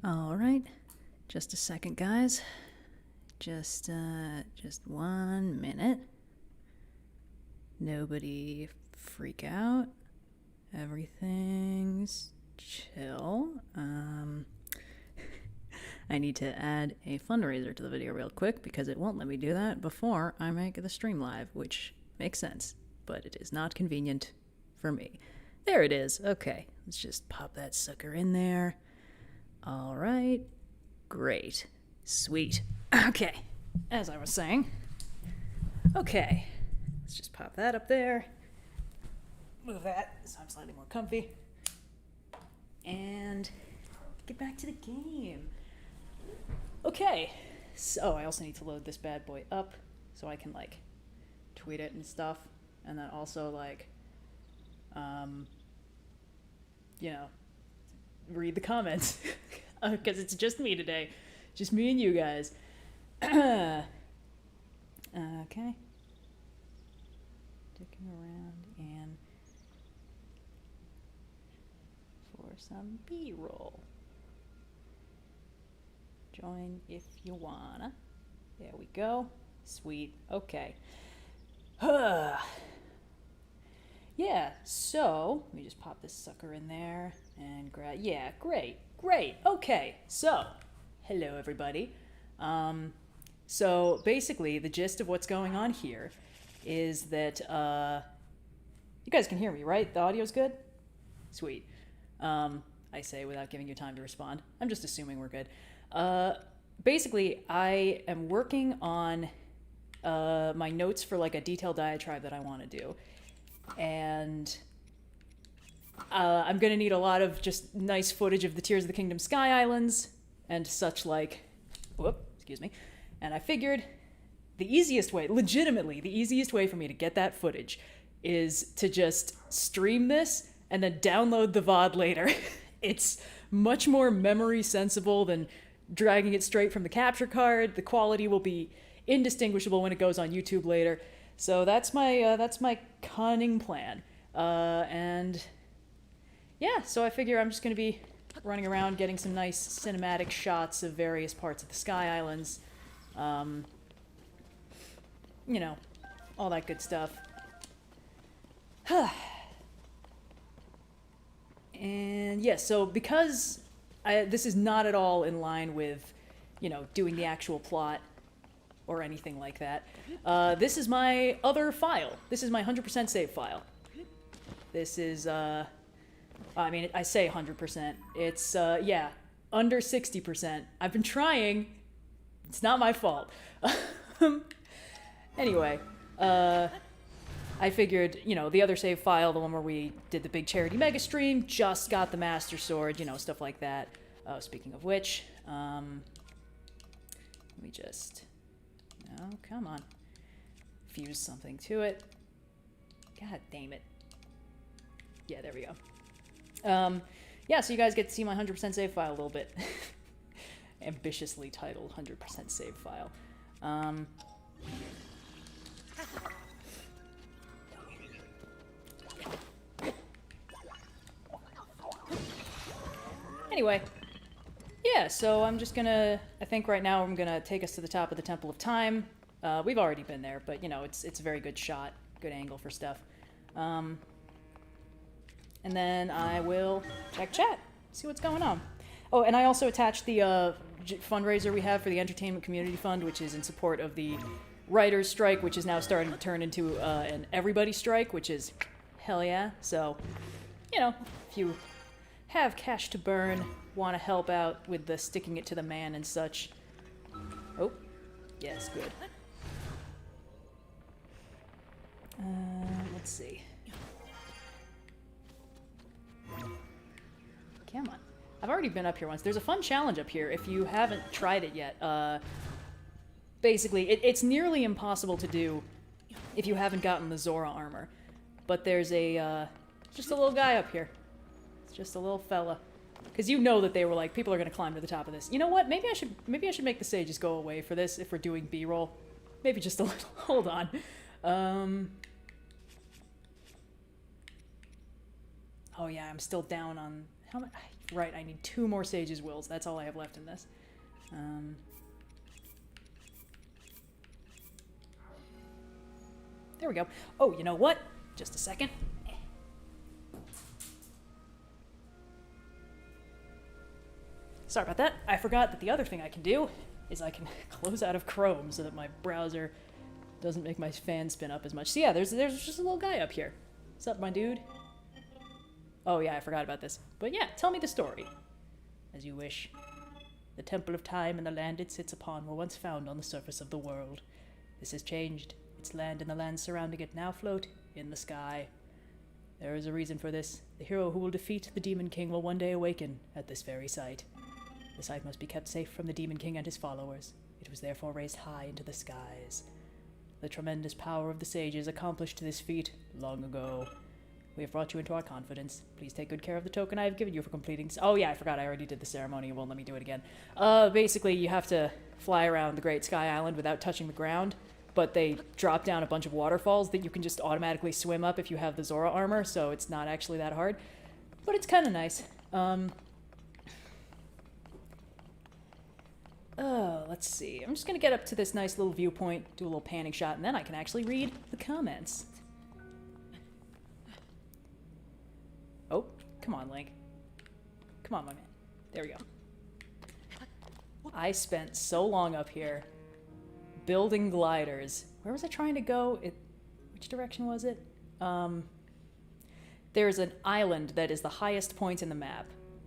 All right, just a second, guys. Just 1 minute. Nobody freak out. Everything's chill. I need to add a fundraiser to the video real quick because it won't let me do that before I make the stream live, which makes sense, but it is not convenient for me. There it is. Okay, let's just pop that sucker in there. All right, great, sweet. Okay, as I was saying, okay, let's just pop that up there. Move that so I'm slightly more comfy. And get back to the game. Okay, so I also need to load this bad boy up so I can, like, tweet it and stuff. And then also, like, you know, read the comments. Because it's just me today. Just me and you guys. Okay. Sticking around and for some B-roll. Join if you wanna. There we go. Sweet. Okay. Yeah, so let me just pop this sucker in there and grab. Yeah, great. Okay, so hello everybody. So basically the gist of what's going on here is that you guys can hear me, right? The audio's good? Sweet. I say without giving you time to respond. I'm just assuming we're good. Basically, I am working on my notes for like a detailed diatribe that I want to do. And I'm going to need a lot of just nice footage of the Tears of the Kingdom Sky Islands and such like. Whoop, excuse me. And I figured the easiest way, legitimately, the easiest way for me to get that footage is to just stream this and then download the VOD later. It's much more memory sensible than dragging it straight from the capture card. The quality will be indistinguishable when it goes on YouTube later. So that's my cunning plan. And yeah, so I figure I'm just going to be running around getting some nice cinematic shots of various parts of the Sky Islands. You know, all that good stuff. And yeah, so because this is not at all in line with, you know, doing the actual plot or anything like that, this is my other file. This is my 100% save file. This is, I mean, I say 100%. It's, yeah, under 60%. I've been trying. It's not my fault. Anyway, I figured, you know, the other save file, the one where we did the big charity mega stream, just got the Master Sword, you know, stuff like that. Speaking of which, let me just, no, come on, fuse something to it. God damn it. Yeah, there we go. Yeah, so you guys get to see my 100% save file a little bit. Ambitiously titled 100% save file. Anyway, yeah, so I'm just gonna, I think right now I'm gonna take us to the top of the Temple of Time. We've already been there, but you know, it's a very good shot, good angle for stuff. And then I will check chat, see what's going on. Oh, and I also attached the fundraiser we have for the Entertainment Community Fund, which is in support of the writer's strike, which is now starting to turn into an everybody strike, which is hell yeah. So, you know, if you have cash to burn, want to help out with the sticking it to the man and such. Oh, yes, good. Let's see. Come on. I've already been up here once. There's a fun challenge up here if you haven't tried it yet. Basically, it's nearly impossible to do if you haven't gotten the Zora armor. But there's a, just a little guy up here. It's just a little fella. Because you know that they were like, people are going to climb to the top of this. You know what? Maybe I should make the sages go away for this if we're doing B-roll. Maybe just a little. Hold on. Oh yeah, I'm still down on... How much? right. I need 2 more Sage's Wills. That's all I have left in this. There we go. Oh, you know what? Just a second. Sorry about that. I forgot that the other thing I can do is I can close out of Chrome so that my browser doesn't make my fan spin up as much. So yeah, there's just a little guy up here. What's up, my dude? Oh yeah, I forgot about this. But yeah, tell me the story. As you wish. The Temple of Time and the land it sits upon were once found on the surface of the world. This has changed. Its land and the lands surrounding it now float in the sky. There is a reason for this. The hero who will defeat the Demon King will one day awaken at this very site. The site must be kept safe from the Demon King and his followers. It was therefore raised high into the skies. The tremendous power of the sages accomplished this feat long ago. We have brought you into our confidence. Please take good care of the token I have given you for completing... Oh yeah, I forgot I already did the ceremony. It won't let me do it again. Basically, you have to fly around the Great Sky Island without touching the ground, but they drop down a bunch of waterfalls that you can just automatically swim up if you have the Zora armor, so it's not actually that hard. But it's kind of nice. Let's see. I'm just gonna get up to this nice little viewpoint, do a little panning shot, and then I can actually read the comments. Oh, come on, Link. Come on, my man. There we go. I spent so long up here building gliders. Where was I trying to go? Which direction was it? There's an island that is the highest point in the map.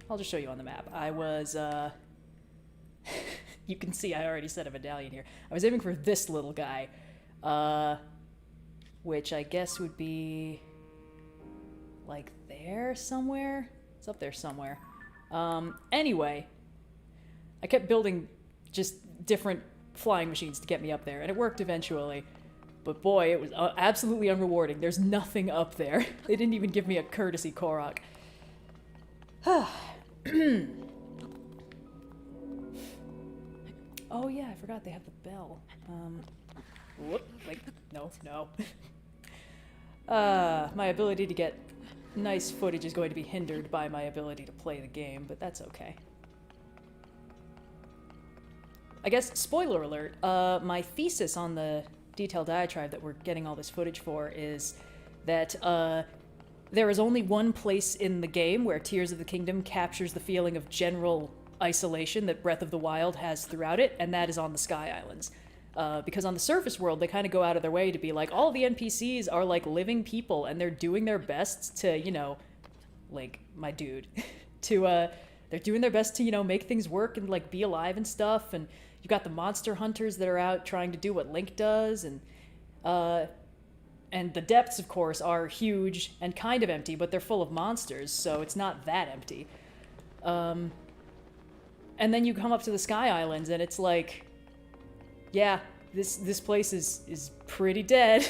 I'll just show you on the map. I was, you can see I already set a medallion here. I was aiming for this little guy, which I guess would be like there somewhere. It's up there somewhere. Anyway, I kept building just different flying machines to get me up there, and it worked eventually. But boy, it was absolutely unrewarding. There's nothing up there. They didn't even give me a courtesy Korok. Oh yeah, I forgot they have the bell. Whoop, like, no. My ability to get nice footage is going to be hindered by my ability to play the game, but that's okay. I guess, spoiler alert, my thesis on the detailed diatribe that we're getting all this footage for is that there is only one place in the game where Tears of the Kingdom captures the feeling of general isolation that Breath of the Wild has throughout it, and that is on the Sky Islands. Because on the surface world, they kind of go out of their way to be like, all the NPCs are like living people, and they're doing their best to, you know, like, my dude, they're doing their best to, you know, make things work and, like, be alive and stuff, and you got the monster hunters that are out trying to do what Link does, and the depths, of course, are huge and kind of empty, but they're full of monsters, so it's not that empty. And then you come up to the Sky Islands, and it's like, yeah, this place is pretty dead.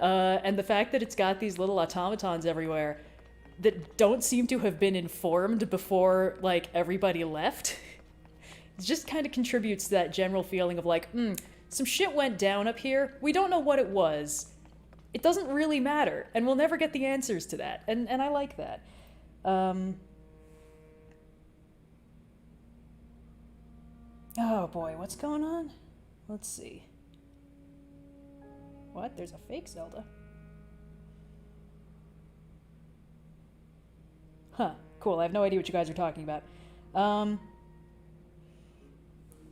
And the fact that it's got these little automatons everywhere that don't seem to have been informed before, like, everybody left, it just kind of contributes to that general feeling of like, some shit went down up here. We don't know what it was. It doesn't really matter, and we'll never get the answers to that. And I like that. Oh boy, what's going on? Let's see. What? There's a fake Zelda? Huh. Cool, I have no idea what you guys are talking about.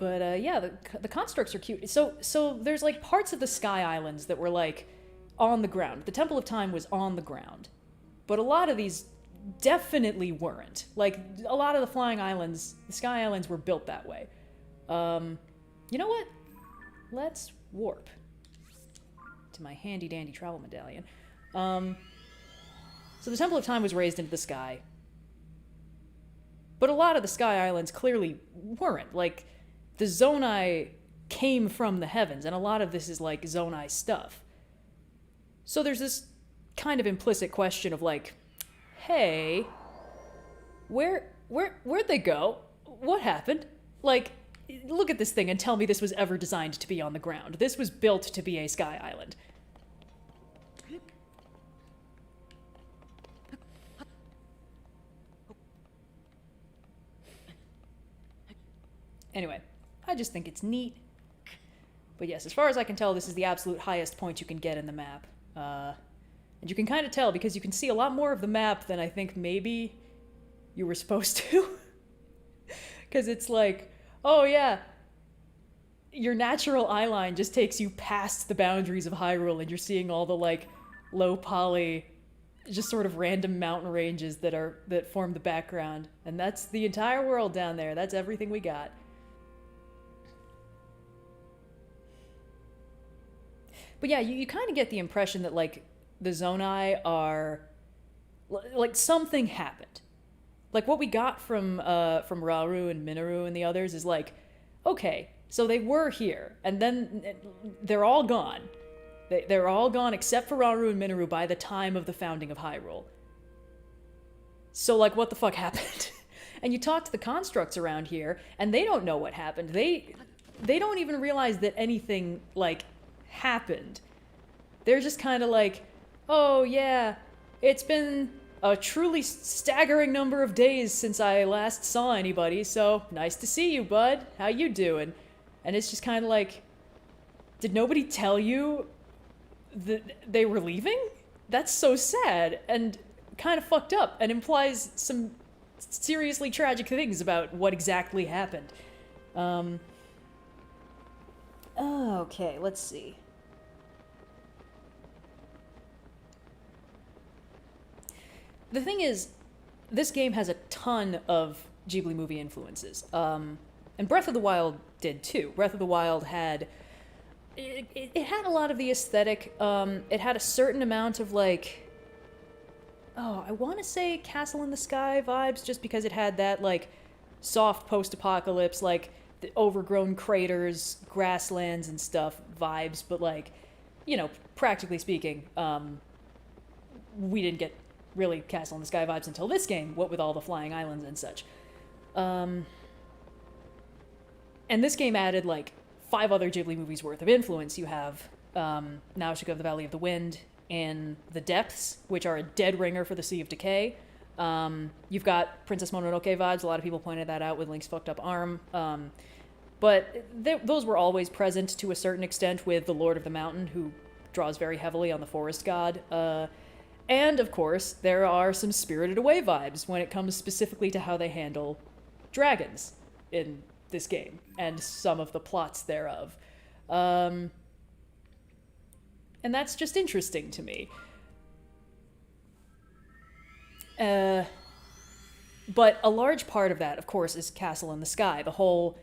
Yeah, the constructs are cute. So there's, like, parts of the Sky Islands that were, like, on the ground. The Temple of Time was on the ground. But a lot of these definitely weren't. Like, a lot of the flying islands, the Sky Islands, were built that way. You know what? Let's warp to my handy-dandy travel medallion. So the Temple of Time was raised into the sky. But a lot of the Sky Islands clearly weren't. Like, the Zonai came from the heavens, and a lot of this is, like, Zonai stuff. So there's this kind of implicit question of, like, hey, where'd they go? What happened? Like, look at this thing and tell me this was ever designed to be on the ground. This was built to be a Sky Island. Anyway, I just think it's neat. But yes, as far as I can tell, this is the absolute highest point you can get in the map. And you can kind of tell because you can see a lot more of the map than I think maybe you were supposed to. Because it's like, oh yeah, your natural eyeline just takes you past the boundaries of Hyrule and you're seeing all the like low poly, just sort of random mountain ranges that form the background. And that's the entire world down there. That's everything we got. But yeah, you kind of get the impression that like the Zonai are like something happened. Like what we got from Rauru and Minoru and the others is like, okay, so they were here, and then they're all gone. They're all gone except for Rauru and Minoru by the time of the founding of Hyrule. So like, what the fuck happened? And you talk to the constructs around here, and they don't know what happened. They don't even realize that anything like happened. They're just kind of like, oh yeah, it's been a truly staggering number of days since I last saw anybody, so nice to see you, bud. How you doing? And it's just kind of like, did nobody tell you that they were leaving? That's so sad and kind of fucked up and implies some seriously tragic things about what exactly happened. Okay, let's see. The thing is, this game has a ton of Ghibli movie influences. And Breath of the Wild did too. Breath of the Wild had... It had a lot of the aesthetic. It had a certain amount of, like... Oh, I want to say Castle in the Sky vibes, just because it had that, like, soft post-apocalypse, like, the overgrown craters, grasslands and stuff vibes, but, like, you know, practically speaking, we didn't get really Castle in the Sky vibes until this game, what with all the flying islands and such. And this game added, like, 5 other Ghibli movies worth of influence. You have Nausicaa of the Valley of the Wind and The Depths, which are a dead ringer for the Sea of Decay. You've got Princess Mononoke vibes. A lot of people pointed that out with Link's fucked up arm. But those were always present to a certain extent with the Lord of the Mountain, who draws very heavily on the forest god. And, of course, there are some Spirited Away vibes when it comes specifically to how they handle dragons in this game, and some of the plots thereof. And that's just interesting to me. But a large part of that, of course, is Castle in the Sky. The whole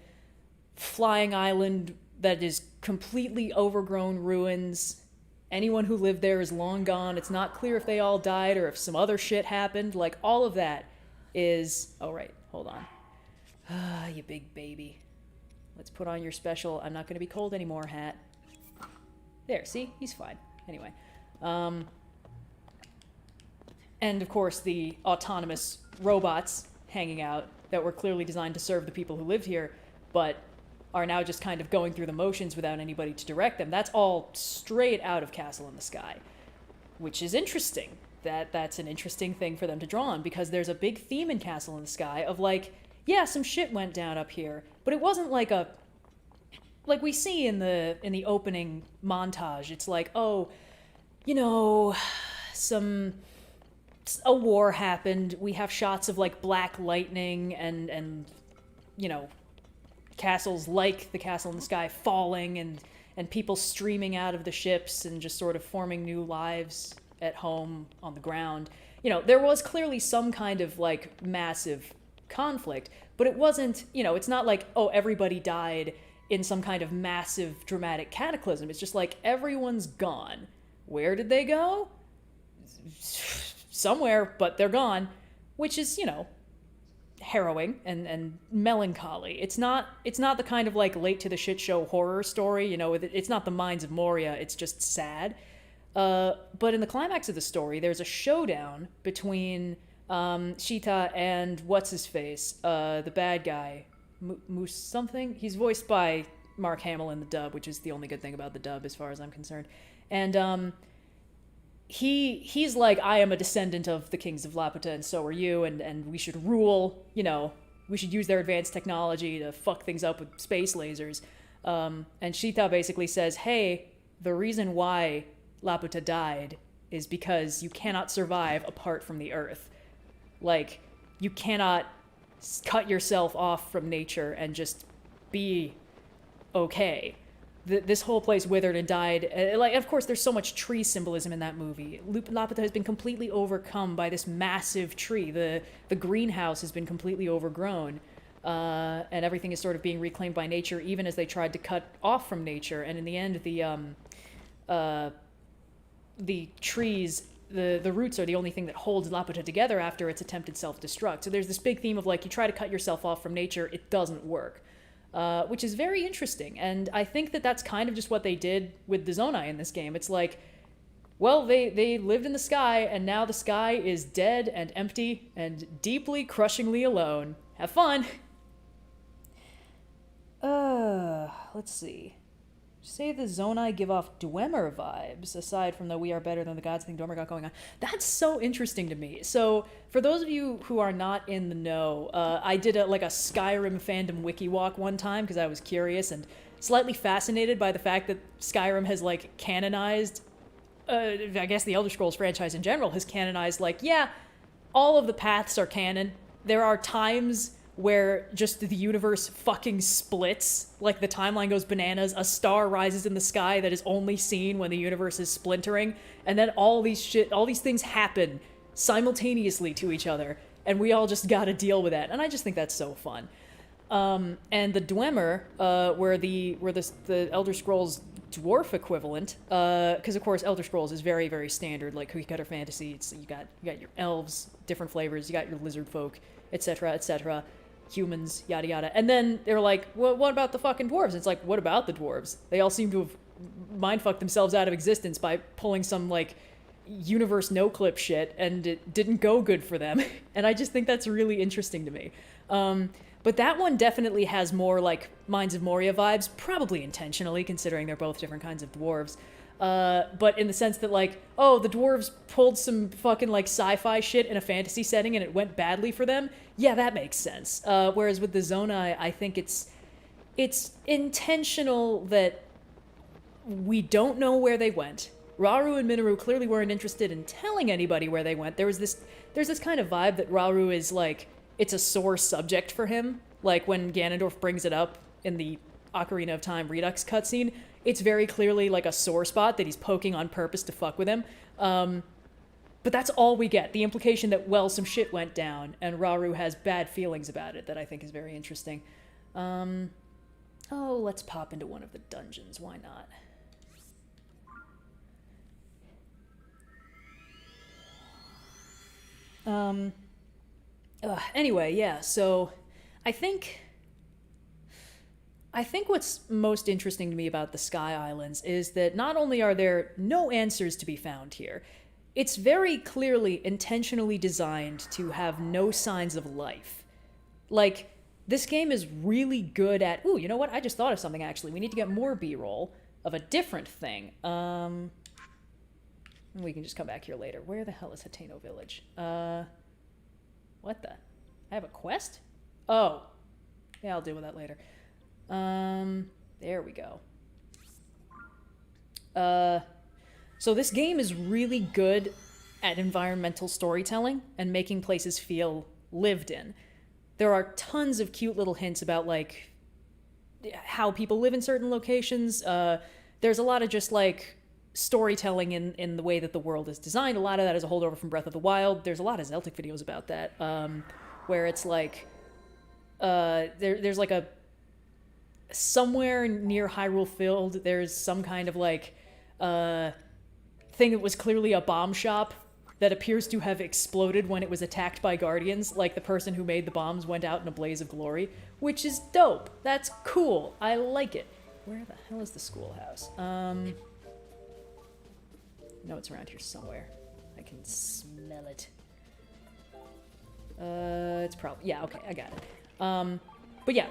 flying island that is completely overgrown ruins. Anyone who lived there is long gone. It's not clear if they all died or if some other shit happened. Like, all of that is... Oh, right. Hold on. Ah, you big baby. Let's put on your special I'm not going to be cold anymore hat. There, see? He's fine. Anyway. And, of course, the autonomous robots hanging out that were clearly designed to serve the people who lived here, but are now just kind of going through the motions without anybody to direct them. That's all straight out of Castle in the Sky, which is interesting. That's an interesting thing for them to draw on, because there's a big theme in Castle in the Sky of, like, yeah, some shit went down up here, but it wasn't like a... Like we see in the opening montage, it's like, oh, you know, a war happened. We have shots of, like, black lightning and you know, castles like the Castle in the Sky falling and people streaming out of the ships and just sort of forming new lives at home on the ground. You know, there was clearly some kind of, like, massive conflict, but it wasn't, you know, it's not like, oh, everybody died in some kind of massive dramatic cataclysm. It's just like, everyone's gone. Where did they go? Somewhere, but they're gone, which is, you know, harrowing and melancholy. It's not the kind of, like, late to the shit show horror story, you know, it's not the Mines of Moria, it's just sad. But in the climax of the story, there's a showdown between Shita and what's-his-face, the bad guy, Moose something? He's voiced by Mark Hamill in the dub, which is the only good thing about the dub as far as I'm concerned. And he's like, I am a descendant of the kings of Laputa, and so are you, and we should rule, you know, we should use their advanced technology to fuck things up with space lasers. And Shita basically says, hey, the reason why Laputa died is because you cannot survive apart from the Earth. Like, you cannot cut yourself off from nature and just be okay. This whole place withered and died. Like, of course, there's so much tree symbolism in that movie. Laputa has been completely overcome by this massive tree. The greenhouse has been completely overgrown. And everything is sort of being reclaimed by nature, even as they tried to cut off from nature. And in the end, the trees, the roots are the only thing that holds Laputa together after its attempted self-destruct. So there's this big theme of, like, you try to cut yourself off from nature, it doesn't work. Which is very interesting. And I think that that's kind of just what they did with the Zonai in this game. It's like, well, they lived in the sky, and now the sky is dead and empty and deeply, crushingly alone. Have fun! Let's see. Say the Zonai give off Dwemer vibes, aside from the we are better than the gods thing Dwemer got going on. That's so interesting to me. So, for those of you who are not in the know, I did a Skyrim fandom wiki walk one time because I was curious and slightly fascinated by the fact that Skyrim has, like, canonized, I guess the Elder Scrolls franchise in general has canonized, like, yeah, all of the paths are canon. There are times where just the universe fucking splits, like the timeline goes bananas, a star rises in the sky that is only seen when the universe is splintering, and then all these things happen simultaneously to each other, and we all just gotta deal with that, and I just think that's so fun. And the Dwemer, where the Elder Scrolls dwarf equivalent, because of course Elder Scrolls is very, very standard, like cookie cutter fantasy. It's, you got your elves, different flavors, you got your lizard folk, etc., humans, yada yada. And then they're like, well, what about the fucking dwarves? And it's like, what about the dwarves? They all seem to have mindfucked themselves out of existence by pulling some, like, universe no-clip shit, and it didn't go good for them. And I just think that's really interesting to me. But that one definitely has more, like, Mines of Moria vibes, probably intentionally, considering they're both different kinds of dwarves. But in the sense that, like, oh, the dwarves pulled some fucking, like, sci-fi shit in a fantasy setting and it went badly for them. Yeah, that makes sense. Whereas with the Zonai, I think it's intentional that we don't know where they went. Rauru and Minoru clearly weren't interested in telling anybody where they went. There's this kind of vibe that Rauru is, like, it's a sore subject for him. Like, when Ganondorf brings it up in the Ocarina of Time Redux cutscene, it's very clearly, like, a sore spot that he's poking on purpose to fuck with him. But that's all we get. The implication that, well, some shit went down, and Rauru has bad feelings about it that I think is very interesting. Oh, let's pop into one of the dungeons. Why not? Anyway, yeah, so I think what's most interesting to me about the Sky Islands is that not only are there no answers to be found here, it's very clearly intentionally designed to have no signs of life. Like, this game is really good at... Ooh, you know what? I just thought of something, actually. We need to get more B-roll of a different thing. We can just come back here later. Where the hell is Hateno Village? What the? I have a quest? Oh. Yeah, I'll deal with that later. There we go. So this game is really good at environmental storytelling and making places feel lived in. There are tons of cute little hints about, like, how people live in certain locations. There's a lot of just, like, storytelling in the way that the world is designed. A lot of that is a holdover from Breath of the Wild. There's a lot of Zeltic videos about that, where it's like, there's like a, somewhere near Hyrule Field, there's some kind of, like, thing that was clearly a bomb shop that appears to have exploded when it was attacked by guardians. Like, the person who made the bombs went out in a blaze of glory, which is dope. That's cool. I like it. Where the hell is the schoolhouse? No, it's around here somewhere. I can smell it. It's probably... Yeah, okay, I got it. But yeah.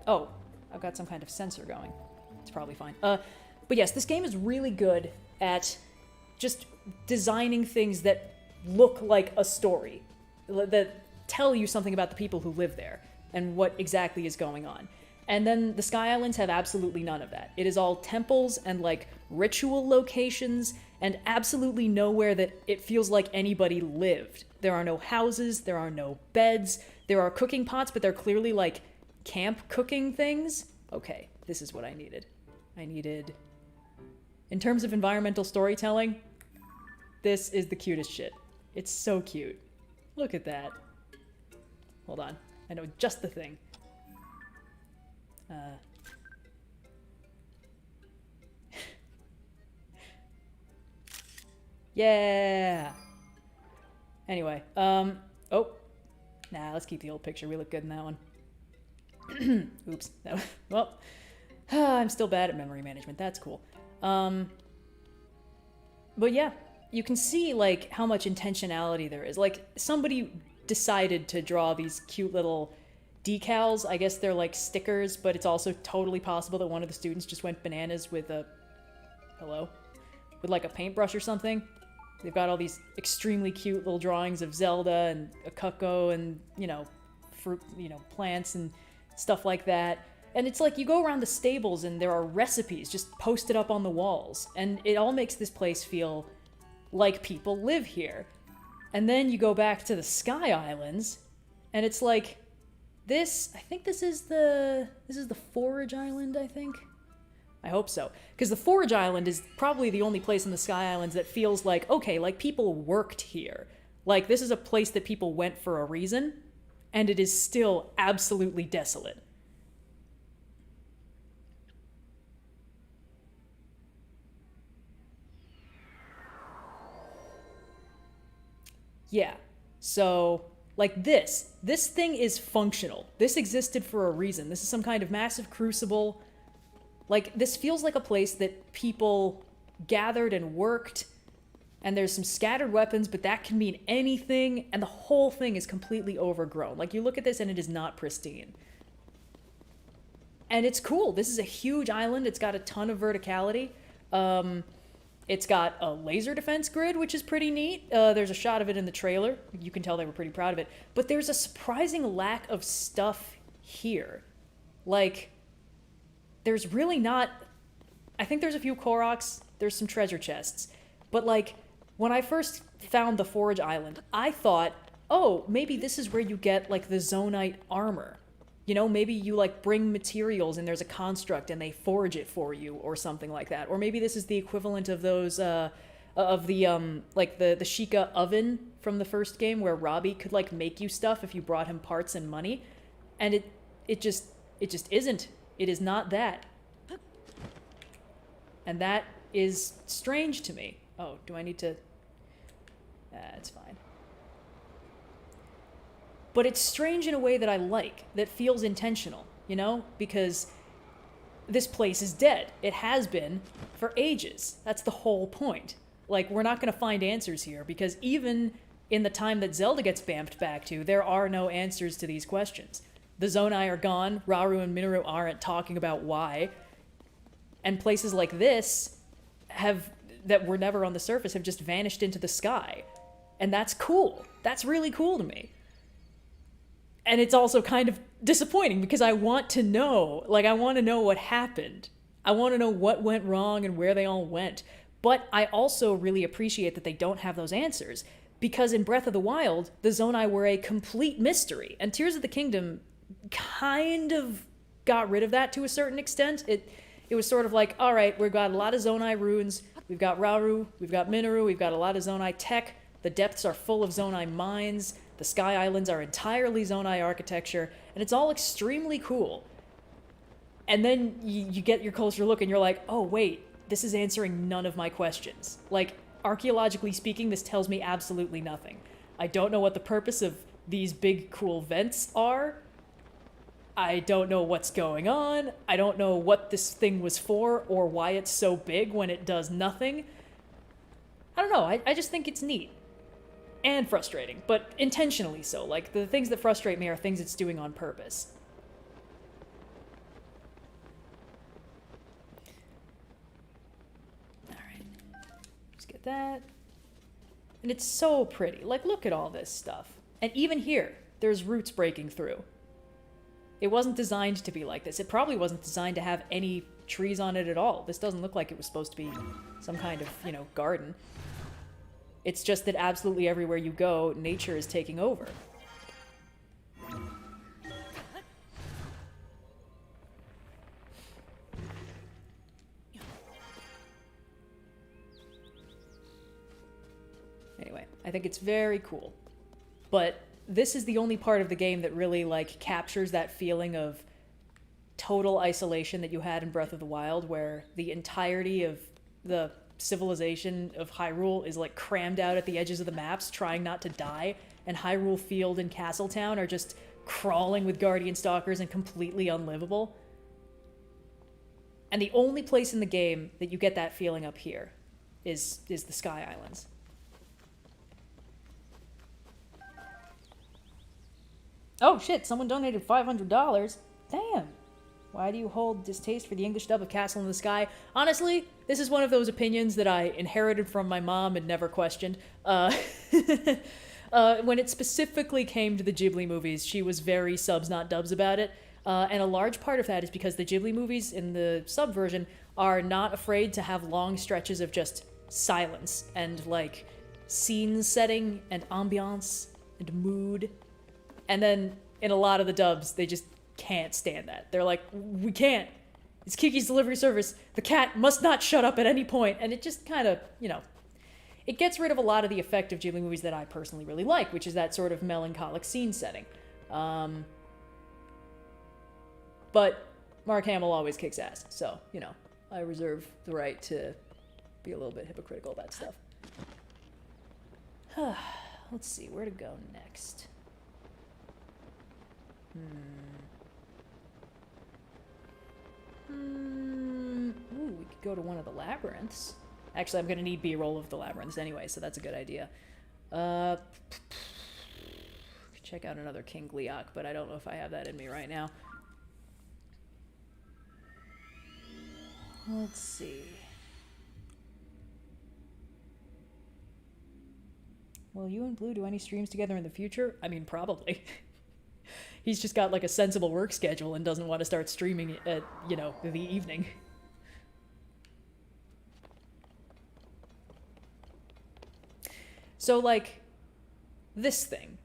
Oh, I've got some kind of sensor going. It's probably fine. But yes, this game is really good at just designing things that look like a story. That tell you something about the people who live there and what exactly is going on. And then the Sky Islands have absolutely none of that. It is all temples and like ritual locations and absolutely nowhere that it feels like anybody lived. There are no houses, there are no beds, there are cooking pots, but they're clearly like camp cooking things. Okay, this is what I needed. In terms of environmental storytelling, this is the cutest shit. It's so cute. Look at that. Hold on. I know just the thing. Yeah! Anyway, oh. Nah, let's keep the old picture. We look good in that one. Oops. Well, I'm still bad at memory management. That's cool. But yeah, you can see, like, how much intentionality there is. Like, somebody decided to draw these cute little decals. I guess they're, like, stickers, but it's also totally possible that one of the students just went bananas with a... Hello? With, like, a paintbrush or something. They've got all these extremely cute little drawings of Zelda and a cuckoo and, you know, fruit, you know, plants and stuff like that. And it's like you go around the stables and there are recipes just posted up on the walls. And it all makes this place feel like people live here. And then you go back to the Sky Islands and it's like this, I think this is the Forage Island, I think. I hope so. Because the Forage Island is probably the only place in the Sky Islands that feels like, okay, like people worked here. Like this is a place that people went for a reason, and it is still absolutely desolate. Yeah, so, like this thing is functional. This existed for a reason. This is some kind of massive crucible. Like, this feels like a place that people gathered and worked, and there's some scattered weapons, but that can mean anything, and the whole thing is completely overgrown. Like, you look at this and it is not pristine. And it's cool. This is a huge island. It's got a ton of verticality. It's got a laser defense grid, which is pretty neat. There's a shot of it in the trailer. You can tell they were pretty proud of it. But there's a surprising lack of stuff here. Like, there's really not... I think there's a few Koroks. There's some treasure chests. But, like, when I first found the Forage Island, I thought, oh, maybe this is where you get, like, the Zonai armor. You know, maybe you, like, bring materials and there's a construct and they forge it for you or something like that. Or maybe this is the equivalent of those, like, the Sheikah oven from the first game where Robbie could, like, make you stuff if you brought him parts and money. And it just isn't. It is not that. And that is strange to me. Oh, do I need to... it's fine. But it's strange in a way that I like, that feels intentional, you know? Because this place is dead. It has been for ages. That's the whole point. Like, we're not going to find answers here, because even in the time that Zelda gets bamped back to, there are no answers to these questions. The Zonai are gone, Rauru and Minoru aren't talking about why, and places like this that were never on the surface have just vanished into the sky. And that's cool. That's really cool to me. And it's also kind of disappointing because I want to know, like, I want to know what happened. I want to know what went wrong and where they all went. But I also really appreciate that they don't have those answers, because in Breath of the Wild, the Zonai were a complete mystery, and Tears of the Kingdom kind of got rid of that to a certain extent. It was sort of like, all right, we've got a lot of Zonai runes, we've got Rauru, we've got Minoru, we've got a lot of Zonai tech, the depths are full of Zonai mines, the Sky Islands are entirely Zonai architecture, and it's all extremely cool. And then you get your closer look and you're like, oh wait, this is answering none of my questions. Like, archaeologically speaking, this tells me absolutely nothing. I don't know what the purpose of these big cool vents are. I don't know what's going on. I don't know what this thing was for or why it's so big when it does nothing. I don't know. I just think it's neat. And frustrating, but intentionally so. Like, the things that frustrate me are things it's doing on purpose. Alright. Let's get that. And it's so pretty. Like, look at all this stuff. And even here, there's roots breaking through. It wasn't designed to be like this. It probably wasn't designed to have any trees on it at all. This doesn't look like it was supposed to be some kind of, you know, garden. It's just that absolutely everywhere you go, nature is taking over. Anyway, I think it's very cool. But this is the only part of the game that really, like, captures that feeling of total isolation that you had in Breath of the Wild, where the entirety of the civilization of Hyrule is, like, crammed out at the edges of the maps, trying not to die, and Hyrule Field and Castletown are just crawling with Guardian Stalkers and completely unlivable. And the only place in the game that you get that feeling up here is the Sky Islands. Oh shit, someone donated $500. Damn. Why do you hold distaste for the English dub of Castle in the Sky? Honestly, this is one of those opinions that I inherited from my mom and never questioned. When it specifically came to the Ghibli movies, she was very subs not dubs about it. And a large part of that is because the Ghibli movies in the sub version are not afraid to have long stretches of just silence and, like, scene setting and ambiance and mood. And then in a lot of the dubs, they just can't stand that. They're like, we can't. It's Kiki's delivery service. The cat must not shut up at any point. And it just kind of, you know, it gets rid of a lot of the effect of Ghibli movies that I personally really like, which is that sort of melancholic scene setting. But Mark Hamill always kicks ass. So, you know, I reserve the right to be a little bit hypocritical about stuff. Let's see, where to go next? Ooh, we could go to one of the labyrinths. Actually, I'm gonna need B-roll of the labyrinths anyway, so that's a good idea. Check out another King Gleeok, but I don't know if I have that in me right now. Let's see. Will you and Blue do any streams together in the future? I mean, probably. He's just got, like, a sensible work schedule and doesn't want to start streaming at, you know, the evening. So, like, this thing.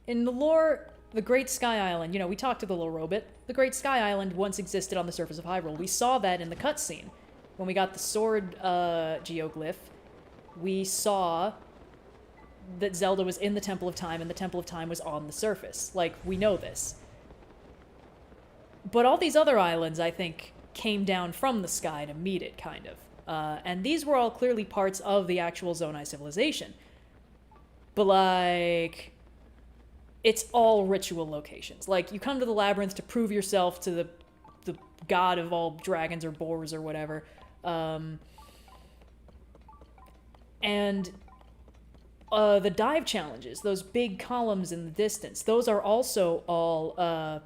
In the lore, the Great Sky Island, you know, we talked to the little robot. The Great Sky Island once existed on the surface of Hyrule. We saw that in the cutscene. When we got the sword geoglyph, we saw that Zelda was in the Temple of Time, and the Temple of Time was on the surface. Like, we know this. But all these other islands, I think, came down from the sky to meet it, kind of. And these were all clearly parts of the actual Zonai civilization. But, like, it's all ritual locations. Like, you come to the labyrinth to prove yourself to the god of all dragons or boars or whatever. And the dive challenges, those big columns in the distance, those are also all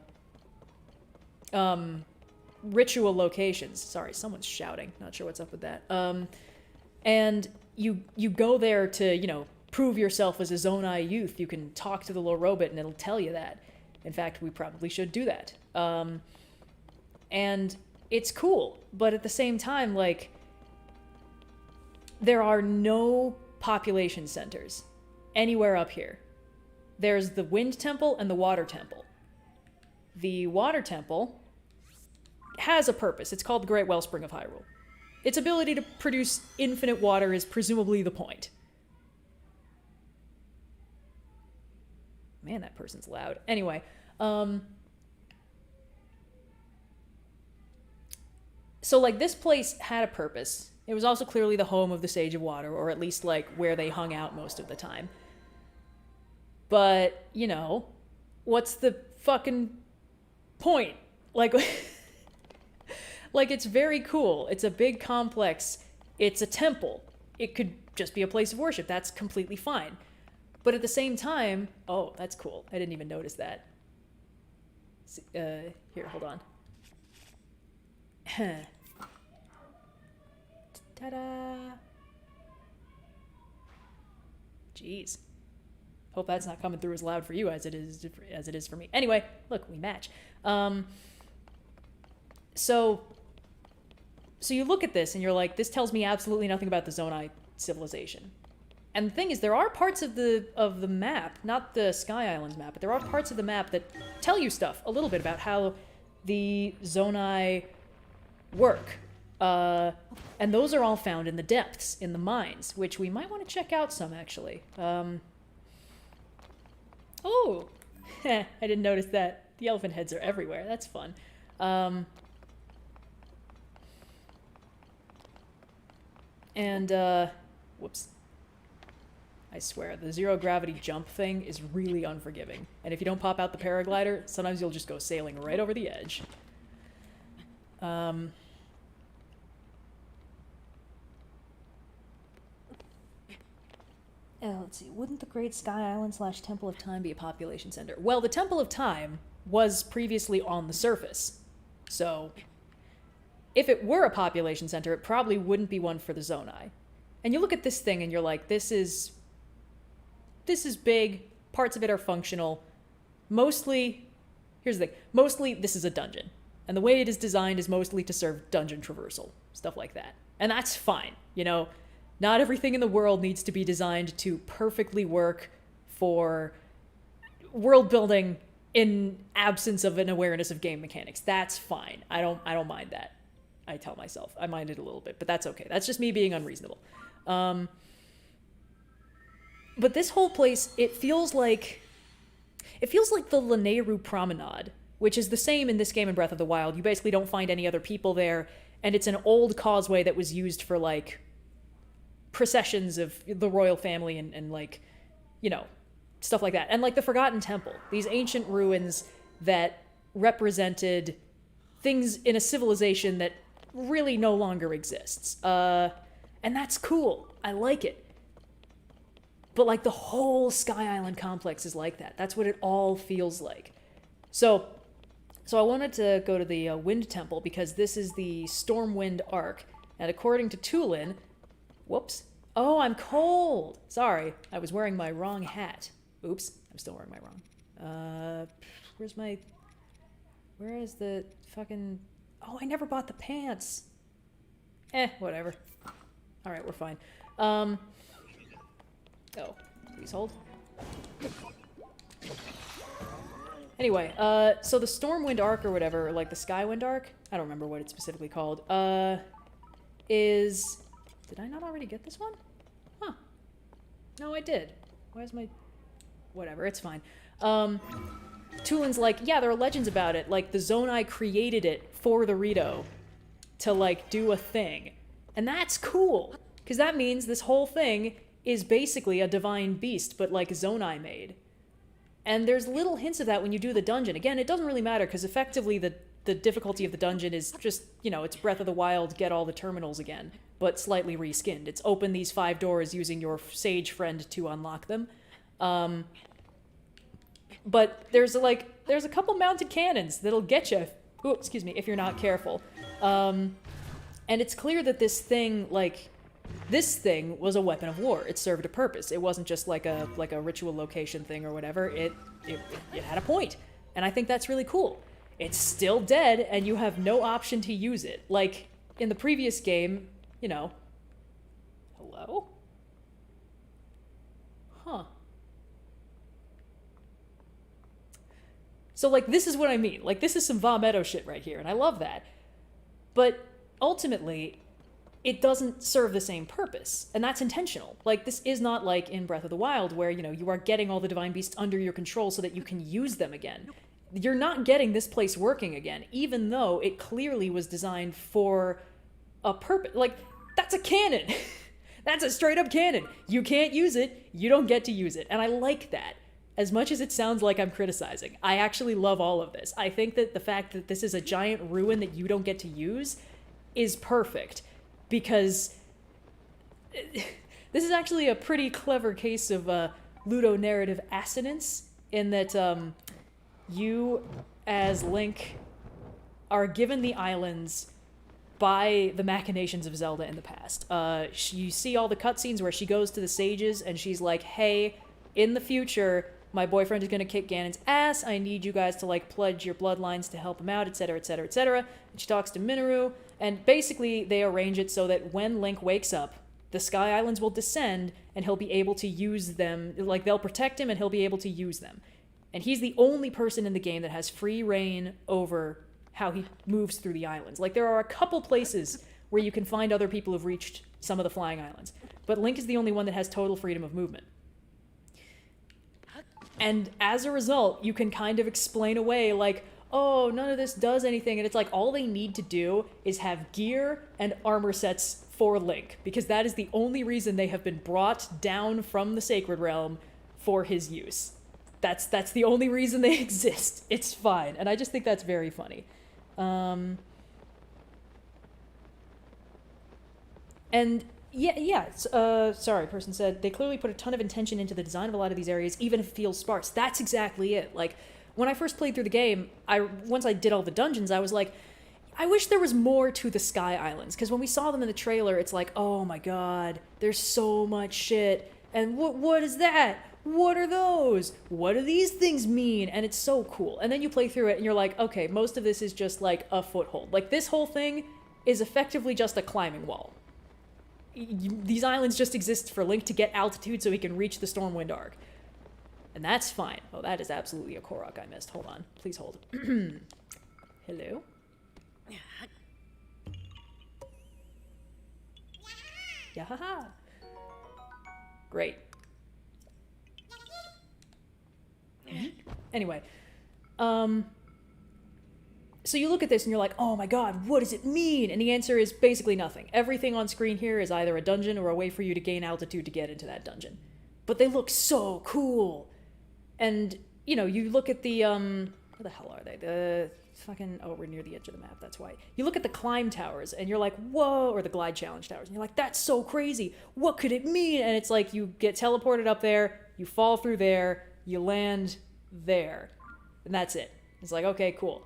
ritual locations. Sorry, someone's shouting. Not sure what's up with that. And you go there to, you know, prove yourself as a Zonai youth. You can talk to the little robot and it'll tell you that. In fact, we probably should do that. And it's cool, but at the same time, like, there are no population centers anywhere up here. There's the Wind Temple and the Water Temple. The Water Temple has a purpose. It's called the Great Wellspring of Hyrule. Its ability to produce infinite water is presumably the point. Man, that person's loud. Anyway, so, like, this place had a purpose. It was also clearly the home of the Sage of Water, or at least, like, where they hung out most of the time. But, you know, what's the fucking point? Like, like, it's very cool. It's a big complex. It's a temple. It could just be a place of worship. That's completely fine. But at the same time... Oh, that's cool. I didn't even notice that. Here, hold on. Ta-da! Jeez. Hope that's not coming through as loud for you as it is for me. Anyway, look, we match. So you look at this and you're like, this tells me absolutely nothing about the Zonai civilization. And the thing is, there are parts of the map, not the Sky Islands map, but there are parts of the map that tell you stuff a little bit about how the Zonai work. And those are all found in the depths, in the mines, which we might want to check out some, actually. Oh! I didn't notice that. The elephant heads are everywhere. That's fun. Whoops. I swear, the zero gravity jump thing is really unforgiving. And if you don't pop out the paraglider, sometimes you'll just go sailing right over the edge. Let's see. Wouldn't the Great Sky Island / Temple of Time be a population center? Well, the Temple of Time was previously on the surface. So, if it were a population center, it probably wouldn't be one for the Zonai. And you look at this thing and you're like, this is big, parts of it are functional. Mostly, here's the thing, mostly this is a dungeon. And the way it is designed is mostly to serve dungeon traversal, stuff like that. And that's fine, you know? Not everything in the world needs to be designed to perfectly work for world building in absence of an awareness of game mechanics. That's fine. I don't mind that. I tell myself. I mind it a little bit, but that's okay. That's just me being unreasonable. But this whole place, it feels like the Lanayru Promenade, which is the same in this game in Breath of the Wild. You basically don't find any other people there, and it's an old causeway that was used for, like, processions of the royal family and like, you know, stuff like that. And like the Forgotten Temple, these ancient ruins that represented things in a civilization that really no longer exists. And that's cool. I like it. But like the whole Sky Island complex is like that. That's what it all feels like. So I wanted to go to the Wind Temple because this is the Stormwind Arc. And according to Tulin, whoops. Oh, I'm cold. Sorry, I was wearing my wrong hat. Oops, I'm still wearing my wrong. Where is the fucking... Oh, I never bought the pants. Whatever. All right, we're fine. Oh, please hold. Anyway, so the Stormwind Arc or whatever, or like the Skywind Arc, I don't remember what it's specifically called, is... Did I not already get this one? Huh. No, I did. Why is my... Whatever, it's fine. Tulin's like, yeah, there are legends about it. Like, the Zonai created it for the Rito to, like, do a thing. And that's cool. Because that means this whole thing is basically a divine beast, but, like, Zonai made. And there's little hints of that when you do the dungeon. Again, it doesn't really matter, because effectively the difficulty of the dungeon is just, you know, it's Breath of the Wild, get all the terminals again, but slightly reskinned. It's open these 5 doors using your sage friend to unlock them. But there's a couple mounted cannons that'll get you, if you're not careful. And it's clear that this thing was a weapon of war. It served a purpose. It wasn't just like a ritual location thing or whatever. It had a point. And I think that's really cool. It's still dead, and you have no option to use it. Like, in the previous game, you know... Hello? Huh. So, like, this is what I mean. Like, this is some Va Meadow shit right here, and I love that. But, ultimately, it doesn't serve the same purpose, and that's intentional. Like, this is not like in Breath of the Wild, where, you know, you are getting all the Divine Beasts under your control so that you can use them again. You're not getting this place working again, even though it clearly was designed for a purpose. Like, that's a cannon! That's a straight-up cannon! You can't use it, you don't get to use it, and I like that. As much as it sounds like I'm criticizing, I actually love all of this. I think that the fact that this is a giant ruin that you don't get to use is perfect, because this is actually a pretty clever case of ludonarrative assonance, in that you, as Link, are given the islands by the machinations of Zelda in the past. You see all the cutscenes where she goes to the sages and she's like, hey, in the future, my boyfriend is going to kick Ganon's ass. I need you guys to, like, pledge your bloodlines to help him out, etc., etc., etc. And she talks to Minoru, and basically they arrange it so that when Link wakes up, the Sky Islands will descend, and he'll be able to use them. Like, they'll protect him, and he'll be able to use them. And he's the only person in the game that has free reign over how he moves through the islands. Like, there are a couple places where you can find other people who've reached some of the flying islands. But Link is the only one that has total freedom of movement. And as a result, you can kind of explain away, like, oh, none of this does anything. And it's like, all they need to do is have gear and armor sets for Link. Because that is the only reason they have been brought down from the Sacred Realm for his use. That's the only reason they exist. It's fine. And I just think that's very funny. And sorry, person said, they clearly put a ton of intention into the design of a lot of these areas, even if it feels sparse. That's exactly it. Like, when I first played through the game, once I did all the dungeons, I was like, I wish there was more to the Sky Islands. Because when we saw them in the trailer, it's like, oh my god, there's so much shit. And what is that? What are those? What do these things mean? And it's so cool. And then you play through it and you're like, okay, most of this is just like a foothold. Like, this whole thing is effectively just a climbing wall. These islands just exist for Link to get altitude so he can reach the Stormwind Arc. And that's fine. Oh, that is absolutely a Korok I missed. Hold on. Please hold. Hello? Yahaha! Great. Anyway, so you look at this and you're like, oh my god, what does it mean? And the answer is basically nothing. Everything on screen here is either a dungeon or a way for you to gain altitude to get into that dungeon. But they look so cool. And, you know, you look at the, where the hell are they? The fucking, oh, we're near the edge of the map, that's why. You look at the climb towers and you're like, whoa, or the glide challenge towers, and you're like, that's so crazy. What could it mean? And it's like, you get teleported up there, you fall through there, you land there. And that's it. It's like, okay, cool.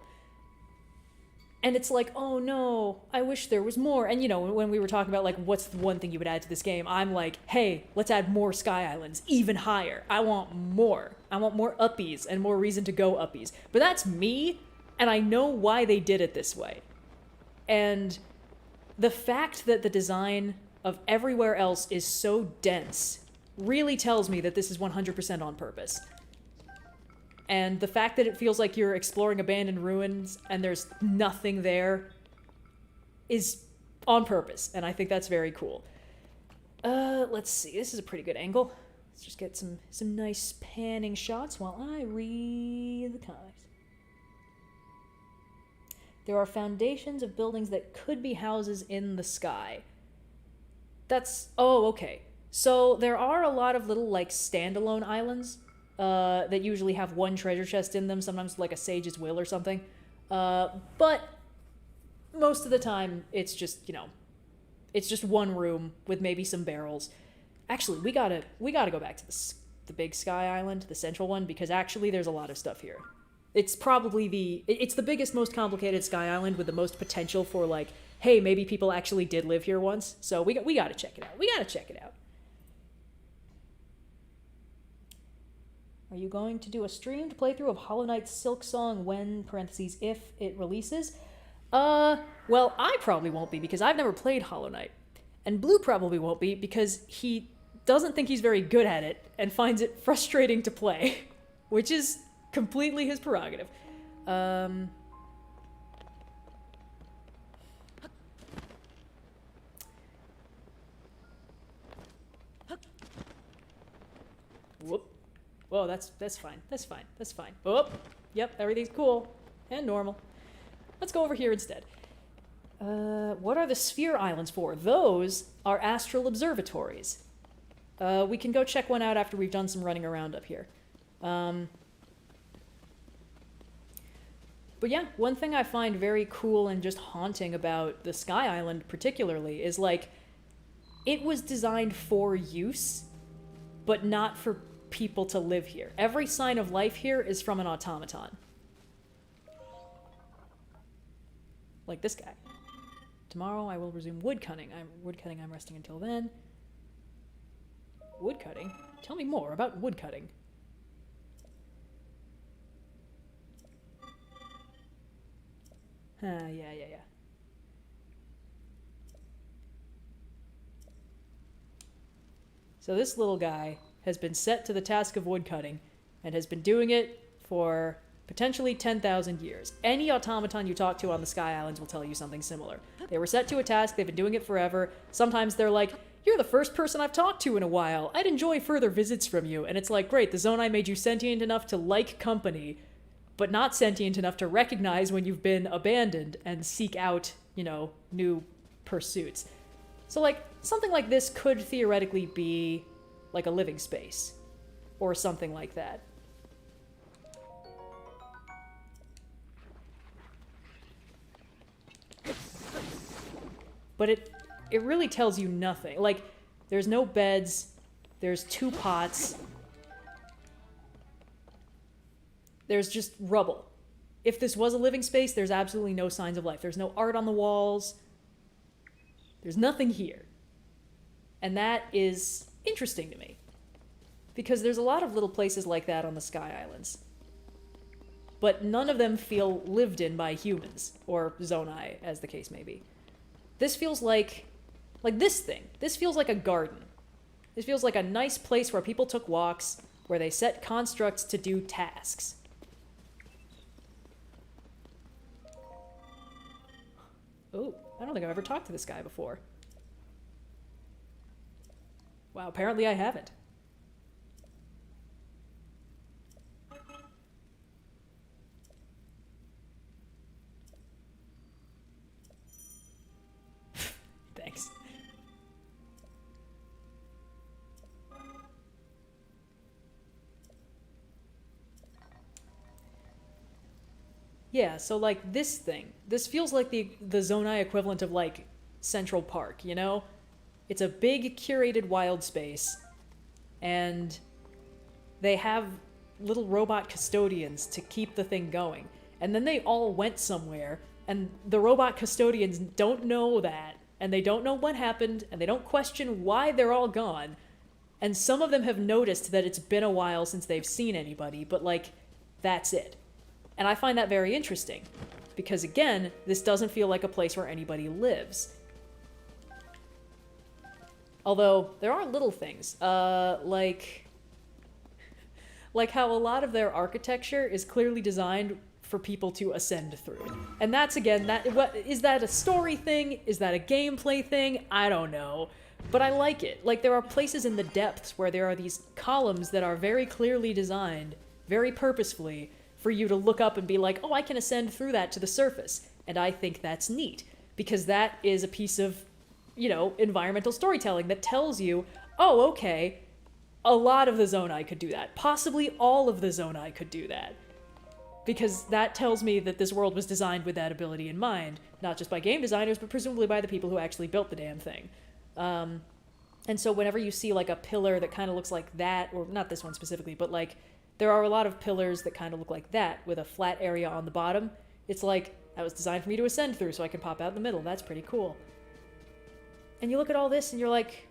And it's like, oh no, I wish there was more. And you know, when we were talking about like, what's the one thing you would add to this game? I'm like, hey, let's add more Sky Islands, even higher. I want more. I want more uppies and more reason to go uppies. But that's me, and I know why they did it this way. And the fact that the design of everywhere else is so dense really tells me that this is 100% on purpose. And the fact that it feels like you're exploring abandoned ruins and there's nothing there is on purpose, and I think that's very cool. Let's see, this is a pretty good angle. Let's just get some nice panning shots while I read the comics. There are foundations of buildings that could be houses in the sky. That's, oh, okay. So there are a lot of little, like, standalone islands that usually have one treasure chest in them, sometimes like a sage's will or something. But most of the time, it's just, you know, it's just one room with maybe some barrels. Actually, we gotta go back to the big Sky Island, the central one, because actually there's a lot of stuff here. It's probably it's the biggest, most complicated Sky Island with the most potential for, like, hey, maybe people actually did live here once. So we gotta check it out. We gotta check it out. Are you going to do a streamed playthrough of Hollow Knight's Silk Song when, parentheses, if it releases? Well, I probably won't be because I've never played Hollow Knight. And Blue probably won't be because he doesn't think he's very good at it and finds it frustrating to play, which is completely his prerogative. Whoop. Whoa, that's fine. That's fine. That's fine. Oh, yep, everything's cool and normal. Let's go over here instead. What are the sphere islands for? Those are astral observatories. We can go check one out after we've done some running around up here. But yeah, one thing I find very cool and just haunting about the Sky Island particularly is, like, it was designed for use, but not for people to live here. Every sign of life here is from an automaton. Like this guy. Tomorrow I will resume woodcutting. I'm resting until then. Woodcutting? Tell me more about woodcutting. Yeah. So this little guy has been set to the task of woodcutting and has been doing it for potentially 10,000 years. Any automaton you talk to on the Sky Islands will tell you something similar. They were set to a task, they've been doing it forever. Sometimes they're like, you're the first person I've talked to in a while. I'd enjoy further visits from you. And it's like, great, the Zonai made you sentient enough to like company, but not sentient enough to recognize when you've been abandoned and seek out, you know, new pursuits. So, like, something like this could theoretically be like a living space or something like that. But it really tells you nothing. Like, there's no beds, there's 2 pots, there's just rubble. If this was a living space, there's absolutely no signs of life. There's no art on the walls. There's nothing here. And that is interesting to me. Because there's a lot of little places like that on the Sky Islands. But none of them feel lived in by humans, or Zonai, as the case may be. This feels like this thing. This feels like a garden. This feels like a nice place where people took walks, where they set constructs to do tasks. Oh, I don't think I've ever talked to this guy before. Wow, apparently I haven't. Thanks. Yeah, so like this thing. This feels like the Zonai equivalent of like Central Park, you know? It's a big curated wild space, and they have little robot custodians to keep the thing going. And then they all went somewhere, and the robot custodians don't know that, and they don't know what happened, and they don't question why they're all gone. And some of them have noticed that it's been a while since they've seen anybody, but like, that's it. And I find that very interesting, because again, this doesn't feel like a place where anybody lives. Although, there are little things, like how a lot of their architecture is clearly designed for people to ascend through. And that's, again, is that a story thing? Is that a gameplay thing? I don't know. But I like it. Like, there are places in the depths where there are these columns that are very clearly designed, very purposefully, for you to look up and be like, oh, I can ascend through that to the surface. And I think that's neat, because that is a piece of, you know, environmental storytelling that tells you, oh, okay, a lot of the Zonai could do that. Possibly all of the Zonai could do that. Because that tells me that this world was designed with that ability in mind, not just by game designers, but presumably by the people who actually built the damn thing. And so whenever you see like a pillar that kind of looks like that, or not this one specifically, but like there are a lot of pillars that kind of look like that with a flat area on the bottom, it's like, that was designed for me to ascend through so I can pop out in the middle. That's pretty cool. And you look at all this and you're like,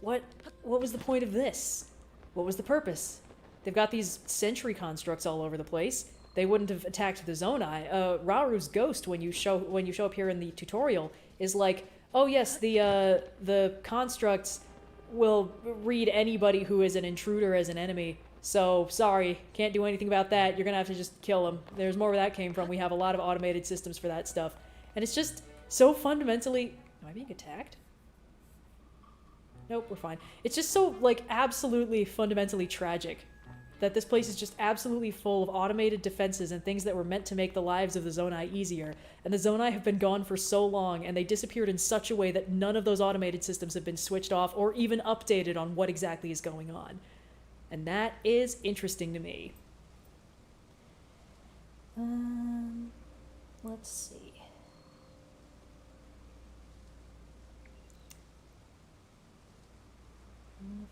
what was the point of this? What was the purpose? They've got these sentry constructs all over the place. They wouldn't have attacked the Zonai. Raru's ghost, when you show up here in the tutorial, is like, oh yes, the constructs will read anybody who is an intruder as an enemy. So, sorry, can't do anything about that. You're gonna have to just kill them. There's more where that came from. We have a lot of automated systems for that stuff. And it's just so fundamentally... Am I being attacked? Nope, we're fine. It's just so, like, absolutely fundamentally tragic that this place is just absolutely full of automated defenses and things that were meant to make the lives of the Zonai easier. And the Zonai have been gone for so long, and they disappeared in such a way that none of those automated systems have been switched off or even updated on what exactly is going on. And that is interesting to me. Let's see.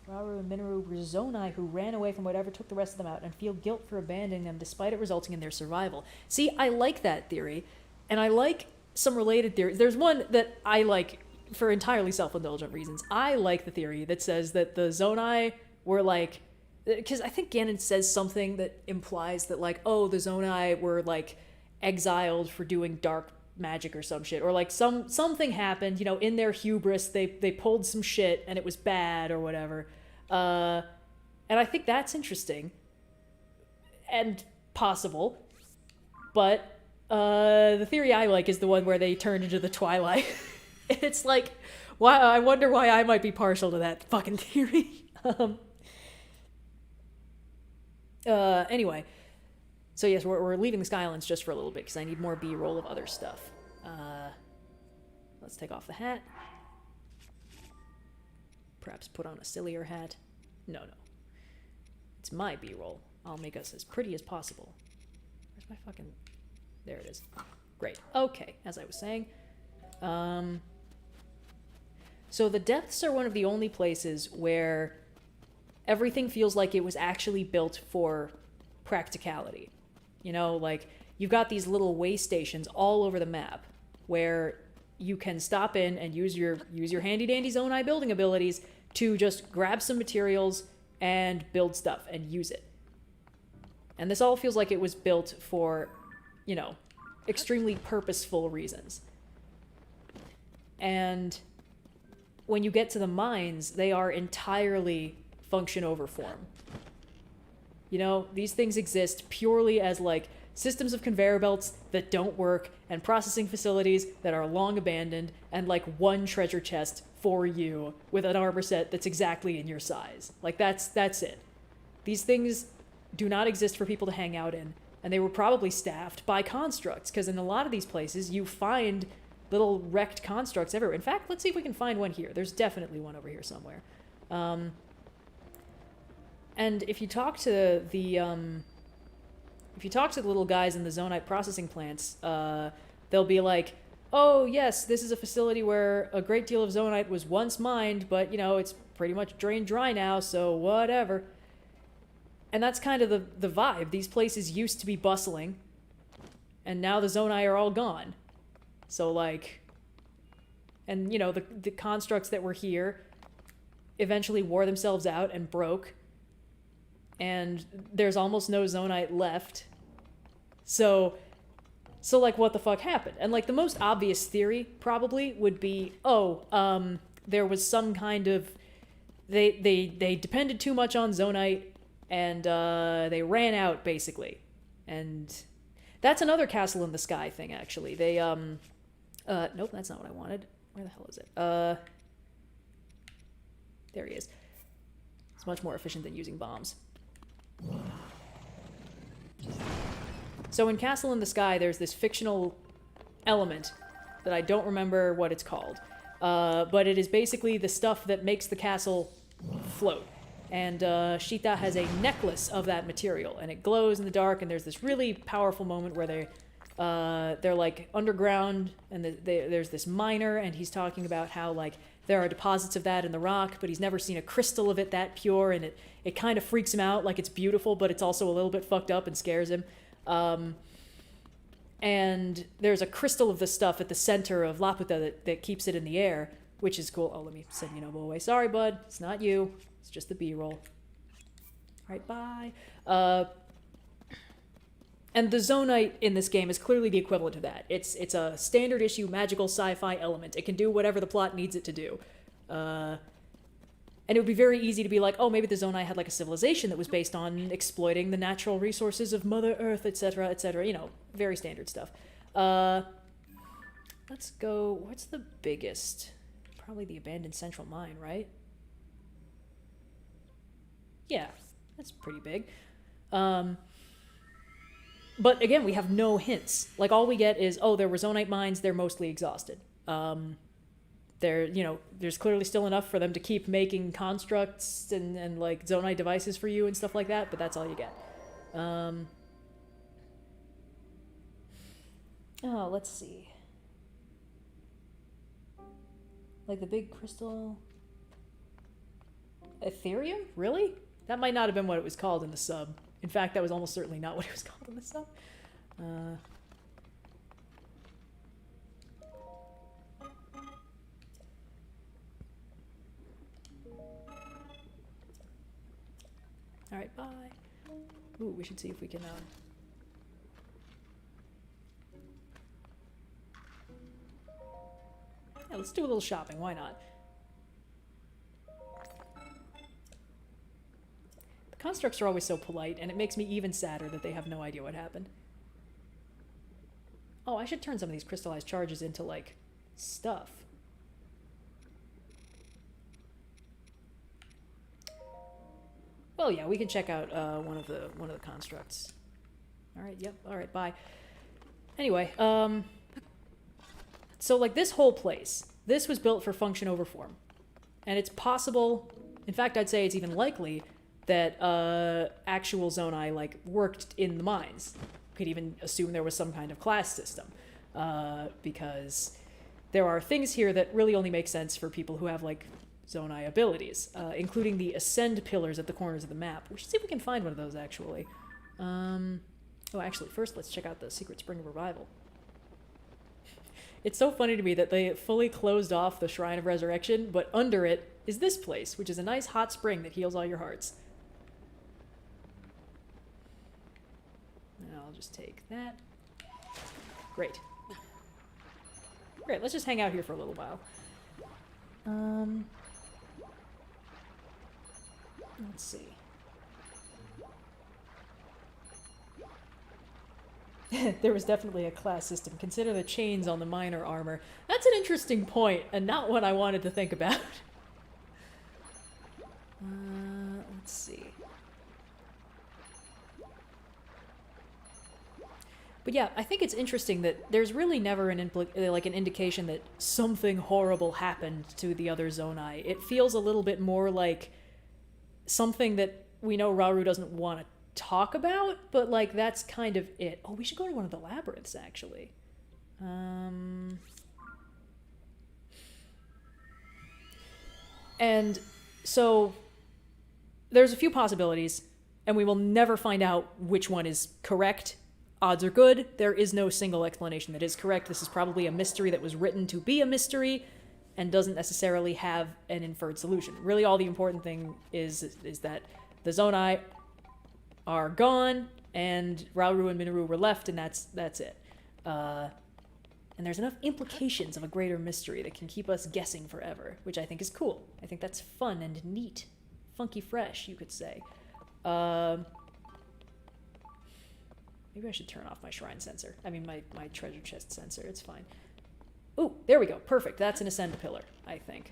Rauru and Minoru were Zonai who ran away from whatever took the rest of them out and feel guilt for abandoning them despite it resulting in their survival. See, I like that theory, and I like some related theories. There's one that I like for entirely self-indulgent reasons, I like the theory that says that the Zonai were like, because I think Ganon says something that implies that like, oh, the Zonai were like exiled for doing dark magic or some shit, or like something happened, you know, in their hubris they pulled some shit and it was bad or whatever. And I think that's interesting and possible, but the theory I like is the one where they turned into the Twilight. It's like, why? I wonder why I might be partial to that fucking theory. Anyway, so yes, we're leaving the Skylands just for a little bit because I need more B-roll of other stuff. Let's take off the hat. Perhaps put on a sillier hat. No. It's my B-roll. I'll make us as pretty as possible. Where's my fucking... There it is. Great. Okay, as I was saying. So the depths are one of the only places where everything feels like it was actually built for practicality. You know, like, you've got these little way stations all over the map where you can stop in and use your handy-dandy Zonai building abilities to just grab some materials and build stuff and use it. And this all feels like it was built for, you know, extremely purposeful reasons. And when you get to the mines, they are entirely function over form. You know, these things exist purely as, like, systems of conveyor belts that don't work, and processing facilities that are long abandoned, and, like, one treasure chest for you with an armor set that's exactly in your size. Like, that's it. These things do not exist for people to hang out in, and they were probably staffed by constructs, because in a lot of these places, you find little wrecked constructs everywhere. In fact, let's see if we can find one here. There's definitely one over here somewhere. And if you talk to the little guys in the Zonite processing plants, they'll be like, oh yes, this is a facility where a great deal of Zonite was once mined, but, you know, it's pretty much drained dry now, so whatever. And that's kind of the vibe. These places used to be bustling, and now the Zonai are all gone. So, like, and, you know, the constructs that were here eventually wore themselves out and broke, and there's almost no Zonite left. So like, what the fuck happened? And, like, the most obvious theory probably would be, there was some kind of, they depended too much on Zonite, and they ran out, basically. And that's another Castle in the Sky thing, actually. They, nope, that's not what I wanted. Where the hell is it? There he is. It's much more efficient than using bombs. So in Castle in the Sky, there's this fictional element that I don't remember what it's called. But it is basically the stuff that makes the castle float. And Shita has a necklace of that material, and it glows in the dark, and there's this really powerful moment where they're like underground, and there's this miner, and he's talking about how, like, there are deposits of that in the rock, but he's never seen a crystal of it that pure, and it kind of freaks him out. Like, it's beautiful, but it's also a little bit fucked up and scares him. And there's a crystal of the stuff at the center of Laputa that keeps it in the air, which is cool. Oh, let me send Yunobo away. Sorry, bud. It's not you. It's just the B-roll. All right, bye. And the Zonite in this game is clearly the equivalent of that. It's a standard issue magical sci-fi element. It can do whatever the plot needs it to do. And it would be very easy to be like, oh, maybe the Zonai had like a civilization that was based on exploiting the natural resources of Mother Earth, etc., etc. You know, very standard stuff. Let's go, what's the biggest? Probably the abandoned central mine, right? Yeah, that's pretty big. But again, we have no hints. Like, all we get is, oh, there were Zonite mines, they're mostly exhausted. There's clearly still enough for them to keep making constructs and like Zonite devices for you and stuff like that, but that's all you get. Let's see. Like the big crystal... Ethereum? Really? That might not have been what it was called in the sub. In fact, that was almost certainly not what it was called in the sub. Alright, bye. Ooh, we should see if we can, yeah, let's do a little shopping, why not? The constructs are always so polite, and it makes me even sadder that they have no idea what happened. Oh, I should turn some of these crystallized charges into, like, stuff. Well, yeah, we can check out one of the constructs. All right, yep. All right, bye. Anyway, so like this whole place, this was built for function over form, and it's possible. In fact, I'd say it's even likely that actual Zonai like worked in the mines. Could even assume there was some kind of class system, because there are things here that really only make sense for people who have like Zonai abilities, including the ascend pillars at the corners of the map. We should see if we can find one of those, actually. Oh, actually, first let's check out the Secret Spring of Revival. It's so funny to me that they fully closed off the Shrine of Resurrection, but under it is this place, which is a nice hot spring that heals all your hearts. And I'll just take that. Great. Great, let's just hang out here for a little while. Let's see. There was definitely a class system. Consider the chains on the minor armor. That's an interesting point, and not one I wanted to think about. Let's see. But yeah, I think it's interesting that there's really never an indication that something horrible happened to the other Zonai. It feels a little bit more like something that we know Rauru doesn't want to talk about, but like that's kind of it. Oh, we should go to one of the labyrinths, actually. And so there's a few possibilities, and we will never find out which one is correct. Odds are good. There is no single explanation that is correct. This is probably a mystery that was written to be a mystery and doesn't necessarily have an inferred solution. Really, all the important thing is that the Zonai are gone, and Rauru and Minoru were left, and that's it. And there's enough implications of a greater mystery that can keep us guessing forever, which I think is cool. I think that's fun and neat. Funky fresh, you could say. Maybe I should turn off my shrine sensor. I mean, my treasure chest sensor. It's fine. Ooh, there we go. Perfect. That's an ascend pillar, I think.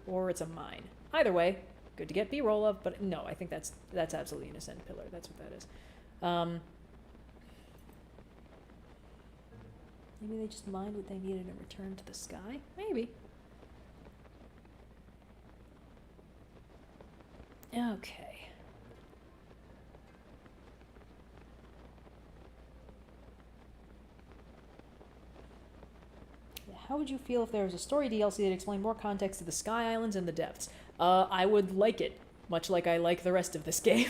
Or it's a mine. Either way, good to get B-roll of, but no, I think that's absolutely an ascend pillar. That's what that is. Maybe they just mined what they needed and returned to the sky? Maybe. Okay. How would you feel if there was a story DLC that explained more context to the Sky Islands and the depths? I would like it, much like I like the rest of this game.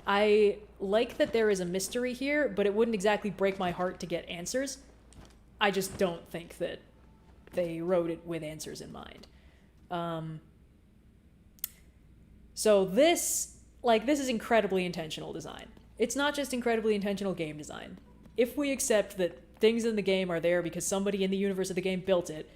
I like that there is a mystery here, but it wouldn't exactly break my heart to get answers. I just don't think that they wrote it with answers in mind. So this is incredibly intentional design. It's not just incredibly intentional game design. If we accept that things in the game are there because somebody in the universe of the game built it,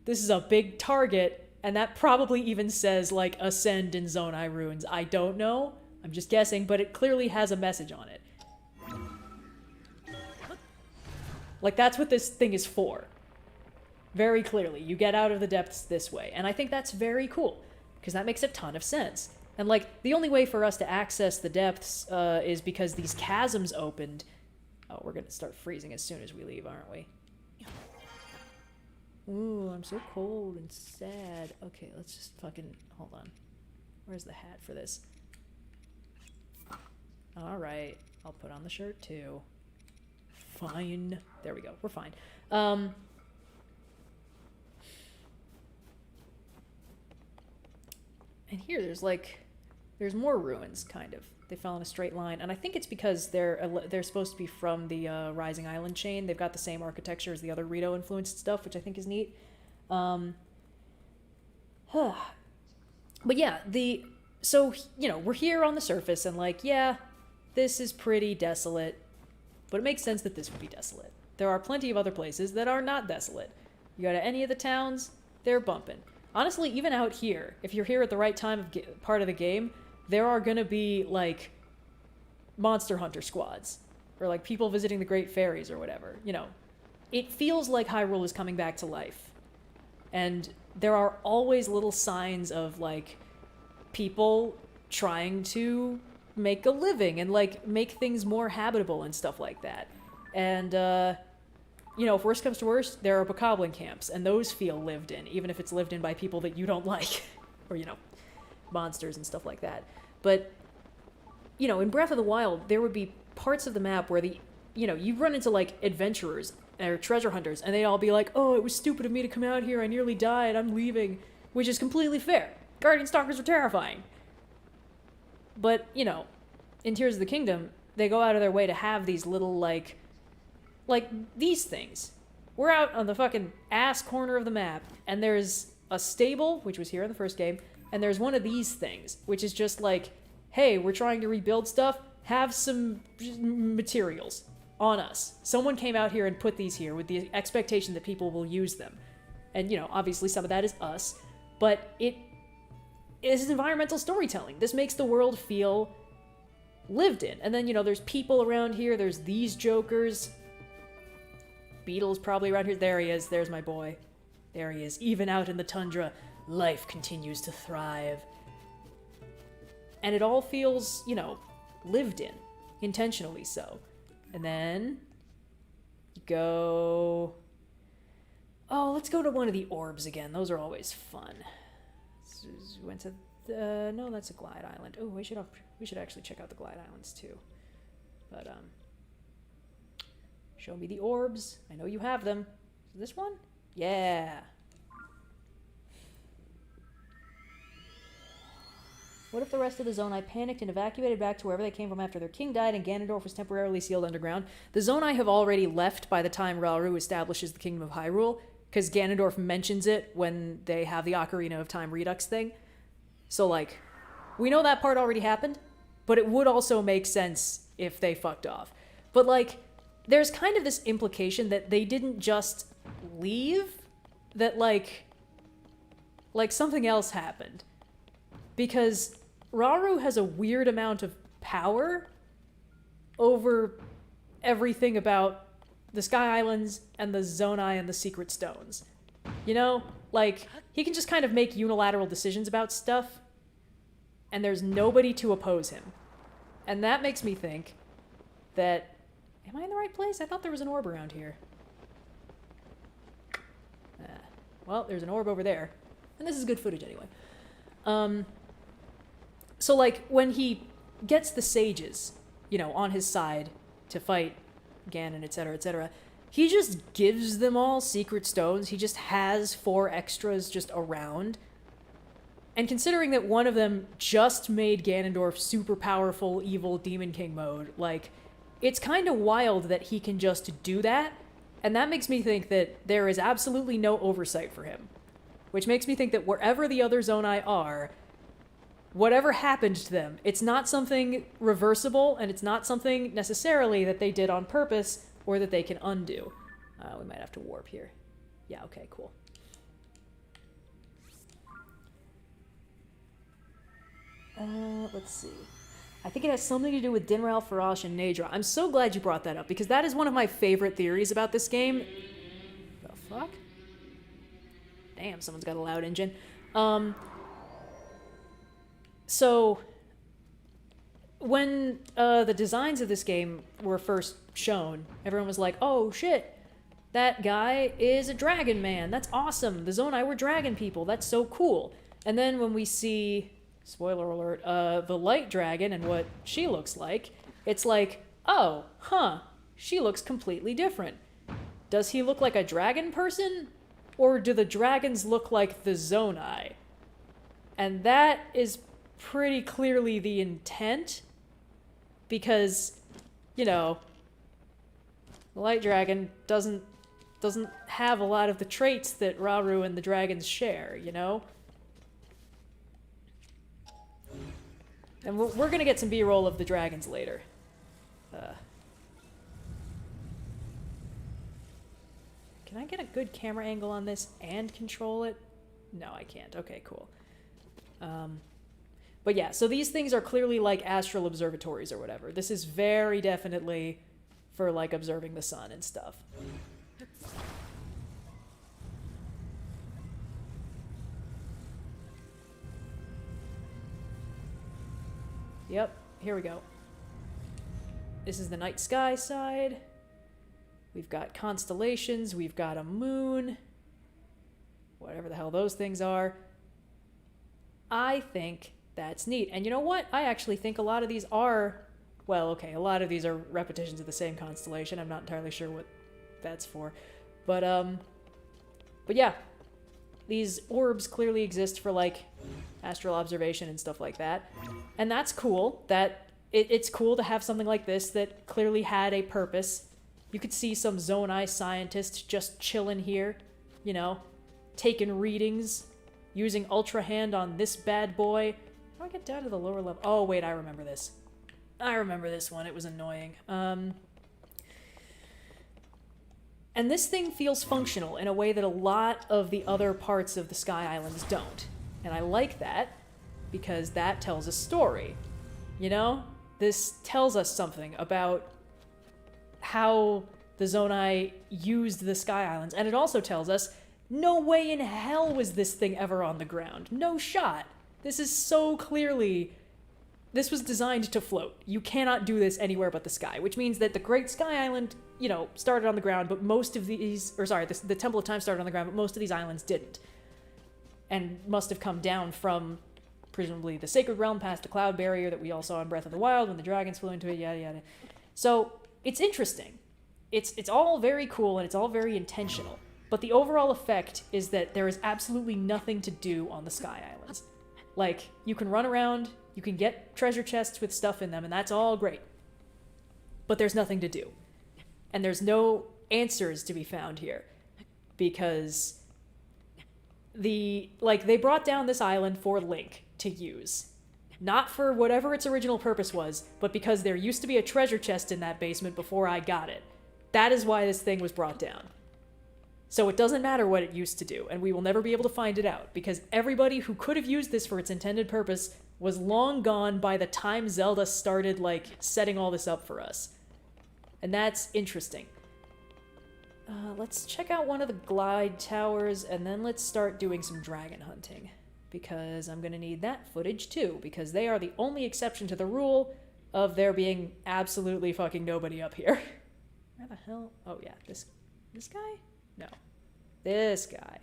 this is a big target, and that probably even says, like, Ascend in Zonai Ruins. I don't know. I'm just guessing, but it clearly has a message on it. Like, that's what this thing is for. Very clearly. You get out of the depths this way. And I think that's very cool, because that makes a ton of sense. And, like, the only way for us to access the depths is because these chasms opened. Oh, we're going to start freezing as soon as we leave, aren't we? Ooh, I'm so cold and sad. Okay, let's just fucking... Hold on. Where's the hat for this? Alright. I'll put on the shirt, too. Fine. There we go. We're fine. And here, there's more ruins, kind of. They fell in a straight line, and I think it's because they're supposed to be from the Rising Island chain. They've got the same architecture as the other Rito-influenced stuff, which I think is neat. But yeah, so, you know, we're here on the surface and like, yeah, this is pretty desolate, but it makes sense that this would be desolate. There are plenty of other places that are not desolate. You go to any of the towns, they're bumping. Honestly, even out here, if you're here at the right time of part of the game, there are gonna be, like, monster hunter squads. Or, like, people visiting the Great Fairies or whatever. You know, it feels like Hyrule is coming back to life. And there are always little signs of, like, people trying to make a living and, like, make things more habitable and stuff like that. And, you know, if worst comes to worst, there are bokoblin camps, and those feel lived in, even if it's lived in by people that you don't like. Or, you know, monsters and stuff like that. But, you know, in Breath of the Wild, there would be parts of the map where you know, you run into, like, adventurers or treasure hunters, and they'd all be like, oh, it was stupid of me to come out here, I nearly died, I'm leaving. Which is completely fair. Guardian Stalkers are terrifying. But, you know, in Tears of the Kingdom, they go out of their way to have these little, like these things. We're out on the fucking ass corner of the map, and there's a stable, which was here in the first game, and there's one of these things, which is just like, hey, we're trying to rebuild stuff, have some materials on us. Someone came out here and put these here with the expectation that people will use them. And, you know, obviously some of that is us, but it is environmental storytelling. This makes the world feel lived in. And then, you know, there's people around here, there's these jokers. Beetle's probably around here. There he is. There's my boy. There he is. Even out in the tundra, life continues to thrive. And it all feels, you know, lived in. Intentionally so. And then you go... Oh, let's go to one of the orbs again. Those are always fun. We went to the... No, that's a Glide Island. Oh, we should actually check out the Glide Islands too. But, show me the orbs. I know you have them. Is this one? Yeah. What if the rest of the Zonai panicked and evacuated back to wherever they came from after their king died and Ganondorf was temporarily sealed underground? The Zonai have already left by the time Rauru establishes the Kingdom of Hyrule, because Ganondorf mentions it when they have the Ocarina of Time Redux thing. So, like, we know that part already happened, but it would also make sense if they fucked off. But, like, there's kind of this implication that they didn't just leave, that, like something else happened. Because Rauru has a weird amount of power over everything about the Sky Islands and the Zonai and the Secret Stones. You know? Like, he can just kind of make unilateral decisions about stuff, and there's nobody to oppose him. And that makes me think that... Am I in the right place? I thought there was an orb around here. Well, there's an orb over there. And this is good footage anyway. So, like, when he gets the sages, you know, on his side to fight Ganon, etc., he just gives them all secret stones. He just has 4 extras just around. And considering that one of them just made Ganondorf super powerful, evil Demon King mode, like, it's kind of wild that he can just do that. And that makes me think that there is absolutely no oversight for him. Which makes me think that wherever the other Zonai are, whatever happened to them, it's not something reversible, and it's not something necessarily that they did on purpose or that they can undo. We might have to warp here. Yeah, okay, cool. Let's see. I think it has something to do with Dinral, Forage, and Naydra. I'm so glad you brought that up, because that is one of my favorite theories about this game. The fuck? Damn, someone's got a loud engine. So, when the designs of this game were first shown, everyone was like, oh shit, that guy is a dragon man. That's awesome. The Zonai were dragon people. That's so cool. And then when we see... Spoiler alert, the light dragon and what she looks like, it's like, oh, huh, she looks completely different. Does he look like a dragon person? Or do the dragons look like the Zonai? And that is pretty clearly the intent, because, you know, the light dragon doesn't have a lot of the traits that Rauru and the dragons share, you know? And we're gonna get some B-roll of the dragons later. Can I get a good camera angle on this and control it? No, I can't. Okay, cool. But yeah, so these things are clearly like astral observatories or whatever. This is very definitely for like observing the sun and stuff. Yep, here we go. This is the night sky side. We've got constellations, we've got a moon. Whatever the hell those things are. I think that's neat. And you know what? I actually think a lot of these are... Well, okay, a lot of these are repetitions of the same constellation. I'm not entirely sure what that's for. But yeah. These orbs clearly exist for, like, astral observation and stuff like that. And that's cool. It's cool to have something like this that clearly had a purpose. You could see some Zonai scientist just chilling here, you know, taking readings, using Ultra Hand on this bad boy. How do I get down to the lower level? Oh, wait, I remember this. I remember this one. It was annoying. And this thing feels functional in a way that a lot of the other parts of the Sky Islands don't. And I like that, because that tells a story. You know? This tells us something about how the Zonai used the Sky Islands. And it also tells us, no way in hell was this thing ever on the ground. No shot. This is so clearly... This was designed to float. You cannot do this anywhere but the sky, which means that the Great Sky Island, you know, started on the ground, but most of these... Or sorry, the Temple of Time started on the ground, but most of these islands didn't. And must have come down from, presumably, the Sacred Realm past the Cloud Barrier that we all saw in Breath of the Wild when the dragons flew into it, yada yada. So, it's interesting. It's all very cool and it's all very intentional. But the overall effect is that there is absolutely nothing to do on the Sky Islands. Like, you can run around, you can get treasure chests with stuff in them, and that's all great. But there's nothing to do. And there's no answers to be found here. Because they brought down this island for Link to use. Not for whatever its original purpose was, but because there used to be a treasure chest in that basement before I got it. That is why this thing was brought down. So it doesn't matter what it used to do, and we will never be able to find it out, because everybody who could have used this for its intended purpose was long gone by the time Zelda started, like, setting all this up for us. And that's interesting. Let's check out one of the glide towers, and then let's start doing some dragon hunting. Because I'm gonna need that footage too, because they are the only exception to the rule of there being absolutely fucking nobody up here. Where the hell? Oh yeah, this guy? No. This guy.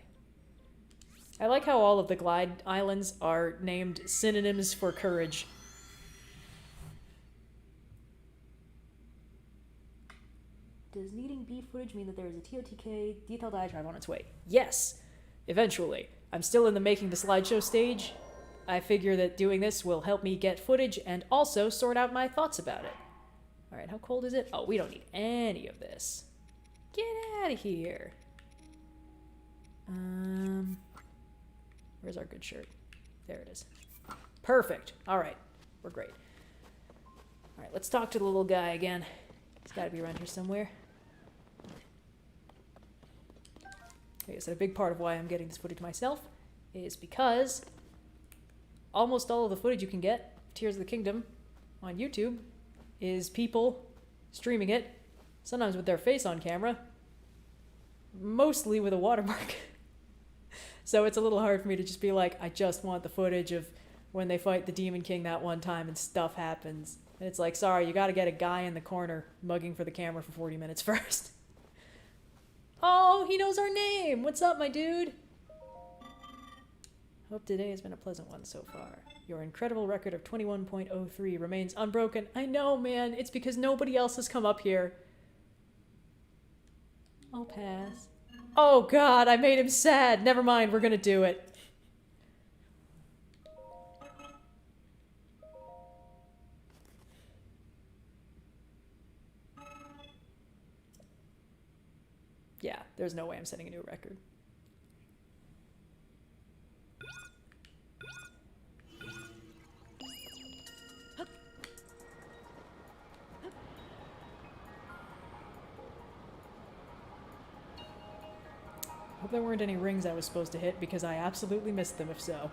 I like how all of the glide islands are named synonyms for courage. Does needing B footage mean that there is a TOTK detailed diatribe on its way? Yes! Eventually. I'm still in the making the slideshow stage. I figure that doing this will help me get footage and also sort out my thoughts about it. Alright, how cold is it? Oh, we don't need any of this. Get out of here. Where's our good shirt? There it is. Perfect. Alright, we're great. Alright, let's talk to the little guy again. He's gotta be around here somewhere. I guess a big part of why I'm getting this footage myself is because almost all of the footage you can get, Tears of the Kingdom, on YouTube, is people streaming it, sometimes with their face on camera, mostly with a watermark. So it's a little hard for me to just be like, I just want the footage of when they fight the Demon King that one time and stuff happens. And it's like, sorry, you gotta get a guy in the corner mugging for the camera for 40 minutes first. Oh, he knows our name! What's up, my dude? Hope today has been a pleasant one so far. Your incredible record of 21.03 remains unbroken. I know, man. It's because nobody else has come up here. I'll pass. Oh, God, I made him sad. Never mind, we're gonna do it. Yeah, there's no way I'm setting a new record. Hope there weren't any rings I was supposed to hit, because I absolutely missed them if so.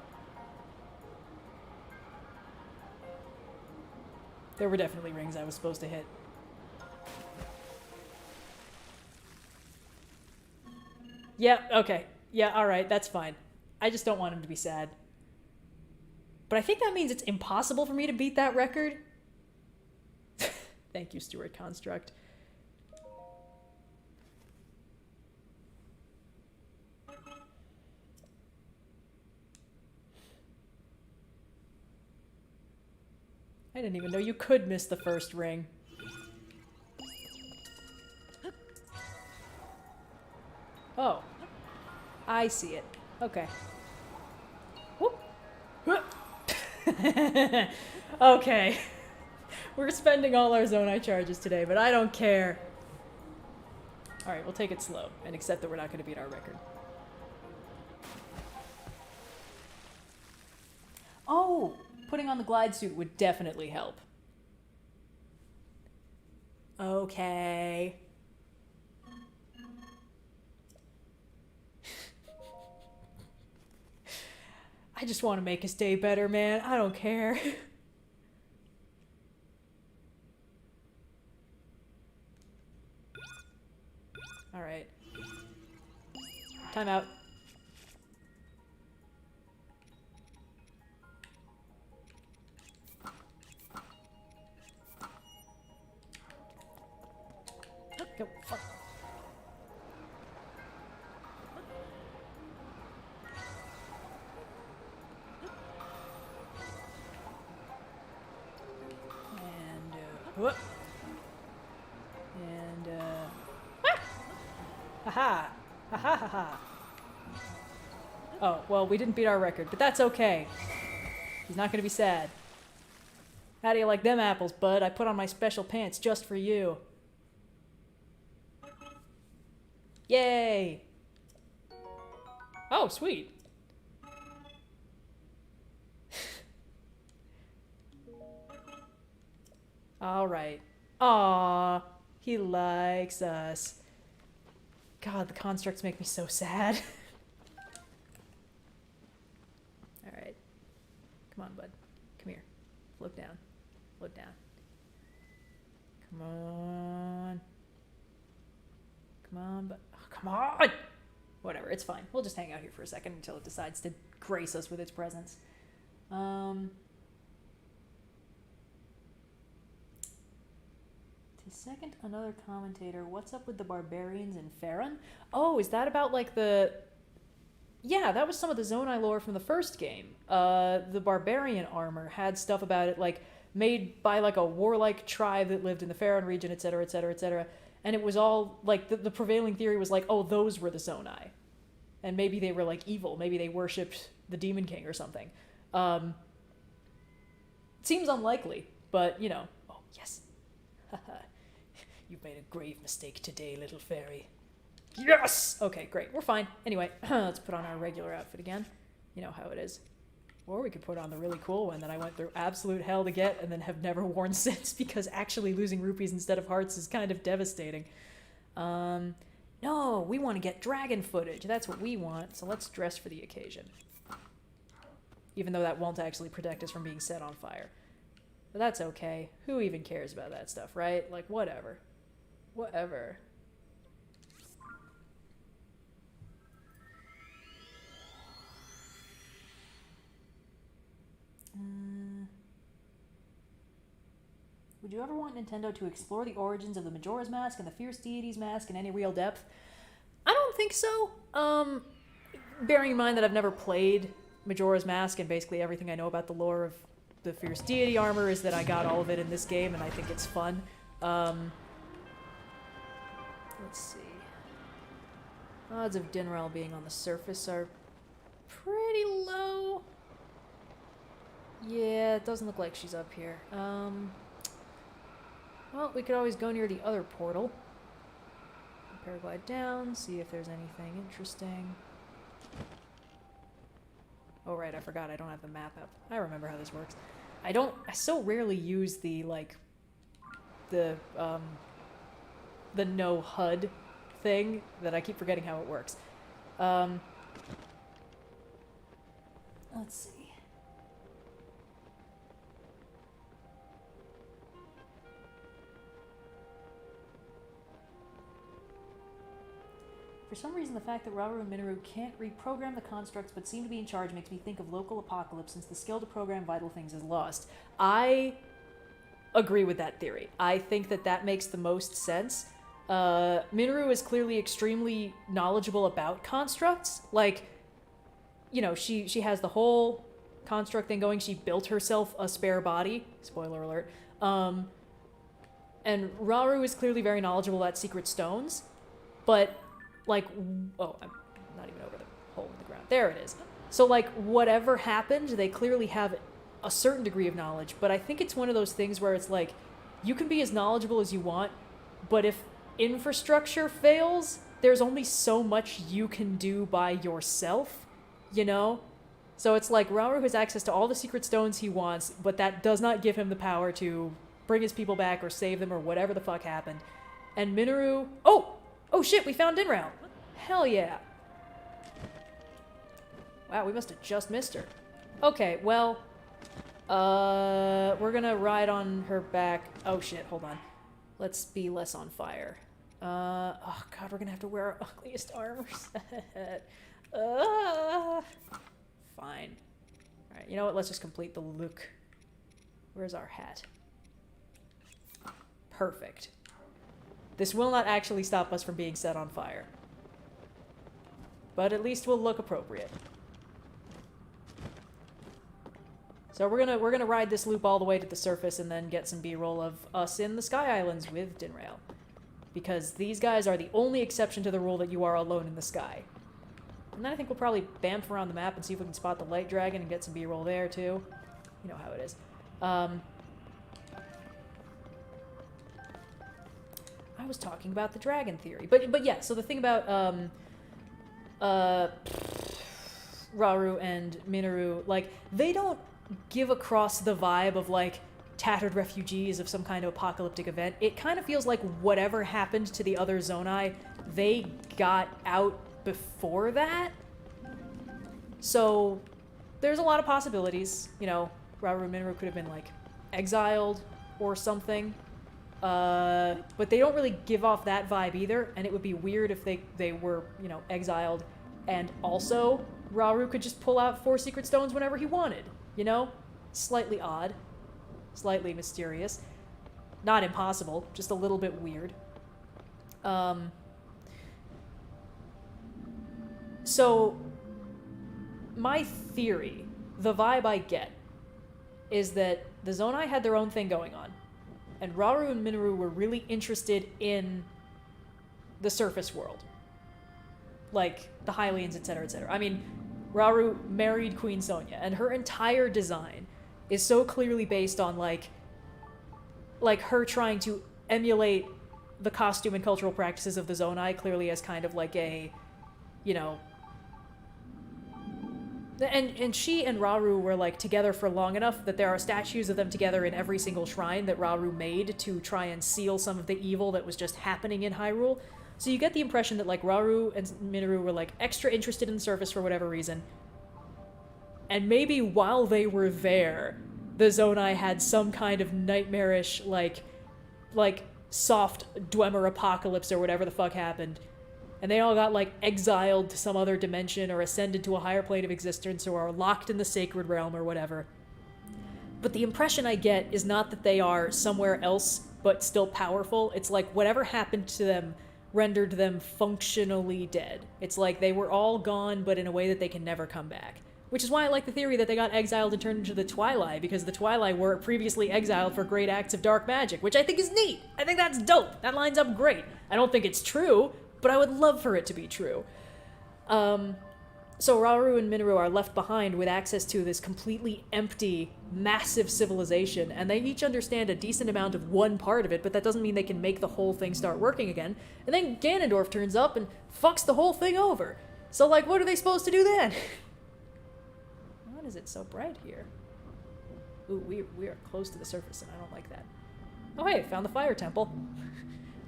There were definitely rings I was supposed to hit. Yeah, okay. Yeah, alright, that's fine. I just don't want him to be sad. But I think that means it's impossible for me to beat that record. Thank you, Stuart Construct. I didn't even know you could miss the first ring. Oh. I see it. Okay. Whoop. Okay. We're spending all our Zonai charges today, but I don't care. Alright, we'll take it slow and accept that we're not going to beat our record. Oh! Putting on the glide suit would definitely help. Okay. I just want to make his day better, man. I don't care. Alright. Time out. Go, fuck. And, whoop. And, ah! Haha! Haha haha! Oh, well, we didn't beat our record, but that's okay. He's not gonna be sad. How do you like them apples, bud? I put on my special pants just for you. Yay! Oh, sweet. Alright. Aww. He likes us. God, the constructs make me so sad. Alright. Come on, bud. Come here. Float down. Float down. Come on. Come on, but oh, come on! Whatever, it's fine. We'll just hang out here for a second until it decides to grace us with its presence. To second another commentator, what's up with the barbarians in Farron? Oh, is that about like the... Yeah, that was some of the Zonai lore from the first game. The barbarian armor had stuff about it like made by like a warlike tribe that lived in the Farron region, etc., etc., etc. And it was all, like, the prevailing theory was like, oh, those were the Zonai. And maybe they were, like, evil. Maybe they worshipped the Demon King or something. It seems unlikely, but, you know. Oh, yes. You've made a grave mistake today, little fairy. Yes! Okay, great. We're fine. Anyway, let's put on our regular outfit again. You know how it is. Or we could put on the really cool one that I went through absolute hell to get and then have never worn since, because actually losing rupees instead of hearts is kind of devastating. No, we want to get dragon footage. That's what we want, so let's dress for the occasion. Even though that won't actually protect us from being set on fire. But that's okay. Who even cares about that stuff, right? Like, whatever. Whatever. Would you ever want Nintendo to explore the origins of the Majora's Mask and the Fierce Deity's Mask in any real depth? I don't think so. Bearing in mind that I've never played Majora's Mask, and basically everything I know about the lore of the Fierce Deity armor is that I got all of it in this game, and I think it's fun. Let's see. Odds of Dinrel being on the surface are pretty low. Yeah, it doesn't look like she's up here. Well, we could always go near the other portal. Paraglide down, see if there's anything interesting. Oh right, I forgot I don't have the map up. I remember how this works. I so rarely use the, like, the no HUD thing that I keep forgetting how it works. Let's see. For some reason, the fact that Rauru and Minoru can't reprogram the constructs but seem to be in charge makes me think of local apocalypse since the skill to program vital things is lost. I agree with that theory. I think that that makes the most sense. Minoru is clearly extremely knowledgeable about constructs. Like, you know, she has the whole construct thing going. She built herself a spare body. Spoiler alert. And Rauru is clearly very knowledgeable about secret stones. But, like, oh, I'm not even over the hole in the ground. There it is. So, like, whatever happened, they clearly have a certain degree of knowledge. But I think it's one of those things where it's like, you can be as knowledgeable as you want, but if infrastructure fails, there's only so much you can do by yourself, you know? So it's like Rauru has access to all the secret stones he wants, but that does not give him the power to bring his people back or save them or whatever the fuck happened. And Minoru... Oh shit, we found Dinraal. Hell yeah. Wow, we must have just missed her. Okay, well... we're gonna ride on her back. Oh shit, hold on. Let's be less on fire. Oh god, we're gonna have to wear our ugliest armor set. Fine. Alright, you know what? Let's just complete the look. Where's our hat? Perfect. This will not actually stop us from being set on fire. But at least we'll look appropriate. So we're gonna ride this loop all the way to the surface and then get some B-roll of us in the Sky Islands with Dinraal. Because these guys are the only exception to the rule that you are alone in the sky. And then I think we'll probably bamf around the map and see if we can spot the light dragon and get some B-roll there too. You know how it is. I was talking about the dragon theory. But yeah, so the thing about Rauru and Minoru, like, they don't give across the vibe of, like, tattered refugees of some kind of apocalyptic event. It kind of feels like whatever happened to the other Zonai, they got out before that. So there's a lot of possibilities. You know, Rauru and Minoru could have been, like, exiled or something. But they don't really give off that vibe either, and it would be weird if they were, you know, exiled, and also Rauru could just pull out 4 secret stones whenever he wanted, you know? Slightly odd. Slightly mysterious. Not impossible, just a little bit weird. So, my theory, the vibe I get, is that the Zonai had their own thing going on. And Rauru and Minoru were really interested in the surface world. Like, the Hylians, etc., etc. I mean, Rauru married Queen Sonia, and her entire design is so clearly based on, like her trying to emulate the costume and cultural practices of the Zonai, clearly as kind of like a, you know... And she and Rauru were, like, together for long enough that there are statues of them together in every single shrine that Rauru made to try and seal some of the evil that was just happening in Hyrule. So you get the impression that, like, Rauru and Minoru were, like, extra interested in the surface for whatever reason. And maybe while they were there, the Zonai had some kind of nightmarish, like soft Dwemer apocalypse or whatever the fuck happened. And they all got, like, exiled to some other dimension or ascended to a higher plane of existence or are locked in the sacred realm or whatever. But the impression I get is not that they are somewhere else but still powerful. It's like whatever happened to them rendered them functionally dead. It's like they were all gone, but in a way that they can never come back. Which is why I like the theory that they got exiled and turned into the Twilight, because the Twilight were previously exiled for great acts of dark magic, which I think is neat. I think that's dope. That lines up great. I don't think it's true, but I would love for it to be true. So Rauru and Minoru are left behind with access to this completely empty, massive civilization, and they each understand a decent amount of one part of it, but that doesn't mean they can make the whole thing start working again. And then Ganondorf turns up and fucks the whole thing over. So, like, what are they supposed to do then? Why is it so bright here? Ooh, we are close to the surface, and I don't like that. Oh hey, found the fire temple.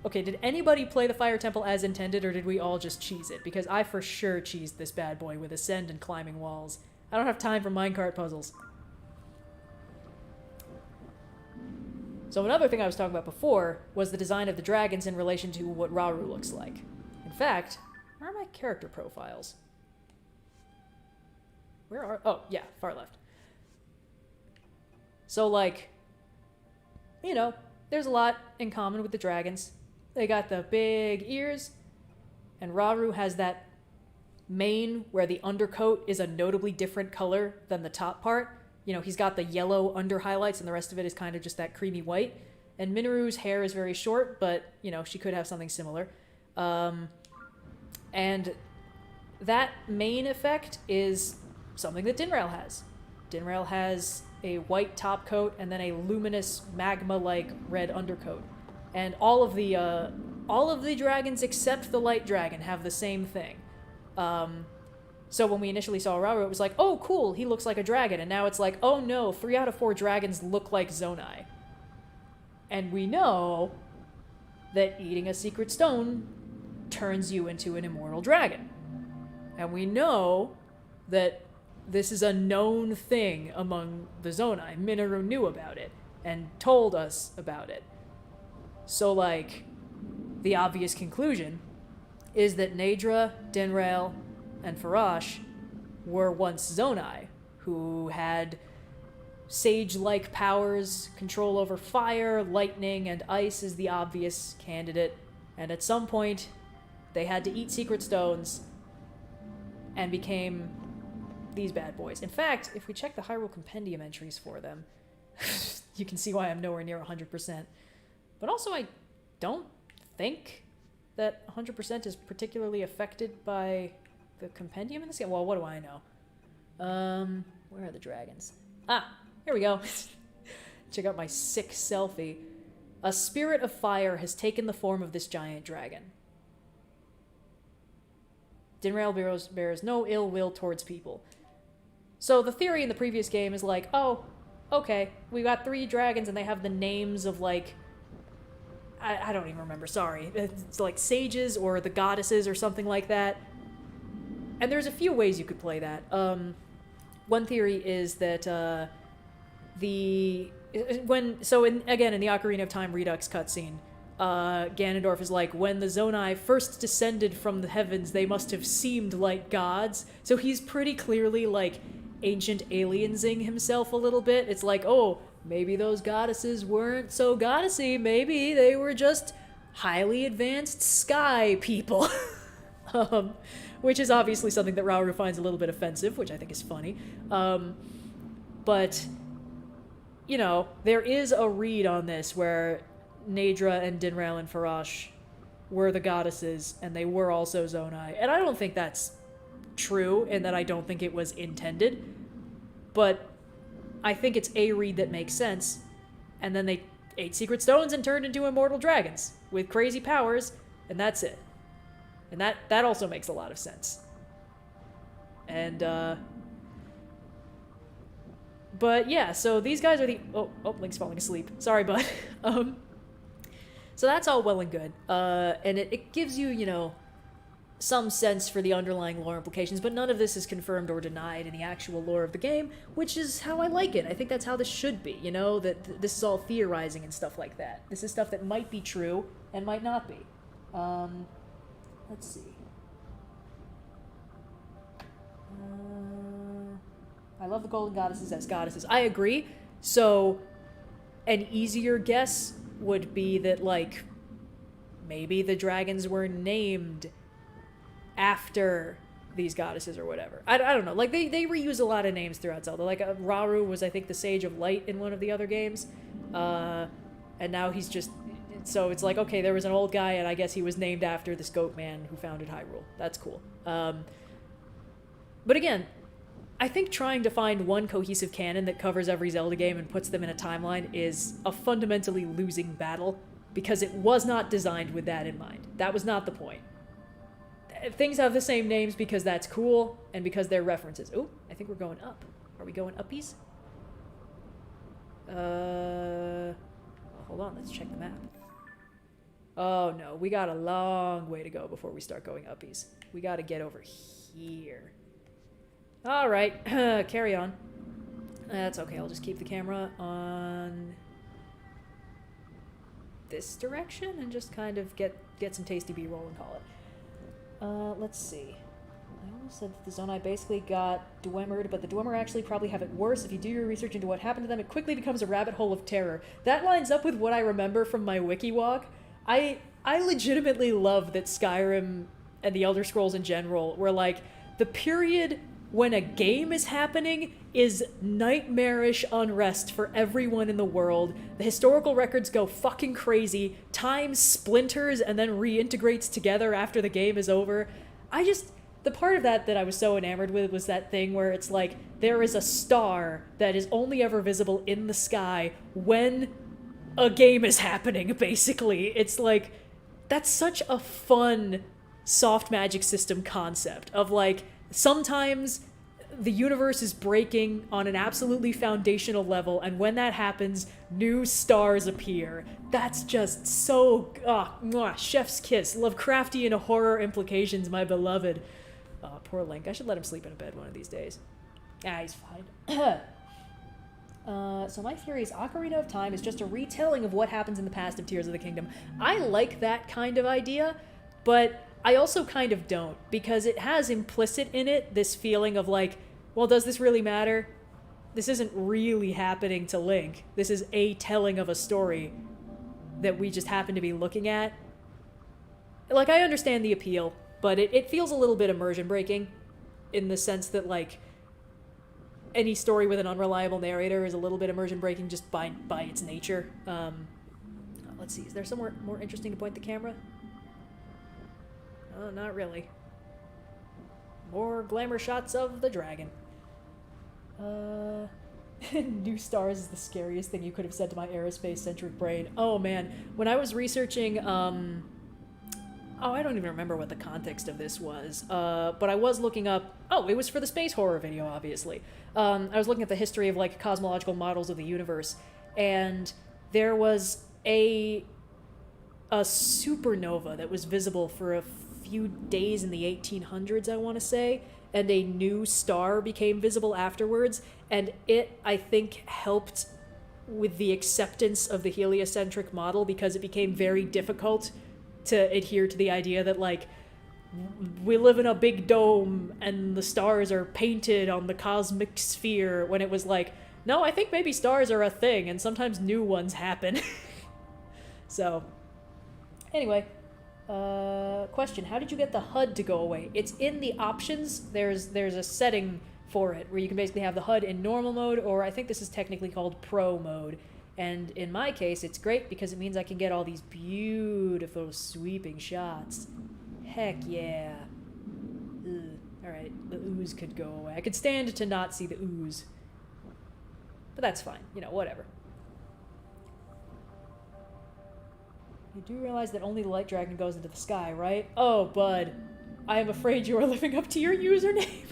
Okay, did anybody play the Fire Temple as intended, or did we all just cheese it? Because I for sure cheesed this bad boy with ascend and climbing walls. I don't have time for minecart puzzles. So another thing I was talking about before was the design of the dragons in relation to what Rauru looks like. In fact, where are my character profiles? Where are... Oh, yeah, far left. So, like, you know, there's a lot in common with the dragons. They got the big ears, and Rauru has that mane where the undercoat is a notably different color than the top part. You know, he's got the yellow under highlights, and the rest of it is kind of just that creamy white. And Minoru's hair is very short, but, you know, she could have something similar. And that main effect is something that Dinraal has. Dinraal has a white top coat and then a luminous magma-like red undercoat. And all of the dragons except the light dragon have the same thing. So when we initially saw Rauru, it was like, oh, cool, he looks like a dragon. And now it's like, oh no, 3 out of 4 dragons look like Zonai. And we know that eating a secret stone turns you into an immortal dragon. And we know that this is a known thing among the Zonai. Minoru knew about it and told us about it. So, like, the obvious conclusion is that Naydra, Dinraal, and Forage were once Zonai, who had sage-like powers, control over fire, lightning, and ice is the obvious candidate. And at some point, they had to eat secret stones and became these bad boys. In fact, if we check the Hyrule Compendium entries for them, you can see why I'm nowhere near 100%. But also, I don't think that 100% is particularly affected by the compendium in this game. Well, what do I know? Where are the dragons? Ah, here we go. Check out my sick selfie. A spirit of fire has taken the form of this giant dragon. Dinraal bears no ill will towards people. So the theory in the previous game is like, oh, okay, we got 3 dragons and they have the names of, like, I don't even remember, sorry. It's like sages or the goddesses or something like that. And there's a few ways you could play that. One theory is that again, in the Ocarina of Time Redux cutscene, Ganondorf is like, when the Zonai first descended from the heavens, they must have seemed like gods. So he's pretty clearly, like, ancient aliensing himself a little bit. It's like, oh, maybe those goddesses weren't so goddessy. Maybe they were just highly advanced sky people. Which is obviously something that Rauru finds a little bit offensive, which I think is funny. But, you know, there is a read on this where Naydra and Dinraal and Forage were the goddesses, and they were also Zonai. And I don't think that's true, and that I don't think it was intended. But I think it's a read that makes sense. And then they ate secret stones and turned into immortal dragons with crazy powers, and that's it. And that also makes a lot of sense. And, but yeah, so these guys are the... Oh, Link's falling asleep. Sorry, bud. So that's all well and good. And it gives you, you know, some sense for the underlying lore implications, but none of this is confirmed or denied in the actual lore of the game, which is how I like it. I think that's how this should be, you know, that this is all theorizing and stuff like that. This is stuff that might be true and might not be. Let's see. I love the golden goddesses as goddesses. I agree. So, an easier guess would be that, like, maybe the dragons were named after these goddesses or whatever. I don't know. Like, they reuse a lot of names throughout Zelda. Like, Rauru was, I think, the Sage of Light in one of the other games. And now he's just... So it's like, okay, there was an old guy, and I guess he was named after this goat man who founded Hyrule. That's cool. But again, I think trying to find one cohesive canon that covers every Zelda game and puts them in a timeline is a fundamentally losing battle, because it was not designed with that in mind. That was not the point. Things have the same names because that's cool, and because they're references. Ooh, I think we're going up. Are we going uppies? Hold on, let's check the map. Oh no, we got a long way to go before we start going uppies. We gotta get over here. Alright, carry on. That's okay, I'll just keep the camera on this direction and just kind of get some tasty B-roll and call it. Let's see. I almost said that the Zonai basically got Dwemered, but the Dwemer actually probably have it worse. If you do your research into what happened to them, it quickly becomes a rabbit hole of terror. That lines up with what I remember from my wiki walk. I legitimately love that Skyrim and the Elder Scrolls in general were like, the period when a game is happening is nightmarish unrest for everyone in the world. The historical records go fucking crazy. Time splinters and then reintegrates together after the game is over. The part of that I was so enamored with was that thing where it's like, there is a star that is only ever visible in the sky when a game is happening, basically. It's like, that's such a fun soft magic system concept of like, sometimes the universe is breaking on an absolutely foundational level, and when that happens, new stars appear. That's just so, chef's kiss. Lovecraftian horror implications, my beloved. Oh, poor Link. I should let him sleep in a bed one of these days. He's fine. So my theory is Ocarina of Time is just a retelling of what happens in the past of Tears of the Kingdom. I like that kind of idea, but I also kind of don't, because it has implicit in it this feeling of like, well, does this really matter? This isn't really happening to Link. This is a telling of a story that we just happen to be looking at. Like, I understand the appeal, but it feels a little bit immersion breaking in the sense that, like, any story with an unreliable narrator is a little bit immersion breaking just by its nature. Let's see, is there somewhere more interesting to point the camera? Oh, not really. More glamour shots of the dragon. New stars is the scariest thing you could have said to my aerospace-centric brain. Oh, man. When I was researching, I don't even remember what the context of this was, but I was looking up... Oh, it was for the space horror video, obviously. I was looking at the history of, like, cosmological models of the universe, and there was a supernova that was visible for a few days in the 1800s, I want to say, and a new star became visible afterwards, and it, I think, helped with the acceptance of the heliocentric model because it became very difficult to adhere to the idea that, like, we live in a big dome and the stars are painted on the cosmic sphere, when it was like, no, I think maybe stars are a thing and sometimes new ones happen. So, anyway, question, how did you get the HUD to go away? It's in the options. There's a setting for it where you can basically have the HUD in normal mode, or I think this is technically called pro mode. And in my case, it's great because it means I can get all these beautiful sweeping shots. Heck yeah. Alright, the ooze could go away. I could stand to not see the ooze. But that's fine. You know, whatever. You do realize that only the light dragon goes into the sky, right? Oh, bud. I am afraid you are living up to your username.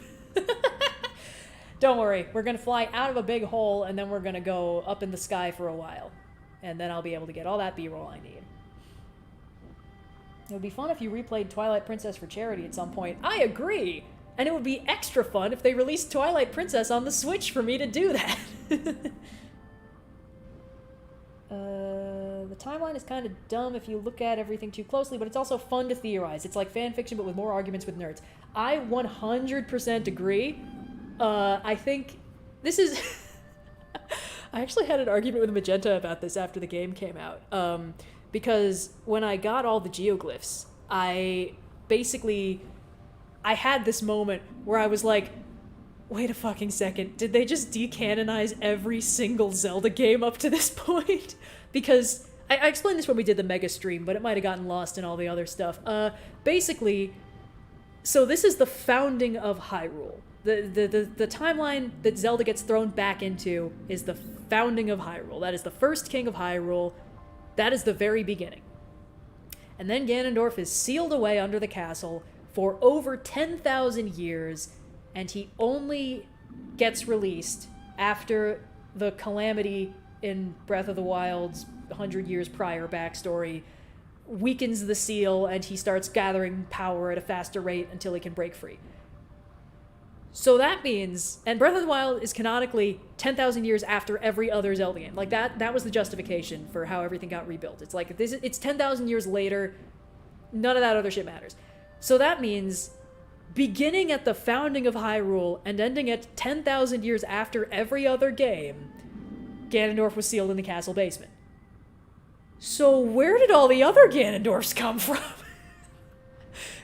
Don't worry, we're gonna fly out of a big hole and then we're gonna go up in the sky for a while. And then I'll be able to get all that B-roll I need. It would be fun if you replayed Twilight Princess for charity at some point. I agree! And it would be extra fun if they released Twilight Princess on the Switch for me to do that. The timeline is kind of dumb if you look at everything too closely, but it's also fun to theorize. It's like fan fiction, but with more arguments with nerds. I 100% agree. I think this is... I actually had an argument with Magenta about this after the game came out. Because when I got all the geoglyphs, I had this moment where I was like, wait a fucking second, did they just decanonize every single Zelda game up to this point? Because, I explained this when we did the Mega stream, but it might have gotten lost in all the other stuff. Basically, so this is the founding of Hyrule. The timeline that Zelda gets thrown back into is the founding of Hyrule. That is the first king of Hyrule. That is the very beginning. And then Ganondorf is sealed away under the castle for over 10,000 years, and he only gets released after the calamity in Breath of the Wild's 100 years prior backstory weakens the seal and he starts gathering power at a faster rate until he can break free. So that means, and Breath of the Wild is canonically 10,000 years after every other Zelda game. Like, that was the justification for how everything got rebuilt. It's like, it's 10,000 years later, none of that other shit matters. So that means, beginning at the founding of Hyrule and ending at 10,000 years after every other game, Ganondorf was sealed in the castle basement. So where did all the other Ganondorfs come from?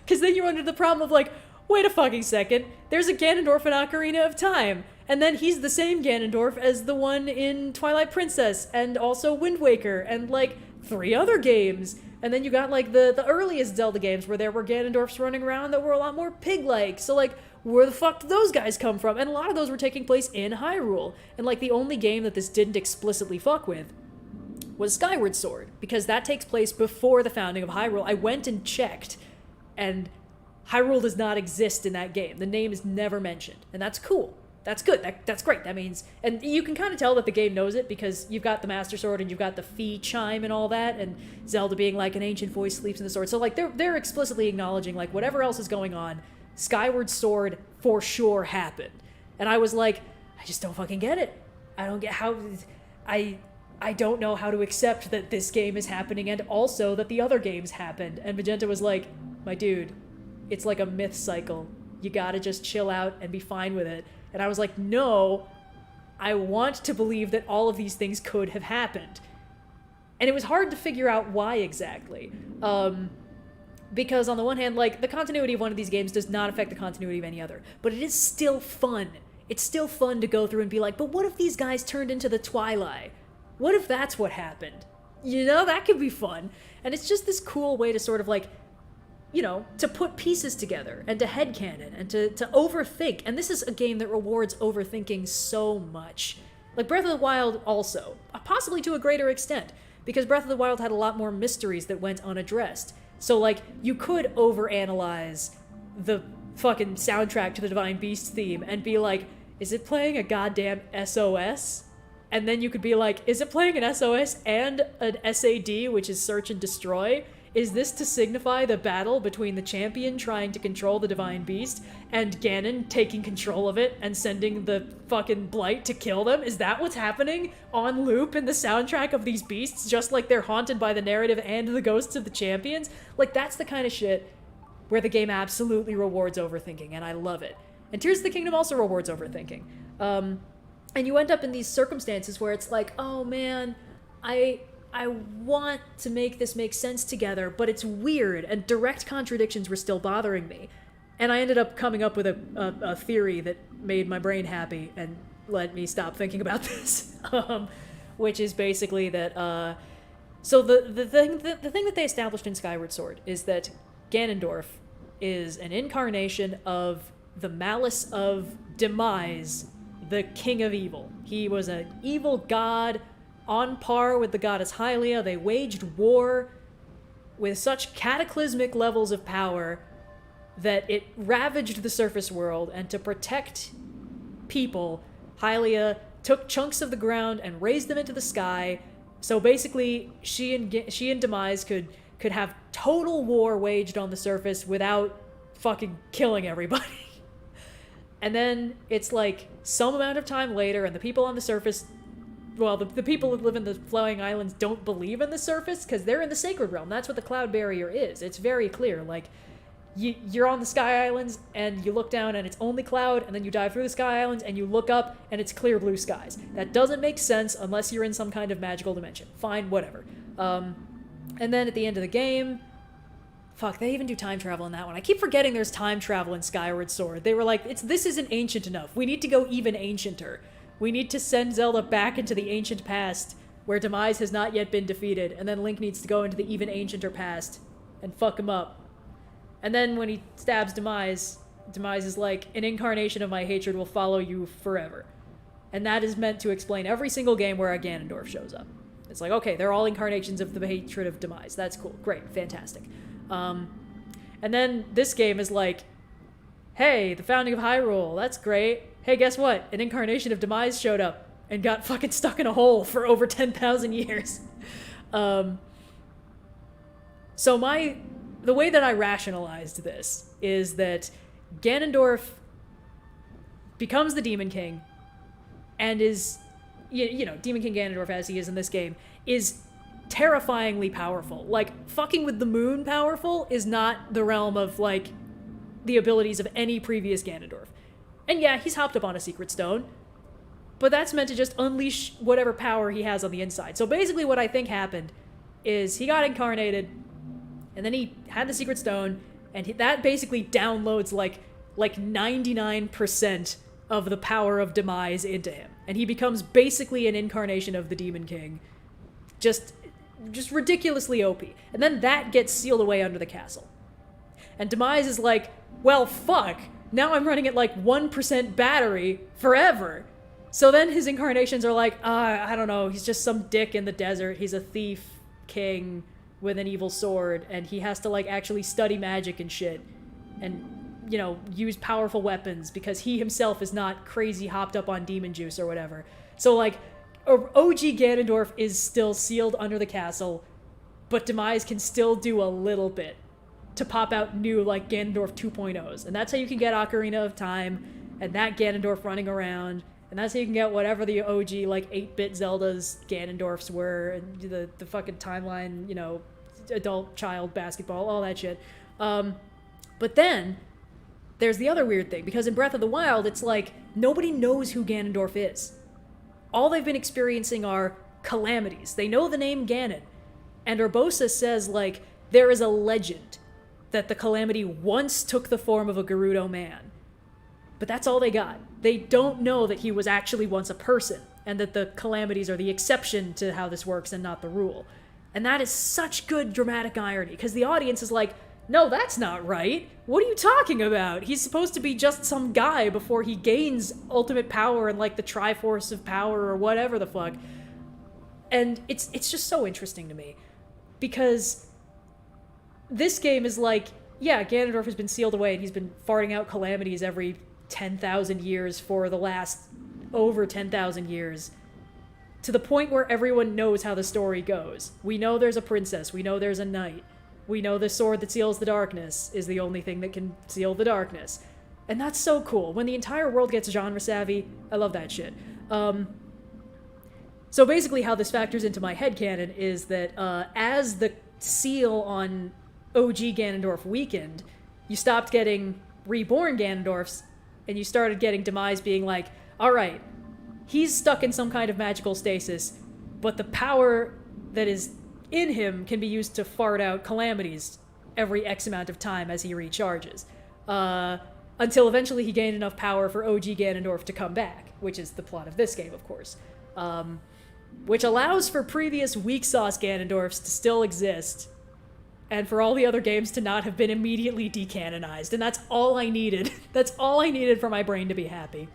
Because then you run into the problem of like, wait a fucking second, there's a Ganondorf in Ocarina of Time, and then he's the same Ganondorf as the one in Twilight Princess, and also Wind Waker, and like 3 other games. And then you got like the earliest Zelda games where there were Ganondorfs running around that were a lot more pig-like, so like, where the fuck did those guys come from? And a lot of those were taking place in Hyrule. And like, the only game that this didn't explicitly fuck with was Skyward Sword, because that takes place before the founding of Hyrule. I went and checked, and Hyrule does not exist in that game. The name is never mentioned, and that's cool. That's good. That's great. That means, and you can kind of tell that the game knows it because you've got the Master Sword and you've got the Fee chime and all that, and Zelda being like an ancient voice sleeps in the sword. So like they're explicitly acknowledging like whatever else is going on, Skyward Sword for sure happened. And I was like, I just don't fucking get it. I don't get how I don't know how to accept that this game is happening and also that the other games happened. And Magenta was like, my dude, it's like a myth cycle. You gotta just chill out and be fine with it. And I was like, no, I want to believe that all of these things could have happened. And it was hard to figure out why exactly. Because on the one hand, like, the continuity of one of these games does not affect the continuity of any other. But it is still fun. It's still fun to go through and be like, but what if these guys turned into the Twilight? What if that's what happened? You know, that could be fun. And it's just this cool way to sort of like, you know, to put pieces together and to headcanon and to overthink. And this is a game that rewards overthinking so much. Like Breath of the Wild also, possibly to a greater extent, because Breath of the Wild had a lot more mysteries that went unaddressed. So like, you could overanalyze the fucking soundtrack to the Divine Beast theme and be like, is it playing a goddamn SOS? And then you could be like, is it playing an SOS and an SAD, which is Search and Destroy? Is this to signify the battle between the champion trying to control the Divine Beast and Ganon taking control of it and sending the fucking Blight to kill them? Is that what's happening on loop in the soundtrack of these beasts, just like they're haunted by the narrative and the ghosts of the champions? Like, that's the kind of shit where the game absolutely rewards overthinking, and I love it. And Tears of the Kingdom also rewards overthinking. And you end up in these circumstances where it's like, oh man, I want to make this make sense together, but it's weird, and direct contradictions were still bothering me. And I ended up coming up with a theory that made my brain happy and let me stop thinking about this, which is basically that, so the thing that they established in Skyward Sword is that Ganondorf is an incarnation of the malice of Demise, the king of evil. He was an evil god on par with the goddess Hylia. They waged war with such cataclysmic levels of power that it ravaged the surface world, and to protect people, Hylia took chunks of the ground and raised them into the sky. So basically, she and Demise could have total war waged on the surface without fucking killing everybody. And then it's like some amount of time later, and the people on the surface, well, the people that live in the Flowing Islands don't believe in the surface because they're in the Sacred Realm. That's what the Cloud Barrier is. It's very clear. Like, you're on the Sky Islands, and you look down, and it's only cloud, and then you dive through the Sky Islands, and you look up, and it's clear blue skies. That doesn't make sense unless you're in some kind of magical dimension. Fine, whatever. And then at the end of the game, fuck, they even do time travel in that one. I keep forgetting there's time travel in Skyward Sword. They were like, this isn't ancient enough. We need to go even ancienter. We need to send Zelda back into the ancient past where Demise has not yet been defeated, and then Link needs to go into the even ancienter past and fuck him up. And then when he stabs Demise, Demise is like, an incarnation of my hatred will follow you forever. And that is meant to explain every single game where a Ganondorf shows up. It's like, okay, they're all incarnations of the hatred of Demise. That's cool. Great. Fantastic. And then this game is like, hey, the founding of Hyrule, that's great. Hey, guess what? An incarnation of Demise showed up and got fucking stuck in a hole for over 10,000 years. So So the way that I rationalized this is that Ganondorf becomes the Demon King and is, you know, Demon King Ganondorf as he is in this game, is terrifyingly powerful. Like, fucking with the moon powerful is not the realm of, like, the abilities of any previous Ganondorf. And yeah, he's hopped up on a secret stone, but that's meant to just unleash whatever power he has on the inside. So basically what I think happened is he got incarnated, and then he had the secret stone, and that basically downloads like 99% of the power of demise into him. And he becomes basically an incarnation of the Demon King. Just ridiculously OP. And then that gets sealed away under the castle. And Demise is like, well, fuck. Now I'm running at like 1% battery forever. So then his incarnations are like, I don't know, he's just some dick in the desert. He's a thief king with an evil sword, and he has to like actually study magic and shit. And, you know, use powerful weapons because he himself is not crazy hopped up on demon juice or whatever. So like, OG Ganondorf is still sealed under the castle, but Demise can still do a little bit to pop out new, like, Ganondorf 2.0s. And that's how you can get Ocarina of Time, and that Ganondorf running around, and that's how you can get whatever the OG, like, 8-bit Zelda's Ganondorfs were, and the fucking timeline, you know, adult, child, basketball, all that shit. But then, there's the other weird thing, because in Breath of the Wild, it's like, nobody knows who Ganondorf is. All they've been experiencing are calamities. They know the name Ganon. And Urbosa says, like, there is a legend that the calamity once took the form of a Gerudo man. But that's all they got. They don't know that he was actually once a person, and that the calamities are the exception to how this works and not the rule. And that is such good dramatic irony, because the audience is like, no, that's not right. What are you talking about? He's supposed to be just some guy before he gains ultimate power and, like, the Triforce of Power or whatever the fuck. And it's just so interesting to me. Because this game is like, yeah, Ganondorf has been sealed away and he's been farting out calamities every 10,000 years for the last over 10,000 years. To the point where everyone knows how the story goes. We know there's a princess. We know there's a knight. We know the sword that seals the darkness is the only thing that can seal the darkness. And that's so cool. When the entire world gets genre savvy, I love that shit. So basically how this factors into my headcanon is that as the seal on OG Ganondorf weakened, you stopped getting reborn Ganondorfs, and you started getting Demise being like, alright, he's stuck in some kind of magical stasis, but the power that is in him can be used to fart out calamities every X amount of time as he recharges. Until eventually he gained enough power for OG Ganondorf to come back, which is the plot of this game, of course. Which allows for previous weak sauce Ganondorfs to still exist, and for all the other games to not have been immediately decanonized, and that's all I needed. That's all I needed for my brain to be happy.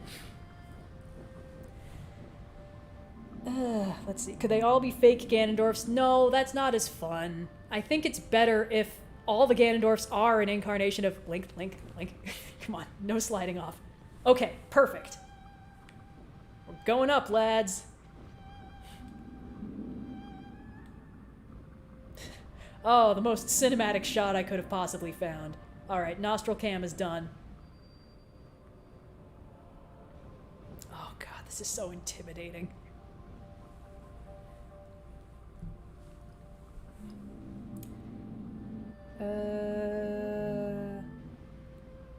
Let's see. Could they all be fake Ganondorfs? No, that's not as fun. I think it's better if all the Ganondorfs are an incarnation of Link. Come on, no sliding off. Okay, perfect. We're going up, lads. Oh, the most cinematic shot I could have possibly found. Alright, nostril cam is done. Oh god, this is so intimidating.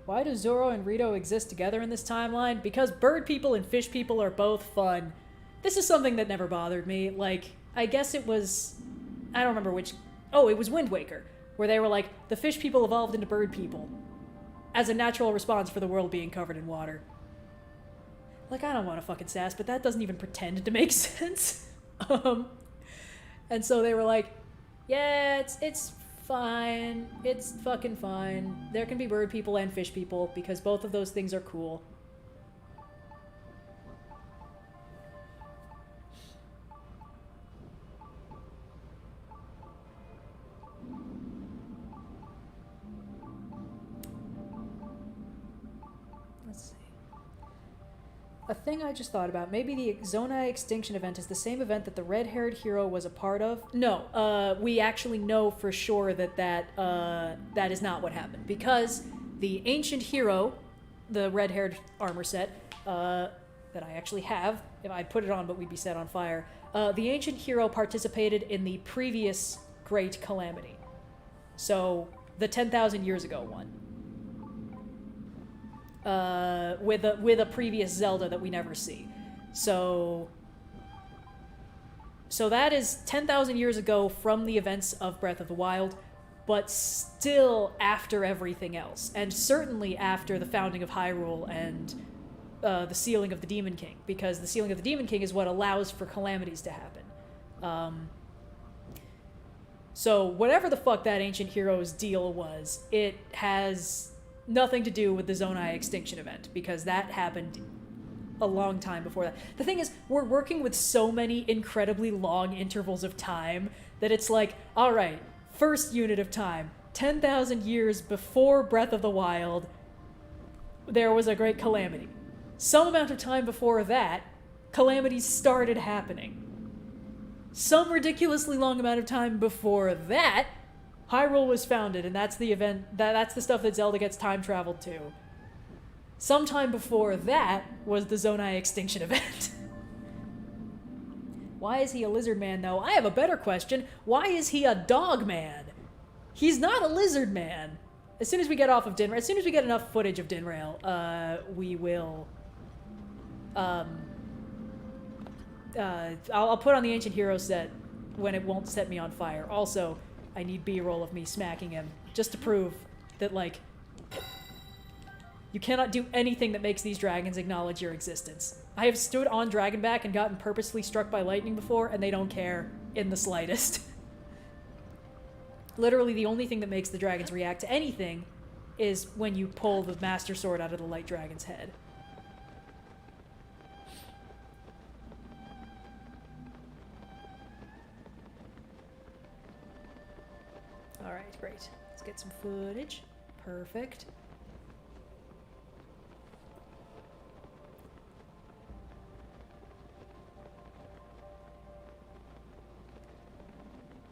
Why do Zoro and Rito exist together in this timeline? Because bird people and fish people are both fun. This is something that never bothered me. Like, I guess it was... I don't remember which... Oh, it was Wind Waker, where they were like, the fish people evolved into bird people as a natural response for the world being covered in water. Like, I don't want to fucking sass, but that doesn't even pretend to make sense. And so they were like, yeah, it's fine. It's fucking fine. There can be bird people and fish people, because both of those things are cool. Let's see. a thing I just thought about. Maybe the Zonai extinction event is the same event that the red-haired hero was a part of. No, we actually know for sure that is not what happened, because the ancient hero, the red-haired armor set, that I actually have, if I put it on, but we'd be set on fire. The ancient hero participated in the previous Great Calamity. So, the 10,000 years ago one. With a previous Zelda that we never see. So that is 10,000 years ago from the events of Breath of the Wild, but still after everything else. And certainly after the founding of Hyrule and the sealing of the Demon King, because the sealing of the Demon King is what allows for calamities to happen. So whatever the fuck that ancient hero's deal was, it has nothing to do with the Zonai extinction event, because that happened a long time before that. The thing is, we're working with so many incredibly long intervals of time that it's like, alright, first unit of time, 10,000 years before Breath of the Wild, there was a great calamity. Some amount of time before that, calamities started happening. Some ridiculously long amount of time before that, Hyrule was founded, and that's the event, that's the stuff that Zelda gets time traveled to. Sometime before that was the Zonai extinction event. Why is he a lizard man, though? I have a better question. Why is he a dog man? He's not a lizard man. As soon as we get off of Dinraal, as soon as we get enough footage of Dinraal, we will... I'll put on the Ancient Hero set when it won't set me on fire. Also, I need B-roll of me smacking him, just to prove that, like, you cannot do anything that makes these dragons acknowledge your existence. I have stood on Dragonback and gotten purposely struck by lightning before, and they don't care in the slightest. Literally, the only thing that makes the dragons react to anything is when you pull the Master Sword out of the Light Dragon's head. Alright, great. Let's get some footage. Perfect.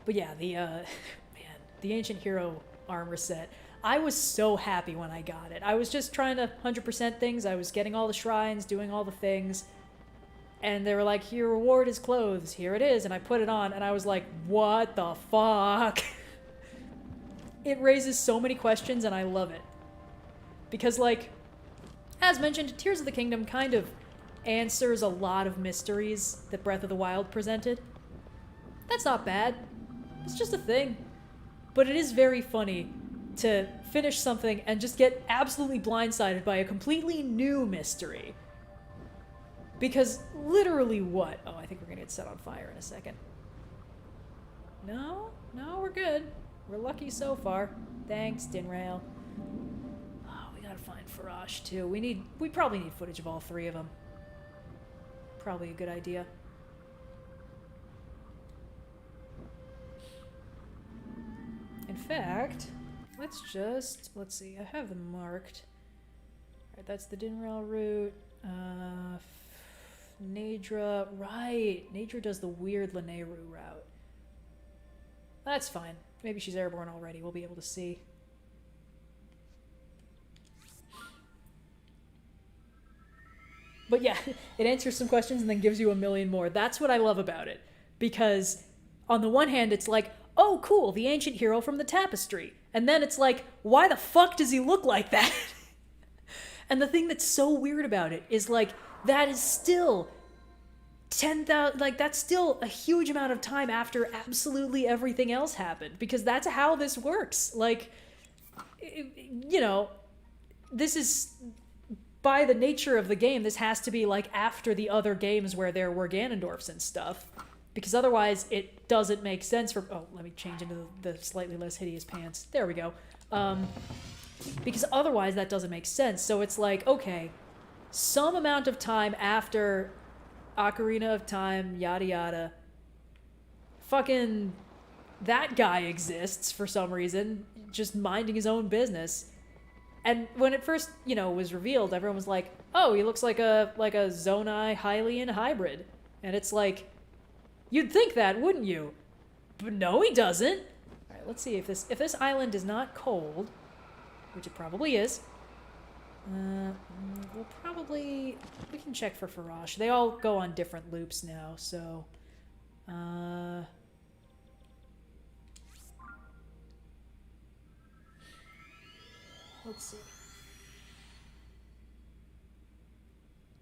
But yeah, the Ancient Hero armor set. I was so happy when I got it. I was just trying to 100% things. I was getting all the shrines, doing all the things. And they were like, your reward is clothes. Here it is. And I put it on, and I was like, what the fuck? It raises so many questions, and I love it. Because, like, as mentioned, Tears of the Kingdom kind of answers a lot of mysteries that Breath of the Wild presented. That's not bad. It's just a thing. But it is very funny to finish something and just get absolutely blindsided by a completely new mystery. Because literally what? Oh, I think we're gonna get set on fire in a second. No, we're good. We're lucky so far. Thanks, Dinraal. Oh, we gotta find Forage too. We probably need footage of all three of them. Probably a good idea. In fact, let's see, I have them marked. Alright, that's the Dinraal route. Nadra, right. Nadra does the weird Lanayru route. That's fine. Maybe she's airborne already. We'll be able to see. But yeah, it answers some questions and then gives you a million more. That's what I love about it. Because on the one hand, it's like, oh, cool, the ancient hero from the tapestry. And then it's like, why the fuck does he look like that? And the thing that's so weird about it is, like, that is still 10,000, like, that's still a huge amount of time after absolutely everything else happened. Because that's how this works. Like, you know, this is, by the nature of the game, this has to be, like, after the other games where there were Ganondorfs and stuff. Because otherwise, it doesn't make sense for... Oh, let me change into the slightly less hideous pants. There we go. Because otherwise, that doesn't make sense. So it's like, okay, some amount of time after Ocarina of Time, yada yada, fucking that guy exists for some reason, just minding his own business. And when it first, was revealed, everyone was like, "Oh, he looks like a Zonai Hylian hybrid," and it's like, you'd think that, wouldn't you? But no, he doesn't. All right, let's see if this island is not cold, which it probably is. We can check for Forage. They all go on different loops now, so let's see.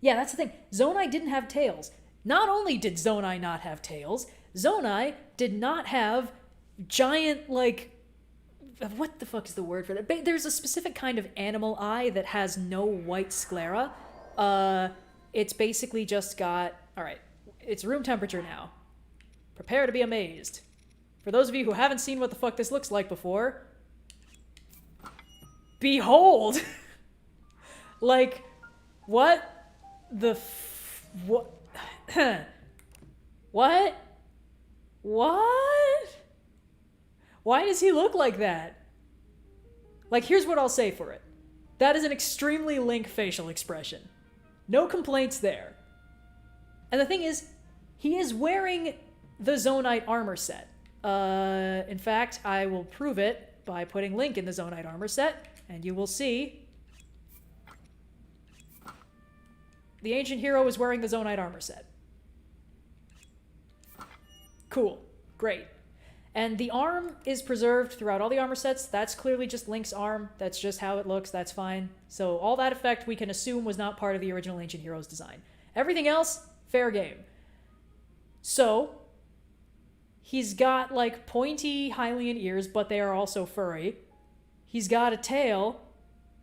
Yeah, that's the thing. Zonai didn't have tails. Not only did Zonai not have tails, Zonai did not have giant, like, what the fuck is the word for that? There's a specific kind of animal eye that has no white sclera. It's basically just got... Alright, it's room temperature now. Prepare to be amazed. For those of you who haven't seen what the fuck this looks like before, behold! Like, what the what? What? What? Why does he look like that? Like, here's what I'll say for it. That is an extremely Link facial expression. No complaints there. And the thing is, he is wearing the Zonite armor set. In fact, I will prove it by putting Link in the Zonite armor set, and you will see the ancient hero is wearing the Zonite armor set. Cool. Great. And the arm is preserved throughout all the armor sets. That's clearly just Link's arm. That's just how it looks. That's fine. So all that effect we can assume was not part of the original Ancient Heroes design. Everything else, fair game. So, he's got, like, pointy Hylian ears, but they are also furry. He's got a tail.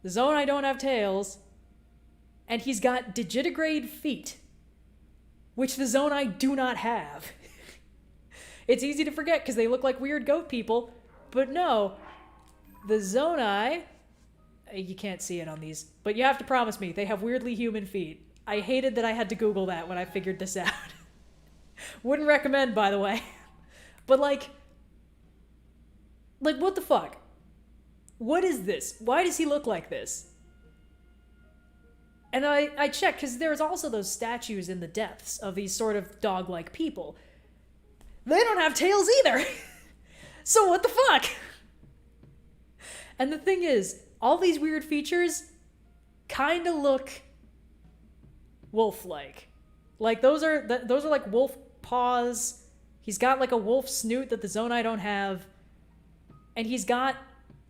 The Zonai don't have tails. And he's got digitigrade feet, which the Zonai do not have. It's easy to forget because they look like weird goat people, but no, the Zonai, you can't see it on these, but you have to promise me, they have weirdly human feet. I hated that I had to Google that when I figured this out. Wouldn't recommend, by the way. But like, what the fuck? What is this? Why does he look like this? And I checked, because there's also those statues in the depths of these sort of dog-like people. They don't have tails either! So what the fuck? And the thing is, all these weird features kind of look wolf-like. Like, those are like wolf paws. He's got like a wolf snoot that the Zonai don't have. And he's got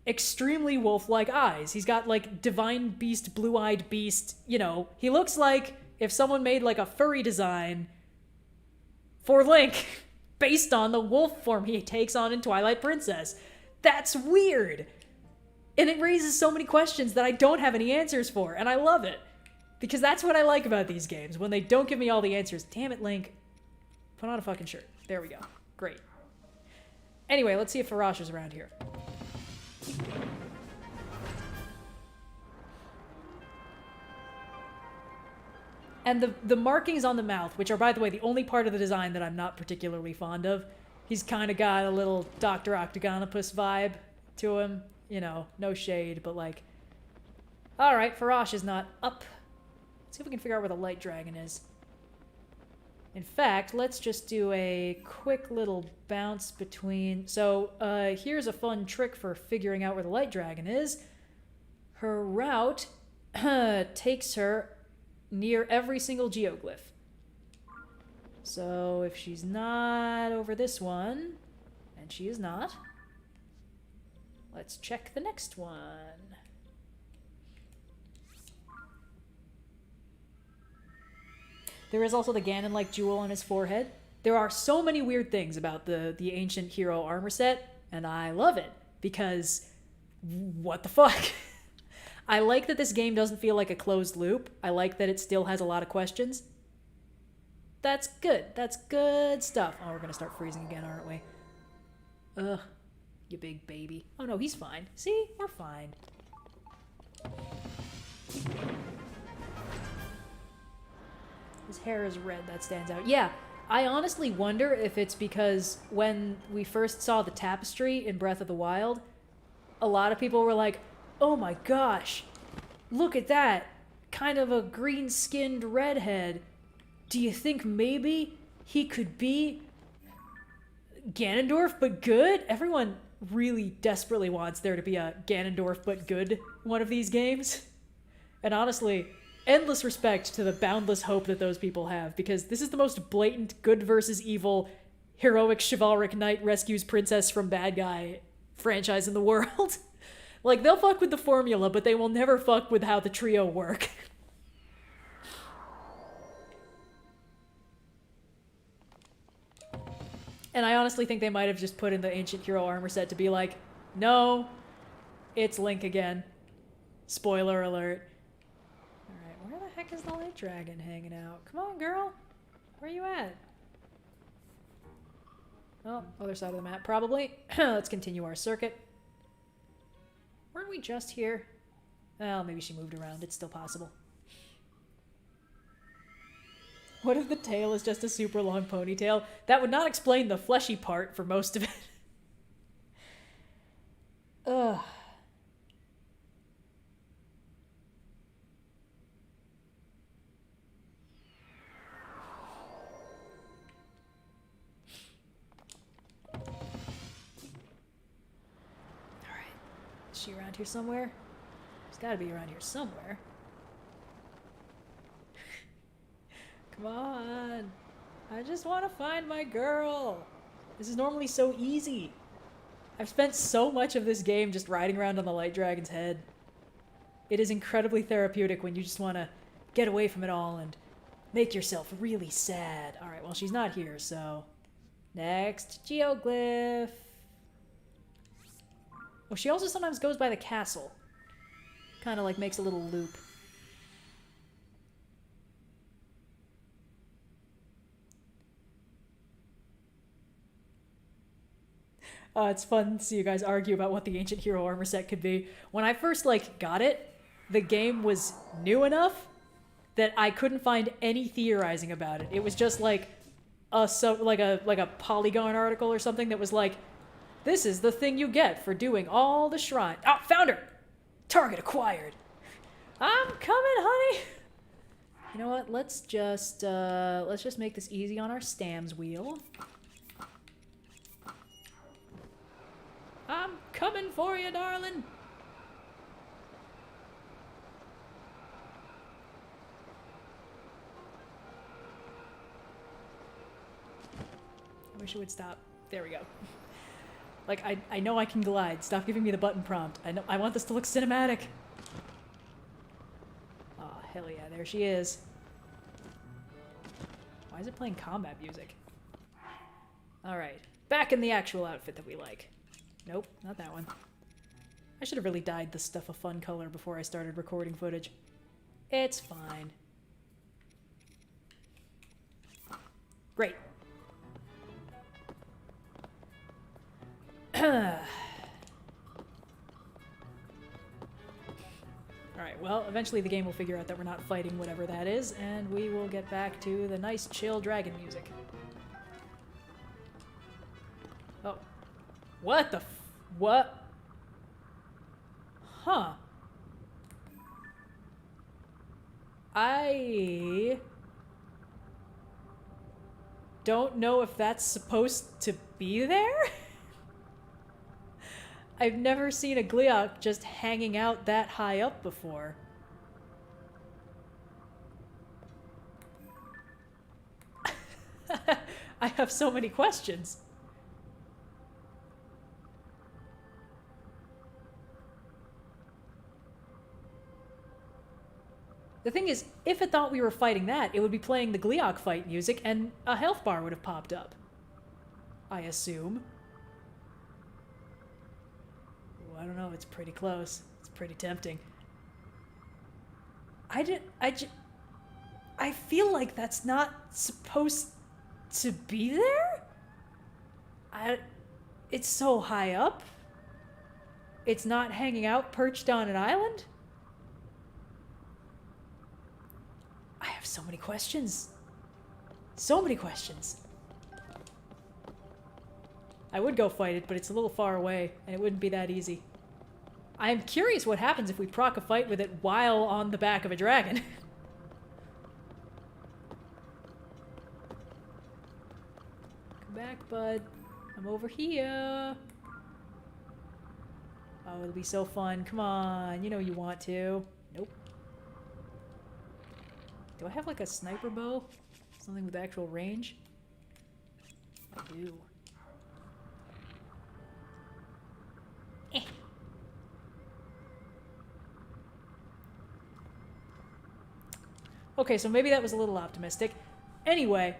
extremely wolf-like eyes. He's got like divine beast, blue-eyed beast. You know, he looks like if someone made like a furry design for Link based on the wolf form he takes on in Twilight Princess. That's weird. And it raises so many questions that I don't have any answers for, and I love it. Because that's what I like about these games, when they don't give me all the answers. Damn it, Link. Put on a fucking shirt. There we go. Great. Anyway, let's see if Forage is around here. And the markings on the mouth, which are, by the way, the only part of the design that I'm not particularly fond of. He's kind of got a little Dr. Octagonopus vibe to him. You know, no shade, but like... Alright, Forage is not up. Let's see if we can figure out where the light dragon is. In fact, let's just do a quick little bounce between... So, here's a fun trick for figuring out where the light dragon is. Her route takes her near every single geoglyph. So, if she's not over this one, and she is not, let's check the next one. There is also the Ganon-like jewel on his forehead. There are so many weird things about the ancient hero armor set, and I love it, because what the fuck? I like that this game doesn't feel like a closed loop. I like that it still has a lot of questions. That's good. That's good stuff. Oh, we're gonna start freezing again, aren't we? Ugh, you big baby. Oh no, he's fine. See? We're fine. His hair is red, that stands out. Yeah, I honestly wonder if it's because when we first saw the tapestry in Breath of the Wild, a lot of people were like, Oh my gosh. Look at that. Kind of a green-skinned redhead. Do you think maybe he could be Ganondorf but good? Everyone really desperately wants there to be a Ganondorf but good one of these games. And honestly, endless respect to the boundless hope that those people have, because this is the most blatant good versus evil, heroic chivalric knight rescues princess from bad guy franchise in the world. Like, they'll fuck with the formula, but they will never fuck with how the trio work. And I honestly think they might have just put in the ancient hero armor set to be like, no, it's Link again. Spoiler alert. Alright, where the heck is the light dragon hanging out? Come on, girl. Where you at? Oh, other side of the map, probably. Let's continue our circuit. Weren't we just here? Well, maybe she moved around. It's still possible. What if the tail is just a super long ponytail? That would not explain the fleshy part for most of it. Ugh. Is she around here somewhere? She's gotta be around here somewhere. Come on. I just want to find my girl. This is normally so easy. I've spent so much of this game just riding around on the light dragon's head. It is incredibly therapeutic when you just want to get away from it all and make yourself really sad. Alright, well, she's not here, so... Next, geoglyph. Well, she also sometimes goes by the castle. Kind of like makes a little loop. It's fun to see you guys argue about what the ancient hero armor set could be. When I first, got it, the game was new enough that I couldn't find any theorizing about it. It was just like a Polygon article or something that was like, this is the thing you get for doing all the shrine. Oh, found her! Target acquired. I'm coming, honey! You know what? Let's just make this easy on our Stams wheel. I'm coming for you, darling! I wish it would stop. There we go. I know I can glide. Stop giving me the button prompt. I want this to look cinematic. Oh, hell yeah, there she is. Why is it playing combat music? Alright, back in the actual outfit that we like. Nope, not that one. I should have really dyed this stuff a fun color before I started recording footage. It's fine. Great. Alright, well, eventually the game will figure out that we're not fighting whatever that is, and we will get back to the nice, chill dragon music. Oh. What the what? Huh. I don't know if that's supposed to be there? I've never seen a Gleeok just hanging out that high up before. I have so many questions. The thing is, if it thought we were fighting that, it would be playing the Gleeok fight music and a health bar would have popped up. I assume. I don't know, it's pretty close. It's pretty tempting. I feel like that's not supposed to be there? It's so high up. It's not hanging out perched on an island? I have so many questions. So many questions. I would go fight it, but it's a little far away, and it wouldn't be that easy. I'm curious what happens if we proc a fight with it while on the back of a dragon. Come back, bud. I'm over here. Oh, it'll be so fun. Come on. You know you want to. Nope. Do I have like a sniper bow? Something with actual range? I do. Eh. Okay, so maybe that was a little optimistic. Anyway.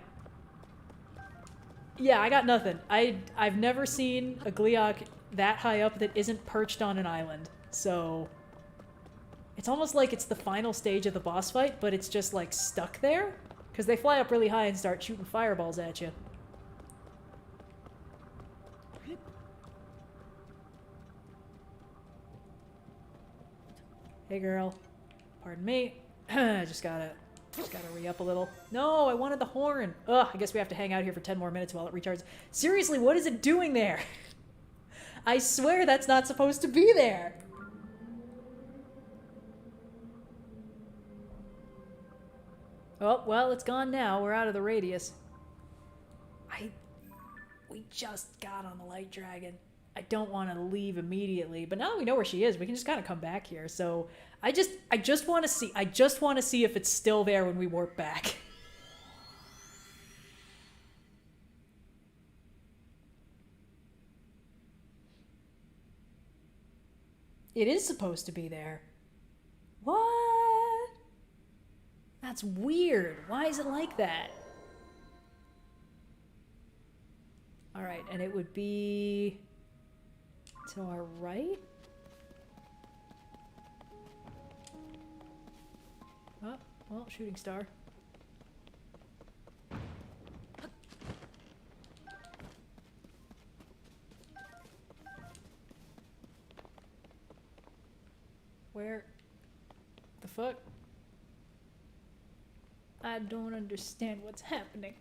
Yeah, I got nothing. I've never seen a Gleeok that high up that isn't perched on an island. So it's almost like it's the final stage of the boss fight, but it's just like stuck there. Because they fly up really high and start shooting fireballs at you. Hey girl. Pardon me. Just gotta re-up a little. No, I wanted the horn. Ugh, I guess we have to hang out here for 10 more minutes while it recharges. Seriously, what is it doing there? I swear that's not supposed to be there. Oh, well, it's gone now. We're out of the radius. We just got on the light dragon. I don't want to leave immediately, but now that we know where she is, we can just kind of come back here. So I just want to see if it's still there when we warp back. It is supposed to be there. What? That's weird. Why is it like that? All right, and it would be to our right? Oh, well, shooting star. Where the fuck? I don't understand what's happening.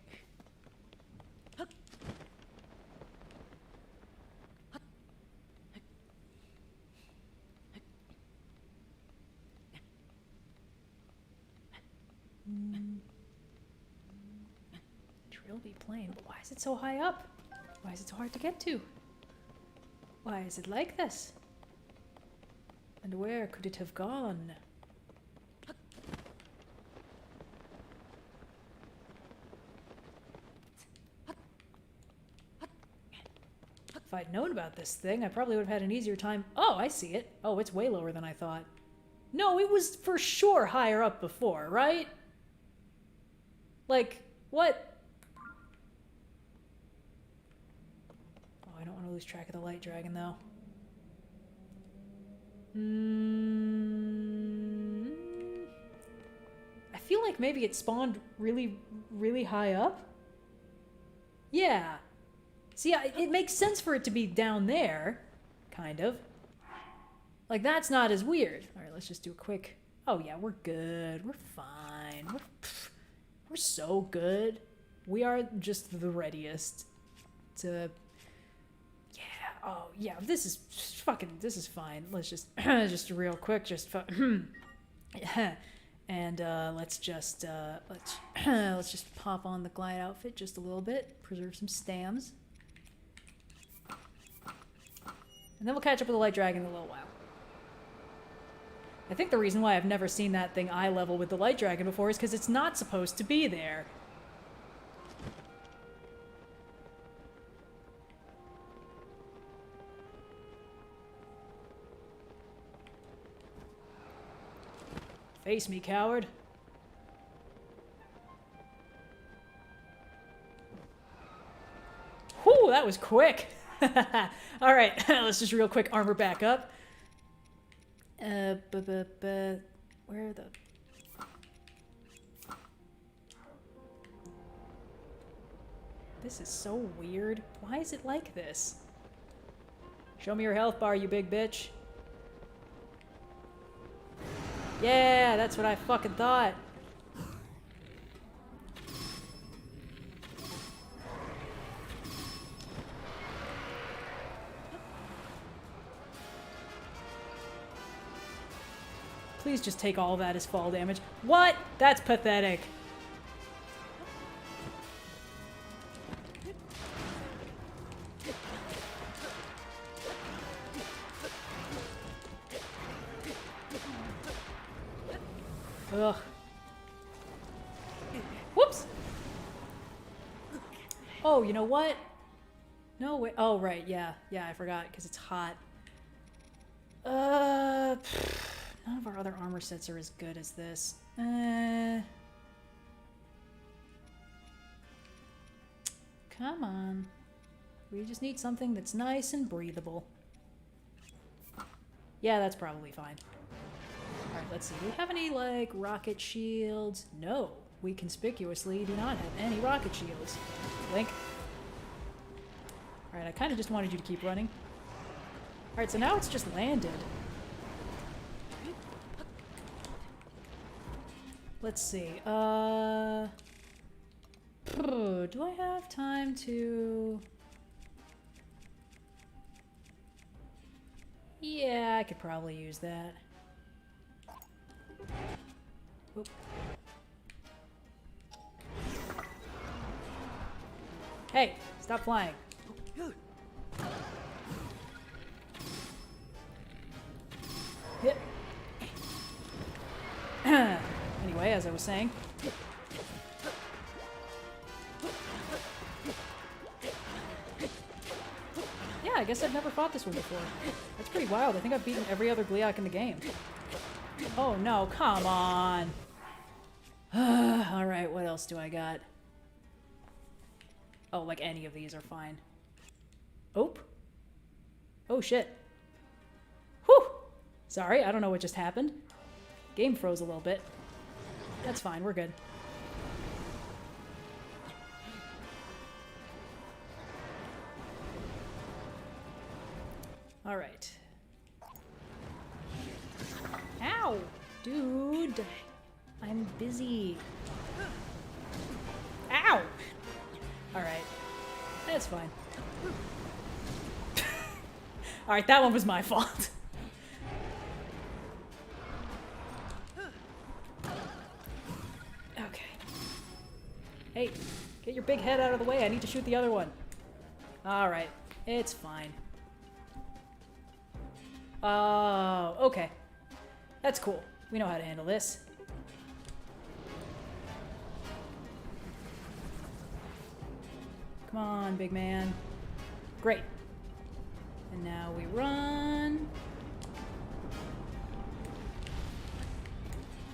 Trilby plane, but why is it so high up? Why is it so hard to get to? Why is it like this? And where could it have gone? If I'd known about this thing, I probably would have had an easier time. Oh, I see it. Oh, it's way lower than I thought. No, it was for sure higher up before, right? Like, what? Oh, I don't want to lose track of the light dragon, though. I feel like maybe it spawned really, really high up. Yeah. See, it makes sense for it to be down there, kind of. Like, that's not as weird. All right, let's just do a quick... Oh, yeah, we're good. We're fine. We're so good. We are just the readiest to... Yeah, oh, yeah, this is fine. Let's just, just real quick, just... And let's just pop on the glide outfit just a little bit. Preserve some stams. And then we'll catch up with the light dragon in a little while. I think the reason why I've never seen that thing eye level with the light dragon before is because it's not supposed to be there. Face me, coward. Whew, that was quick. All right, let's just real quick armor back up. Where the... This is so weird. Why is it like this? Show me your health bar, you big bitch. Yeah, that's what I fucking thought. Please just take all of that as fall damage. What? That's pathetic. Ugh. Whoops! Oh, you know what? No, wait. Oh, right. Yeah. Yeah, I forgot, because it's hot. None of our other armor sets are as good as this. Come on. We just need something that's nice and breathable. Yeah, that's probably fine. Alright, let's see. Do we have any, like, rocket shields? No. We conspicuously do not have any rocket shields. Link. Alright, I kind of just wanted you to keep running. Alright, so now it's just landed. Let's see. Do I have time to... Yeah, I could probably use that. Oop. Hey, stop flying. Yep. Anyway, as I was saying. Yeah, I guess I've never fought this one before. That's pretty wild. I think I've beaten every other Gleeok in the game. Oh no, come on. Alright, what else do I got? Oh, like any of these are fine. Oop. Oh shit. Whew! Sorry, I don't know what just happened. Game froze a little bit. That's fine, we're good. Alright. Ow! Dude! I'm busy. Ow! Alright. That's fine. Alright, that one was my fault. Okay. Hey, get your big head out of the way. I need to shoot the other one. Alright. It's fine. Oh, okay. That's cool. We know how to handle this. Come on, big man. Great. And now we run.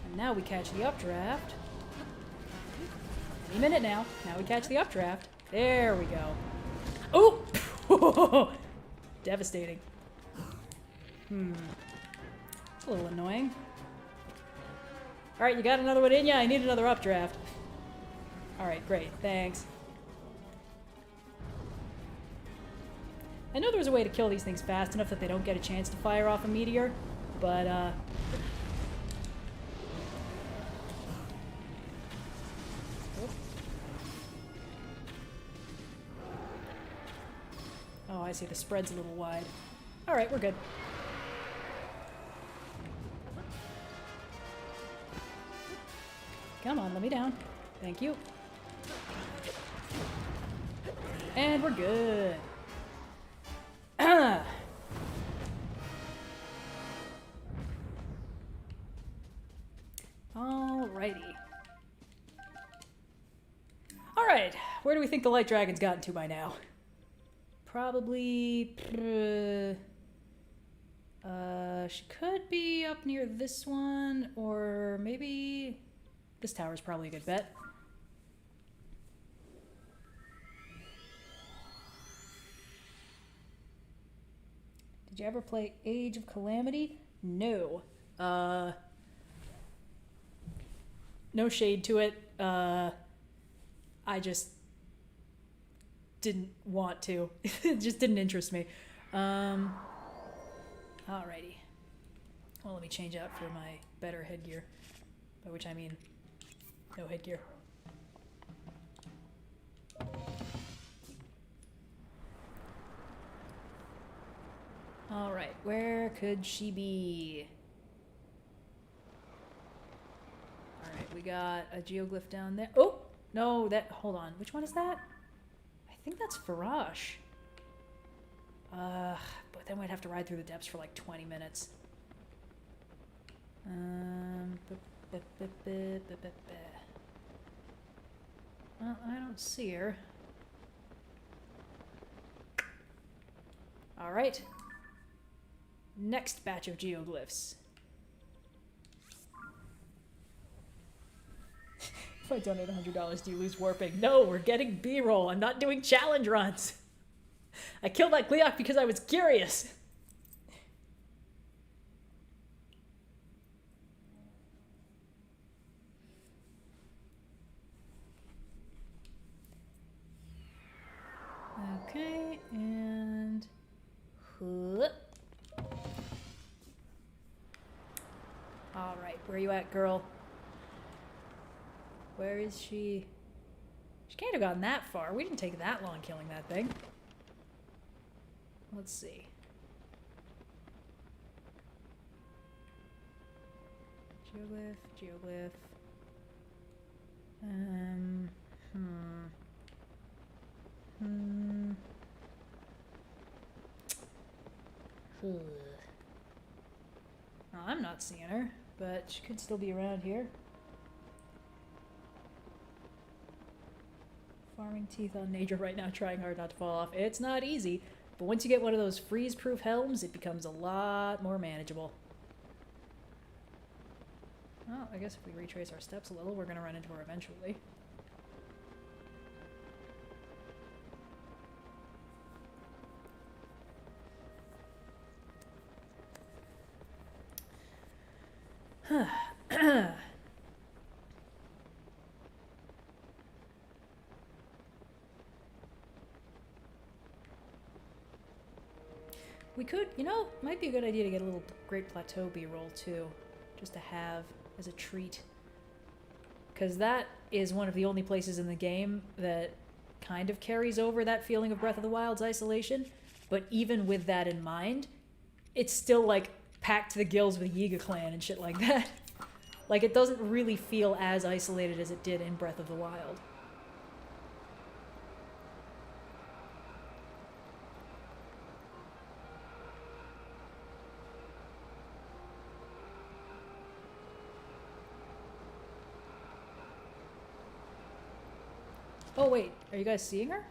And now we catch the updraft. Any minute now. Now we catch the updraft. There we go. Oh! Devastating. It's a little annoying. Alright, you got another one in ya? I need another updraft. Alright, great. Thanks. I know there was a way to kill these things fast enough that they don't get a chance to fire off a meteor, but, Oh, I see. The spread's a little wide. Alright, we're good. Come on, let me down. Thank you. And we're good. Alrighty. Alright, where do we think the light dragon's gotten to by now? Probably... she could be up near this one, or maybe... This tower's probably a good bet. Did you ever play Age of Calamity? No. No shade to it. I just didn't want to. It just didn't interest me. Alrighty. Well, let me change out for my better headgear. By which I mean no headgear. Alright, where could she be? we got a geoglyph down there. Oh! No, that... Hold on. Which one is that? I think that's Forage. But then we'd have to ride through the depths for like 20 minutes. Well, I don't see her. Alright. Next batch of geoglyphs. If I donate $100, do you lose warping? No, we're getting B-roll. I'm not doing challenge runs. I killed that Gleeok because I was curious. Okay, and... Alright, where are you at, girl? Where is she? She can't have gotten that far. We didn't take that long killing that thing. Let's see. Geoglyph. Well, I'm not seeing her, but she could still be around here. Farming teeth on nature right now, trying hard not to fall off. It's not easy, but once you get one of those freeze-proof helms, it becomes a lot more manageable. Well, I guess if we retrace our steps a little, we're going to run into her eventually. We could, you know, might be a good idea to get a little Great Plateau B-roll too, just to have as a treat. Because that is one of the only places in the game that kind of carries over that feeling of Breath of the Wild's isolation. But even with that in mind, it's still like packed to the gills with Yiga clan and shit like that. Like, it doesn't really feel as isolated as it did in Breath of the Wild. Oh wait, are you guys seeing her?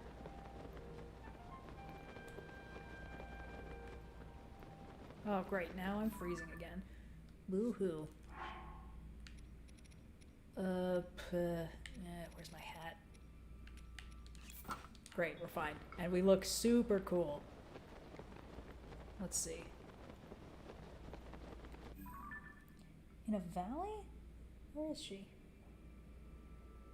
Oh great, now I'm freezing again. Boo-hoo. Where's my hat? Great, we're fine. And we look super cool. Let's see. In a valley? Where is she?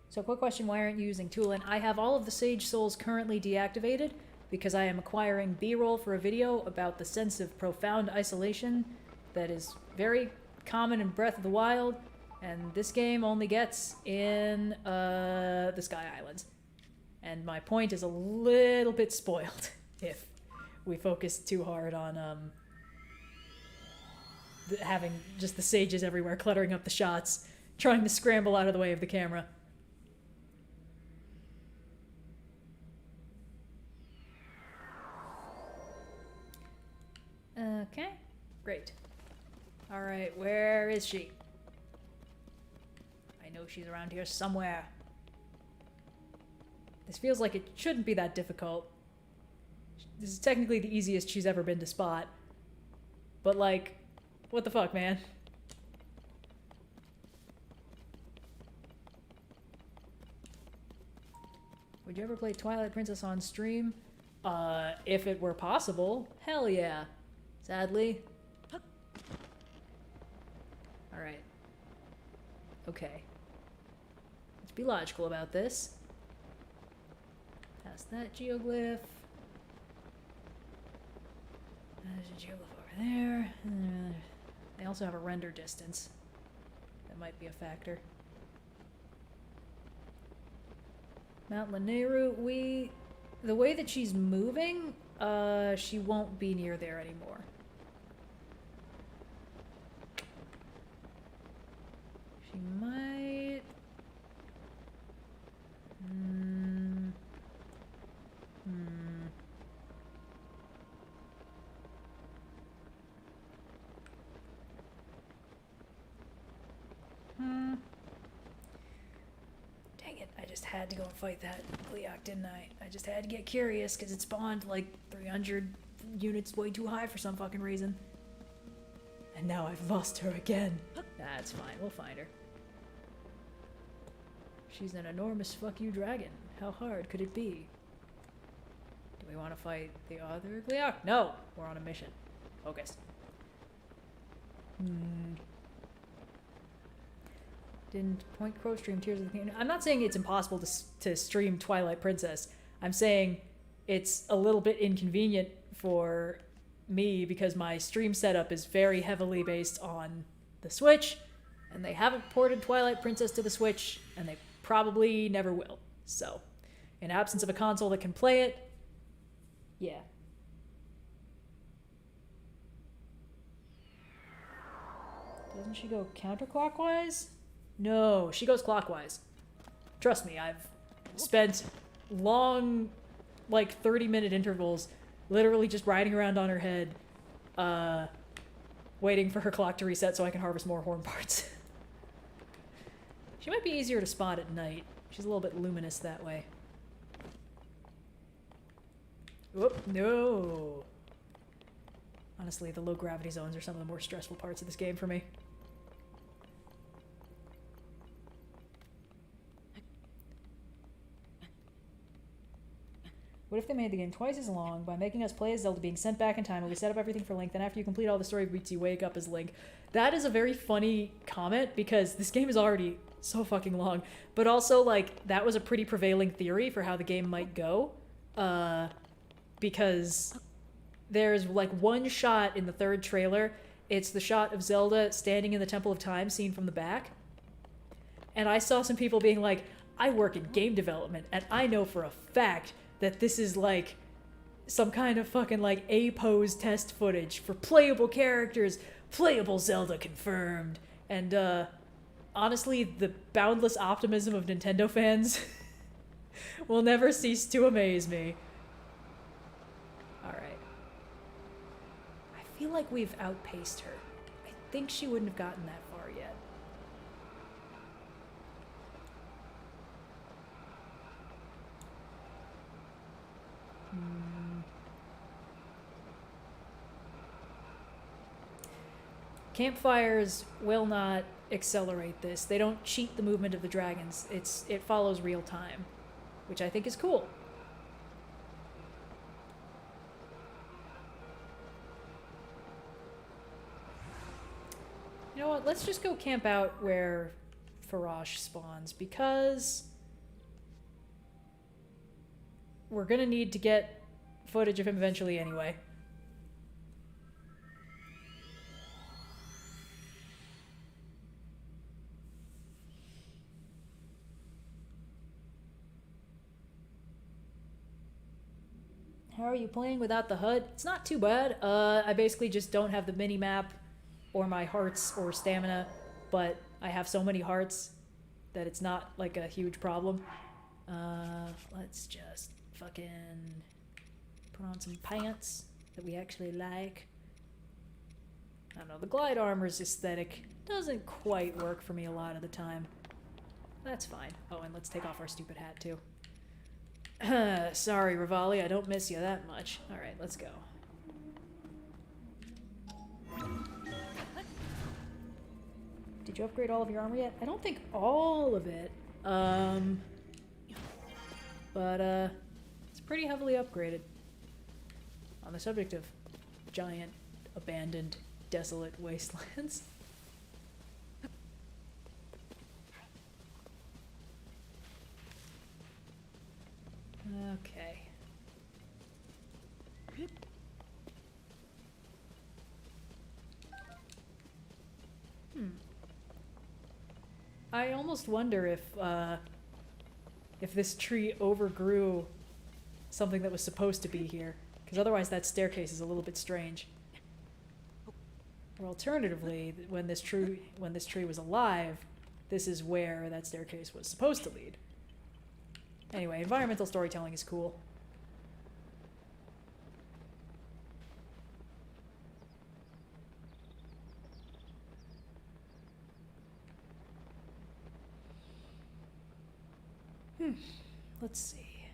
So quick question, why aren't you using Toolin? I have all of the Sage Souls currently deactivated because I am acquiring B-roll for a video about the sense of profound isolation that is very common in Breath of the Wild, and this game only gets in the Sky Islands. And my point is a little bit spoiled if we focus too hard on having just the sages everywhere cluttering up the shots, trying to scramble out of the way of the camera. Okay, great. Alright, where is she? I know she's around here somewhere. This feels like it shouldn't be that difficult. This is technically the easiest she's ever been to spot. But like, what the fuck, man? Would you ever play Twilight Princess on stream? If it were possible, hell yeah. Sadly. Alright. Okay. Let's be logical about this. Past that geoglyph. There's a geoglyph over there. They also have a render distance. That might be a factor. Mount Lanayru, the way that she's moving, she won't be near there anymore. She might just had to go and fight that Gleeok, didn't I? I just had to get curious because it spawned like 300 units way too high for some fucking reason. And now I've lost her again. That's fine, we'll find her. She's an enormous fuck you dragon. How hard could it be? Do we want to fight the other Gleeok? No! We're on a mission. Focus. Didn't Point Crow stream Tears of the Kingdom? I'm not saying it's impossible to stream Twilight Princess. I'm saying it's a little bit inconvenient for me because my stream setup is very heavily based on the Switch, and they haven't ported Twilight Princess to the Switch, and they probably never will. So, in absence of a console that can play it, yeah. Doesn't she go counterclockwise? No, she goes clockwise. Trust me, I've spent long, like 30-minute intervals literally just riding around on her head, waiting for her clock to reset so I can harvest more horn parts. She might be easier to spot at night. She's a little bit luminous that way. Whoop, no! Honestly, the low gravity zones are some of the more stressful parts of this game for me. What if they made the game twice as long by making us play as Zelda being sent back in time and we set up everything for Link, then after you complete all the story beats you wake up as Link? That is a very funny comment because this game is already so fucking long, but also like that was a pretty prevailing theory for how the game might go, because there's like one shot in the third trailer. It's the shot of Zelda standing in the Temple of Time seen from the back, and I saw some people being like, I work in game development and I know for a fact that this is like some kind of fucking like A-pose test footage for playable characters, playable Zelda confirmed. And honestly, the boundless optimism of Nintendo fans will never cease to amaze me. Alright. I feel like we've outpaced her. I think she wouldn't have gotten that far yet. Campfires will not accelerate this. They don't cheat the movement of the dragons. It follows real time, which I think is cool. You know what? Let's just go camp out where Forage spawns because we're gonna need to get footage of him eventually anyway. How are you playing without the HUD? It's not too bad. I basically just don't have the mini-map or my hearts or stamina, but I have so many hearts that it's not like a huge problem. Let's just fucking put on some pants that we actually like. I don't know, the glide armor's aesthetic doesn't quite work for me a lot of the time. That's fine. Oh, and let's take off our stupid hat too. Sorry, Rivali, I don't miss you that much. Alright, let's go. Did you upgrade all of your armor yet? I don't think all of it. But it's pretty heavily upgraded. On the subject of giant, abandoned, desolate wastelands. Okay. I almost wonder if this tree overgrew something that was supposed to be here, because otherwise that staircase is a little bit strange. Or alternatively, when this tree was alive, this is where that staircase was supposed to lead. Anyway, environmental storytelling is cool. Let's see.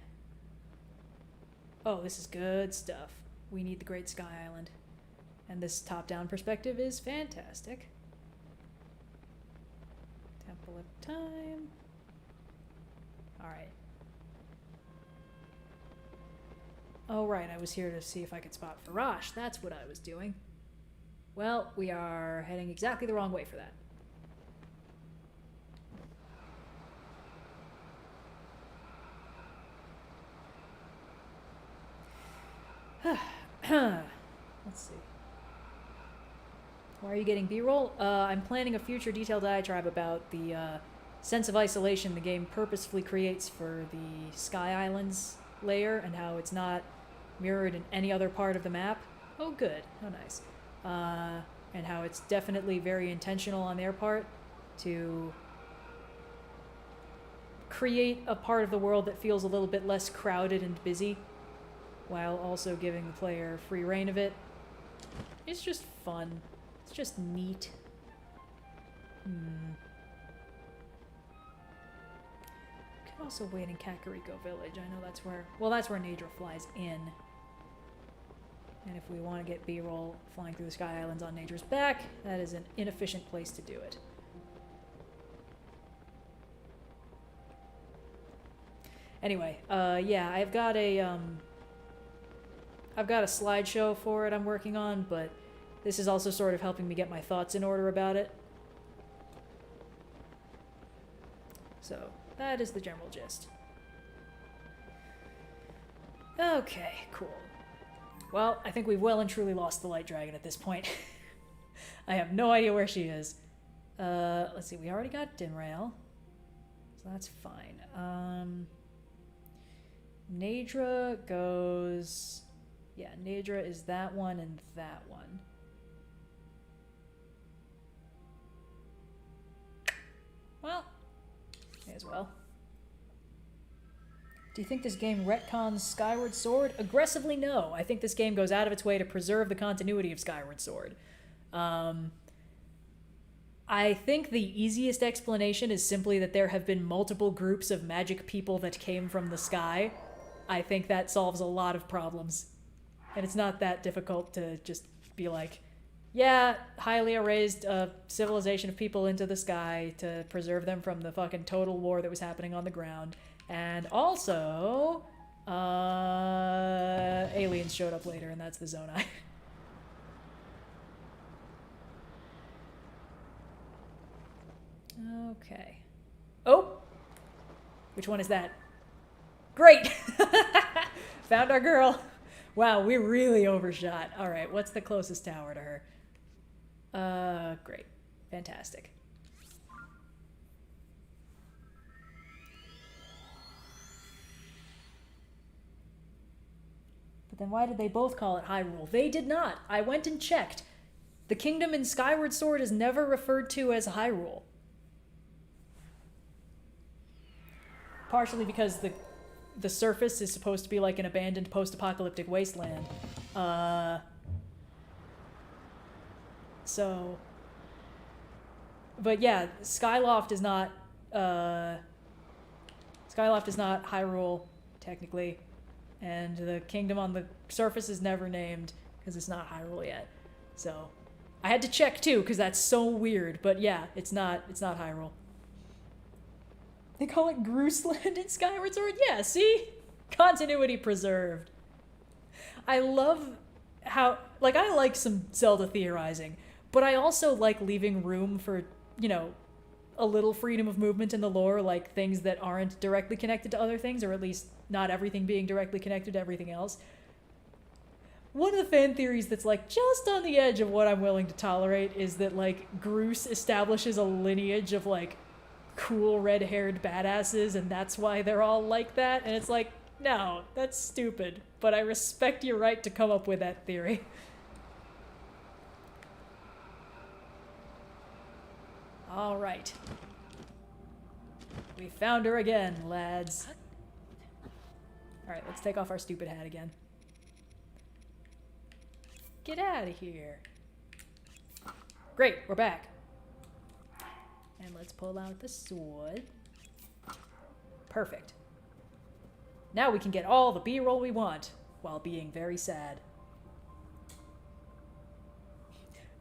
Oh, this is good stuff. We need the Great Sky Island. And this top-down perspective is fantastic. Temple of Time. Alright. Oh, right, I was here to see if I could spot Forage. That's what I was doing. Well, we are heading exactly the wrong way for that. Let's see. Why are you getting B-roll? I'm planning a future detailed diatribe about the sense of isolation the game purposefully creates for the Sky Islands layer and how it's not mirrored in any other part of the map. Oh, good. Oh, nice. And how it's definitely very intentional on their part to create a part of the world that feels a little bit less crowded and busy, while also giving the player free reign of it. It's just fun. It's just neat. Can also wait in Kakariko Village. I know that's where... Well, that's where Nadra flies in. And if we want to get B-roll flying through the Sky Islands on Nadra's back, that is an inefficient place to do it. Anyway, yeah, I've got a slideshow for it I'm working on, but this is also sort of helping me get my thoughts in order about it. So, that is the general gist. Okay, cool. Well, I think we've well and truly lost the Light Dragon at this point. I have no idea where she is. Let's see, we already got Dinrail, so that's fine. Nadra goes... Yeah, Nadra is that one and that one. Well, may as well. Do you think this game retcons Skyward Sword? Aggressively, no. I think this game goes out of its way to preserve the continuity of Skyward Sword. I think the easiest explanation is simply that there have been multiple groups of magic people that came from the sky. I think that solves a lot of problems. And it's not that difficult to just be like, yeah, Hylia raised a civilization of people into the sky to preserve them from the fucking total war that was happening on the ground. And also, aliens showed up later, and that's the Zonai. Okay. Oh! Which one is that? Great! Found our girl. Wow, we really overshot. All right, what's the closest tower to her? Great. Fantastic. But then why did they both call it Hyrule? They did not. I went and checked. The kingdom in Skyward Sword is never referred to as Hyrule. Partially because the surface is supposed to be like an abandoned post-apocalyptic wasteland. So... But yeah, Skyloft is not Hyrule, technically. And the kingdom on the surface is never named, because it's not Hyrule yet. So, I had to check too, because that's so weird. But yeah, it's not Hyrule. They call it Grooseland in Skyward Sword? Yeah, see? Continuity preserved. I love how... Like, I like some Zelda theorizing, but I also like leaving room for, you know, a little freedom of movement in the lore, like things that aren't directly connected to other things, or at least not everything being directly connected to everything else. One of the fan theories that's, like, just on the edge of what I'm willing to tolerate is that, like, Groose establishes a lineage of, like, cool red-haired badasses, and that's why they're all like that. And it's like, no, that's stupid. But I respect your right to come up with that theory. All right. We found her again, lads. All right, let's take off our stupid hat again. Get out of here. Great, we're back. And let's pull out the sword. Perfect. Now we can get all the B-roll we want, while being very sad.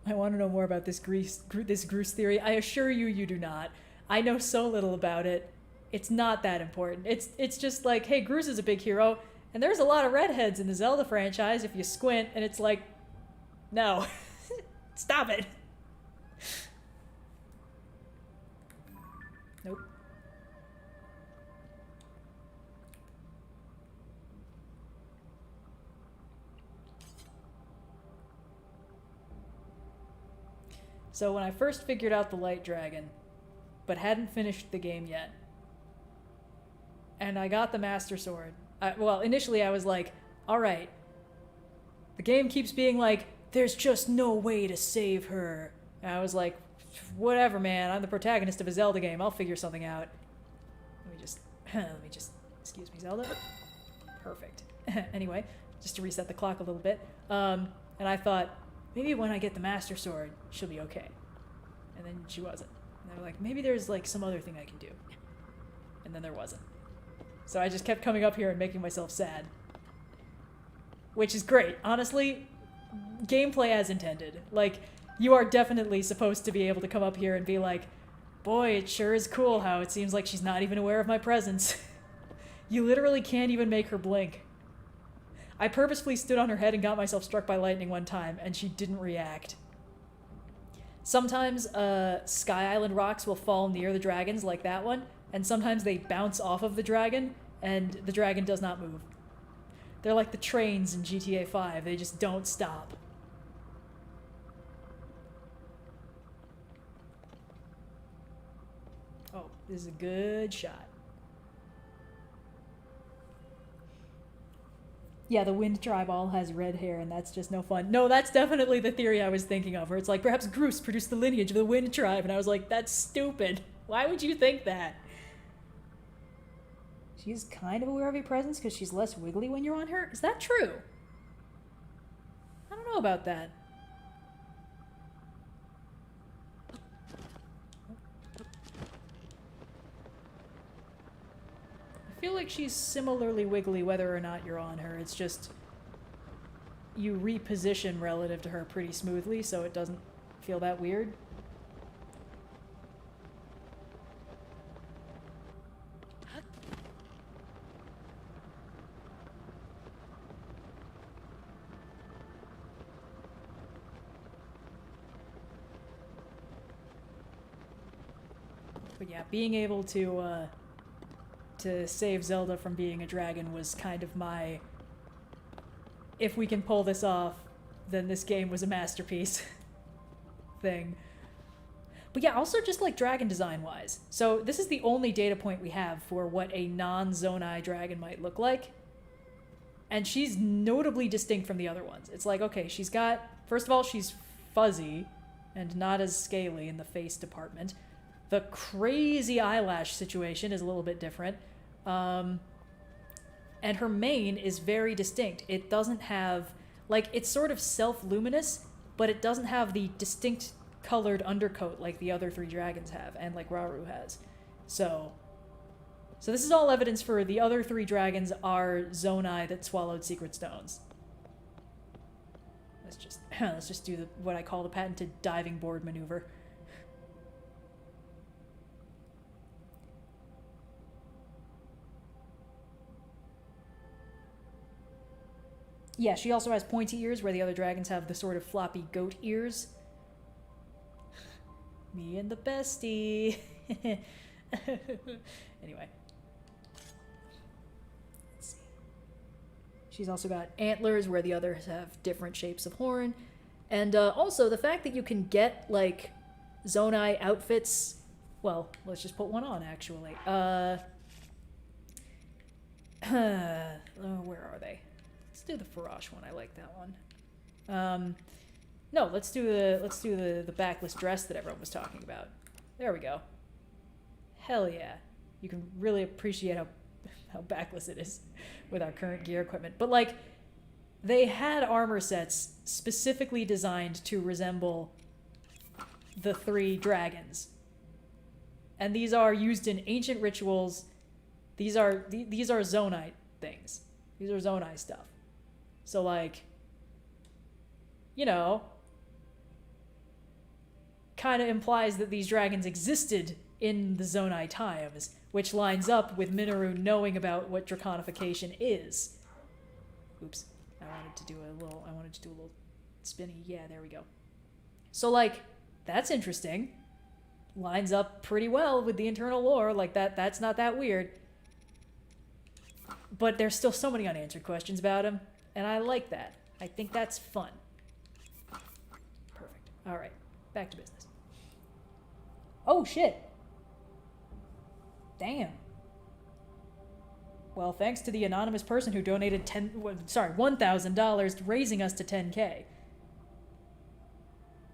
I want to know more about this Groose theory. I assure you, you do not. I know so little about it. It's not that important. It's just like, hey, Groose is a big hero, and there's a lot of redheads in the Zelda franchise if you squint, and it's like, no. Stop it. Nope. So when I first figured out the Light Dragon, but hadn't finished the game yet, and I got the Master Sword, well, initially I was like, alright, the game keeps being like, there's just no way to save her. And I was like, whatever, man, I'm the protagonist of a Zelda game, I'll figure something out. Let me just, excuse me, Zelda? Perfect. Anyway, just to reset the clock a little bit, and I thought, maybe when I get the Master Sword, she'll be okay. And then she wasn't. And I was like, maybe there's like some other thing I can do. And then there wasn't. So I just kept coming up here and making myself sad. Which is great. Honestly, gameplay as intended. Like, you are definitely supposed to be able to come up here and be like, boy, it sure is cool how it seems like she's not even aware of my presence. You literally can't even make her blink. I purposefully stood on her head and got myself struck by lightning one time, and she didn't react. Sometimes Sky Island rocks will fall near the dragons, like that one, and sometimes they bounce off of the dragon, and the dragon does not move. They're like the trains in GTA 5, they just don't stop. Oh, this is a good shot. Yeah, the wind tribe all has red hair, and that's just no fun. No, that's definitely the theory I was thinking of, where it's like, perhaps Groose produced the lineage of the wind tribe, and I was like, that's stupid. Why would you think that? She's kind of aware of your presence because she's less wiggly when you're on her? Is that true? I don't know about that. I feel like she's similarly wiggly whether or not you're on her. It's just you reposition relative to her pretty smoothly, so it doesn't feel that weird. But yeah, being able to save Zelda from being a dragon was kind of my, if we can pull this off, then this game was a masterpiece thing. But yeah, also just like dragon design wise. So this is the only data point we have for what a non-Zonai dragon might look like. And she's notably distinct from the other ones. It's like, okay, she's got, first of all, she's fuzzy and not as scaly in the face department. The crazy eyelash situation is a little bit different. And her mane is very distinct. It doesn't have, like, it's sort of self-luminous, but it doesn't have the distinct colored undercoat like the other three dragons have, and like Rauru has. So this is all evidence for the other three dragons are Zonai that swallowed secret stones. Let's just do what I call the patented diving board maneuver. Yeah, she also has pointy ears where the other dragons have the sort of floppy goat ears. Me and the bestie. Anyway. Let's see. She's also got antlers where the others have different shapes of horn. And also the fact that you can get, like, Zonai outfits. Well, let's just put one on, actually. Where are they? Let's do the Forage one. I like that one. No, let's do the backless dress that everyone was talking about. There we go. Hell yeah. You can really appreciate how backless it is with our current gear equipment. But like, they had armor sets specifically designed to resemble the three dragons. And these are used in ancient rituals These are Zonai things. These are Zonai stuff. So, like, you know, kind of implies that these dragons existed in the Zonai times, which lines up with Minoru knowing about what draconification is. Oops. I wanted to do a little spinny. Yeah, there we go. So, like, that's interesting. Lines up pretty well with the internal lore. Like, that's not that weird. But there's still so many unanswered questions about him, and I like that. I think that's fun. Perfect. All right, back to business. Oh, shit. Damn. Well, thanks to the anonymous person who donated $1,000, raising us to 10K.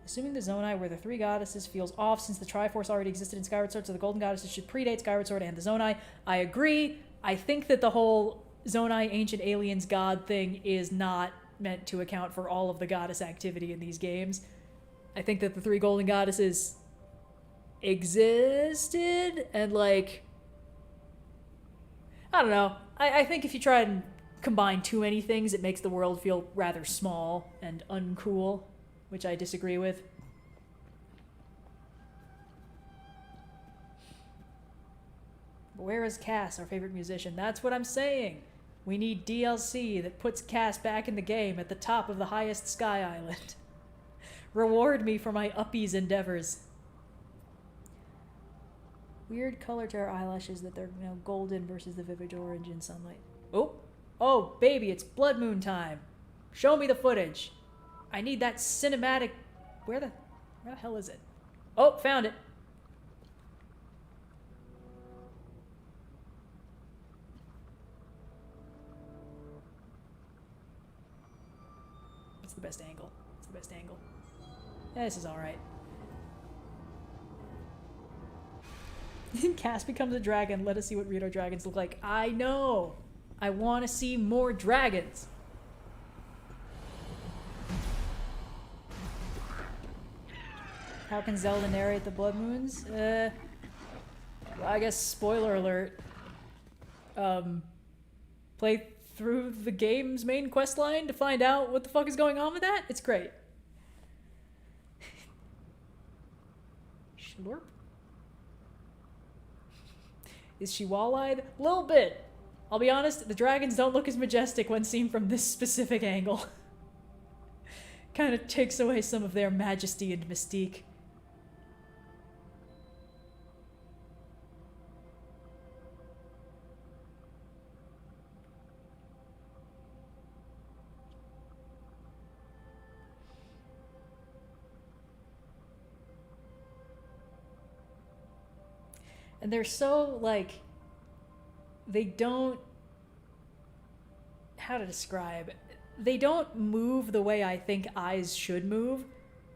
Assuming the Zonai were the three goddesses feels off since the Triforce already existed in Skyward Sword, so the Golden Goddesses should predate Skyward Sword and the Zonai. I agree. I think that the whole Zonai Ancient Aliens God thing is not meant to account for all of the goddess activity in these games. I think that the three Golden Goddesses existed, and, like, I don't know. I think if you try and combine too many things, it makes the world feel rather small and uncool, which I disagree with. But where is Cass, our favorite musician? That's what I'm saying. We need DLC that puts Cass back in the game at the top of the highest sky island. Reward me for my uppies endeavors. Weird color to our eyelashes that they're, you know, golden versus the vivid orange in sunlight. Oh, baby, it's blood moon time. Show me the footage. I need that cinematic. Where the hell is it? Oh, found it. It's the best angle. Yeah, this is all right. Cass becomes a dragon. Let us see what Rito dragons look like. I know. I want to see more dragons. How can Zelda narrate the blood moons? Well, I guess spoiler alert. Play through the game's main quest line to find out what the fuck is going on with that. It's great. Slurp. Is she wall-eyed? A little bit. I'll be honest, the dragons don't look as majestic when seen from this specific angle. Kind of takes away some of their majesty and mystique. And they're so, like, they don't, how to describe, they don't move the way I think eyes should move.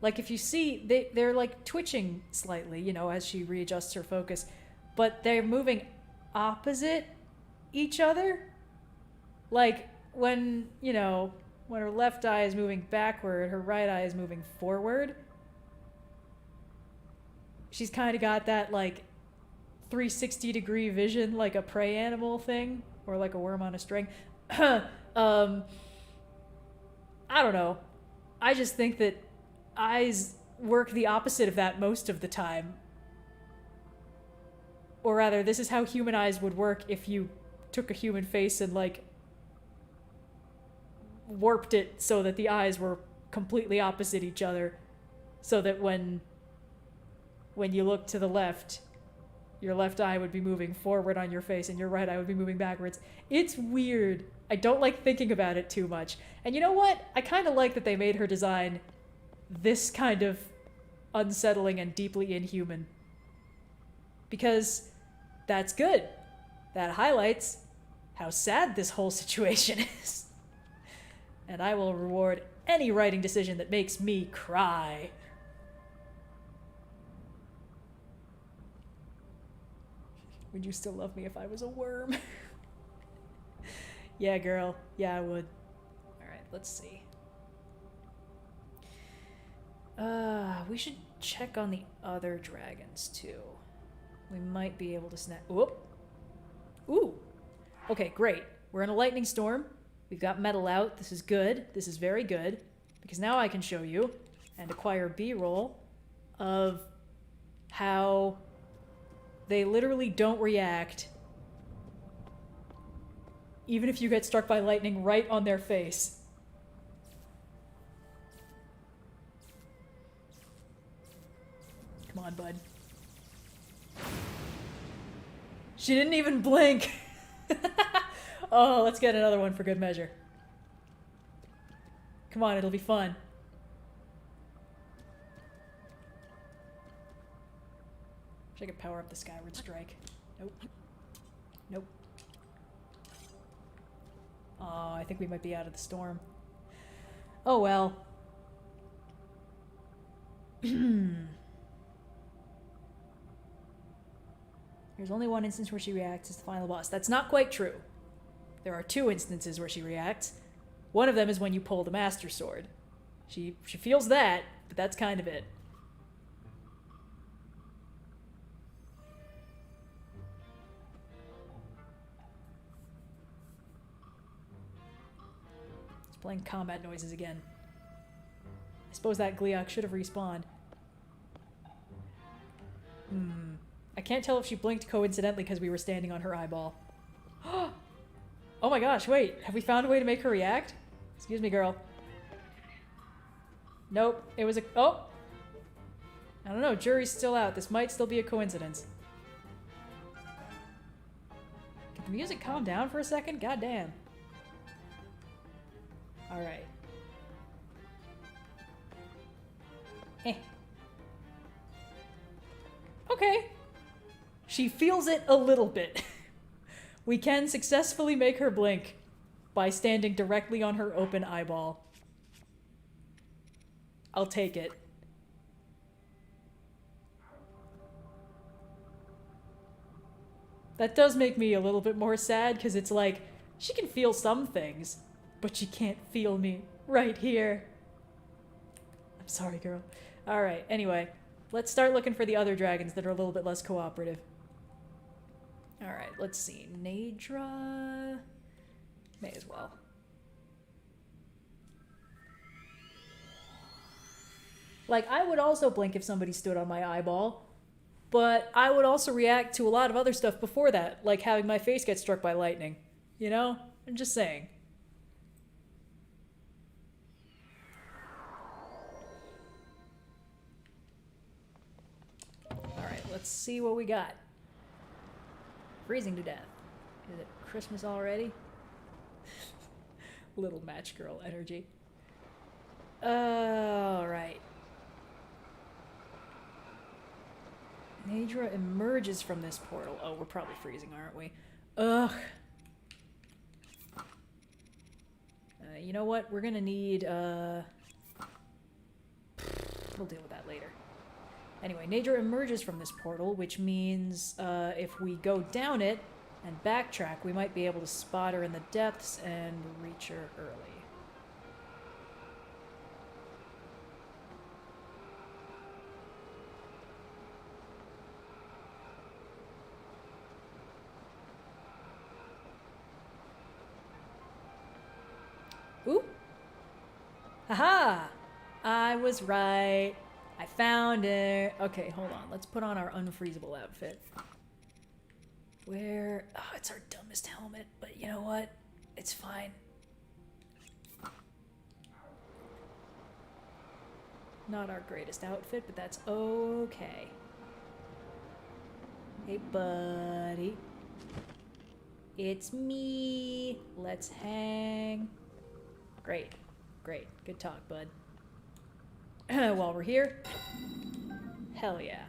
Like, if you see, they're like twitching slightly, you know, as she readjusts her focus, but they're moving opposite each other. Like, when, you know, when her left eye is moving backward, her right eye is moving forward. She's kind of got that, like, 360-degree vision, like a prey animal thing, or like a worm on a string. I don't know. I just think that eyes work the opposite of that most of the time. Or rather, this is how human eyes would work if you took a human face and, like, warped it so that the eyes were completely opposite each other, so that when you look to the left, your left eye would be moving forward on your face and your right eye would be moving backwards. It's weird. I don't like thinking about it too much. And you know what? I kind of like that they made her design this kind of unsettling and deeply inhuman. Because that's good. That highlights how sad this whole situation is. And I will reward any writing decision that makes me cry. Would you still love me if I was a worm? Yeah, girl. Yeah, I would. Alright, let's see. We should check on the other dragons, too. We might be able to snap... Whoop! Ooh. Okay, great. We're in a lightning storm. We've got metal out. This is good. This is very good. Because now I can show you and acquire B-roll of how they literally don't react even if you get struck by lightning right on their face. Come on, bud. She didn't even blink. Oh, let's get another one for good measure. Come on, it'll be fun. Wish I could power up the Skyward Strike. Nope. Nope. Oh, I think we might be out of the storm. Oh well. There's only one instance where she reacts as the final boss. That's not quite true. There are 2 instances where she reacts. One of them is when you pull the Master Sword. She feels that, but that's kind of it. It's playing combat noises again. I suppose that Gleeok should have respawned. I can't tell if she blinked coincidentally because we were standing on her eyeball. Oh my gosh, wait. Have we found a way to make her react? Excuse me, girl. Nope. It was a... Oh! I don't know. Jury's still out. This might still be a coincidence. Can the music calm down for a second? God damn. Alright. Okay. She feels it a little bit. We can successfully make her blink by standing directly on her open eyeball. I'll take it. That does make me a little bit more sad because it's like, she can feel some things, but she can't feel me right here. I'm sorry, girl. Alright, anyway. Let's start looking for the other dragons that are a little bit less cooperative. Alright, let's see. Nadra... May as well. Like, I would also blink if somebody stood on my eyeball, but I would also react to a lot of other stuff before that, like having my face get struck by lightning. You know? I'm just saying. Alright, let's see what we got. Freezing to death. Is it Christmas already? Little match girl energy. Alright. Nadra emerges from this portal. Oh, we're probably freezing, aren't we? Ugh. You know what? We're gonna need, we'll deal with that later. Anyway, Nadra emerges from this portal, which means if we go down it and backtrack, we might be able to spot her in the depths and reach her early. Ooh! Haha! I was right. I found it. Okay, hold on. Let's put on our unfreezable outfit. Where... Oh, it's our dumbest helmet, but you know what? It's fine. Not our greatest outfit, but that's okay. Hey, buddy. It's me. Let's hang. Great. Great. Good talk, bud. While we're here, hell yeah.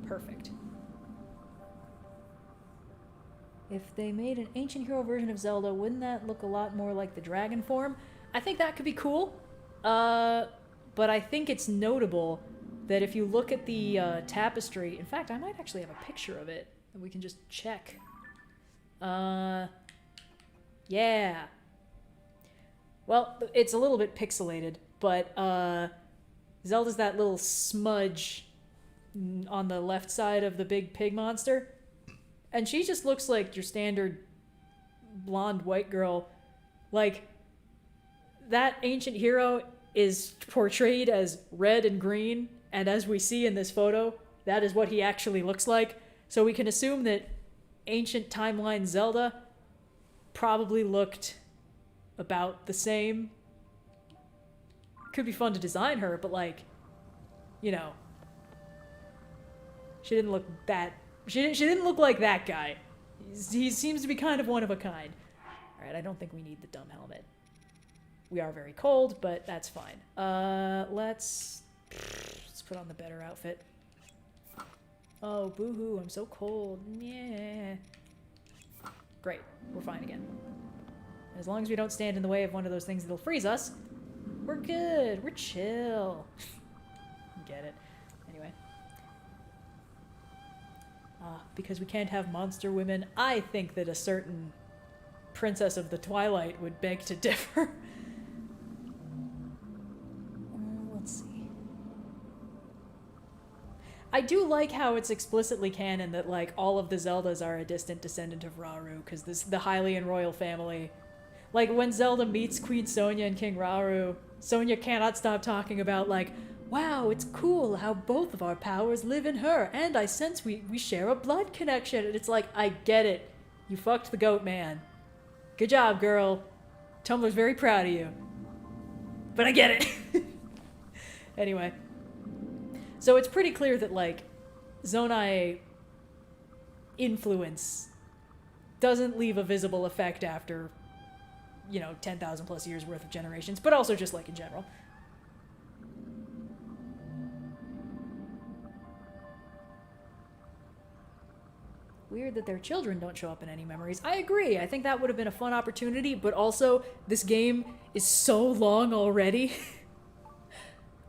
Perfect. If they made an ancient hero version of Zelda, wouldn't that look a lot more like the dragon form? I think that could be cool. But I think it's notable that if you look at the tapestry... In fact, I might actually have a picture of it that we can just check. Yeah. Well, it's a little bit pixelated, but Zelda's that little smudge on the left side of the big pig monster. And she just looks like your standard blonde white girl. Like, that ancient hero is portrayed as red and green, and as we see in this photo, that is what he actually looks like. So we can assume that ancient timeline Zelda probably looked about the same. Could be fun to design her, but like, you know, she didn't look that. She didn't look like that guy. He seems to be kind of one of a kind. All right, I don't think we need the dumb helmet. We are very cold, but that's fine. Let's put on the better outfit. Oh, boo-hoo, I'm so cold. Yeah. Great, we're fine again. As long as we don't stand in the way of one of those things that'll freeze us, we're good. We're chill. Get it. Anyway. Because we can't have monster women, I think that a certain princess of the Twilight would beg to differ. Let's see. I do like how it's explicitly canon that, like, all of the Zeldas are a distant descendant of Rauru, because the Hylian royal family... Like, when Zelda meets Queen Sonia and King Rauru, Sonia cannot stop talking about, like, wow, it's cool how both of our powers live in her, and I sense we share a blood connection. And it's like, I get it. You fucked the goat man. Good job, girl. Tumblr's very proud of you. But I get it. Anyway. So it's pretty clear that, like, Zonai influence doesn't leave a visible effect after, you know, 10,000 plus years worth of generations, but also just, like, in general. Weird that their children don't show up in any memories. I agree. I think that would have been a fun opportunity, but also, this game is so long already.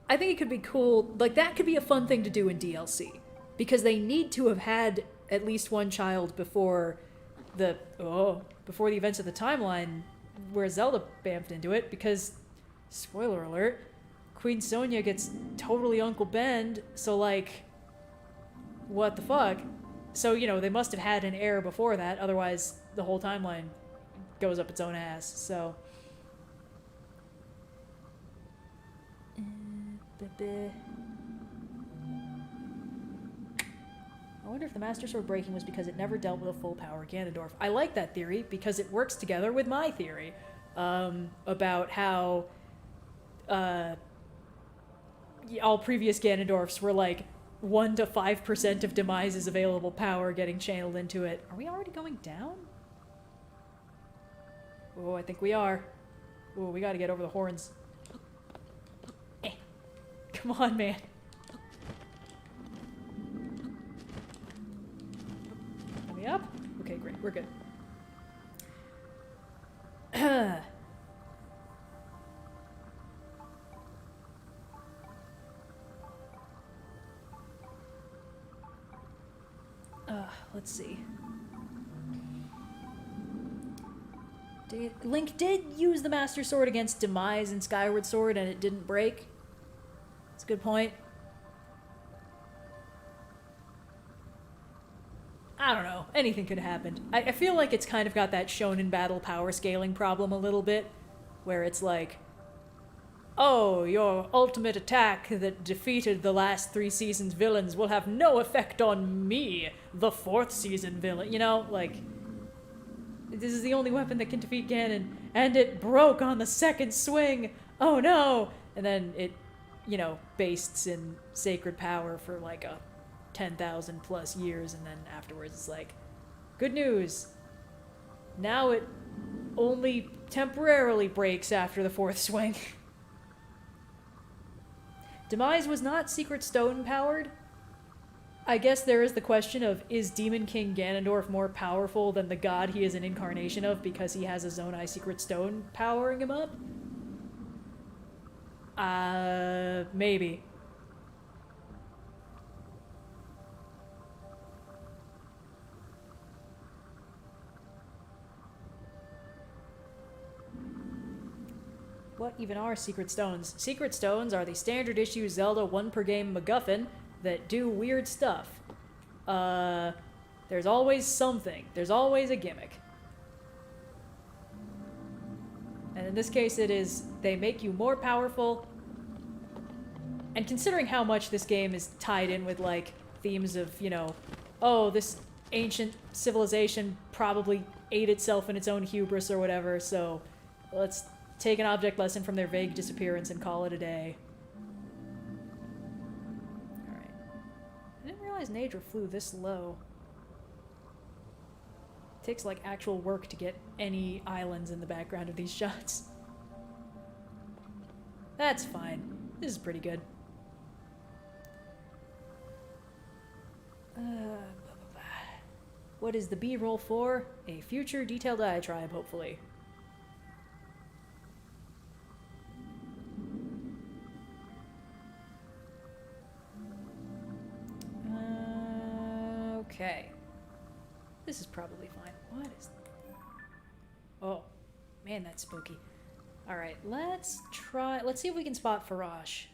I think it could be cool. Like, that could be a fun thing to do in DLC. Because they need to have had at least one child before the events of the timeline where Zelda bamfed into it, because, spoiler alert, Queen Sonia gets totally Uncle Ben, so, like, what the fuck? So, you know, they must have had an heir before that, otherwise the whole timeline goes up its own ass, so... I wonder if the Master Sword breaking was because it never dealt with a full power Ganondorf. I like that theory, because it works together with my theory about how all previous Ganondorfs were like 1 to 5% of Demise's available power getting channeled into it. Are we already going down? Oh, I think we are. Oh, we gotta get over the horns. Come on, man. Let me up? Okay, great. We're good. Let's see. Link did use the Master Sword against Demise in Skyward Sword and it didn't break. That's a good point. I don't know. Anything could have happened. I feel like it's kind of got that shonen battle power scaling problem a little bit, where it's like, oh, your ultimate attack that defeated the last 3 seasons' villains will have no effect on me, the 4th season villain. You know, like, this is the only weapon that can defeat Ganon, and it broke on the 2nd swing. Oh no! And then it, you know, bastes in sacred power for like a 10,000 plus years, and then afterwards it's like, good news. Now it only temporarily breaks after the 4th swing. Demise was not Secret Stone powered. I guess there is the question of, is Demon King Ganondorf more powerful than the god he is an incarnation of because he has a Zonai Secret Stone powering him up? Maybe. What even are Secret Stones? Secret Stones are the standard issue Zelda 1 per game MacGuffin that do weird stuff, there's always something. There's always a gimmick. And in this case it is, they make you more powerful. And considering how much this game is tied in with, like, themes of, you know, oh, this ancient civilization probably ate itself in its own hubris or whatever, so let's take an object lesson from their vague disappearance and call it a day. Alright. I didn't realize Nature flew this low. It takes, like, actual work to get any islands in the background of these shots. That's fine. This is pretty good. What is the B-roll for? A future detailed diatribe, hopefully. Okay. This is probably fine. What is... Oh. Man, that's spooky. Alright, let's try... Let's see if we can spot Forage.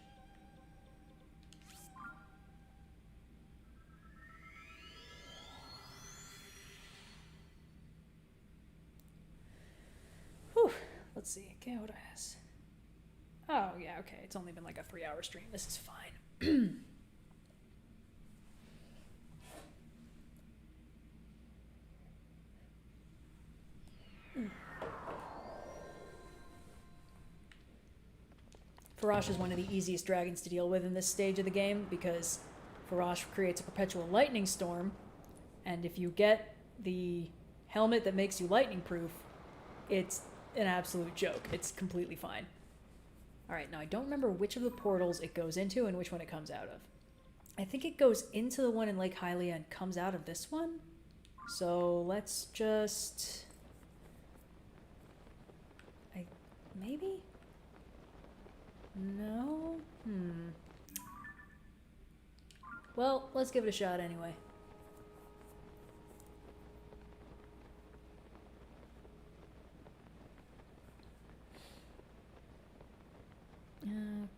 Let's see, Geodas. Oh, yeah, okay. It's only been like a 3-hour stream. This is fine. Forage is one of the easiest dragons to deal with in this stage of the game because Forage creates a perpetual lightning storm, and if you get the helmet that makes you lightning proof, it's an absolute joke. It's completely fine. Alright, now I don't remember which of the portals it goes into and which one it comes out of. I think it goes into the one in Lake Hylia and comes out of this one. So let's just... Maybe? No? Well, let's give it a shot anyway.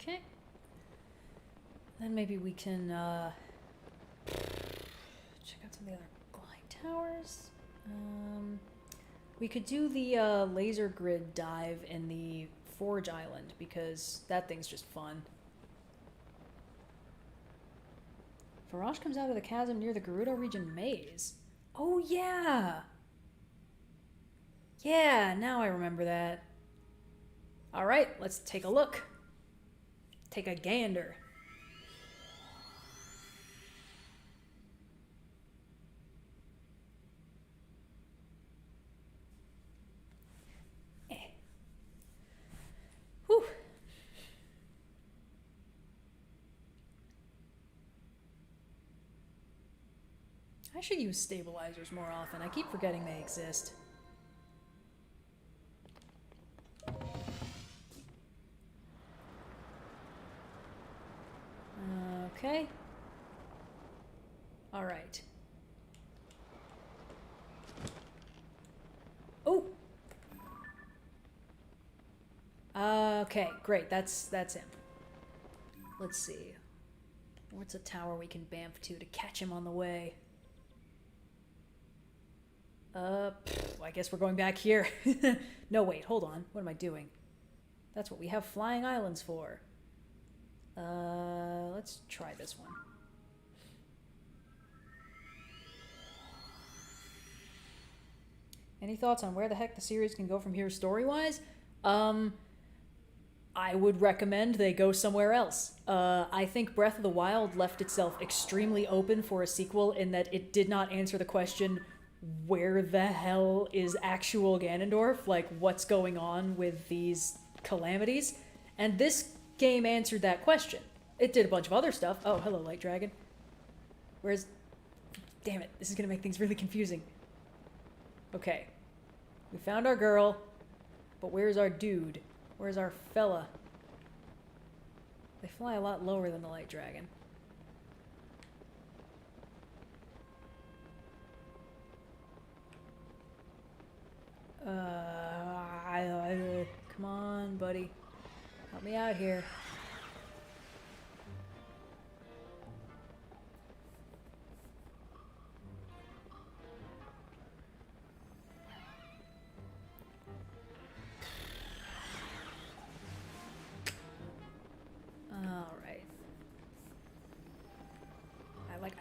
Okay. Then maybe we can check out some of the other glide towers. We could do the laser grid dive in the Forage Island because that thing's just fun. Forage comes out of the chasm near the Gerudo region maze. Oh yeah! Yeah, now I remember that. Alright, let's take a look. Take a gander. Whew. I should use stabilizers more often. I keep forgetting they exist. Okay. All right. Oh. Okay, great. That's him. Let's see. What's a tower we can bamf to catch him on the way? I guess we're going back here. No, wait, hold on. What am I doing? That's what we have flying islands for. Let's try this one. Any thoughts on where the heck the series can go from here story-wise? I would recommend they go somewhere else. I think Breath of the Wild left itself extremely open for a sequel in that it did not answer the question, where the hell is actual Ganondorf? Like, what's going on with these calamities? And this game answered that question. It did a bunch of other stuff. Oh, hello, Light Dragon. Where's... Damn it, this is gonna make things really confusing. Okay. We found our girl, but where's our dude? Where's our fella? They fly a lot lower than the Light Dragon. Come on, buddy. Help me out here.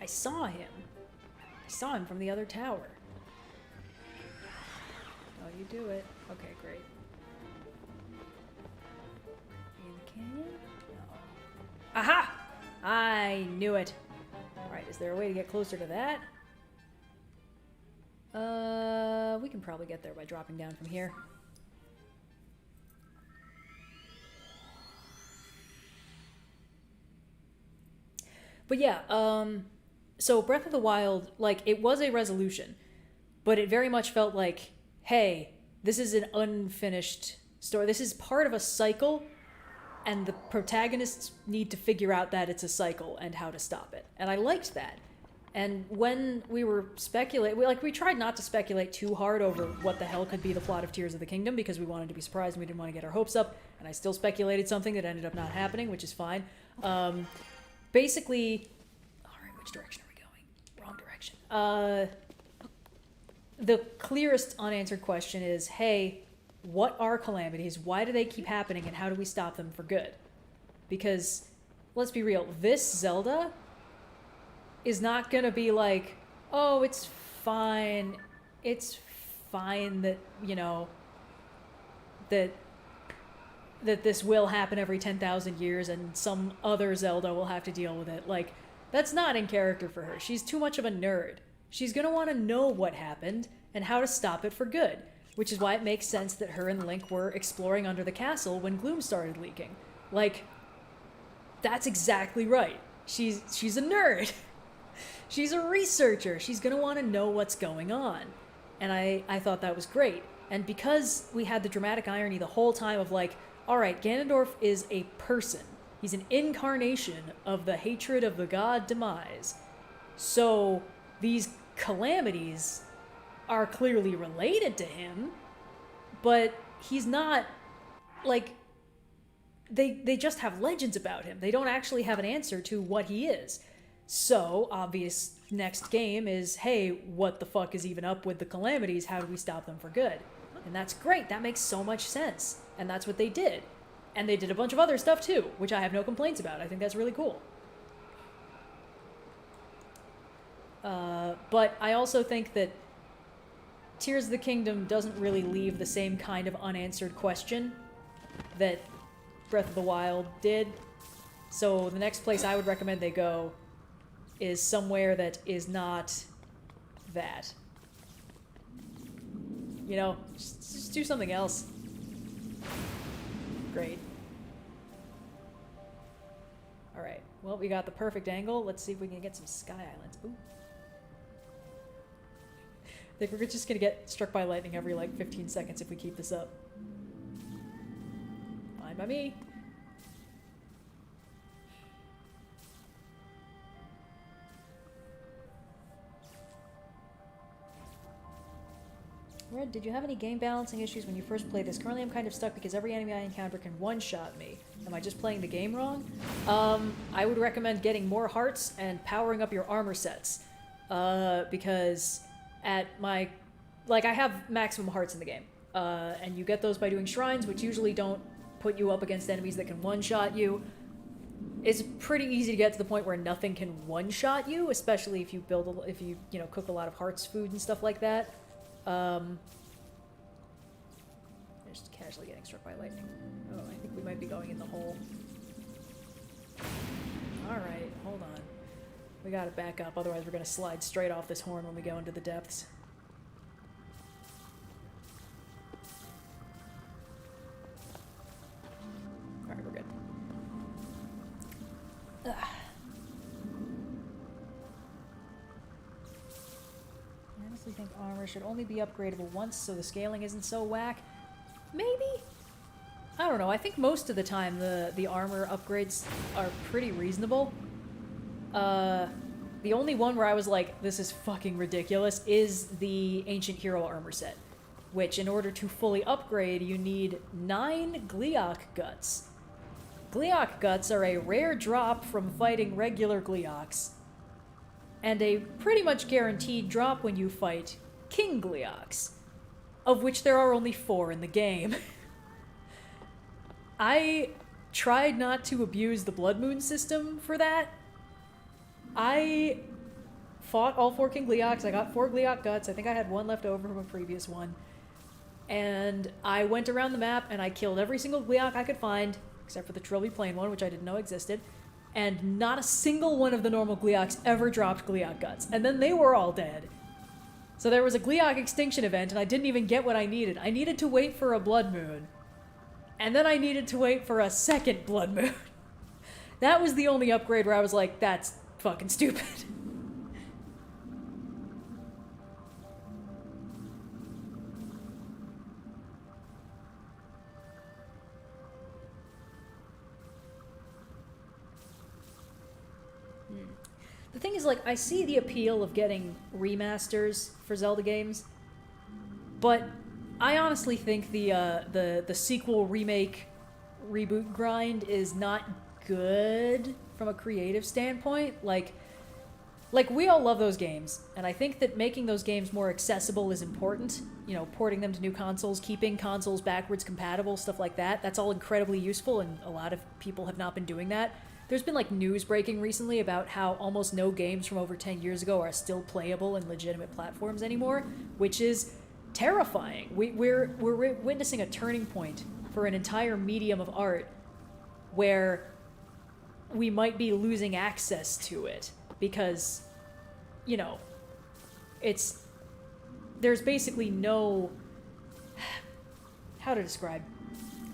saw him. I saw him from the other tower. Oh, you do it. Okay, great. In the canyon? No. Aha! I knew it. Alright, is there a way to get closer to that? We can probably get there by dropping down from here. But yeah, so Breath of the Wild, like, it was a resolution, but it very much felt like, hey, this is an unfinished story. This is part of a cycle, and the protagonists need to figure out that it's a cycle and how to stop it. And I liked that. And when we were speculating, we tried not to speculate too hard over what the hell could be the plot of Tears of the Kingdom, because we wanted to be surprised and we didn't want to get our hopes up, and I still speculated something that ended up not happening, which is fine. Basically, alright, which direction are we going? Wrong direction. The clearest unanswered question is, hey, what are calamities? Why do they keep happening, and how do we stop them for good? Because, let's be real, this Zelda is not gonna be like, oh, it's fine that, you know, that this will happen every 10,000 years and some other Zelda will have to deal with it. Like, that's not in character for her. She's too much of a nerd. She's gonna want to know what happened and how to stop it for good, which is why it makes sense that her and Link were exploring under the castle when gloom started leaking. Like, that's exactly right. She's a nerd. She's a researcher. She's gonna want to know what's going on. And I thought that was great. And because we had the dramatic irony the whole time of like, alright, Ganondorf is a person. He's an incarnation of the hatred of the god Demise. So these calamities are clearly related to him, but he's not, like, they just have legends about him. They don't actually have an answer to what he is. So, obvious next game is, hey, what the fuck is even up with the calamities? How do we stop them for good? And that's great. That makes so much sense. And that's what they did. And they did a bunch of other stuff too, which I have no complaints about. I think that's really cool. But I also think that Tears of the Kingdom doesn't really leave the same kind of unanswered question that Breath of the Wild did. So the next place I would recommend they go is somewhere that is not that. You know, just do something else. Great. Alright, well, we got the perfect angle. Let's see if we can get some Sky Islands. Ooh. I think we're just gonna get struck by lightning every, like, 15 seconds if we keep this up. Fine by me. Red, did you have any game balancing issues when you first played this? Currently I'm kind of stuck because every enemy I encounter can one-shot me. Am I just playing the game wrong? I would recommend getting more hearts and powering up your armor sets. Because at my... Like, I have maximum hearts in the game. And you get those by doing shrines, which usually don't put you up against enemies that can one-shot you. It's pretty easy to get to the point where nothing can one-shot you, especially if you build if you know, cook a lot of hearts food and stuff like that. Just casually getting struck by lightning. Oh, I think we might be going in the hole. Alright, hold on. We gotta back up, otherwise we're gonna slide straight off this horn when we go into the depths. Alright, we're good. Ugh. I honestly think armor should only be upgradable once so the scaling isn't so whack. Maybe? I don't know. I think most of the time the armor upgrades are pretty reasonable. The only one where I was like, this is fucking ridiculous, is the Ancient Hero armor set. Which, in order to fully upgrade, you need 9 Gleeok guts. Gleeok guts are a rare drop from fighting regular Gleeoks, and a pretty much guaranteed drop when you fight King Gleeoks, of which there are only 4 in the game. I tried not to abuse the Blood Moon system for that. I fought all 4 King Gleeoks. I got 4 Gleeok guts. I think I had 1 left over from a previous one. And I went around the map and I killed every single Gleeok I could find, except for the Trilby Plain one, which I didn't know existed. And not a single one of the normal Gleeoks ever dropped Gleeok guts. And then they were all dead. So there was a Gleeok extinction event, and I didn't even get what I needed. I needed to wait for a Blood Moon. And then I needed to wait for a second Blood Moon. That was the only upgrade where I was like, that's fucking stupid. The thing is, like, I see the appeal of getting remasters for Zelda games, but I honestly think the sequel, remake, reboot grind is not good from a creative standpoint. Like we all love those games, and I think that making those games more accessible is important. You know, porting them to new consoles, keeping consoles backwards compatible, stuff like that. That's all incredibly useful, and a lot of people have not been doing that. There's been like news breaking recently about how almost no games from over 10 years ago are still playable in legitimate platforms anymore, which is terrifying. We're witnessing a turning point for an entire medium of art where we might be losing access to it because, you know, there's basically no, how to describe,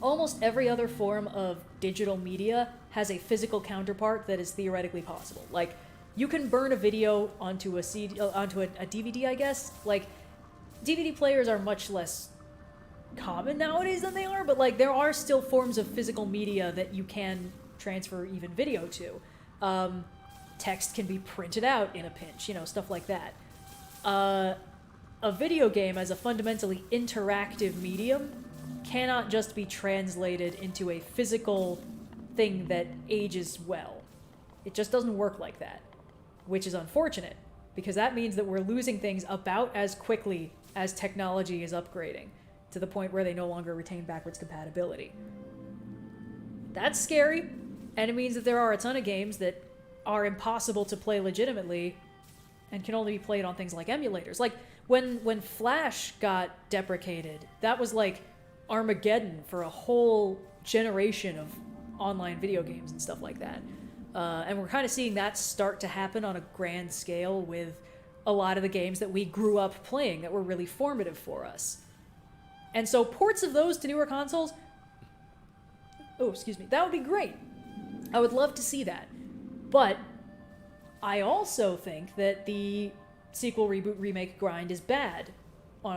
almost every other form of digital media has a physical counterpart that is theoretically possible. Like, you can burn a video onto a CD, onto a DVD, I guess. Like, DVD players are much less common nowadays than they are, but like there are still forms of physical media that you can transfer even video to. Text can be printed out in a pinch, you know, stuff like that. A video game as a fundamentally interactive medium cannot just be translated into a physical thing that ages well. It just doesn't work like that, which is unfortunate, because that means that we're losing things about as quickly as technology is upgrading, to the point where they no longer retain backwards compatibility. That's scary, and it means that there are a ton of games that are impossible to play legitimately and can only be played on things like emulators. Like, when Flash got deprecated, that was like Armageddon for a whole generation of online video games and stuff like that. And we're kind of seeing that start to happen on a grand scale with a lot of the games that we grew up playing that were really formative for us. And so ports of those to newer consoles, that would be great. I would love to see that. But I also think that the sequel, reboot, remake grind is bad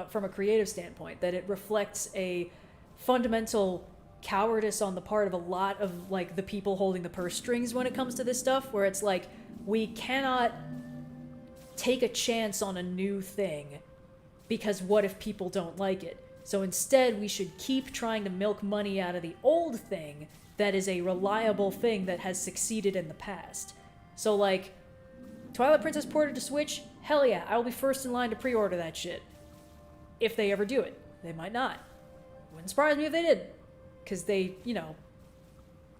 from a creative standpoint, that it reflects a fundamental cowardice on the part of a lot of like the people holding the purse strings when it comes to this stuff, where it's like, we cannot take a chance on a new thing because what if people don't like it? So instead we should keep trying to milk money out of the old thing that is a reliable thing that has succeeded in the past. So like, Twilight Princess ported to Switch, hell yeah, I will be first in line to pre-order that shit. If they ever do it. They might not. Wouldn't surprise me if they did. Because they, you know,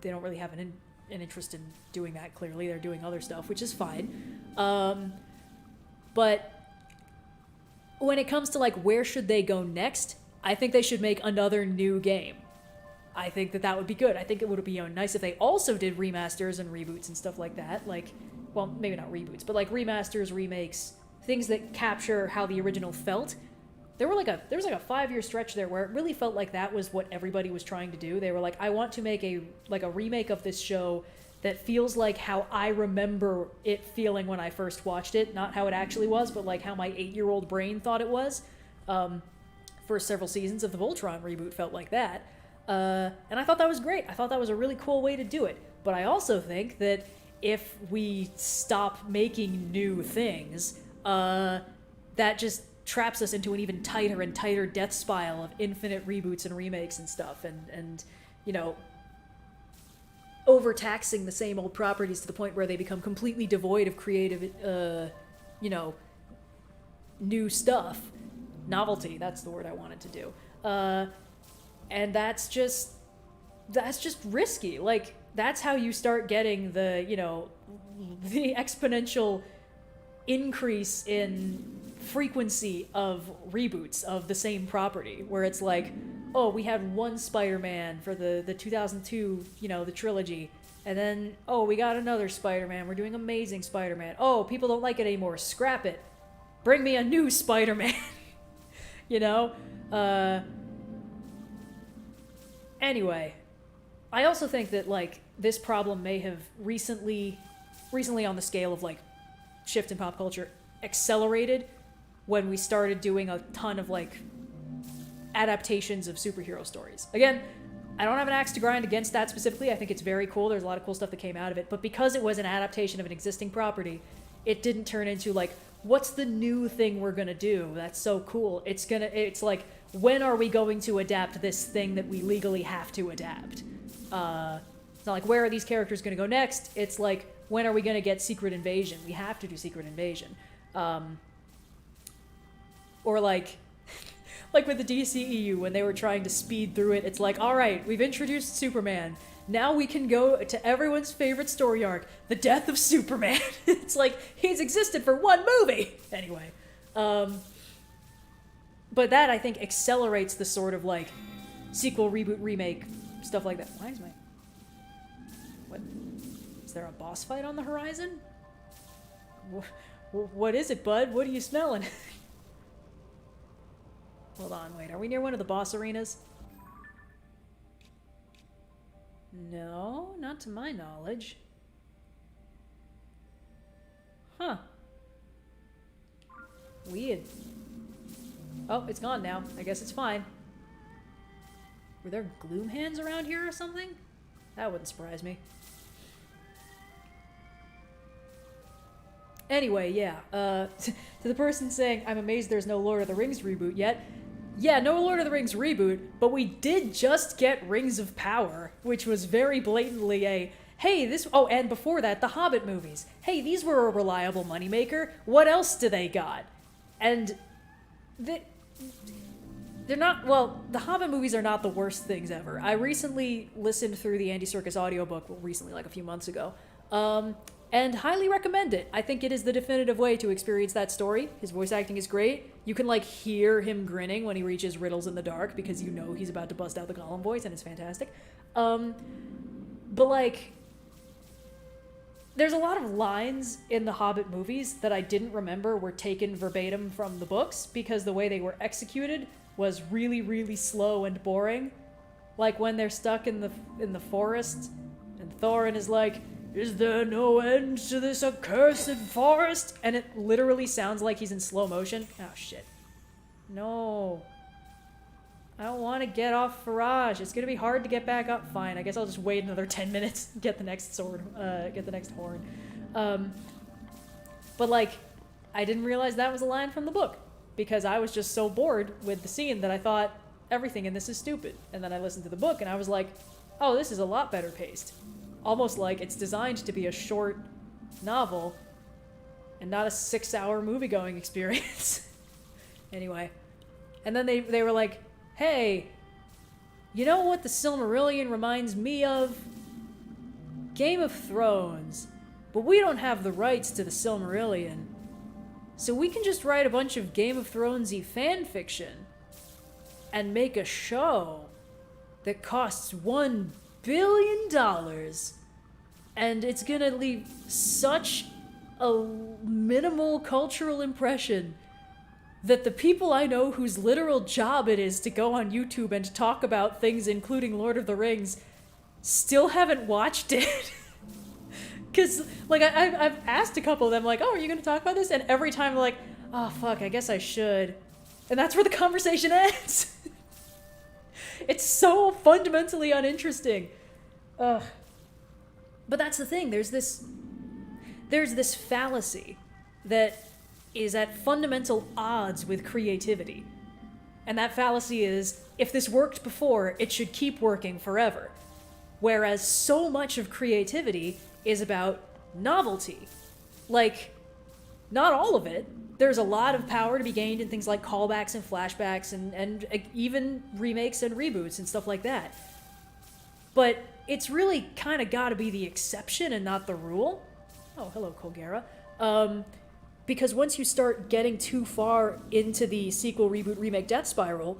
they don't really have an interest in doing that, clearly. They're doing other stuff, which is fine. But when it comes to, like, where should they go next, I think they should make another new game. I think that would be good. I think it would be nice if they also did remasters and reboots and stuff like that. Like, well, maybe not reboots, but like remasters, remakes, things that capture how the original felt. There was like a 5-year stretch there where it really felt like that was what everybody was trying to do. They were like, I want to make a remake of this show that feels like how I remember it feeling when I first watched it, not how it actually was, but like how my 8-year-old brain thought it was. For several seasons of the Voltron reboot felt like that. And I thought that was great. I thought that was a really cool way to do it. But I also think that if we stop making new things, that just traps us into an even tighter and tighter death spiral of infinite reboots and remakes and stuff, and you know, overtaxing the same old properties to the point where they become completely devoid of creative, you know, new stuff. Novelty, that's the word I wanted to do. And that's just risky. Like, that's how you start getting the, you know, the exponential increase in frequency of reboots of the same property, where it's like, oh, we had one Spider-Man for the 2002, the trilogy, and then, oh, we got another Spider-Man, we're doing Amazing Spider-Man. Oh, people don't like it anymore, scrap it. Bring me a new Spider-Man. Anyway, I also think that, like, this problem may have recently on the scale of, like, shift in pop culture, accelerated when we started doing a ton of, like, adaptations of superhero stories. Again, I don't have an axe to grind against that specifically. I think it's very cool. There's a lot of cool stuff that came out of it. But because it was an adaptation of an existing property, it didn't turn into, like, what's the new thing we're gonna do? That's so cool. It's like, when are we going to adapt this thing that we legally have to adapt? It's not like, where are these characters gonna go next? It's like, when are we gonna get Secret Invasion? We have to do Secret Invasion. Or like with the DCEU, when they were trying to speed through it, it's like, all right, we've introduced Superman. Now we can go to everyone's favorite story arc, the death of Superman. It's like, he's existed for one movie! Anyway. But that, I think, accelerates the sort of, like, sequel, reboot, remake, stuff like that. Why is my... What? Is there a boss fight on the horizon? What is it, bud? What are you smelling? Hold on, wait. Are we near one of the boss arenas? No, not to my knowledge. Huh. Weird. Oh, it's gone now. I guess it's fine. Were there gloom hands around here or something? That wouldn't surprise me. Anyway, yeah. To the person saying, I'm amazed there's no Lord of the Rings reboot yet. Yeah, no Lord of the Rings reboot, but we did just get Rings of Power, which was very blatantly a, hey, this... Oh, and before that, the Hobbit movies. Hey, these were a reliable moneymaker. What else do they got? And they're not... Well, the Hobbit movies are not the worst things ever. I recently listened through the Andy Serkis audiobook, well, recently, like a few months ago, and highly recommend it. I think it is the definitive way to experience that story. His voice acting is great. You can, like, hear him grinning when he reaches riddles in the dark because you know he's about to bust out the Gollum voice, and it's fantastic. But, like, there's a lot of lines in the Hobbit movies that I didn't remember were taken verbatim from the books because the way they were executed was really, really slow and boring. Like when they're stuck in the forest, and Thorin is like, is there no end to this accursed forest? And it literally sounds like he's in slow motion. Oh, shit. No. I don't want to get off Forage. It's going to be hard to get back up. Fine, I guess I'll just wait another 10 minutes and get the next sword, get the next horn. But, like, I didn't realize that was a line from the book because I was just so bored with the scene that I thought everything in this is stupid. And then I listened to the book and I was like, oh, this is a lot better paced. Almost like it's designed to be a short novel and not a 6-hour movie-going experience. Anyway. And then they were like, hey, you know what the Silmarillion reminds me of? Game of Thrones. But we don't have the rights to the Silmarillion. So we can just write a bunch of Game of Thrones-y fan fiction and make a show that costs $1 billion. And it's gonna leave such a minimal cultural impression that the people I know whose literal job it is to go on YouTube and talk about things including Lord of the Rings still haven't watched it. Because, like, I've asked a couple of them, like, oh, are you going to talk about this? And every time they're like, oh, fuck, I guess I should. And that's where the conversation ends. It's so fundamentally uninteresting. Ugh. But that's the thing. There's this fallacy that is at fundamental odds with creativity. And that fallacy is, if this worked before, it should keep working forever. Whereas so much of creativity is about novelty. Like, not all of it. There's a lot of power to be gained in things like callbacks and flashbacks and even remakes and reboots and stuff like that. But it's really kind of got to be the exception and not the rule. Oh, hello, Colgera. because once you start getting too far into the sequel, reboot, remake, death spiral,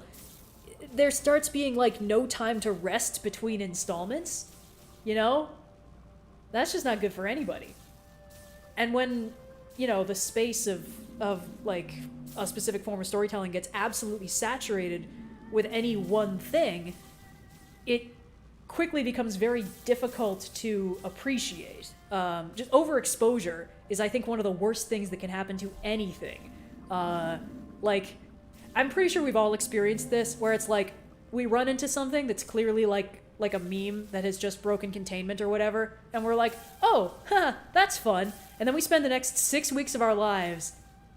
there starts being, like, no time to rest between installments, you know? That's just not good for anybody. And when, you know, the space of like, a specific form of storytelling gets absolutely saturated with any one thing, it quickly becomes very difficult to appreciate. Just overexposure is, I think, one of the worst things that can happen to anything. Like, I'm pretty sure we've all experienced this, where it's like, we run into something that's clearly like a meme that has just broken containment or whatever, and we're like, oh, that's fun. And then we spend the next 6 weeks of our lives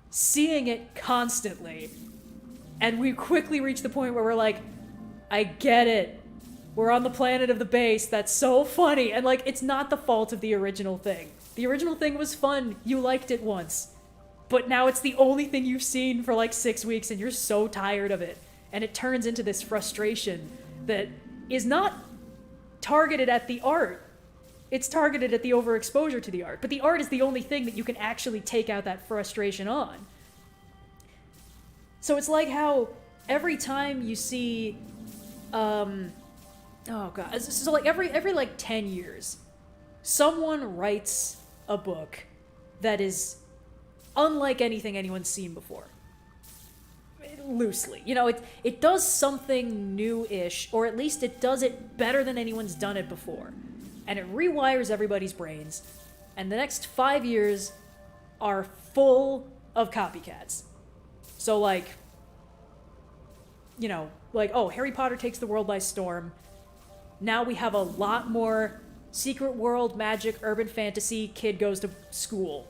seeing it constantly. And we quickly reach the point where we're like, I get it. We're on the planet of the base. That's so funny. And, like, it's not the fault of the original thing. The original thing was fun. You liked it once. But now it's the only thing you've seen for, like, 6 weeks, and you're so tired of it. And it turns into this frustration that is not targeted at the art. It's targeted at the overexposure to the art. But the art is the only thing that you can actually take out that frustration on. So it's like how every time you see, oh god, so like every like 10 years, someone writes a book that is unlike anything anyone's seen before. Loosely. You know, it does something new-ish, or at least it does it better than anyone's done it before. And it rewires everybody's brains. And the next 5 years are full of copycats. So, like, you know, like, oh, Harry Potter takes the world by storm. Now we have a lot more secret world, magic, urban fantasy, kid goes to school.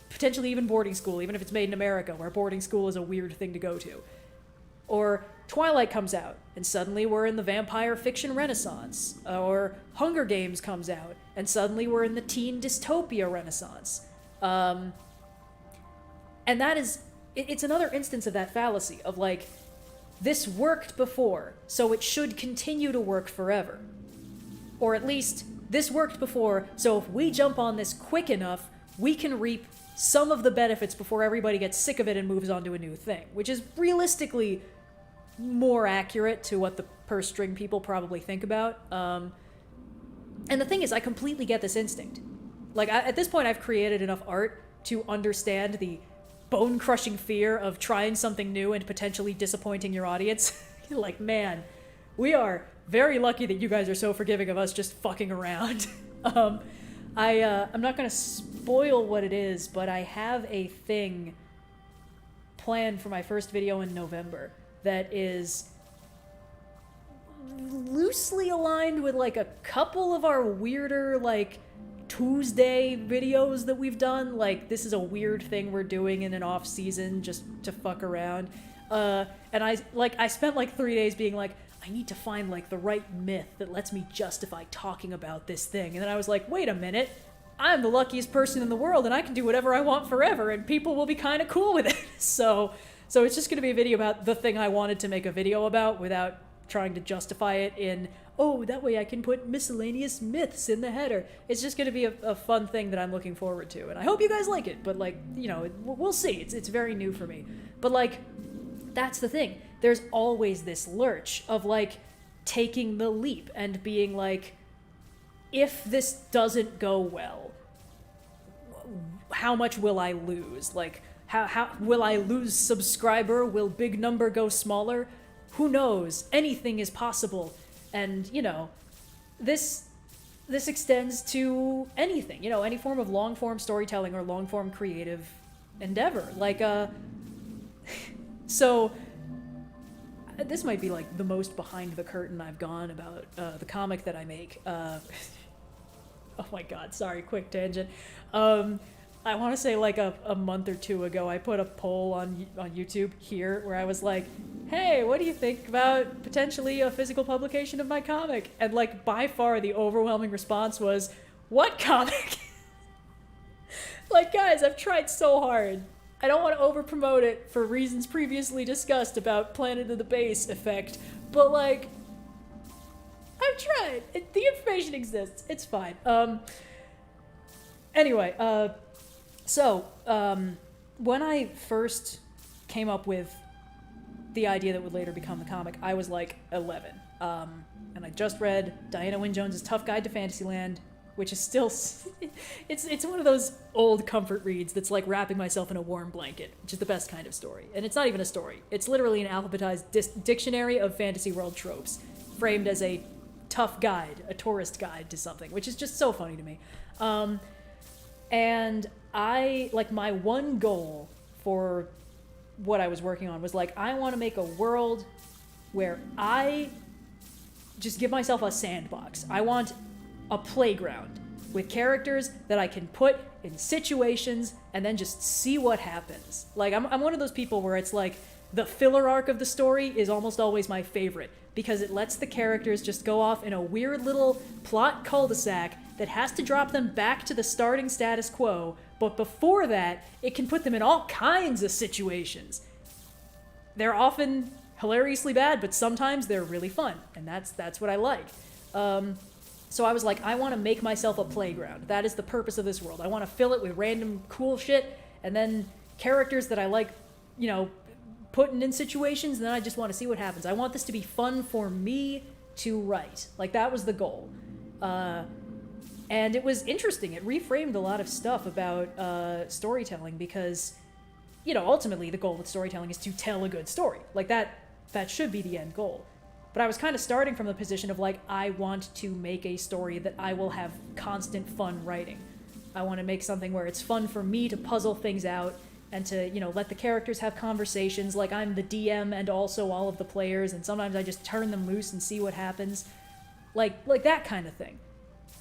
Potentially even boarding school, even if it's made in America, where boarding school is a weird thing to go to. Or Twilight comes out, and suddenly we're in the vampire fiction renaissance. Or Hunger Games comes out, and suddenly we're in the teen dystopia renaissance. And that is, it's another instance of that fallacy, of like, this worked before, so it should continue to work forever. Or at least, this worked before, so if we jump on this quick enough, we can reap some of the benefits before everybody gets sick of it and moves on to a new thing, which is realistically more accurate to what the purse string people probably think about. And the thing is, I completely get this instinct. Like, at this point, I've created enough art to understand the bone-crushing fear of trying something new and potentially disappointing your audience. Like, man, we are very lucky that you guys are so forgiving of us just fucking around. I'm not gonna spoil what it is, but I have a thing planned for my first video in November that is loosely aligned with, like, a couple of our weirder, like, Tuesday videos that we've done. Like, this is a weird thing we're doing in an off season just to fuck around. And I spent, like, 3 days being like, I need to find, like, the right myth that lets me justify talking about this thing. And then I was like, wait a minute. I'm the luckiest person in the world, and I can do whatever I want forever, and people will be kind of cool with it. So it's just going to be a video about the thing I wanted to make a video about without trying to justify it in, oh, that way I can put miscellaneous myths in the header. It's just going to be a fun thing that I'm looking forward to, and I hope you guys like it, but, like, you know, we'll see. It's very new for me. But, like, that's the thing. There's always this lurch of, like, taking the leap and being like, if this doesn't go well, how much will I lose? Like, how will I lose subscriber? Will big number go smaller? Who knows? Anything is possible. And, you know, this extends to anything, you know, any form of long-form storytelling or long-form creative endeavor. Like, so this might be, like, the most behind the curtain I've gone about the comic that I make. Oh my god, sorry, quick tangent. I want to say, like, a month or two ago, I put a poll on YouTube here where I was like, hey, what do you think about potentially a physical publication of my comic? And, like, by far the overwhelming response was, what comic? Like, guys, I've tried so hard. I don't want to over-promote it for reasons previously discussed about Planet of the Base effect, but, like, I've tried. The information exists. It's fine. Anyway, so, when I first came up with the idea that would later become the comic, I was like 11. And I just read Diana Wynne Jones's Tough Guide to Fantasyland, which is still, it's one of those old comfort reads that's like wrapping myself in a warm blanket, which is the best kind of story. And it's not even a story. It's literally an alphabetized dictionary of fantasy world tropes, framed as a tough guide, a tourist guide to something, which is just so funny to me. And I, like, my one goal for what I was working on was like, I want to make a world where I just give myself a sandbox. I want a playground with characters that I can put in situations and then just see what happens. Like, I'm one of those people where it's like, the filler arc of the story is almost always my favorite because it lets the characters just go off in a weird little plot cul-de-sac that has to drop them back to the starting status quo, but before that, it can put them in all kinds of situations. They're often hilariously bad, but sometimes they're really fun, and that's what I like. So I was like, I want to make myself a playground. That is the purpose of this world. I want to fill it with random cool shit, and then characters that I like, you know, putting in situations, and then I just want to see what happens. I want this to be fun for me to write. Like, that was the goal. And it was interesting. It reframed a lot of stuff about storytelling because, you know, ultimately the goal with storytelling is to tell a good story. Like, that should be the end goal. But I was kind of starting from the position of, like, I want to make a story that I will have constant fun writing. I want to make something where it's fun for me to puzzle things out and to, you know, let the characters have conversations like I'm the DM and also all of the players, and sometimes I just turn them loose and see what happens. Like that kind of thing.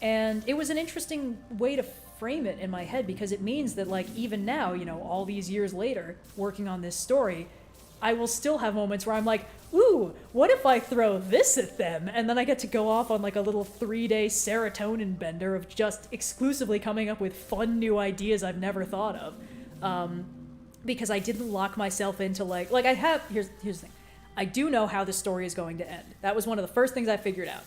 And it was an interesting way to frame it in my head because it means that, like, even now, you know, all these years later, working on this story, I will still have moments where I'm like, ooh, what if I throw this at them? And then I get to go off on like a little 3-day serotonin bender of just exclusively coming up with fun new ideas I've never thought of. Because I didn't lock myself into like I have, here's the thing. I do know how the story is going to end. That was one of the first things I figured out.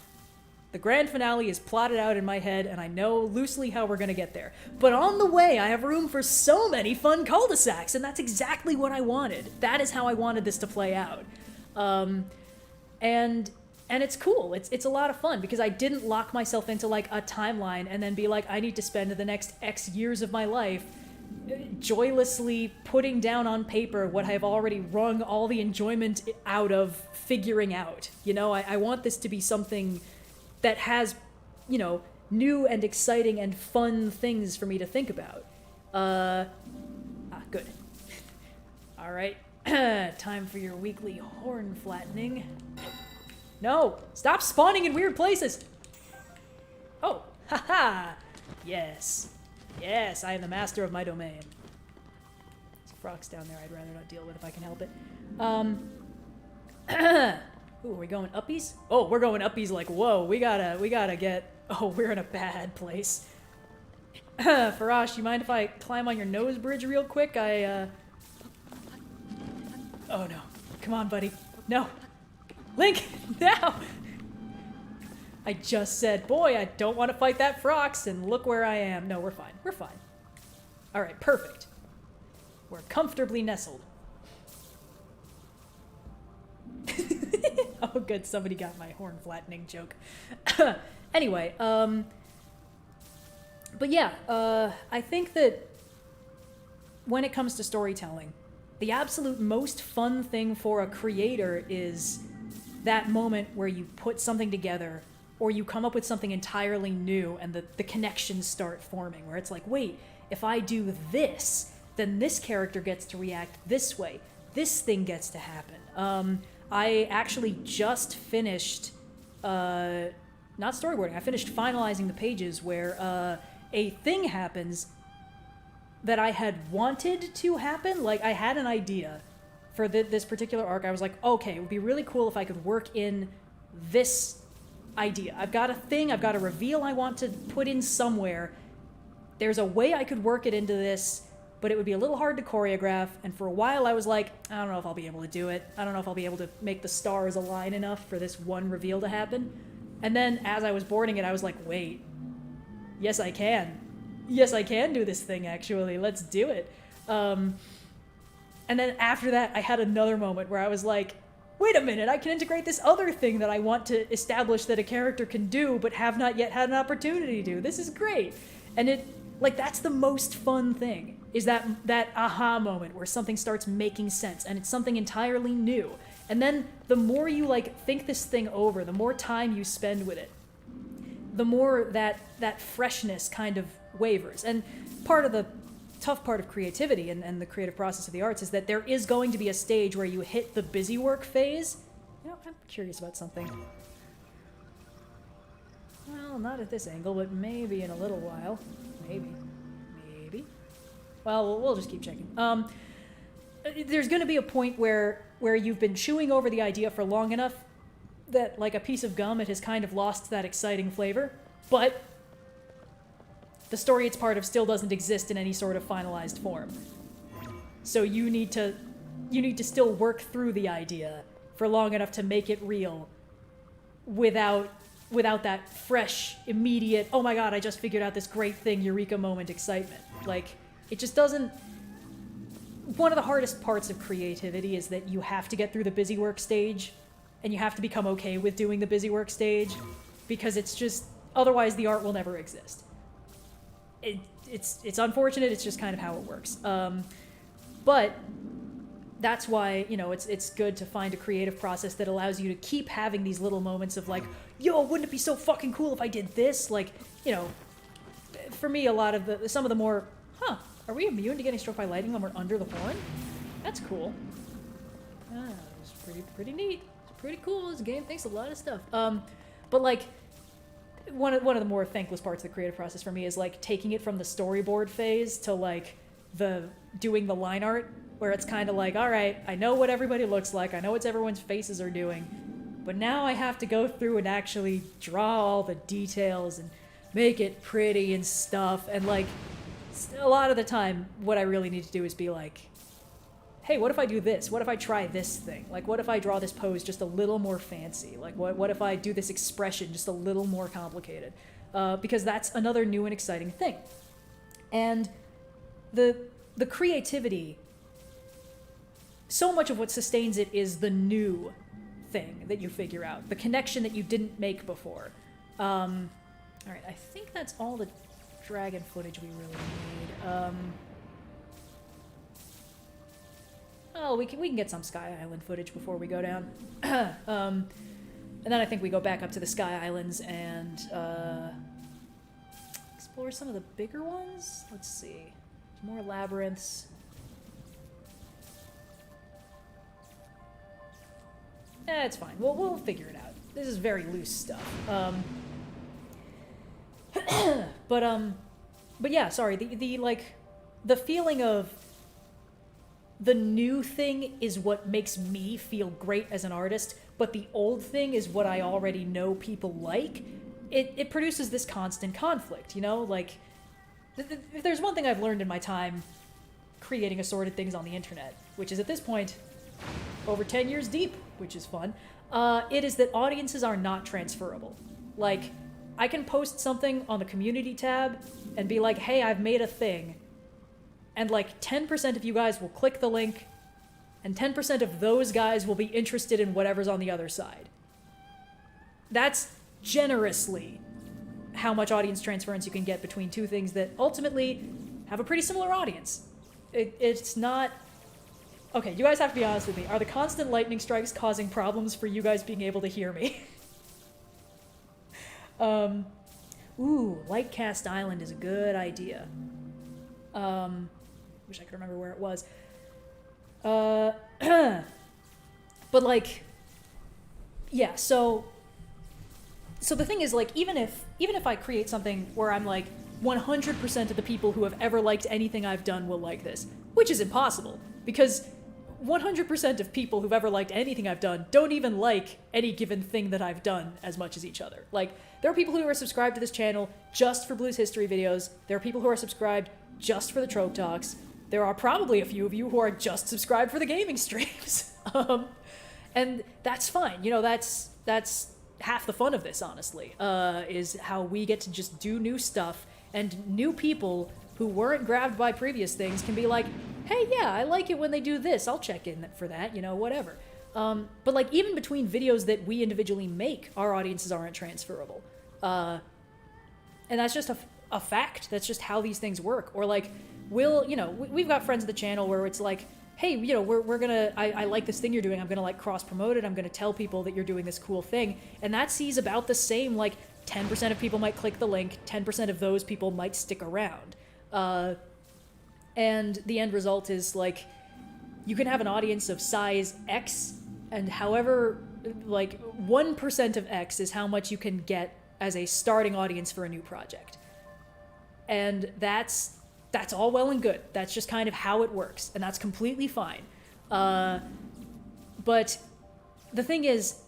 The grand finale is plotted out in my head, and I know loosely how we're going to get there. But on the way, I have room for so many fun cul-de-sacs, and that's exactly what I wanted. That is how I wanted this to play out. And it's cool. It's a lot of fun, because I didn't lock myself into, like, a timeline and then be like, I need to spend the next X years of my life joylessly putting down on paper what I've already wrung all the enjoyment out of figuring out. You know, I want this to be something that has, you know, new and exciting and fun things for me to think about. Good. All right. Time for your weekly horn flattening. No! Stop spawning in weird places! Oh! Haha! Yes. Yes, I am the master of my domain. There's frogs down there I'd rather not deal with if I can help it. Ooh, are we going uppies? Oh, we're going uppies like, whoa, we gotta get... Oh, we're in a bad place. Forage, you mind if I climb on your nose bridge real quick? Oh no. Come on, buddy. No. Link! No! I just said, boy, I don't want to fight that Frox, and look where I am. No, we're fine. We're fine. Alright, perfect. We're comfortably nestled. Oh, good. Somebody got my horn flattening joke. Anyway, but yeah, I think that when it comes to storytelling, the absolute most fun thing for a creator is that moment where you put something together or you come up with something entirely new and the connections start forming, where it's like, wait, if I do this, then this character gets to react this way. This thing gets to happen. I actually just finished, not storyboarding, I finished finalizing the pages where a thing happens that I had wanted to happen. Like, I had an idea for this particular arc. I was like, okay, it would be really cool if I could work in this idea. I've got a thing, I've got a reveal I want to put in somewhere. There's a way I could work it into this, but it would be a little hard to choreograph, and for a while I was like, I don't know if I'll be able to do it. I don't know if I'll be able to make the stars align enough for this one reveal to happen. And then as I was boarding it, I was like, wait, yes I can. Yes, I can do this thing, actually. Let's do it. And then after that, I had another moment where I was like, wait a minute, I can integrate this other thing that I want to establish that a character can do, but have not yet had an opportunity to do. This is great. And it, like, that's the most fun thing, is that aha moment where something starts making sense, and it's something entirely new. And then the more you, like, think this thing over, the more time you spend with it, the more that freshness kind of wavers. And part of the tough part of creativity and the creative process of the arts is that there is going to be a stage where you hit the busy work phase. You know, I'm curious about something. Well, not at this angle, but maybe in a little while. Maybe. Well, we'll just keep checking. There's going to be a point where you've been chewing over the idea for long enough that, like a piece of gum, it has kind of lost that exciting flavor, but the story it's part of still doesn't exist in any sort of finalized form. So you need to still work through the idea for long enough to make it real without that fresh, immediate, oh my god, I just figured out this great thing, eureka moment excitement. Like, it just doesn't... One of the hardest parts of creativity is that you have to get through the busy work stage, and you have to become okay with doing the busy work stage, because it's just... Otherwise, the art will never exist. It's unfortunate, it's just kind of how it works. But that's why, you know, it's good to find a creative process that allows you to keep having these little moments of like, yo, wouldn't it be so fucking cool if I did this? Like, you know, for me, some of the more, are we immune to getting struck by lightning when we're under the horn? That's cool. It's pretty neat. It's pretty cool. This game thinks a lot of stuff. But like, one of the more thankless parts of the creative process for me is like taking it from the storyboard phase to like doing the line art, where it's kind of like, all right, I know what everybody looks like, I know what everyone's faces are doing, but now I have to go through and actually draw all the details and make it pretty and stuff. And like, a lot of the time, what I really need to do is be like, hey, what if I do this? What if I try this thing? Like, what if I draw this pose just a little more fancy? Like, what if I do this expression just a little more complicated? Because that's another new and exciting thing. And the creativity, so much of what sustains it is the new thing that you figure out, the connection that you didn't make before. All right, I think that's all the dragon footage we really need. Oh, we can get some Sky Island footage before we go down. And then I think we go back up to the Sky Islands and explore some of the bigger ones. Let's see. More labyrinths. It's fine. We'll figure it out. This is very loose stuff. But yeah, sorry. The feeling of the new thing is what makes me feel great as an artist, but the old thing is what I already know people like. It produces this constant conflict, you know? Like, if there's one thing I've learned in my time creating assorted things on the internet, which is at this point over 10 years deep, which is fun, it is that audiences are not transferable. Like, I can post something on the community tab and be like, hey, I've made a thing, and like 10% of you guys will click the link, and 10% of those guys will be interested in whatever's on the other side. That's generously how much audience transference you can get between two things that ultimately have a pretty similar audience. It's not... Okay, you guys have to be honest with me. Are the constant lightning strikes causing problems for you guys being able to hear me? Ooh, Lightcast Island is a good idea. Wish I could remember where it was. But like, yeah, so the thing is, like, even if I create something where I'm like 100% of the people who have ever liked anything I've done will like this, which is impossible, because 100% of people who've ever liked anything I've done don't even like any given thing that I've done as much as each other. Like, there are people who are subscribed to this channel just for Blues History videos. There are people who are subscribed just for the Trope Talks. There are probably a few of you who are just subscribed for the gaming streams. And that's fine. You know, that's half the fun of this, honestly, is how we get to just do new stuff, and new people who weren't grabbed by previous things can be like, hey, yeah, I like it when they do this. I'll check in for that, you know, whatever. But like even between videos that we individually make, our audiences aren't transferable. And that's just a fact. That's just how these things work. Or like, we've got friends of the channel where it's like, hey, you know, we're gonna, I like this thing you're doing. I'm gonna like cross promote it. I'm gonna tell people that you're doing this cool thing. And that sees about the same, like 10% of people might click the link, 10% of those people might stick around. And the end result is like, you can have an audience of size X, and however, like 1% of X is how much you can get as a starting audience for a new project. And that's all well and good. That's just kind of how it works, and that's completely fine. But the thing is,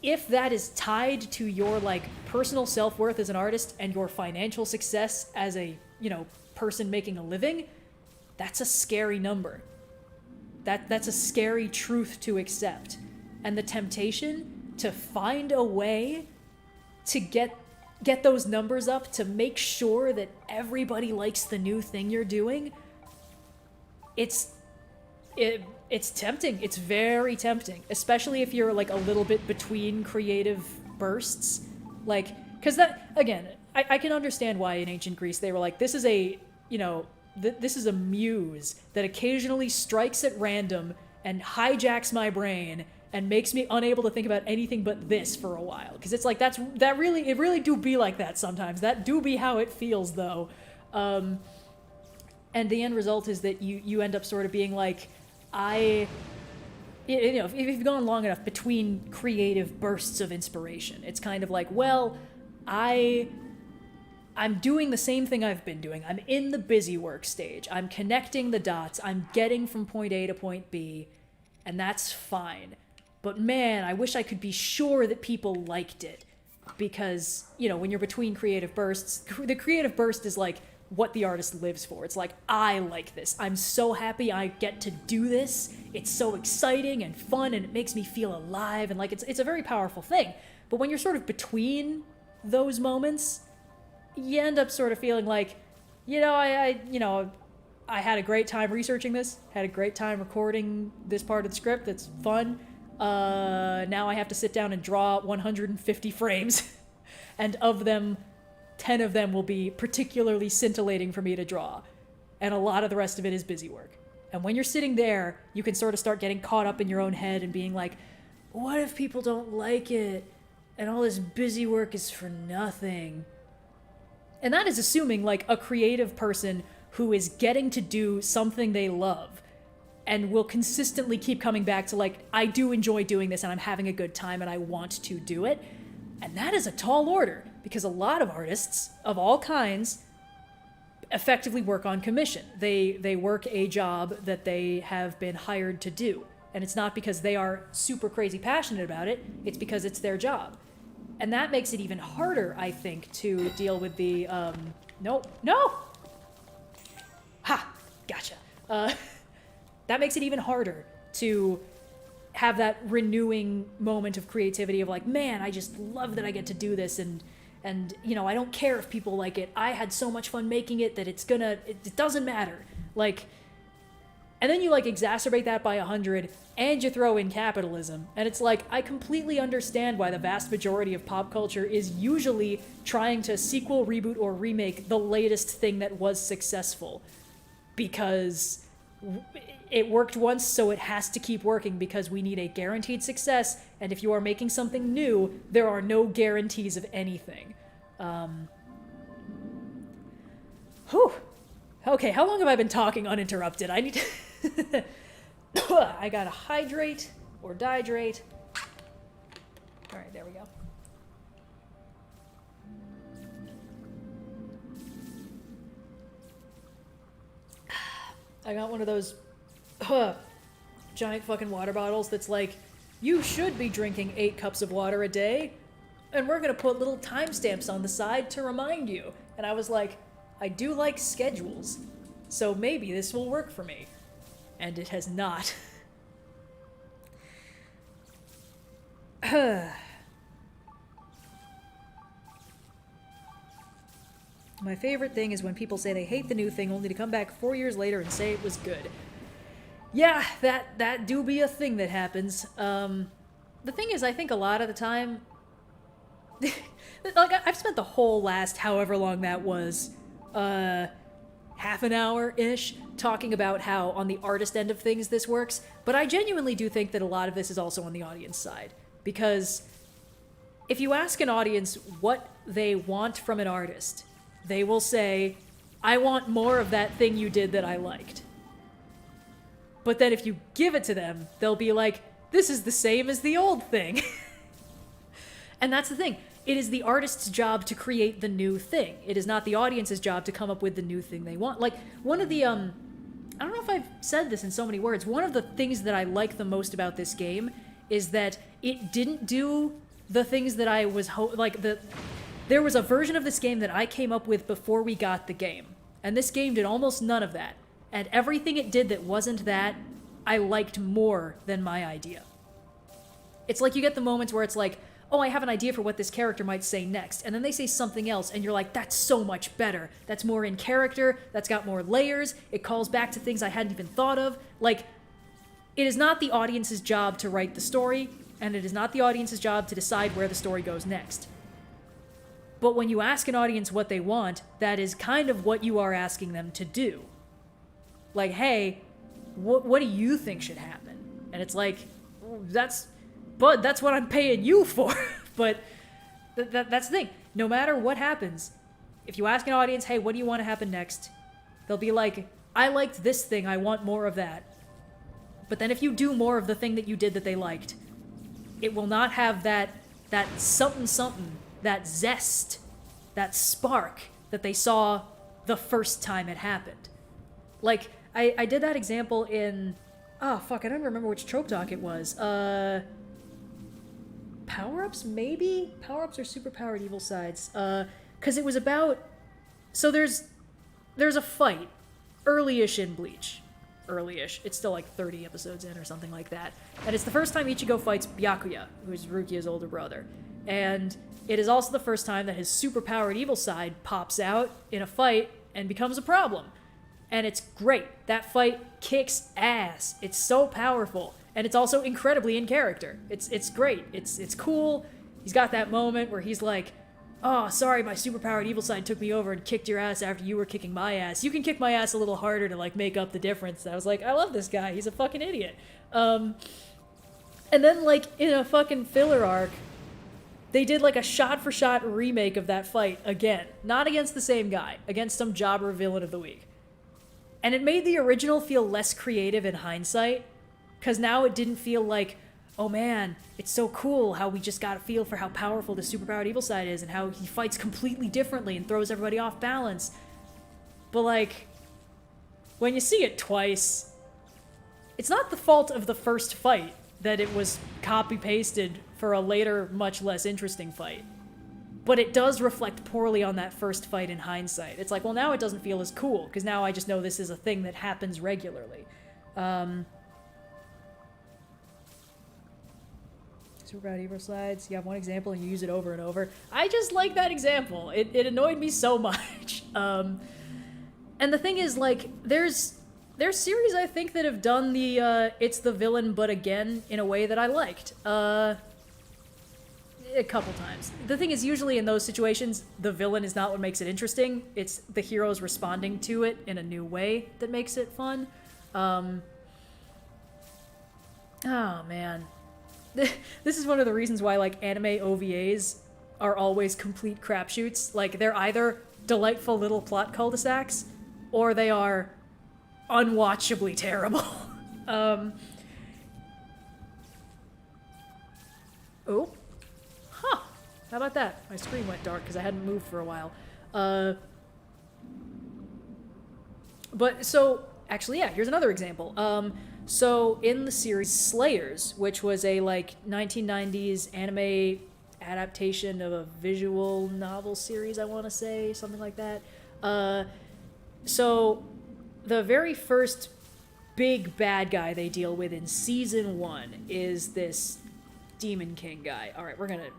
if that is tied to your like personal self-worth as an artist and your financial success as a, you know, person making a living, that's a scary number. That's a scary truth to accept. And the temptation to find a way to get those numbers up, to make sure that everybody likes the new thing you're doing, it's tempting. It's very tempting, especially if you're like a little bit between creative bursts. Like, because that, again, I can understand why in ancient Greece they were like, this is a, you know, this is a muse that occasionally strikes at random and hijacks my brain and makes me unable to think about anything but this for a while. Because it's like, it really do be like that sometimes. That do be how it feels, though. And the end result is that you end up sort of being like, you know, if you've gone long enough between creative bursts of inspiration, it's kind of like, well, I'm doing the same thing I've been doing. I'm in the busy work stage. I'm connecting the dots. I'm getting from point A to point B, and that's fine. But man, I wish I could be sure that people liked it. Because, you know, when you're between creative bursts, the creative burst is like what the artist lives for. It's like, I like this. I'm so happy I get to do this. It's so exciting and fun, and it makes me feel alive, and like it's a very powerful thing. But when you're sort of between those moments, you end up sort of feeling like, you know, I had a great time researching this, had a great time recording this part of the script that's fun. Now I have to sit down and draw 150 frames, and of them, 10 of them will be particularly scintillating for me to draw, and a lot of the rest of it is busy work. And when you're sitting there, you can sort of start getting caught up in your own head and being like, what if people don't like it, and all this busy work is for nothing? And that is assuming, like, a creative person who is getting to do something they love and will consistently keep coming back to, like, I do enjoy doing this and I'm having a good time and I want to do it. And that is a tall order, because a lot of artists of all kinds effectively work on commission. They work a job that they have been hired to do. And it's not because they are super crazy passionate about it, it's because it's their job. And that makes it even harder, I think, to deal with the, no! Ha! Gotcha. That makes it even harder to have that renewing moment of creativity of like, man, I just love that I get to do this, and you know, I don't care if people like it. I had so much fun making it that it doesn't matter. Like, and then you like exacerbate that by 100, and you throw in capitalism, and it's like, I completely understand why the vast majority of pop culture is usually trying to sequel, reboot, or remake the latest thing that was successful, because it worked once, so it has to keep working, because we need a guaranteed success, and if you are making something new, there are no guarantees of anything. Whew. Okay, how long have I been talking uninterrupted? I need to... I gotta hydrate or dihydrate. Alright, there we go. I got one of those giant fucking water bottles that's like, you should be drinking 8 cups of water a day, and we're gonna put little timestamps on the side to remind you. And I was like, I do like schedules, so maybe this will work for me. And it has not. My favorite thing is when people say they hate the new thing only to come back 4 years later and say it was good. Yeah, that do be a thing that happens. The thing is, I think a lot of the time, like I've spent the whole last however long that was, half an hour-ish talking about how on the artist end of things this works, but I genuinely do think that a lot of this is also on the audience side. Because if you ask an audience what they want from an artist, they will say, I want more of that thing you did that I liked. But then if you give it to them, they'll be like, this is the same as the old thing. And that's the thing. It is the artist's job to create the new thing. It is not the audience's job to come up with the new thing they want. Like, one of the, I don't know if I've said this in so many words, one of the things that I like the most about this game is that it didn't do the things that I was, there was a version of this game that I came up with before we got the game. And this game did almost none of that. And everything it did that wasn't that, I liked more than my idea. It's like you get the moments where it's like, oh, I have an idea for what this character might say next, and then they say something else, and you're like, that's so much better. That's more in character, that's got more layers, it calls back to things I hadn't even thought of. Like, it is not the audience's job to write the story, and it is not the audience's job to decide where the story goes next. But when you ask an audience what they want, that is kind of what you are asking them to do. Like, hey, what do you think should happen? And it's like, that's what I'm paying you for. But that's the thing. No matter what happens, if you ask an audience, hey, what do you want to happen next? They'll be like, I liked this thing, I want more of that. But then if you do more of the thing that you did that they liked, it will not have that something, that zest, that spark that they saw the first time it happened. Like, I did that example in, oh fuck, I don't remember which trope talk it was. Power-ups, maybe? Power-ups or super-powered evil sides. Because it was about, so there's a fight, early-ish in Bleach. Early-ish. It's still like 30 episodes in or something like that. And it's the first time Ichigo fights Byakuya, who's Rukia's older brother. And it is also the first time that his super-powered evil side pops out in a fight and becomes a problem. And it's great. That fight kicks ass. It's so powerful. And it's also incredibly in character. It's great. It's cool. He's got that moment where he's like, oh, sorry, my superpowered evil side took me over and kicked your ass after you were kicking my ass. You can kick my ass a little harder to, like, make up the difference. And I was like, I love this guy. He's a fucking idiot. And then, like, in a fucking filler arc, they did, like, a shot-for-shot remake of that fight again. Not against the same guy. Against some jobber villain of the week. And it made the original feel less creative in hindsight, because now it didn't feel like, oh man, it's so cool how we just got a feel for how powerful the superpowered evil side is and how he fights completely differently and throws everybody off balance. But like, when you see it twice, it's not the fault of the first fight that it was copy-pasted for a later, much less interesting fight. But it does reflect poorly on that first fight in hindsight. It's like, well, now it doesn't feel as cool, because now I just know this is a thing that happens regularly. Superpowered evil sides, you have one example and you use it over and over. I just like that example. It annoyed me so much. And the thing is, like, there's series I think that have done the, it's the villain but again in a way that I liked. A couple times. The thing is, usually in those situations, the villain is not what makes it interesting. It's the heroes responding to it in a new way that makes it fun. Oh, man. This is one of the reasons why, like, anime OVAs are always complete crapshoots. Like, they're either delightful little plot cul-de-sacs, or they are unwatchably terrible. Oh. Huh. How about that? My screen went dark because I hadn't moved for a while. But, so, actually, yeah, here's another example. So, in the series Slayers, which was a, like, 1990s anime adaptation of a visual novel series, I want to say, something like that. So, the very first big bad guy they deal with in season 1 is this Demon King guy. All right, we're gonna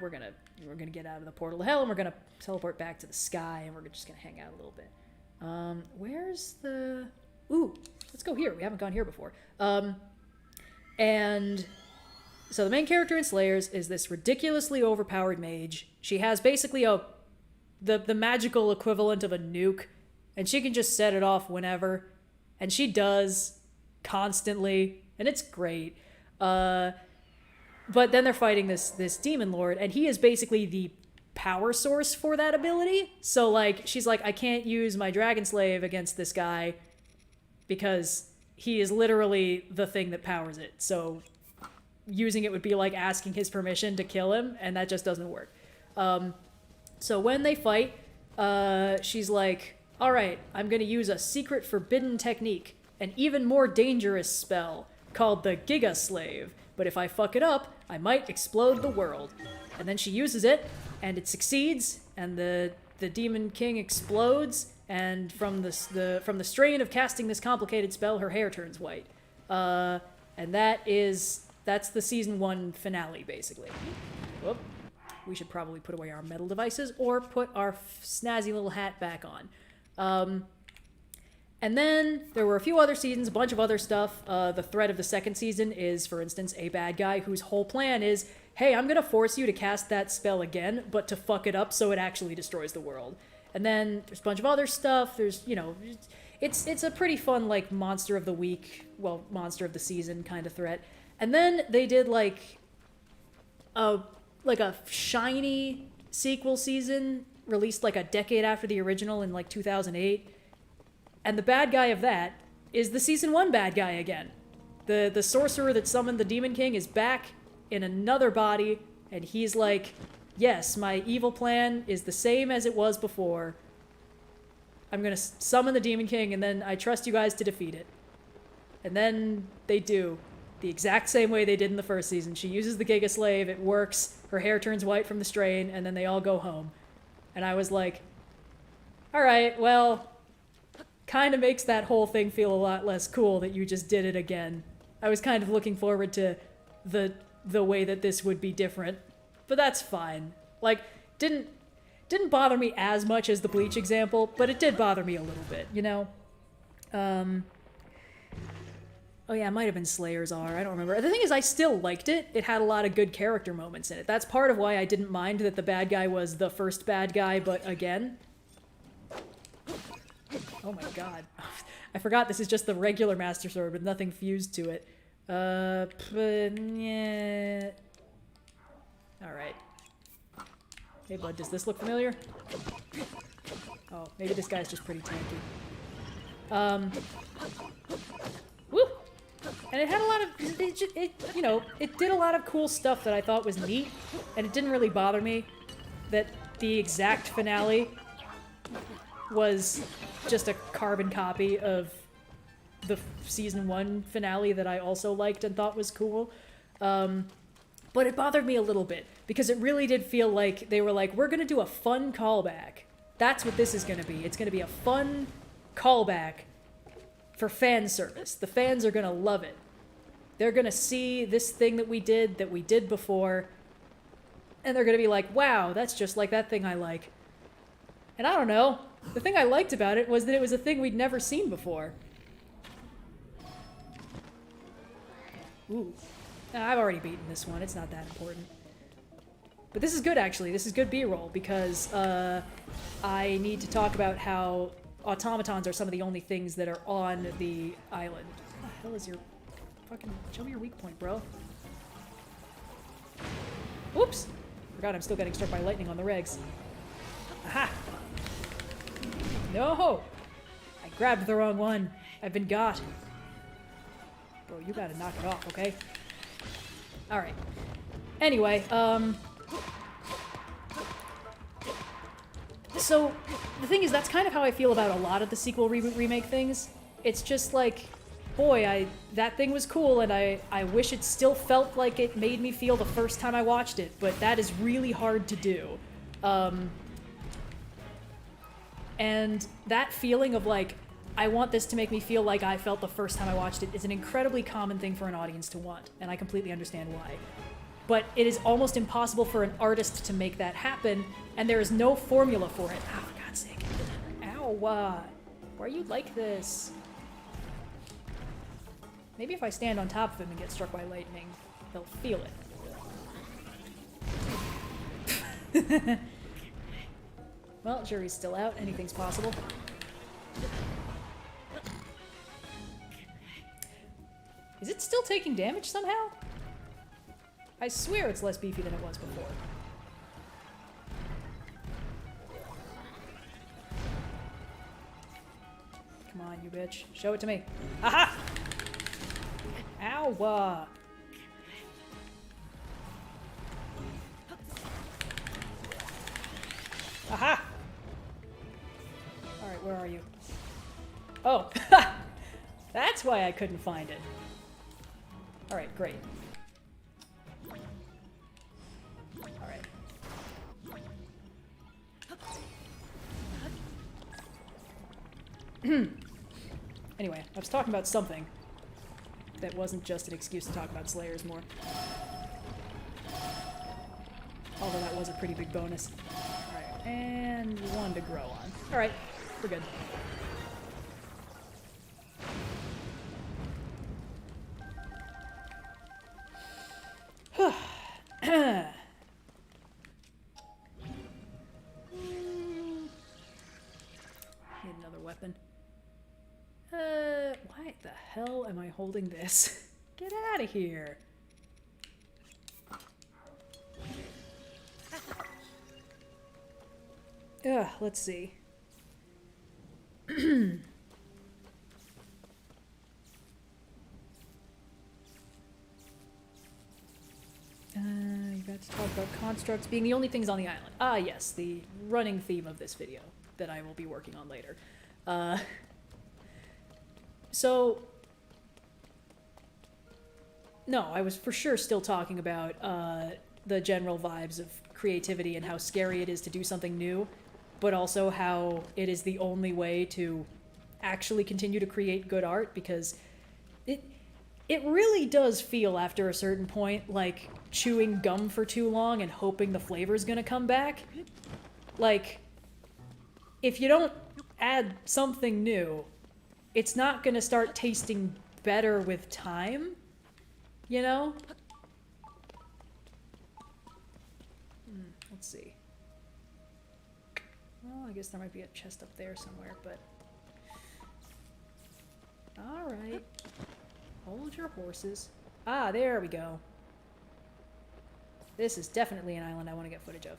get out of the portal to hell, and we're gonna teleport back to the sky, and we're just gonna hang out a little bit. Where's the... Ooh, let's go here. We haven't gone here before. And so the main character in Slayers is this ridiculously overpowered mage. She has basically the magical equivalent of a nuke, and she can just set it off whenever, and she does constantly, and it's great. But then they're fighting this demon lord, and he is basically the power source for that ability. So like she's like, I can't use my dragon slave against this guy because he is literally the thing that powers it. So using it would be like asking his permission to kill him, and that just doesn't work. So when they fight, she's like, all right, I'm going to use a secret forbidden technique, an even more dangerous spell called the Giga Slave. But if I fuck it up, I might explode the world. And then she uses it, and it succeeds, and the Demon King explodes, and from the strain of casting this complicated spell, her hair turns white. And that's the season 1 finale, basically. Whoop. We should probably put away our metal devices or put our snazzy little hat back on. And then there were a few other seasons, a bunch of other stuff. The thread of the second season is, for instance, a bad guy whose whole plan is, hey, I'm going to force you to cast that spell again, but to fuck it up so it actually destroys the world. And then there's a bunch of other stuff. There's, you know, it's a pretty fun, like, monster of the week, well, monster of the season kind of threat. And then they did, like a shiny sequel season released, like, a decade after the original in, like, 2008. And the bad guy of that is the season 1 bad guy again. The sorcerer that summoned the Demon King is back in another body, and he's like, yes, my evil plan is the same as it was before. I'm gonna summon the Demon King, and then I trust you guys to defeat it. And then they do. The exact same way they did in the first season. She uses the Giga Slave, it works, her hair turns white from the strain, and then they all go home. And I was like, alright, well, kind of makes that whole thing feel a lot less cool that you just did it again. I was kind of looking forward to the way that this would be different, but that's fine. Like, didn't bother me as much as the Bleach example, but it did bother me a little bit, you know? Oh yeah, it might have been Slayer's R, I don't remember. The thing is, I still liked it. It had a lot of good character moments in it. That's part of why I didn't mind that the bad guy was the first bad guy, but again. Oh my god. I forgot this is just the regular Master Sword with nothing fused to it. Yeah. Alright. Hey bud, does this look familiar? Oh, maybe this guy's just pretty tanky. Woo! And it had a lot of, you know, it did a lot of cool stuff that I thought was neat, and it didn't really bother me that the exact finale was just a carbon copy of the season 1 finale that I also liked and thought was cool. But it bothered me a little bit, because it really did feel like they were like, we're gonna do a fun callback. That's what this is gonna be. It's gonna be a fun callback for fan service. The fans are gonna love it. They're gonna see this thing that we did before, and they're gonna be like, wow, that's just like that thing I like. And I don't know. The thing I liked about it was that it was a thing we'd never seen before. Ooh. I've already beaten this one. It's not that important. But this is good, actually. This is good B-roll, because I need to talk about how automatons are some of the only things that are on the island. What the hell is your... fucking... show me your weak point, bro. Whoops! Forgot I'm still getting struck by lightning on the regs. Aha! No! I grabbed the wrong one. I've been got. Bro, you gotta knock it off, okay? Alright. Anyway, so, the thing is, that's kind of how I feel about a lot of the sequel reboot remake things. It's just like, boy, that thing was cool, and I wish it still felt like it made me feel the first time I watched it, but that is really hard to do. And that feeling of like, I want this to make me feel like I felt the first time I watched it is an incredibly common thing for an audience to want, and I completely understand why. But it is almost impossible for an artist to make that happen, and there is no formula for it. Ah, for God's sake. Ow, why are you like this? Maybe if I stand on top of him and get struck by lightning, they'll feel it. Well, jury's still out. Anything's possible. Is it still taking damage somehow? I swear it's less beefy than it was before. Come on, you bitch. Show it to me. Aha! Ow! Aha! Alright, where are you? Oh! That's why I couldn't find it. Alright, great. Alright. Anyway, I was talking about something that wasn't just an excuse to talk about Slayers more. Although that was a pretty big bonus. Alright, and one to grow on. Alright, we're good. Need another weapon. Why the hell am I holding this? Get out of here. Let's see. You got to talk about constructs being the only things on the island. Ah, yes, the running theme of this video that I will be working on later. No, I was for sure still talking about the general vibes of creativity and how scary it is to do something new, but also how it is the only way to actually continue to create good art, because it really does feel after a certain point like chewing gum for too long and hoping the flavor's gonna come back. Like, if you don't add something new, it's not gonna start tasting better with time, you know? Let's see. Well, I guess there might be a chest up there somewhere, but... Alright. Hold your horses. Ah, there we go. This is definitely an island I want to get footage of.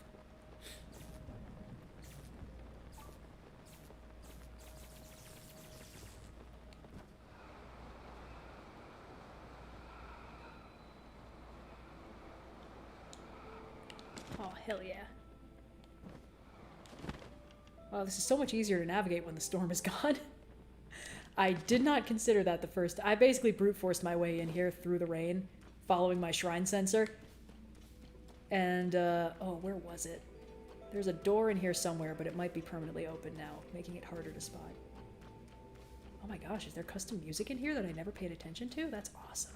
Oh, hell yeah. Wow, this is so much easier to navigate when the storm is gone. I did not consider that the first... I basically brute forced my way in here through the rain, following my shrine sensor. And, oh, where was it? There's a door in here somewhere, but it might be permanently open now, making it harder to spot. Oh my gosh, is there custom music in here that I never paid attention to? That's awesome.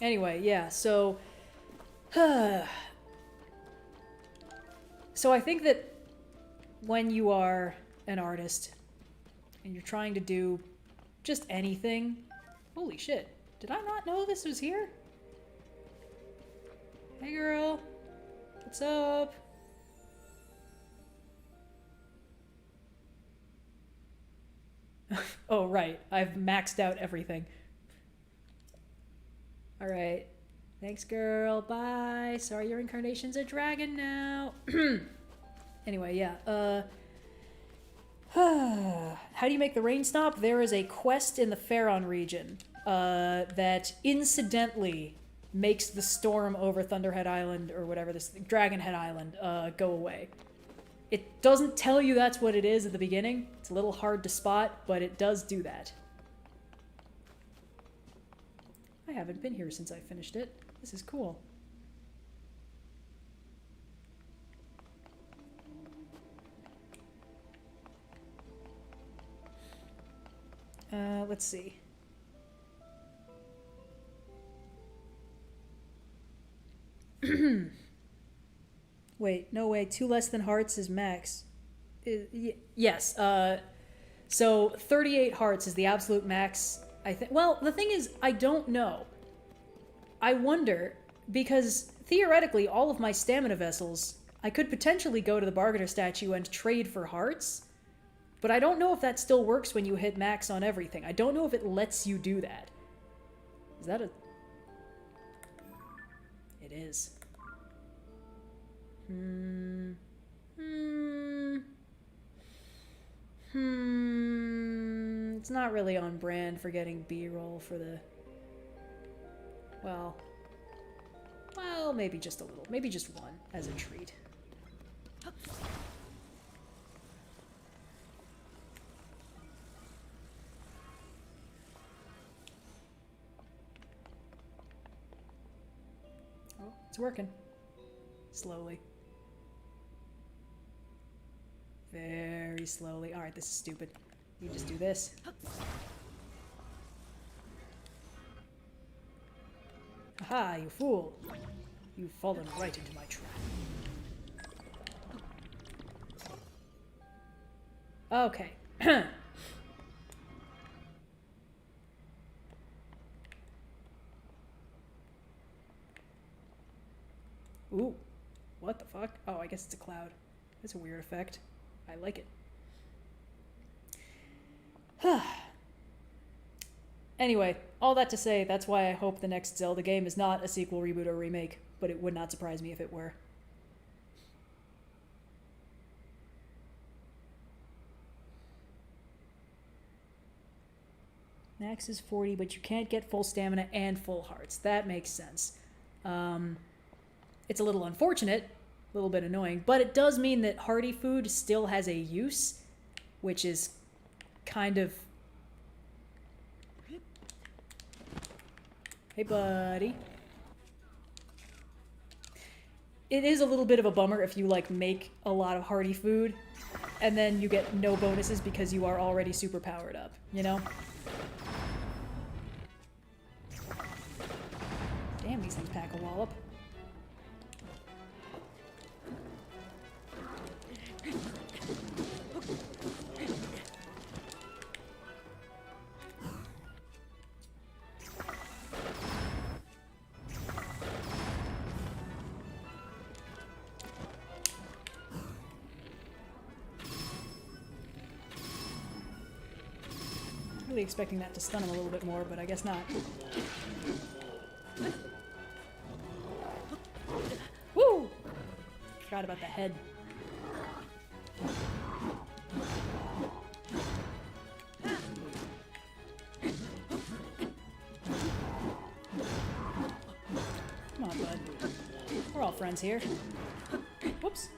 Anyway, yeah, so... So I think that when you are an artist and you're trying to do just anything... Holy shit, did I not know this was here? Hey girl, what's up? Oh right, I've maxed out everything. Alright, thanks girl, bye. Sorry your incarnation's a dragon now. Anyway, yeah, how do you make the rain stop? There is a quest in the Faron region that incidentally makes the storm over Thunderhead Island, or whatever this Dragonhead Island, go away. It doesn't tell you that's what it is at the beginning. It's a little hard to spot, but it does do that. I haven't been here since I finished it. This is cool. Let's see. Wait, no way. 2 less than hearts is max. Yes. So 38 hearts is the absolute max, I think. Well, the thing is, I don't know. I wonder, because theoretically, all of my stamina vessels, I could potentially go to the bargainer statue and trade for hearts, but I don't know if that still works when you hit max on everything. I don't know if it lets you do that. Is that a... It is. It's not really on brand for getting B-roll for the... Well, maybe just a little. Maybe just one as a treat. Oh, it's working. Slowly. Very slowly. Alright, this is stupid. You just do this. Aha, you fool! You've fallen right into my trap. Okay. Ooh. What the fuck? Oh, I guess it's a cloud. That's a weird effect. I like it. Anyway, all that to say, that's why I hope the next Zelda game is not a sequel, reboot, or remake, but it would not surprise me if it were. Max is 40, but you can't get full stamina and full hearts. That makes sense. It's a little unfortunate, a little bit annoying, but it does mean that hearty food still has a use, which is kind of... Hey, buddy. It is a little bit of a bummer if you, like, make a lot of hearty food, and then you get no bonuses because you are already super powered up, you know? Damn, these things pack a wallop. Really expecting that to stun him a little bit more, but I guess not. Woo! Forgot about the head. Come on, bud. We're all friends here. Whoops.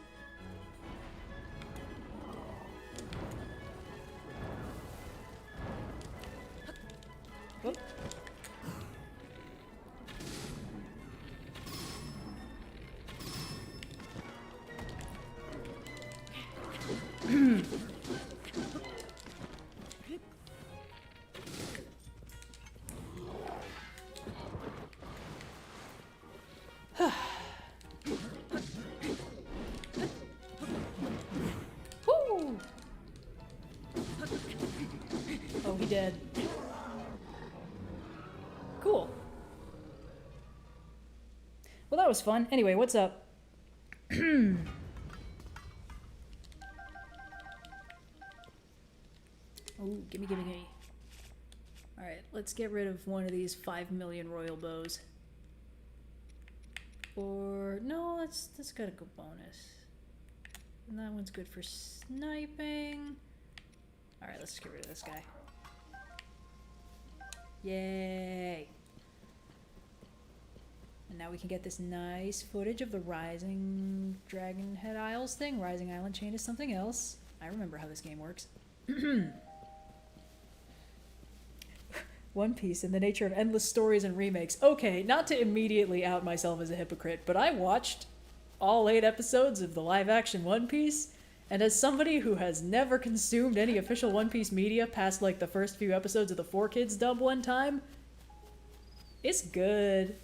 Whoop. Woo! Oh, he dead. Cool. Well, that was fun. Anyway, what's up? Oh, gimme, gimme, gimme. Alright, let's get rid of one of these 5 million royal bows. Or, no, that's got a good bonus. And that one's good for sniping. Alright, let's get rid of this guy. Yay! And now we can get this nice footage of the Rising Dragon Head Isles thing. Rising Island Chain is something else. I remember how this game works. One Piece and the nature of endless stories and remakes. Okay, not to immediately out myself as a hypocrite, but I watched all 8 episodes of the live-action One Piece, and as somebody who has never consumed any official One Piece media past, like, the first few episodes of the 4Kids dub one time, it's good.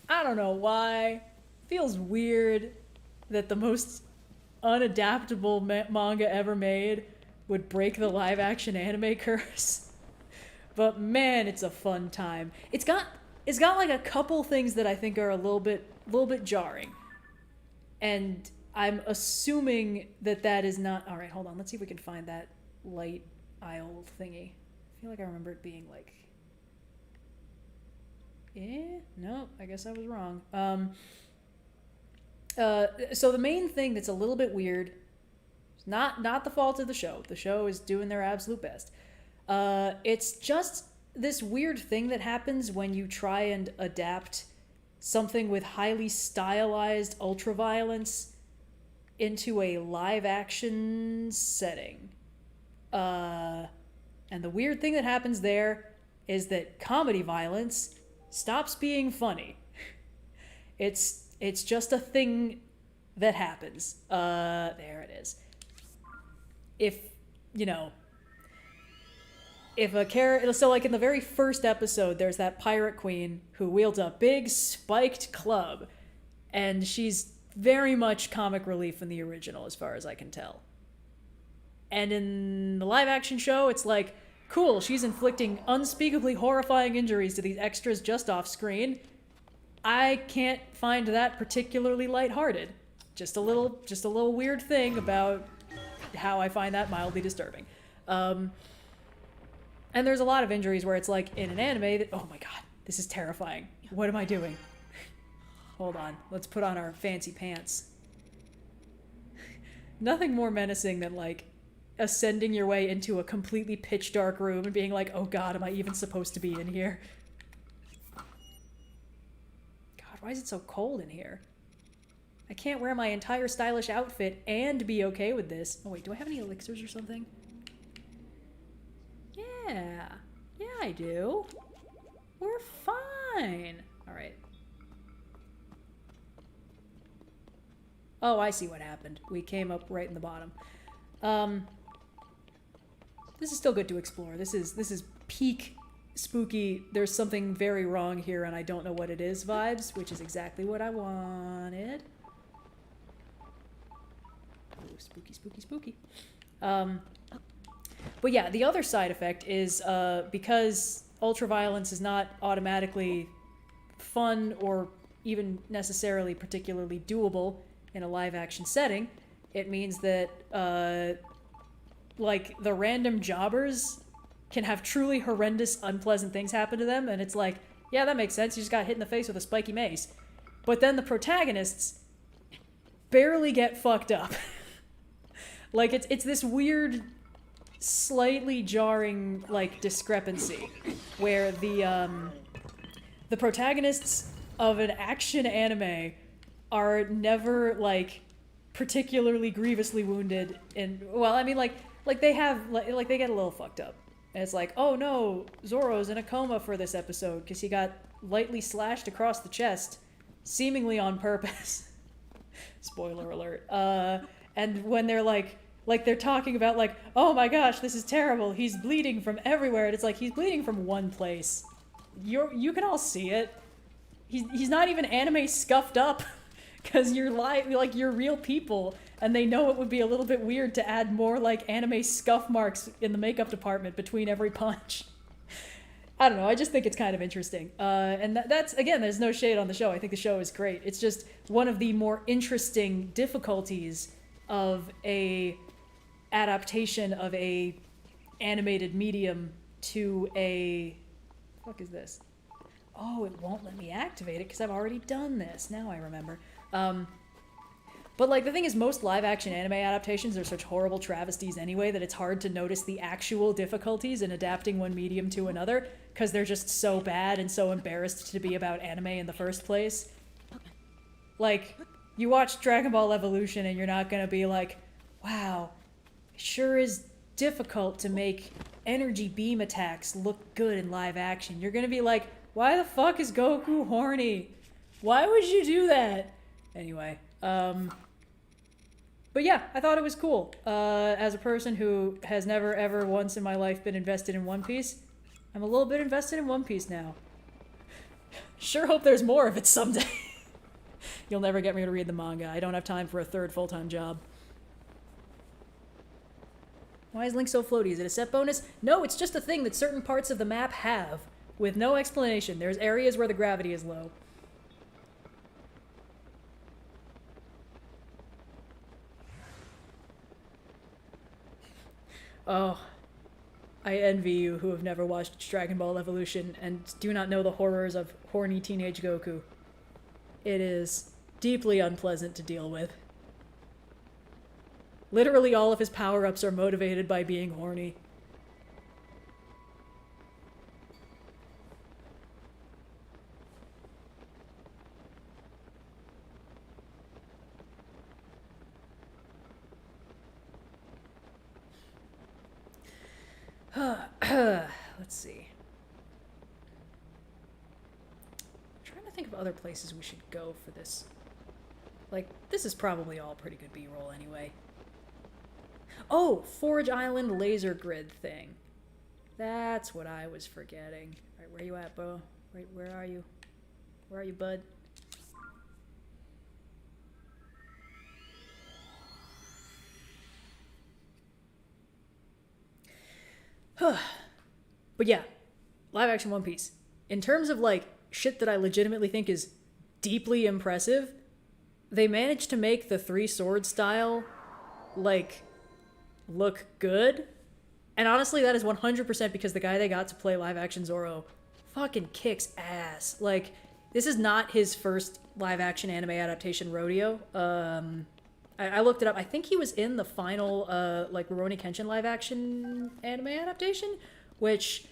I don't know why. Feels weird that the most unadaptable manga ever made would break the live action anime curse. But man, it's a fun time. It's got like a couple things that I think are a little bit jarring. And I'm assuming that is not... All right, hold on. Let's see if we can find that light aisle thingy. I feel like I remember it being like... No, I guess I was wrong. So the main thing that's a little bit weird, not the fault of the show. The show is doing their absolute best. It's just this weird thing that happens when you try and adapt something with highly stylized ultraviolence into a live action setting. And the weird thing that happens there is that comedy violence stops being funny. It's just a thing that happens. There it is. If a character... So, like, in the very first episode, there's that pirate queen who wields a big spiked club. And she's very much comic relief in the original, as far as I can tell. And in the live-action show, it's like, cool, she's inflicting unspeakably horrifying injuries to these extras just off screen. I can't find that particularly lighthearted. Just a little weird thing about how I find that mildly disturbing. And there's a lot of injuries where it's like in an anime that, oh my god, this is terrifying. What am I doing? Hold on, let's put on our fancy pants. Nothing more menacing than like ascending your way into a completely pitch dark room and being like, oh god, am I even supposed to be in here? God, why is it so cold in here? I can't wear my entire stylish outfit and be okay with this. Oh wait, do I have any elixirs or something? Yeah, I do. We're fine. All right. Oh, I see what happened. We came up right in the bottom. This is still good to explore. This is peak spooky, there's something very wrong here and I don't know what it is vibes, which is exactly what I wanted. Oh, spooky, spooky, spooky. But yeah, the other side effect is because ultraviolence is not automatically fun or even necessarily particularly doable in a live-action setting, it means that like the random jobbers can have truly horrendous, unpleasant things happen to them, and it's like, yeah, that makes sense. You just got hit in the face with a spiky mace. But then the protagonists barely get fucked up. Like it's this weird, slightly jarring like discrepancy where the protagonists of an action anime are never like particularly grievously wounded, and well, I mean like they have like they get a little fucked up, and it's like, oh no, Zoro's in a coma for this episode because he got lightly slashed across the chest, seemingly on purpose. Spoiler alert. And when they're like they're talking about like, oh my gosh, this is terrible, he's bleeding from everywhere, and it's like, he's bleeding from one place. You can all see it. He's not even anime scuffed up, because you're real people, and they know it would be a little bit weird to add more like anime scuff marks in the makeup department between every punch. I don't know, I just think it's kind of interesting. And that's, again, there's no shade on the show. I think the show is great. It's just one of the more interesting difficulties of a adaptation of a animated medium to a... What the fuck is this? Oh, it won't let me activate it because I've already done this. Now I remember. But like the thing is, most live-action anime adaptations are such horrible travesties anyway that it's hard to notice the actual difficulties in adapting one medium to another because they're just so bad and so embarrassed to be about anime in the first place. Like, you watch Dragon Ball Evolution and you're not gonna be like, wow, it sure is difficult to make energy beam attacks look good in live action. You're gonna be like, why the fuck is Goku horny? Why would you do that? Anyway, but yeah, I thought it was cool. As a person who has never ever once in my life been invested in One Piece, I'm a little bit invested in One Piece now. Sure hope there's more of it someday. You'll never get me to read the manga. I don't have time for a third full-time job. Why is Link so floaty? Is it a set bonus? No, it's just a thing that certain parts of the map have, with no explanation. There's areas where the gravity is low. Oh, I envy you who have never watched Dragon Ball Evolution and do not know the horrors of horny teenage Goku. It is deeply unpleasant to deal with. Literally all of his power-ups are motivated by being horny. Let's see. I'm trying to think of other places we should go for this. Like, this is probably all pretty good B-roll anyway. Oh, Forage Island laser grid thing. That's what I was forgetting. Alright, where you at, Bo? Right, where are you? Where are you, bud? But yeah, live action One Piece. In terms of like shit that I legitimately think is deeply impressive, they managed to make the three sword style like look good. And honestly, that is 100% because the guy they got to play live action Zoro fucking kicks ass. Like, this is not his first live action anime adaptation rodeo. I looked it up. I think he was in the final like Rurouni Kenshin live action anime adaptation, which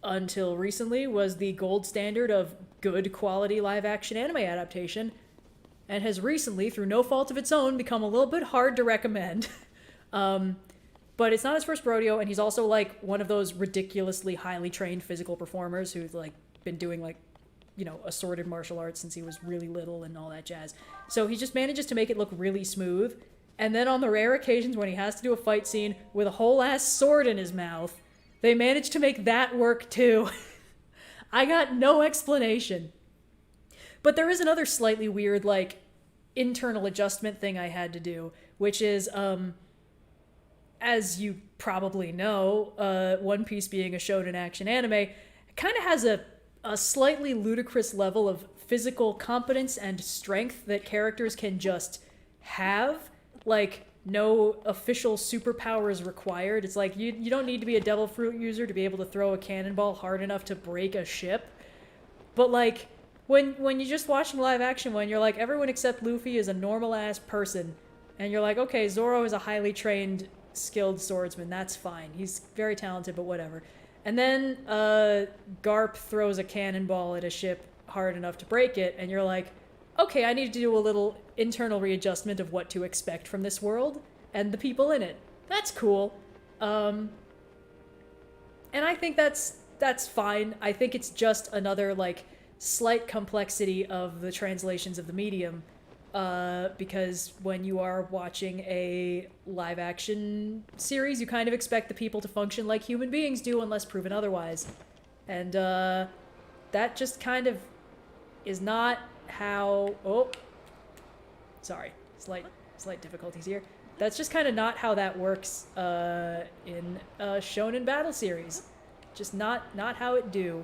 until recently was the gold standard of good quality live action anime adaptation, and has recently, through no fault of its own, become a little bit hard to recommend. But it's not his first rodeo, and he's also like one of those ridiculously highly trained physical performers who's like been doing like, you know, assorted martial arts since he was really little and all that jazz. So he just manages to make it look really smooth. And then on the rare occasions when he has to do a fight scene with a whole ass sword in his mouth, they manage to make that work too. I got no explanation. But there is another slightly weird, like, internal adjustment thing I had to do, which is, as you probably know, One Piece being a shonen action anime, kind of has a slightly ludicrous level of physical competence and strength that characters can just have. Like, no official superpowers required. It's like, you don't need to be a devil fruit user to be able to throw a cannonball hard enough to break a ship. But, like, when you're just watching live action one, you're like, everyone except Luffy is a normal-ass person. And you're like, okay, Zoro is a highly trained, skilled swordsman. That's fine. He's very talented, but whatever. And then Garp throws a cannonball at a ship hard enough to break it, and you're like, okay, I need to do a little internal readjustment of what to expect from this world and the people in it. That's cool. And I think that's fine. I think it's just another, like, slight complexity of the translations of the medium, because when you are watching a live-action series, you kind of expect the people to function like human beings do unless proven otherwise. And that just kind of is not how... Oh, sorry. Slight difficulties here. That's just kind of not how that works in a shonen battle series. Just not how it do.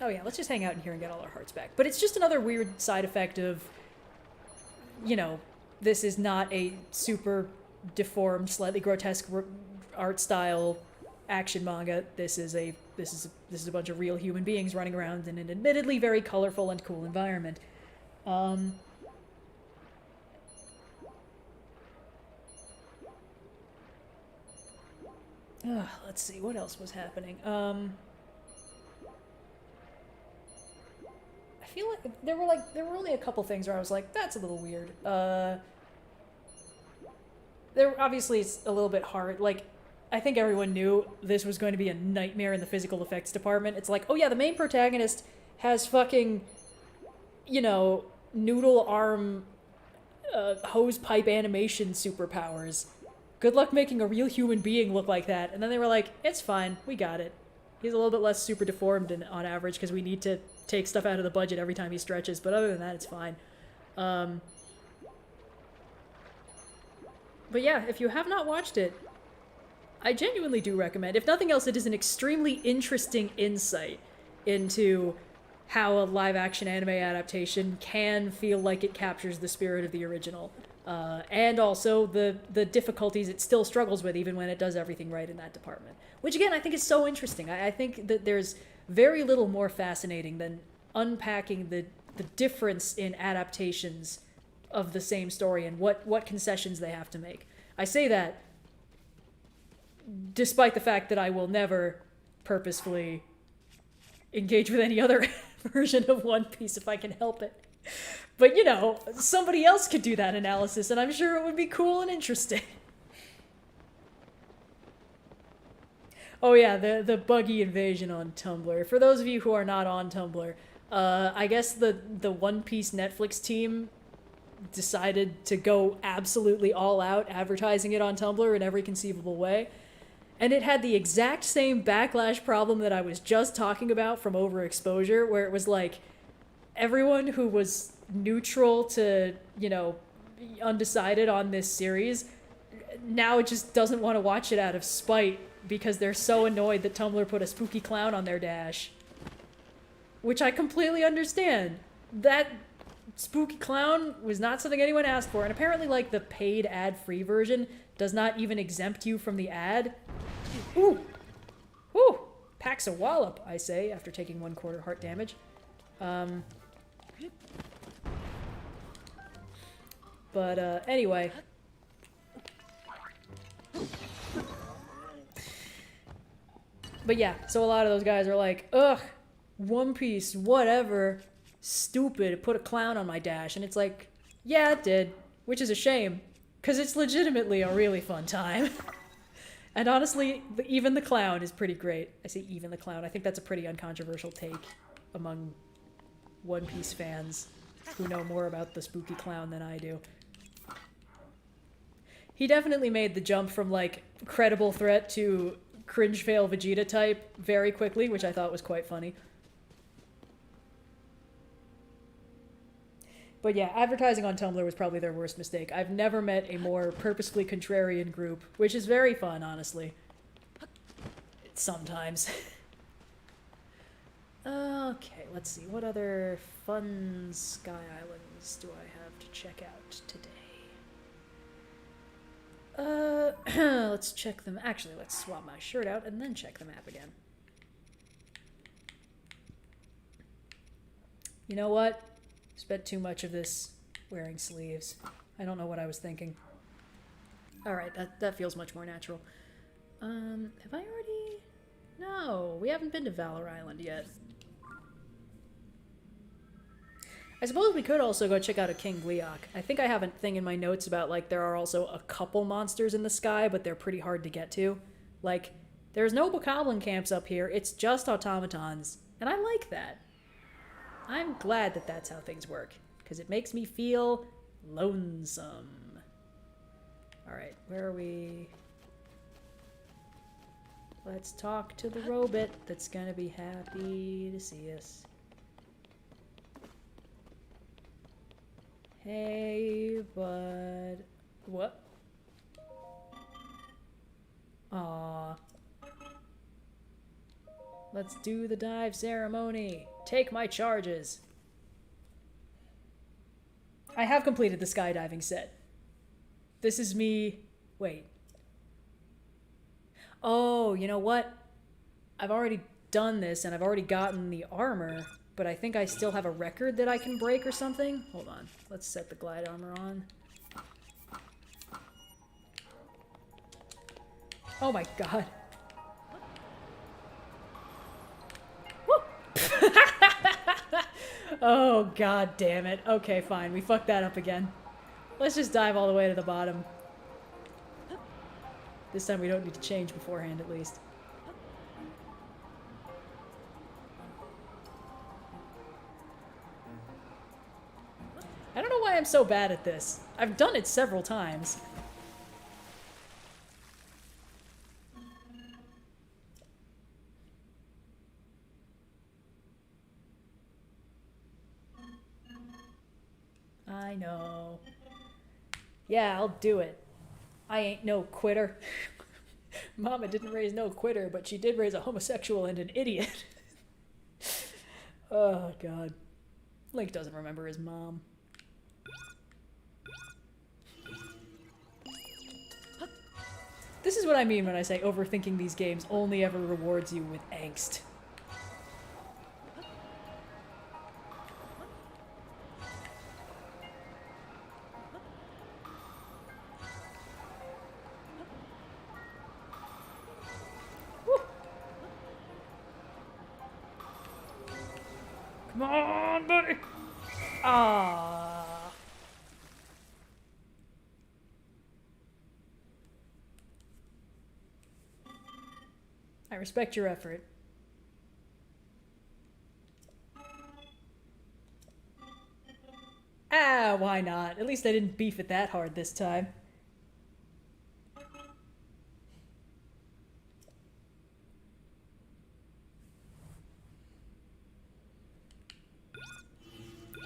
Oh yeah, let's just hang out in here and get all our hearts back. But it's just another weird side effect of, you know, this is not a super deformed, slightly grotesque art style action manga. This is a bunch of real human beings running around in an admittedly very colorful and cool environment. Let's see, what else was happening? I feel like there were only a couple things where I was like, that's a little weird. There obviously it's a little bit hard. Like, I think everyone knew this was going to be a nightmare in the physical effects department. It's like, oh yeah, the main protagonist has fucking, you know, noodle arm, hose pipe animation superpowers. Good luck making a real human being look like that. And then they were like, it's fine, we got it. He's a little bit less super deformed on average because we need to take stuff out of the budget every time he stretches, but other than that, it's fine. But yeah, if you have not watched it, I genuinely do recommend. If nothing else, it is an extremely interesting insight into how a live-action anime adaptation can feel like it captures the spirit of the original. And also the difficulties it still struggles with even when it does everything right in that department. Which again, I think is so interesting. I think that there's very little more fascinating than unpacking the difference in adaptations of the same story and what concessions they have to make. I say that despite the fact that I will never purposefully engage with any other version of One Piece if I can help it. But, you know, somebody else could do that analysis, and I'm sure it would be cool and interesting. Oh yeah, the buggy invasion on Tumblr. For those of you who are not on Tumblr, I guess the One Piece Netflix team decided to go absolutely all out advertising it on Tumblr in every conceivable way. And it had the exact same backlash problem that I was just talking about from overexposure, where it was like everyone who was neutral to, you know, undecided on this series now just doesn't want to watch it out of spite because they're so annoyed that Tumblr put a spooky clown on their dash. Which I completely understand. That spooky clown was not something anyone asked for, and apparently, like, the paid ad-free version does not even exempt you from the ad. Ooh! Ooh! Packs a wallop, I say, after taking 1/4 heart damage. Anyway. But yeah, so a lot of those guys are like, ugh, One Piece, whatever, stupid, it put a clown on my dash. And it's like, yeah, it did, which is a shame, because it's legitimately a really fun time. And honestly, even the clown is pretty great. I say even the clown, I think that's a pretty uncontroversial take among One Piece fans who know more about the spooky clown than I do. He definitely made the jump from, like, credible threat to cringe fail Vegeta type very quickly, which I thought was quite funny. But yeah, advertising on Tumblr was probably their worst mistake. I've never met a more purposefully contrarian group, which is very fun, honestly. Sometimes. Okay, let's see. What other fun Sky Islands do I have to check out today? Let's check them. Actually, let's swap my shirt out and then check the map again. You know what? Spent too much of this wearing sleeves. I don't know what I was thinking. Alright, that feels much more natural. Have I already? No, we haven't been to Valor Island yet. I suppose we could also go check out a King Gleeok. I think I have a thing in my notes about, like, there are also a couple monsters in the sky, but they're pretty hard to get to. Like, there's no bokoblin camps up here, it's just automatons. And I like that. I'm glad that that's how things work, because it makes me feel lonesome. Alright, where are we? Let's talk to the robot that's gonna be happy to see us. Hey, bud. What? Aww. Let's do the dive ceremony. Take my charges. I have completed the skydiving set. This is me... Wait. Oh, you know what? I've already done this and I've already gotten the armor, but I think I still have a record that I can break or something. Hold on. Let's set the glide armor on. Oh my god. Oh god damn it. Okay, fine. We fucked that up again. Let's just dive all the way to the bottom. This time we don't need to change beforehand, at least. I don't know why I'm so bad at this. I've done it several times. I know. Yeah, I'll do it. I ain't no quitter. Mama didn't raise no quitter, but she did raise a homosexual and an idiot. Oh, God. Link doesn't remember his mom. This is what I mean when I say overthinking these games only ever rewards you with angst. Woo. Come on, buddy! Ah. I respect your effort. Ah, why not? At least I didn't beef it that hard this time.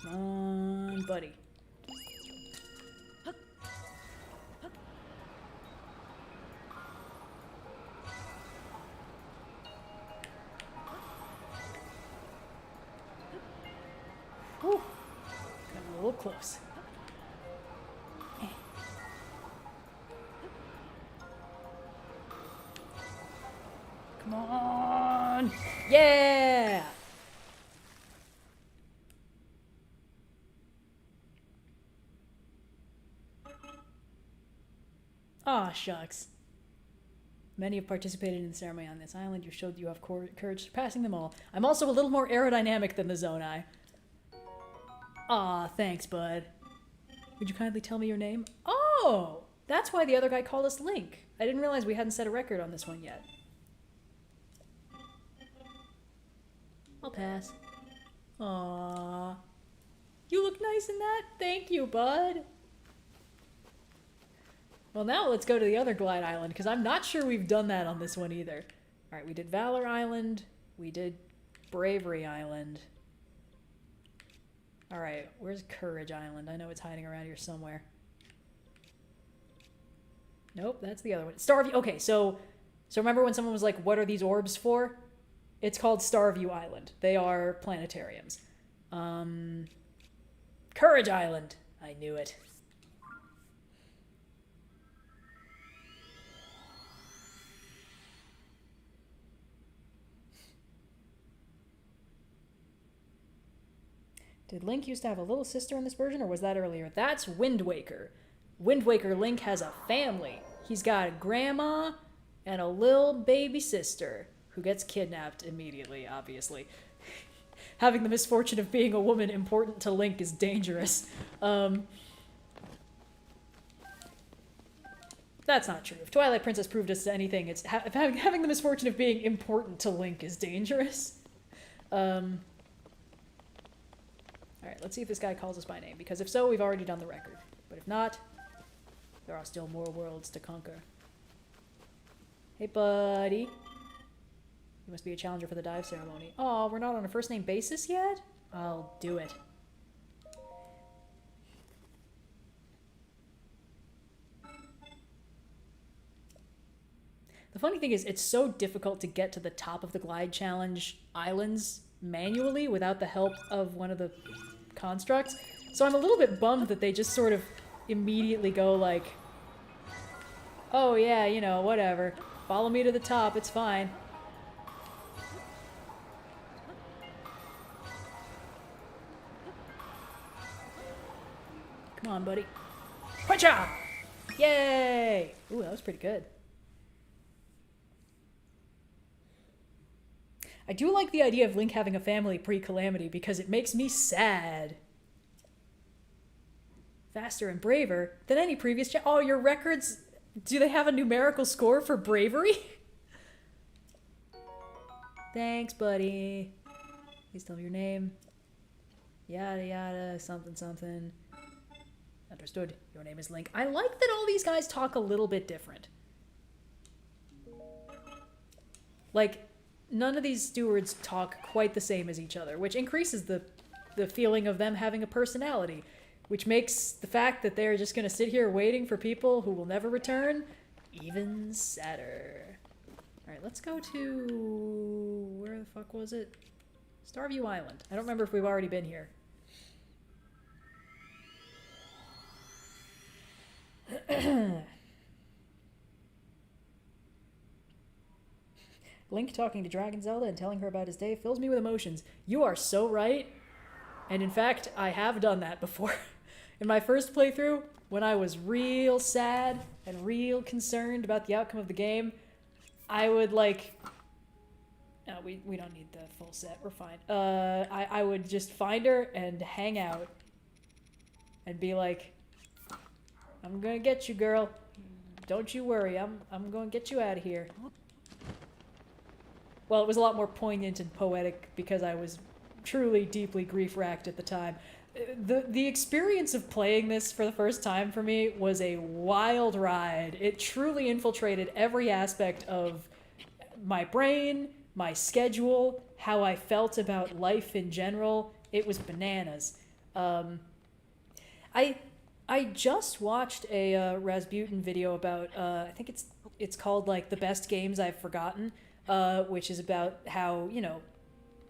Come on, buddy. Whew. Got a little close. Come on! Yeah! Aw, shucks. Many have participated in the ceremony on this island. You showed you have courage surpassing them all. I'm also a little more aerodynamic than the Zonai. Aw, thanks, bud. Would you kindly tell me your name? Oh! That's why the other guy called us Link. I didn't realize we hadn't set a record on this one yet. I'll pass. Aww. You look nice in that? Thank you, bud. Well, now let's go to the other Glide Island, because I'm not sure we've done that on this one either. Alright, we did Valor Island. We did Bravery Island. Alright, where's Courage Island? I know it's hiding around here somewhere. Nope, that's the other one. Starview. Okay, so remember when someone was like, what are these orbs for? It's called Starview Island. They are planetariums. Courage Island. I knew it. Did Link used to have a little sister in this version, or was that earlier? That's Wind Waker. Wind Waker Link has a family. He's got a grandma and a little baby sister who gets kidnapped immediately, obviously. Having the misfortune of being a woman important to Link is dangerous. That's not true. If Twilight Princess proved us anything, it's having the misfortune of being important to Link is dangerous. Alright, let's see if this guy calls us by name, because if so, we've already done the record. But if not, there are still more worlds to conquer. Hey, buddy. You must be a challenger for the dive ceremony. Oh, we're not on a first name basis yet? I'll do it. The funny thing is, it's so difficult to get to the top of the Glide Challenge islands manually without the help of one of the constructs. So I'm a little bit bummed that they just sort of immediately go like, oh yeah, you know, whatever. Follow me to the top, it's fine. Come on, buddy. Punch-a! Yay! Ooh, that was pretty good. I do like the idea of Link having a family pre-Calamity because it makes me sad. Faster and braver than any previous oh, your records... Do they have a numerical score for bravery? Thanks, buddy. Please tell me your name. Yada yada, something something. Understood. Your name is Link. I like that all these guys talk a little bit different. Like... None of these stewards talk quite the same as each other, which increases the feeling of them having a personality. which makes the fact that they're just gonna sit here waiting for people who will never return even sadder. Alright, let's go to... where the fuck was it? Starview Island. I don't remember if we've already been here. Link talking to Dragon Zelda and telling her about his day fills me with emotions. You are so right. And in fact, I have done that before. In my first playthrough, when I was real sad and real concerned about the outcome of the game, I would like... No, we don't need the full set. We're fine. I would just find her and hang out. And be like, I'm gonna get you, girl. Don't you worry. I'm gonna get you out of here. Well, it was a lot more poignant and poetic because I was truly deeply grief-racked at the time. The experience of playing this for the first time for me was a wild ride. It truly infiltrated every aspect of my brain, my schedule, how I felt about life in general. It was bananas. I just watched a Rasputin video about, I think it's called like The Best Games I've Forgotten, which is about how, you know,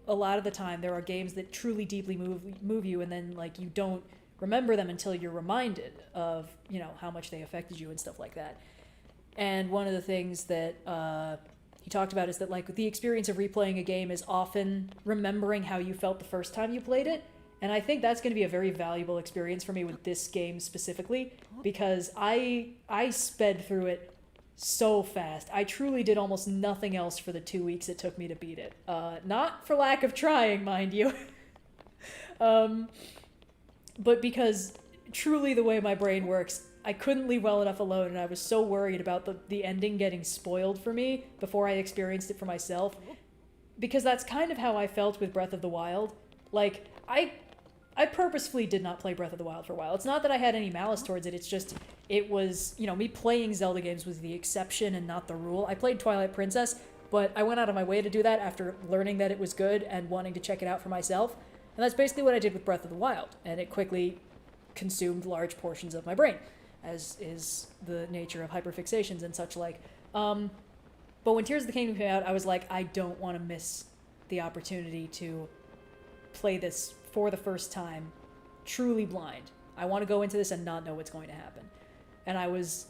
a lot of the time there are games that truly deeply move you, and then like you don't remember them until you're reminded of, you know, how much they affected you and stuff like that. And one of the things that he talked about is that like the experience of replaying a game is often remembering how you felt the first time you played it. And I think that's going to be a very valuable experience for me with this game specifically, because I sped through it so fast. I truly did almost nothing else for the 2 weeks it took me to beat it. Not for lack of trying, mind you. But because truly the way my brain works, I couldn't leave well enough alone, and I was so worried about the ending getting spoiled for me before I experienced it for myself. Because that's kind of how I felt with Breath of the Wild. Like, I purposefully did not play Breath of the Wild for a while. It's not that I had any malice towards it, it's just, it was, you know, me playing Zelda games was the exception and not the rule. I played Twilight Princess, but I went out of my way to do that after learning that it was good and wanting to check it out for myself. And that's basically what I did with Breath of the Wild, and it quickly consumed large portions of my brain, as is the nature of hyperfixations and such like. But when Tears of the Kingdom came out, I was like, I don't want to miss the opportunity to play this for the first time, truly blind. I want to go into this and not know what's going to happen. And I was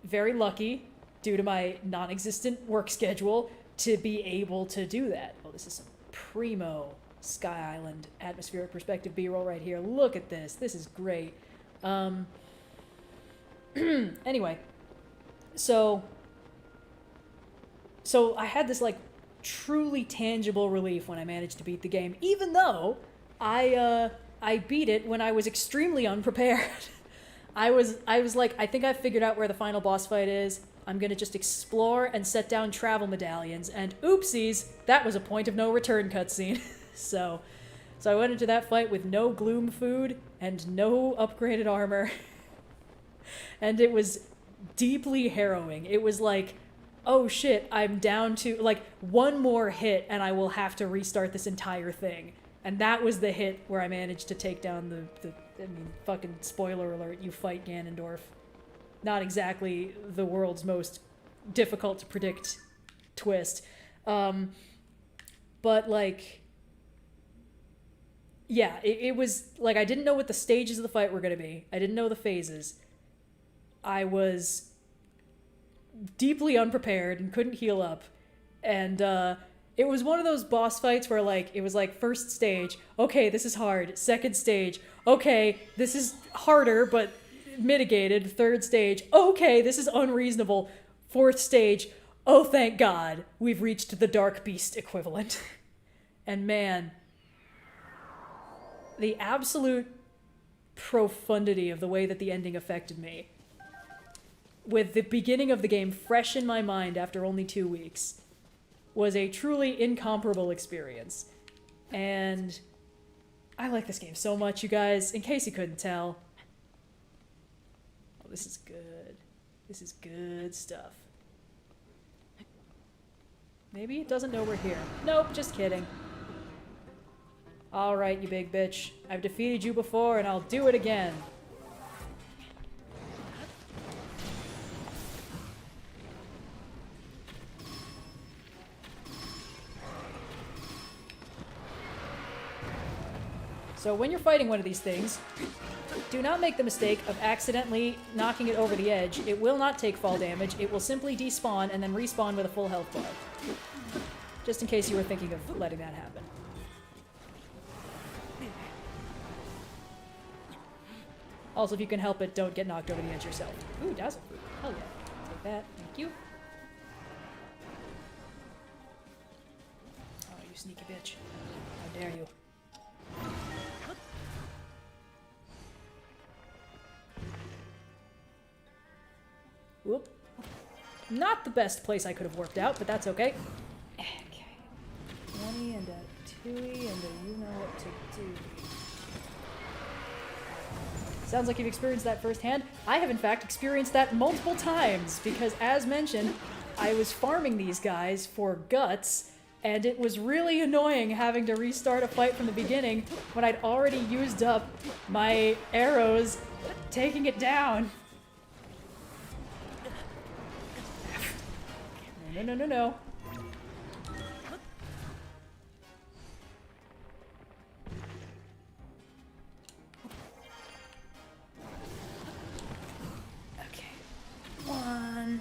very lucky, due to my non-existent work schedule, to be able to do that. Oh, this is some primo Sky Island atmospheric perspective B-roll right here. Look at this. This is great. Anyway, so I had this like truly tangible relief when I managed to beat the game, even though I beat it when I was extremely unprepared. I was like, I think I figured out where the final boss fight is. I'm gonna just explore and set down travel medallions, and oopsies, that was a point of no return cutscene. So I went into that fight with no gloom food and no upgraded armor. And it was deeply harrowing. It was like, oh shit, I'm down to like one more hit and I will have to restart this entire thing. And that was the hit where I managed to take down the I mean, fucking spoiler alert, you fight Ganondorf. Not exactly the world's most difficult to predict twist. But like, yeah, it was like, I didn't know what the stages of the fight were going to be. I didn't know the phases. I was deeply unprepared and couldn't heal up. And it was one of those boss fights where like, it was like first stage, okay, this is hard. Second stage, okay, this is harder, but mitigated. Third stage, okay, this is unreasonable. Fourth stage, oh thank God, we've reached the Dark Beast equivalent. And man, the absolute profundity of the way that the ending affected me, with the beginning of the game fresh in my mind after only 2 weeks, was a truly incomparable experience. And I like this game so much, you guys, in case you couldn't tell. Oh, this is good. This is good stuff. Maybe it doesn't know we're here. Nope, just kidding. Alright, you big bitch. I've defeated you before, and I'll do it again. So when you're fighting one of these things, do not make the mistake of accidentally knocking it over the edge. It will not take fall damage. It will simply despawn and then respawn with a full health bar. Just in case you were thinking of letting that happen. Also, if you can help it, don't get knocked over the edge yourself. Ooh, dazzle fruit. Hell yeah. Take that. Thank you. Oh, you sneaky bitch. How dare you. Whoop. Not the best place I could have worked out, but that's okay. Okay. 20 and a 2 and a you know what to do. Sounds like you've experienced that firsthand. I have in fact experienced that multiple times because as mentioned, I was farming these guys for guts and it was really annoying having to restart a fight from the beginning when I'd already used up my arrows taking it down. No, no, no, no. Okay. 1,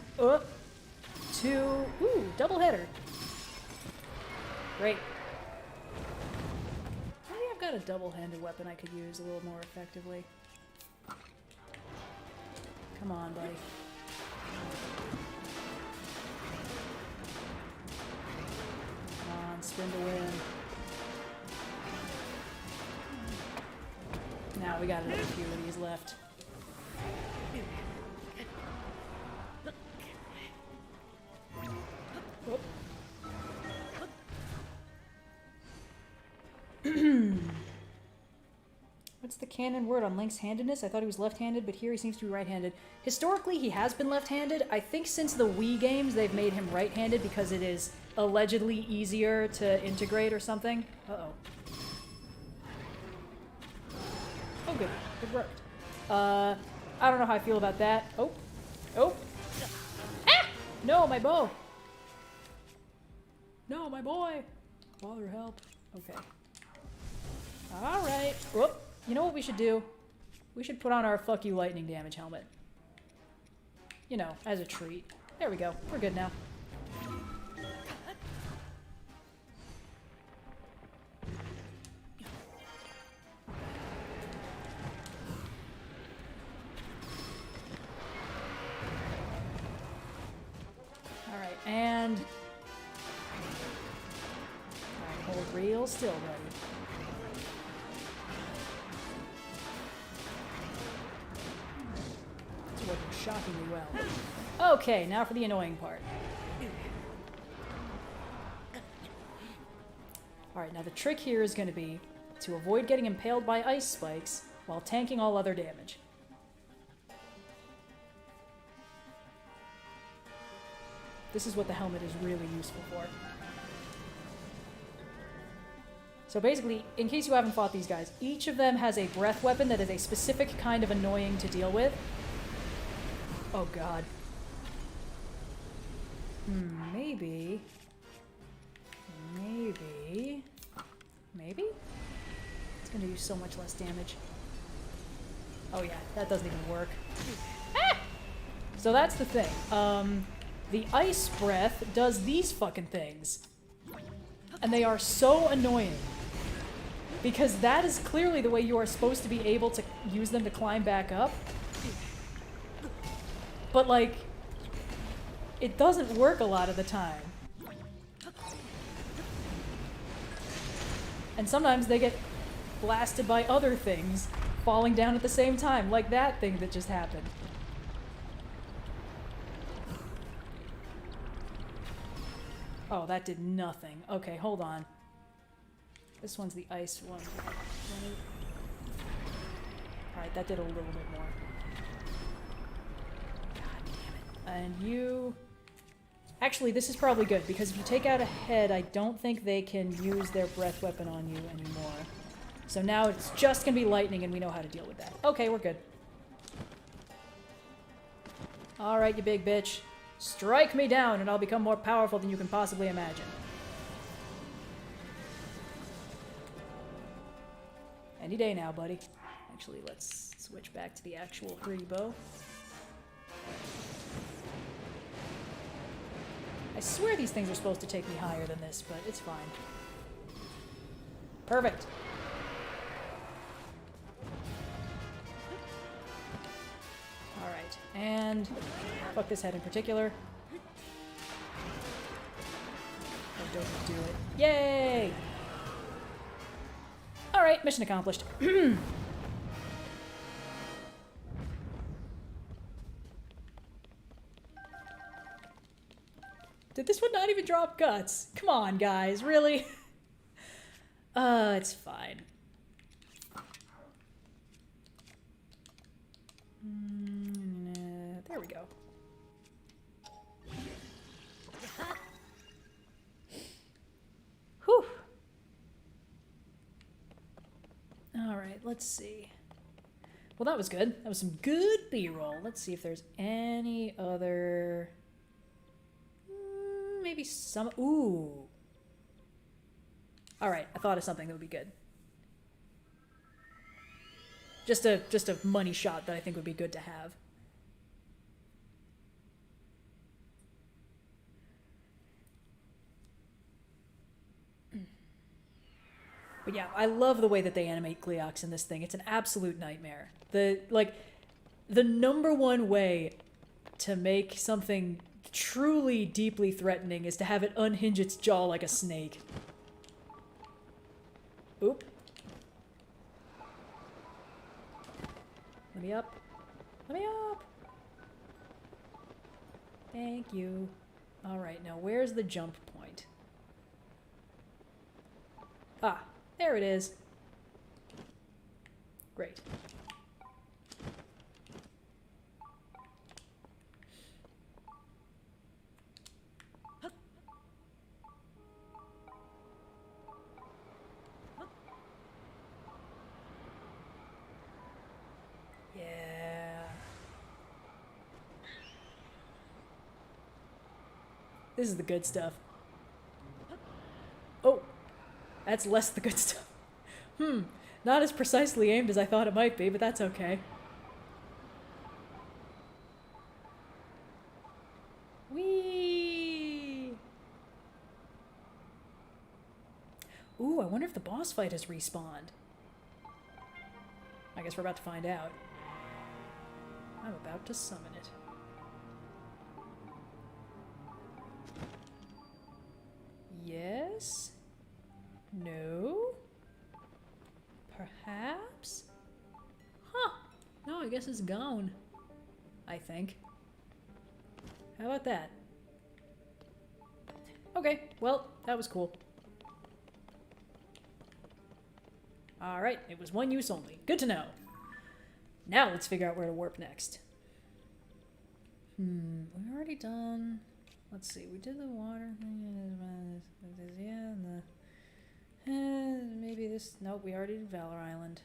2, ooh, double header. Great. Maybe I've got a double-handed weapon I could use a little more effectively. Come on, buddy. Spin to win. Now we got another few of these left. Whoop. What's the canon word on Link's handedness? I thought he was left-handed, but here he seems to be right-handed. Historically, he has been left-handed. I think since the Wii games, they've made him right-handed because it is allegedly easier to integrate or something. Uh-oh. Oh, good. It worked. I don't know how I feel about that. Oh. Oh. Ah! No, my bow. No, my boy. Father, help. Okay. Alright. Whoop. You know what we should do? We should put on our fuck you lightning damage helmet. You know, as a treat. There we go. We're good now. Alright, and... Alright, hold real still, buddy. It's working shockingly well. Okay, now for the annoying part. Alright, now the trick here is going to be to avoid getting impaled by ice spikes while tanking all other damage. This is what the helmet is really useful for. So basically, in case you haven't fought these guys, each of them has a breath weapon that is a specific kind of annoying to deal with. Oh god. Maybe... Maybe? It's gonna do so much less damage. Oh yeah, that doesn't even work. Ah! So that's the thing. The ice breath does these fucking things. And they are so annoying. Because that is clearly the way you are supposed to be able to use them to climb back up. But like, it doesn't work a lot of the time. And sometimes they get blasted by other things falling down at the same time, like that thing that just happened. Oh, that did nothing. Okay, hold on. This one's the ice one. Alright, that did a little bit more. God damn it. And you... Actually, this is probably good, because if you take out a head, I don't think they can use their breath weapon on you anymore. So now it's just gonna be lightning and we know how to deal with that. Okay, we're good. Alright, you big bitch. Strike me down and I'll become more powerful than you can possibly imagine. Any day now, buddy. Actually, let's switch back to the actual Rebo. I swear these things are supposed to take me higher than this, but it's fine. Perfect. Alright, and fuck this head in particular. I don't do it. Yay! Alright, mission accomplished. Did this one not even drop guts? Come on, guys, really? It's fine. There we go. Whew. Alright, let's see. Well, that was good. That was some good B-roll. Let's see if there's any other... maybe some... Ooh. Alright, I thought of something that would be good. Just a money shot that I think would be good to have. But yeah, I love the way that they animate Gleeoks in this thing. It's an absolute nightmare. The number one way to make something truly deeply threatening is to have it unhinge its jaw like a snake. Oop. Let me up. Let me up! Thank you. Alright, now where's the jump point? Ah, there it is. Great. This is the good stuff. Oh, that's less the good stuff. Not as precisely aimed as I thought it might be, but that's okay. Whee! Ooh, I wonder if the boss fight has respawned. I guess we're about to find out. I'm about to summon it. Yes? No? Perhaps? Huh. No, I guess it's gone. I think. How about that? Okay, well, that was cool. Alright, it was one use only. Good to know. Now let's figure out where to warp next. We've already done... Let's see, we did the water thing, yeah, and the, maybe this, nope, we already did Valor Island.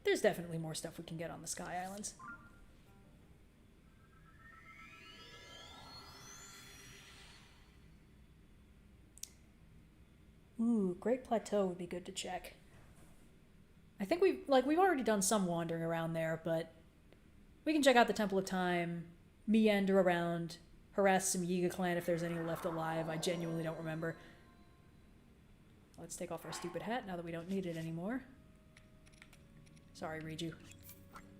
There's definitely more stuff we can get on the Sky Islands. Ooh, Great Plateau would be good to check. I think we've already done some wandering around there, but we can check out the Temple of Time, meander around, harass some Yiga clan if there's any left alive. I genuinely don't remember. Let's take off our stupid hat now that we don't need it anymore. Sorry, Riju.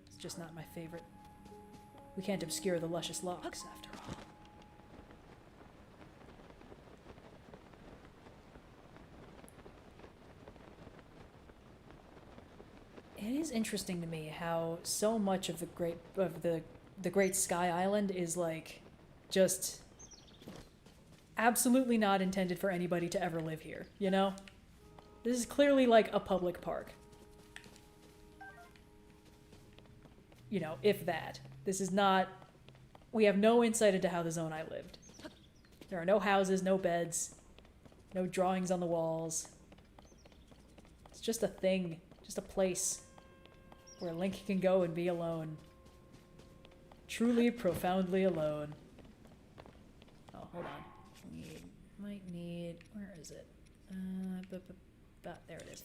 It's just not my favorite. We can't obscure the luscious locks, after all. It is interesting to me how so much of the Great Sky Island is like just absolutely not intended for anybody to ever live here, you know? This is clearly like a public park. You know, if that. This is not we have no insight into how the Zonai lived. There are no houses, no beds, no drawings on the walls. It's just a thing, just a place where Link can go and be alone. Truly, profoundly alone. Oh, hold on. We might need... Where is it? There it is.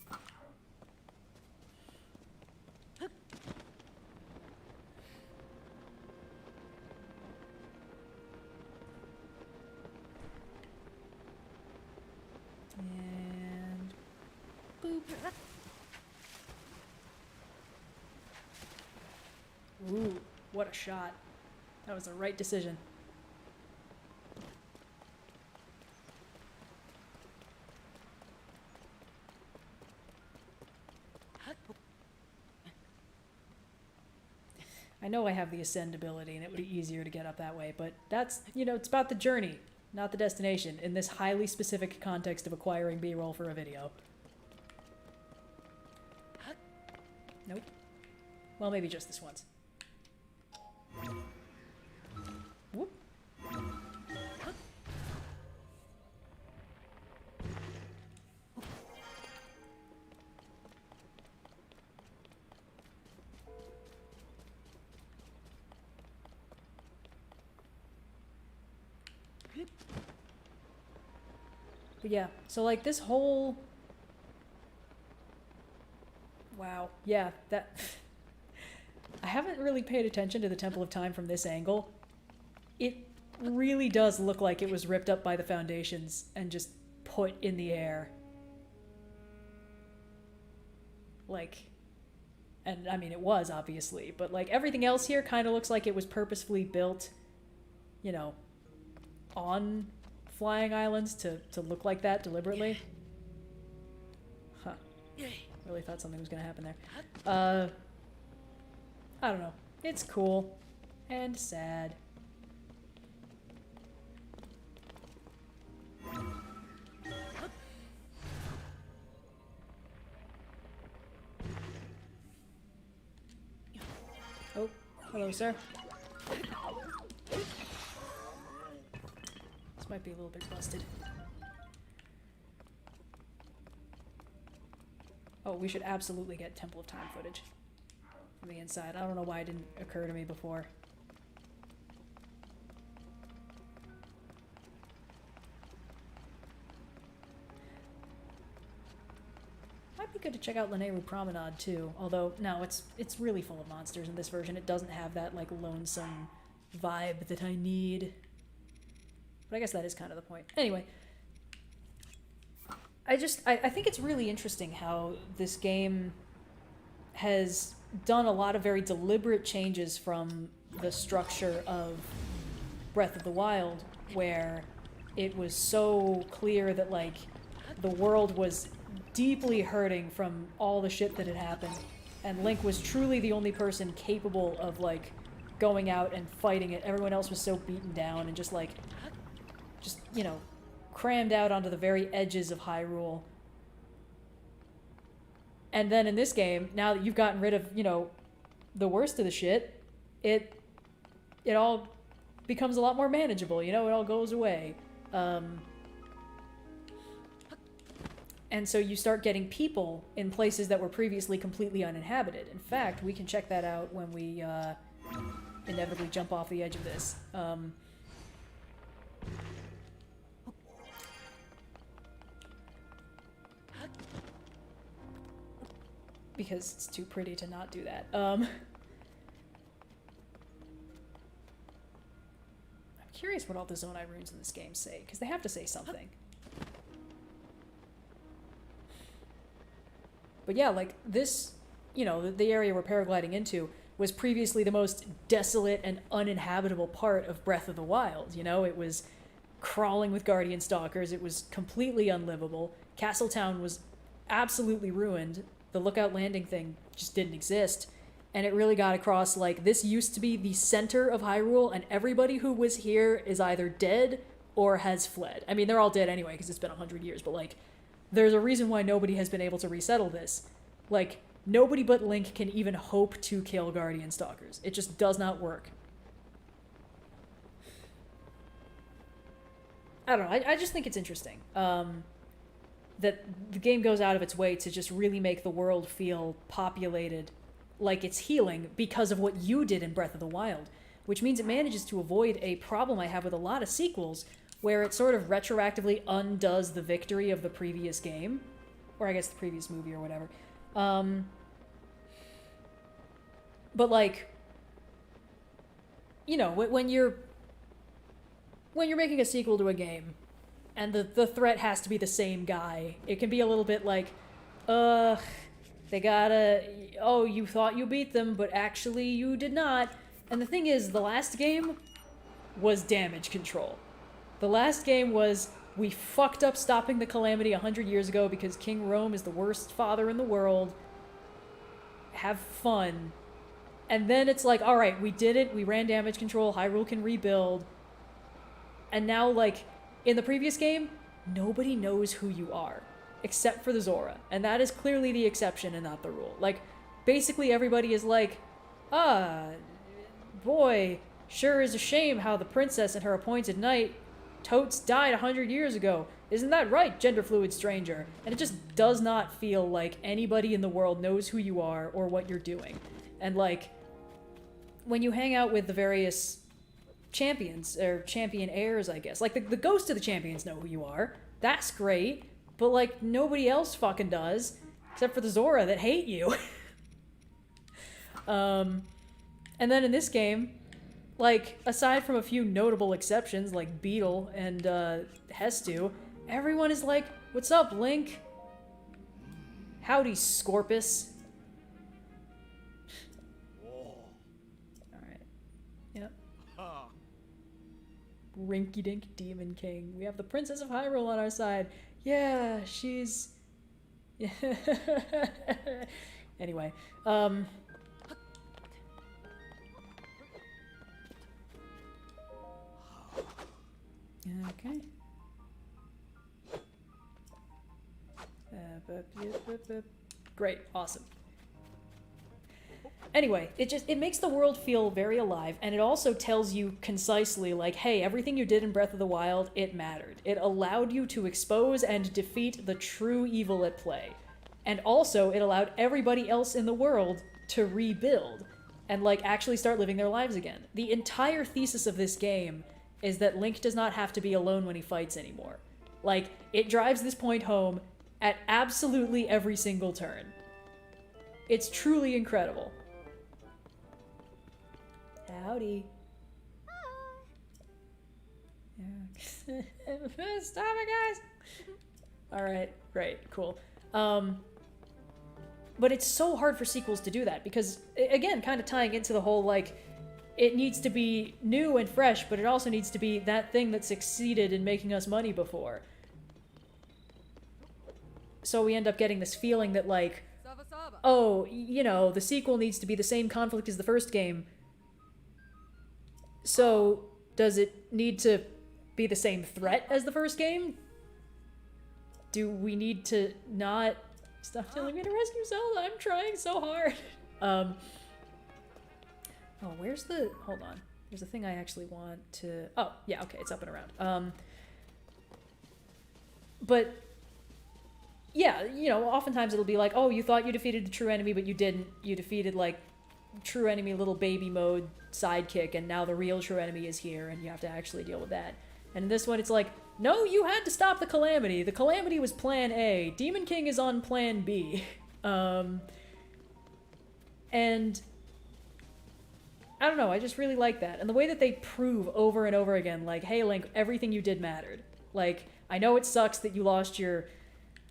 And... boop. Ooh, what a shot. That was the right decision. I know I have the ascend ability and it would be easier to get up that way, but that's, you know, it's about the journey, not the destination, in this highly specific context of acquiring B-roll for a video. Nope. Well, maybe just this once. Whoop. But yeah, so like this whole... Wow, yeah, that... I haven't really paid attention to the Temple of Time from this angle. It really does look like it was ripped up by the foundations and just put in the air. Like, and I mean it was, obviously, but like everything else here kind of looks like it was purposefully built, you know, on flying islands to look like that deliberately. Huh. Really thought something was gonna happen there. I don't know. It's cool. And sad. Oh, hello, sir. This might be a little bit busted. Oh, we should absolutely get Temple of Time footage from the inside. I don't know why it didn't occur to me before. Might be good to check out Lanayru Promenade too, although no, it's really full of monsters in this version. It doesn't have that like lonesome vibe that I need. But I guess that is kind of the point. Anyway, I think it's really interesting how this game has done a lot of very deliberate changes from the structure of Breath of the Wild, where it was so clear that like the world was deeply hurting from all the shit that had happened, and Link was truly the only person capable of like going out and fighting it. Everyone else was so beaten down and just you know, crammed out onto the very edges of Hyrule. And then in this game, now that you've gotten rid of, you know, the worst of the shit, it all becomes a lot more manageable, you know, it all goes away. And so you start getting people in places that were previously completely uninhabited. In fact, we can check that out when we inevitably jump off the edge of this. Because it's too pretty to not do that. I'm curious what all the Zonai runes in this game say, because they have to say something. But yeah, like this, you know, the area we're paragliding into was previously the most desolate and uninhabitable part of Breath of the Wild. You know, it was crawling with guardian stalkers, it was completely unlivable, Castletown was absolutely ruined, the Lookout Landing thing just didn't exist, and it really got across, like, this used to be the center of Hyrule, and everybody who was here is either dead or has fled. I mean, they're all dead anyway, because it's been 100 years, but, like, there's a reason why nobody has been able to resettle this. Like, nobody but Link can even hope to kill guardian stalkers. It just does not work. I don't know. I just think it's interesting that the game goes out of its way to just really make the world feel populated like it's healing because of what you did in Breath of the Wild, which means it manages to avoid a problem I have with a lot of sequels where it sort of retroactively undoes the victory of the previous game, or I guess the previous movie or whatever. But like, you know, when you're making a sequel to a game and the threat has to be the same guy, it can be a little bit like, they gotta, oh, you thought you beat them, but actually you did not. And the thing is, the last game was damage control. The last game was, we fucked up stopping the calamity 100 years ago because King Rome is the worst father in the world. Have fun. And then it's like, alright, we did it, we ran damage control, Hyrule can rebuild. And now, like, in the previous game, nobody knows who you are. Except for the Zora. And that is clearly the exception and not the rule. Like, basically everybody is like, boy, sure is a shame how the princess and her appointed knight totes died 100 years ago. Isn't that right, gender-fluid stranger? And it just does not feel like anybody in the world knows who you are or what you're doing. And, like, when you hang out with the various champions, or champion heirs, I guess, like, the ghosts of the champions know who you are. That's great. But, like, nobody else fucking does, except for the Zora that hate you. And then in this game, like, aside from a few notable exceptions, like Beetle and Hestu, everyone is like, what's up, Link? Howdy, Scorpus. Alright. Yep. Rinky-dink Demon King. We have the Princess of Hyrule on our side. Yeah, she's... Anyway, okay. Great, awesome. Anyway, it makes the world feel very alive, and it also tells you concisely, like, hey, everything you did in Breath of the Wild, it mattered. It allowed you to expose and defeat the true evil at play. And also, it allowed everybody else in the world to rebuild and, like, actually start living their lives again. The entire thesis of this game is that Link does not have to be alone when he fights anymore. Like, it drives this point home at absolutely every single turn. It's truly incredible. Howdy. Yeah. Stop it, guys! Alright, great, cool. But it's so hard for sequels to do that because, again, kind of tying into the whole, like, it needs to be new and fresh, but it also needs to be that thing that succeeded in making us money before. So we end up getting this feeling that, like, oh, you know, the sequel needs to be the same conflict as the first game. So, does it need to be the same threat as the first game? Do we need to not... Stop telling me to rescue Zelda, I'm trying so hard. Oh, where's the... Hold on. There's a thing I actually want to... Oh, yeah, okay, it's up and around. But... Yeah, you know, oftentimes it'll be like, oh, you thought you defeated the true enemy, but you didn't. You defeated, like, true enemy little baby mode sidekick, and now the real true enemy is here, and you have to actually deal with that. And in this one, it's like, no, you had to stop the calamity. The calamity was plan A. Demon King is on plan B. And... I don't know, I just really like that. And the way that they prove over and over again, like, hey, Link, everything you did mattered. Like, I know it sucks that you lost your...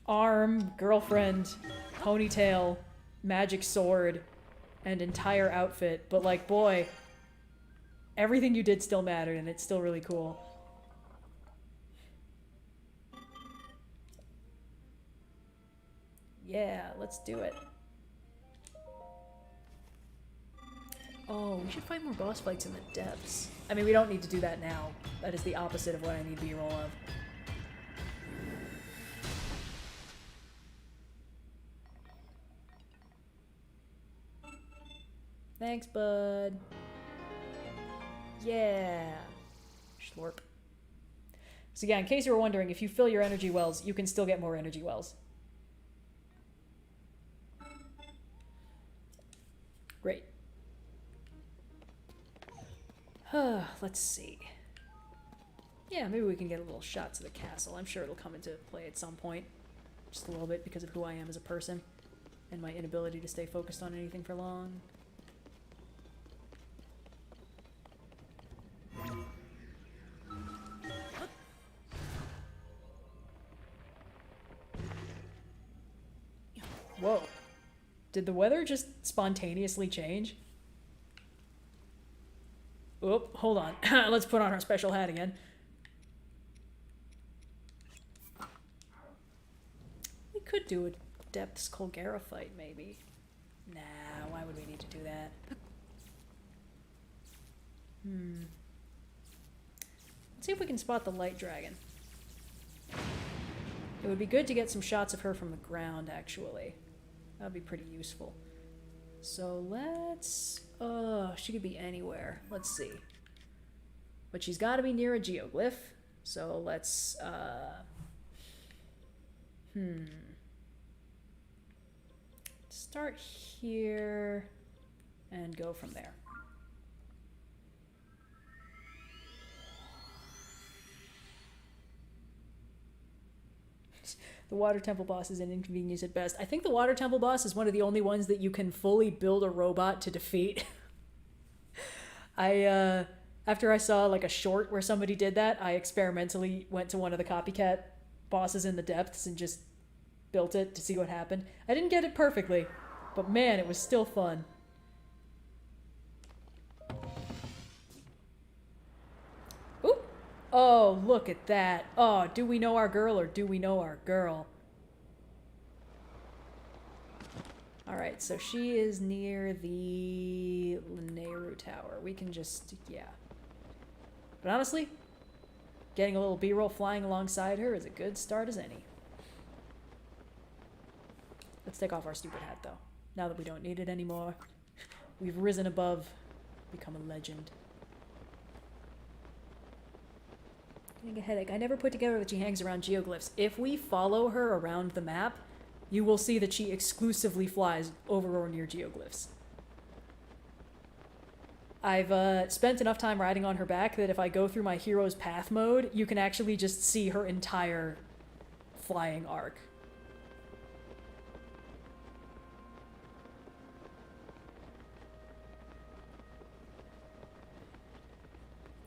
arm, girlfriend, ponytail, magic sword, and entire outfit, but, like, boy, everything you did still mattered, and it's still really cool. Yeah, let's do it. Oh, we should find more boss fights in the depths. I mean, we don't need to do that now. That is the opposite of what I need B-roll of. Thanks, bud. Yeah. Slurp. So yeah, in case you were wondering, if you fill your energy wells, you can still get more energy wells. Great. Let's see. Yeah, maybe we can get a little shot to the castle. I'm sure it'll come into play at some point. Just a little bit because of who I am as a person. And my inability to stay focused on anything for long. Whoa. Did the weather just spontaneously change? Oop, hold on. Let's put on our special hat again. We could do a Depths Colgera fight, maybe. Nah, why would we need to do that? Let's see if we can spot the light dragon. It would be good to get some shots of her from the ground, actually. That would be pretty useful. So let's... she could be anywhere. Let's see. But she's got to be near a geoglyph. So let's... Start here and go from there. The water temple boss is an inconvenience at best. I think the water temple boss is one of the only ones that you can fully build a robot to defeat. After I saw like a short where somebody did that, I experimentally went to one of the copycat bosses in the depths and just built it to see what happened. I didn't get it perfectly, but man, it was still fun. Oop! Oh, look at that. Oh, do we know our girl or do we know our girl? Alright, so she is near the Lanayru Tower. We can just, yeah. But honestly, getting a little B-roll flying alongside her is a good start as any. Let's take off our stupid hat, though. Now that we don't need it anymore. We've risen above, become a legend. Getting a headache. I never put together that she hangs around geoglyphs. If we follow her around the map, you will see that she exclusively flies over or near geoglyphs. I've spent enough time riding on her back that if I go through my hero's path mode, you can actually just see her entire flying arc.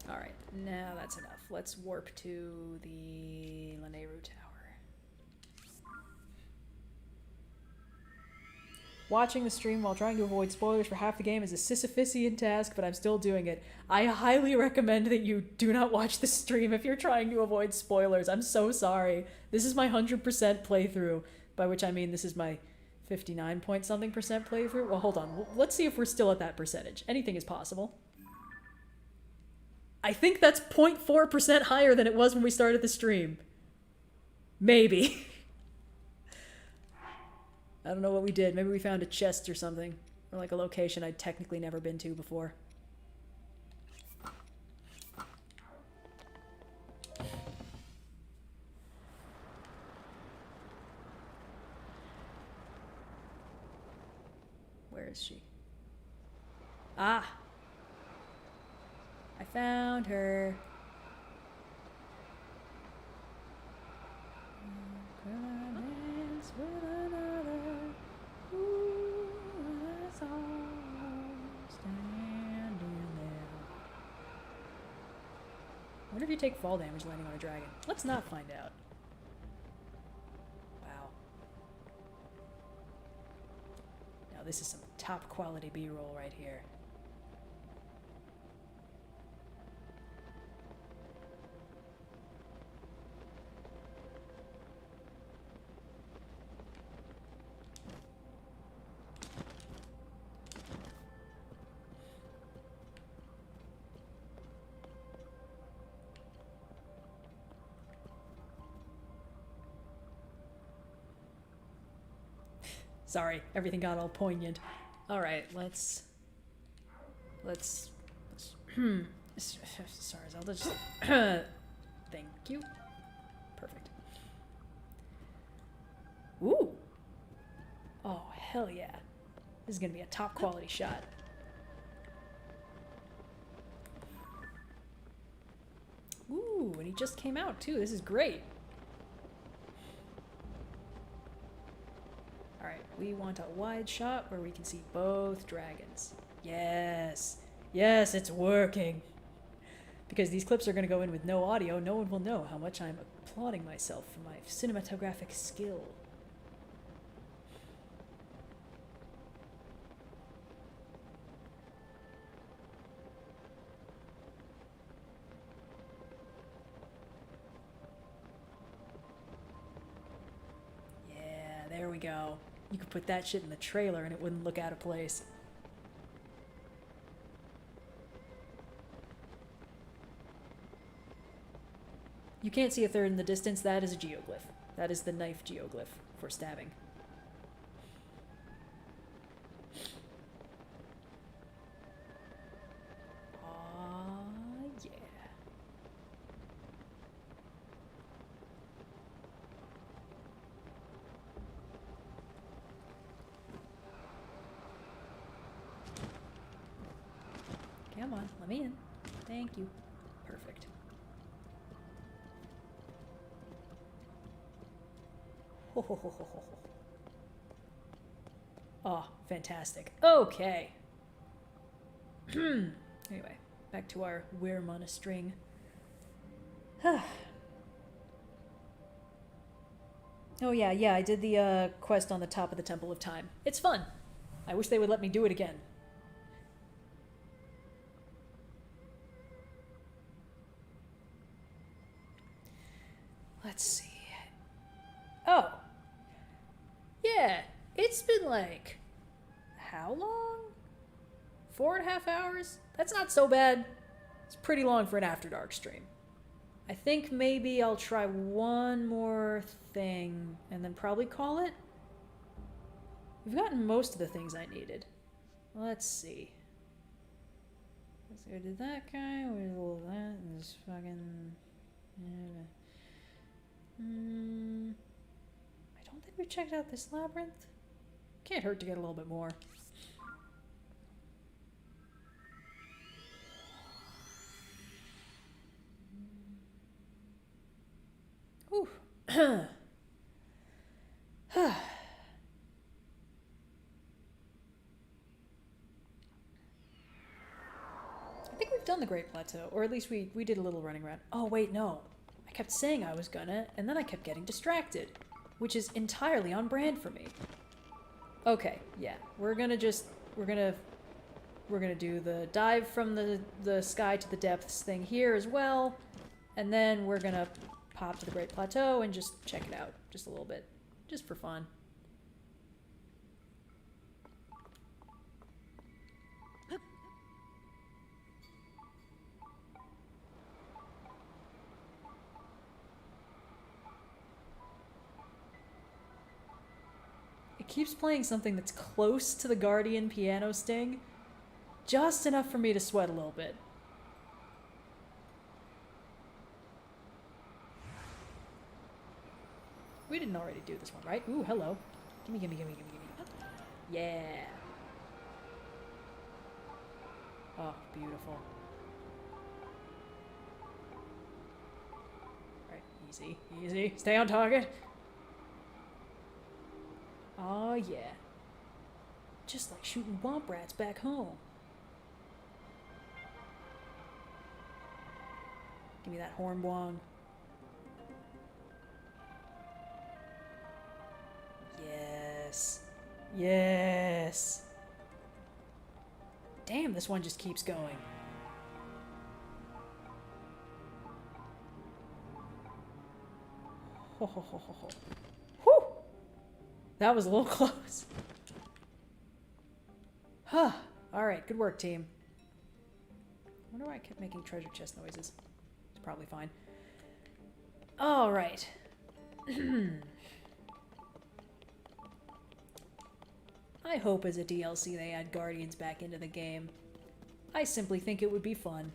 Alright, now that's enough. Let's warp to the Lanayru Tower. Watching the stream while trying to avoid spoilers for half the game is a Sisyphusian task, but I'm still doing it. I highly recommend that you do not watch the stream if you're trying to avoid spoilers. I'm so sorry. This is my 100% playthrough, by which I mean this is my 59 point something percent playthrough. Well, hold on. Let's see if we're still at that percentage. Anything is possible. I think that's 0.4% higher than it was when we started the stream. Maybe. I don't know what we did. Maybe we found a chest or something. Or like a location I'd technically never been to before. Where is she? Ah! I found her. I wonder if you take fall damage landing on a dragon. Let's not find out. Wow. Now this is some top quality B-roll right here. Sorry, everything got all poignant. Alright, let's sorry, Zelda, just thank you. hell yeah. This is gonna be a top quality shot. Ooh, and he just came out too. This is great. Alright, we want a wide shot where we can see both dragons. Yes. Yes, it's working. Because these clips are going to go in with no audio, no one will know how much I'm applauding myself for my cinematographic skill. Yeah, there we go. You could put that shit in the trailer and it wouldn't look out of place. You can't see a third in the distance. That is a geoglyph. That is the knife geoglyph for stabbing. Yeah. Come on, let me in. Thank you. Perfect. Oh, fantastic. Okay. Anyway, back to our Worm on a String. Oh yeah, I did the quest on the top of the Temple of Time. It's fun. I wish they would let me do it again. Let's see. Oh. Yeah, it's been like, how long? 4.5 hours? That's not so bad. It's pretty long for an After Dark stream. I think maybe I'll try one more thing and then probably call it. We've gotten most of the things I needed. Let's see. Let's see, I did that guy, we did all that, and this fucking... I don't think we checked out this labyrinth. Can't hurt to get a little bit more. Ooh. I think we've done the Great Plateau, or at least we did a little running around. Oh wait, no. I kept saying I was gonna, and then I kept getting distracted, which is entirely on brand for me. Okay, yeah, we're gonna do the dive from the sky to the depths thing here as well, and then we're gonna pop to the Great Plateau and just check it out just a little bit, just for fun. Keeps playing something that's close to the Guardian piano sting, just enough for me to sweat a little bit. We didn't already do this one, right? Ooh, hello. Gimme. Yeah. Oh, beautiful. Alright, easy. Stay on target. Oh yeah. Just like shooting womp rats back home. Give me that horn bwong. Yes. Damn, this one just keeps going. Whew. That was a little close. Huh. Alright, good work, team. I wonder why I kept making treasure chest noises. It's probably fine. Alright. I hope as a DLC they add Guardians back into the game. I simply think it would be fun.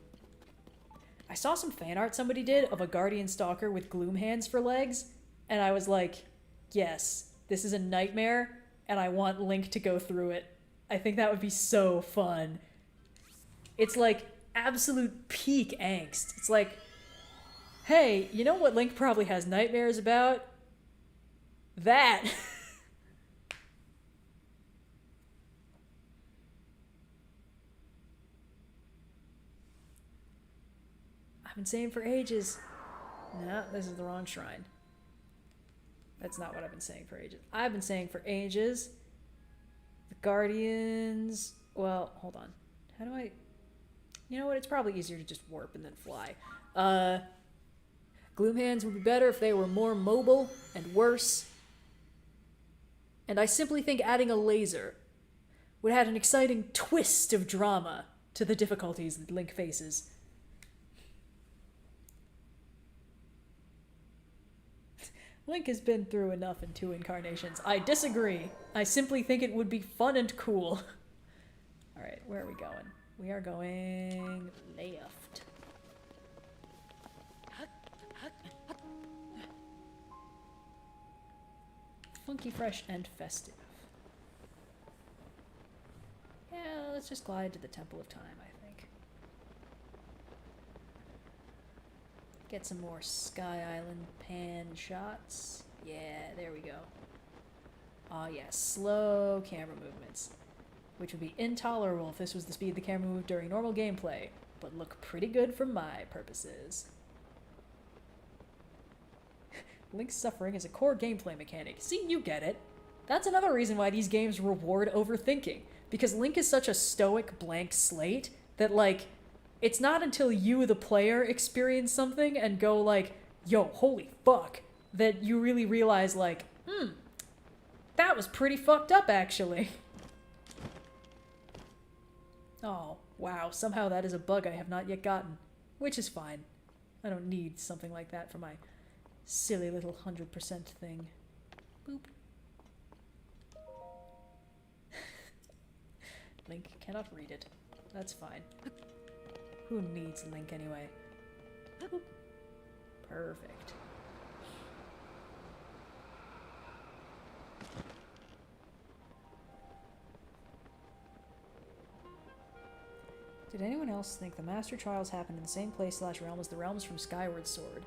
I saw some fan art somebody did of a Guardian Stalker with gloom hands for legs, and I was like, yes, this is a nightmare and I want Link to go through it. I think that would be so fun. It's like absolute peak angst. It's like, hey, you know what Link probably has nightmares about? That. I've been saying for ages. No, this is the wrong shrine. That's not what I've been saying for ages. I've been saying for ages. The Guardians. Well, hold on. How do I. You know what? It's probably easier to just warp and then fly. Gloomhands would be better if they were more mobile and worse. And I simply think adding a laser would add an exciting twist of drama to the difficulties that Link faces. Link has been through enough in 2 incarnations. I disagree. I simply think it would be fun and cool. Alright, where are we going? We are going left. Funky, fresh, and festive. Yeah, let's just glide to the Temple of Time, I think. Get some more Sky Island pan shots. Yeah, there we go. Oh yeah, slow camera movements. Which would be intolerable if this was the speed the camera moved during normal gameplay, but look pretty good for my purposes. Link's suffering is a core gameplay mechanic. See, you get it. That's another reason why these games reward overthinking. Because Link is such a stoic blank slate that, like, it's not until you, the player, experience something and go like, yo, holy fuck, that you really realize, like, that was pretty fucked up, actually. Oh, wow, somehow that is a bug I have not yet gotten. Which is fine. I don't need something like that for my silly little 100% thing. Boop. Link cannot read it. That's fine. Who needs Link anyway? Boop. Perfect. Did anyone else think the Master Trials happened in the same place/realm as the realms from Skyward Sword?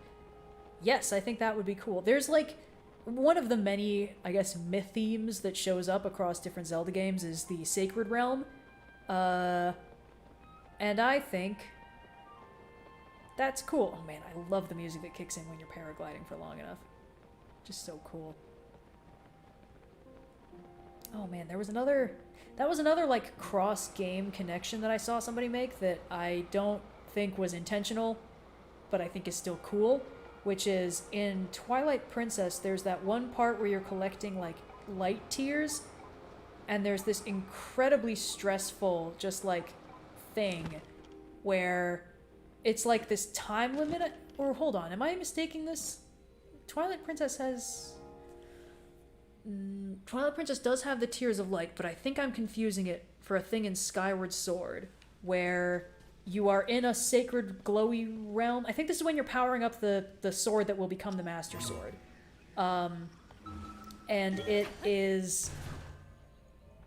Yes, I think that would be cool. There's like one of the many, I guess, myth themes that shows up across different Zelda games is the Sacred Realm. And I think that's cool. Oh man, I love the music that kicks in when you're paragliding for long enough. Just so cool. Oh man, that was another like cross-game connection that I saw somebody make that I don't think was intentional, but I think is still cool, which is in Twilight Princess, there's that one part where you're collecting like light tears, and there's this incredibly stressful just like thing where it's like this time limit, or hold on, am I mistaking this? Twilight Princess does have the Tears of Light, but I think I'm confusing it for a thing in Skyward Sword, where you are in a sacred glowy realm. I think this is when you're powering up the sword that will become the Master Sword. And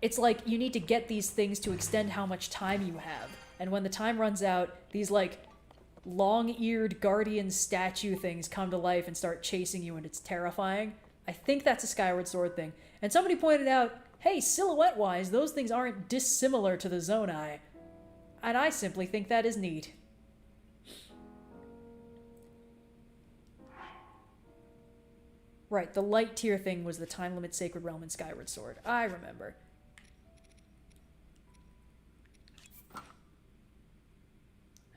it's like you need to get these things to extend how much time you have. And when the time runs out, these like long-eared guardian statue things come to life and start chasing you, and it's terrifying. I think that's a Skyward Sword thing. And somebody pointed out, hey, silhouette-wise, those things aren't dissimilar to the Zonai. And I simply think that is neat. Right, the light tier thing was the time limit Sacred Realm in Skyward Sword. I remember.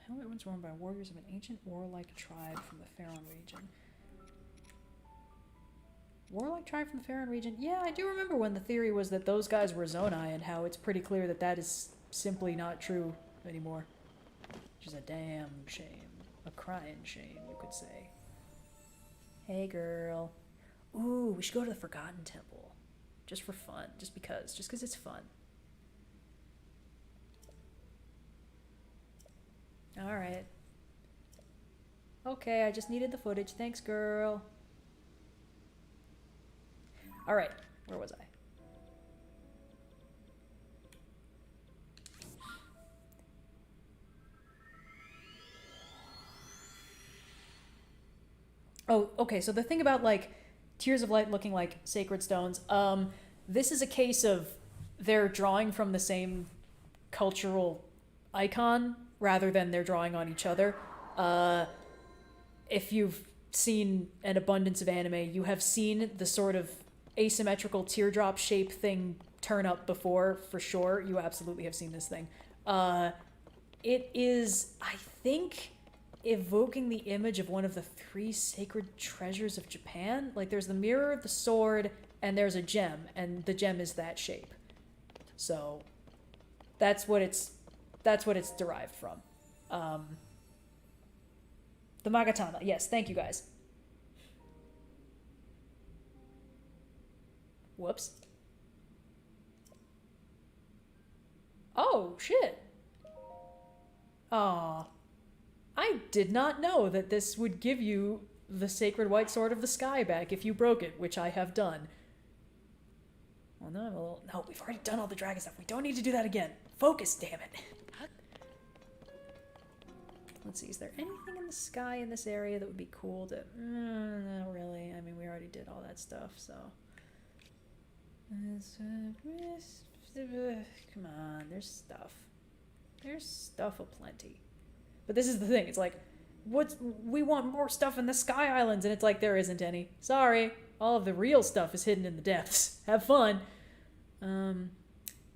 Helmet once worn by warriors of an ancient warlike tribe from the Faron region. Warlike tribe from the Faron region? Yeah, I do remember when the theory was that those guys were Zonai, and how it's pretty clear that that is simply not true anymore. Which is a damn shame. A crying shame, you could say. Hey, girl. Ooh, we should go to the Forgotten Temple. Just for fun. Just because it's fun. Alright. Okay, I just needed the footage. Thanks, girl. Alright, where was I? Oh, okay. So the thing about like Tears of Light looking like sacred stones, this is a case of they're drawing from the same cultural icon rather than they're drawing on each other. Uh, if you've seen an abundance of anime, you have seen the sort of asymmetrical teardrop shape thing turn up before, for sure. You absolutely have seen this thing. Uh, it is, I think, evoking the image of one of the three sacred treasures of Japan. Like there's the mirror, the sword, and there's a gem, and the gem is that shape. So that's what it's derived from. The Magatama. Yes, thank you guys. Whoops. Oh, shit. Aw. I did not know that this would give you the sacred white sword of the sky back if you broke it, which I have done. Well, no, I'm a little... No, we've already done all the dragon stuff. We don't need to do that again. Focus, damn it. Let's see, is there anything in the sky in this area that would be cool to... not really. I mean, we already did all that stuff, so... Come on, there's stuff. There's stuff aplenty. But this is the thing, it's like, we want more stuff in the Sky Islands, and it's like, there isn't any. Sorry, all of the real stuff is hidden in the depths. Have fun.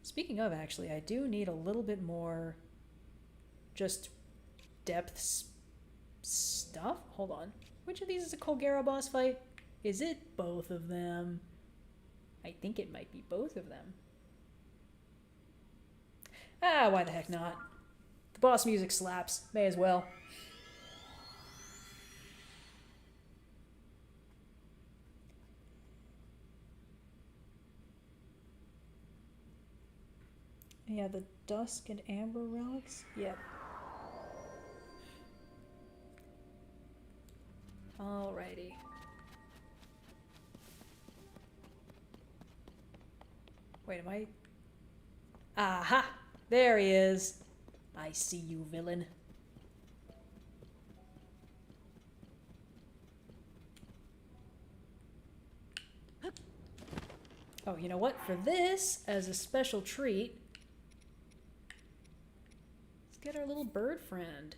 Speaking of, actually, I do need a little bit more just depths stuff. Hold on. Which of these is a Colgera boss fight? Is it both of them? I think it might be both of them. Ah, why the heck not? The boss music slaps. May as well. Yeah, the dusk and amber relics? Yep. Alrighty. Wait, am I... Aha! There he is. I see you, villain. Oh, you know what? For this, as a special treat, let's get our little bird friend.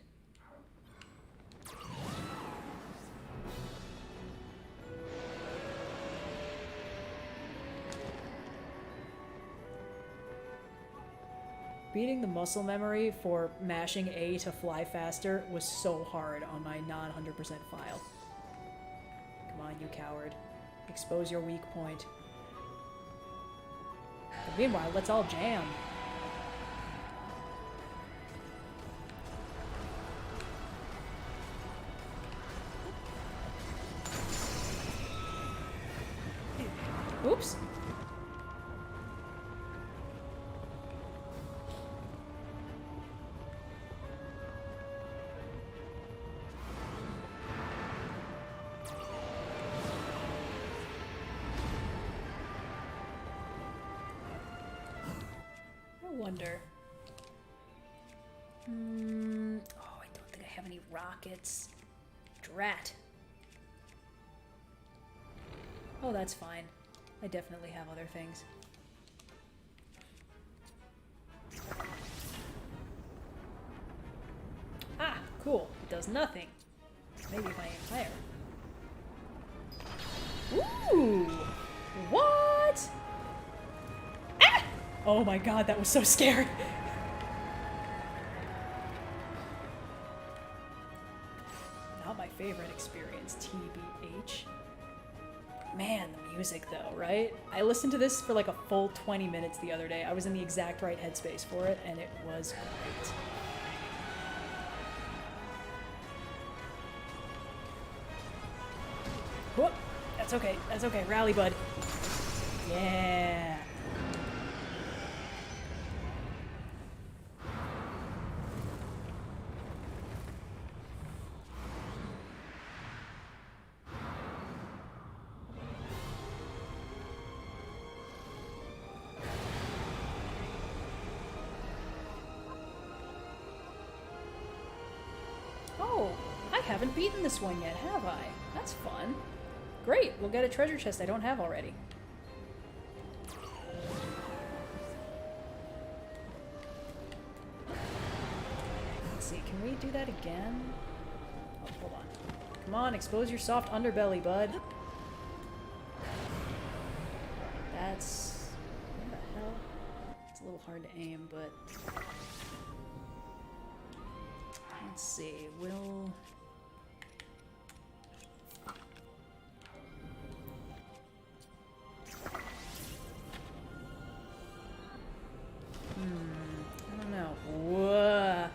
Beating the muscle memory for mashing A to fly faster was so hard on my non-100% file. Come on, you coward. Expose your weak point. But meanwhile, let's all jam. Oops. Wonder. Oh, I don't think I have any rockets. Drat. Oh, that's fine. I definitely have other things. Ah, cool. It does nothing. Maybe if I aim higher. Ooh! What? Oh my god, that was so scary. Not my favorite experience, TBH. Man, the music though, right? I listened to this for like a full 20 minutes the other day. I was in the exact right headspace for it, and it was great. Whoop! That's okay, that's okay. Rally, bud. Yeah. Oh, I haven't beaten this one yet, have I? That's fun. Great, we'll get a treasure chest I don't have already. Let's see, can we do that again? Oh, hold on. Come on, expose your soft underbelly, bud. That's... what the hell? It's a little hard to aim, but... let's see, we'll... I don't know. Whoa.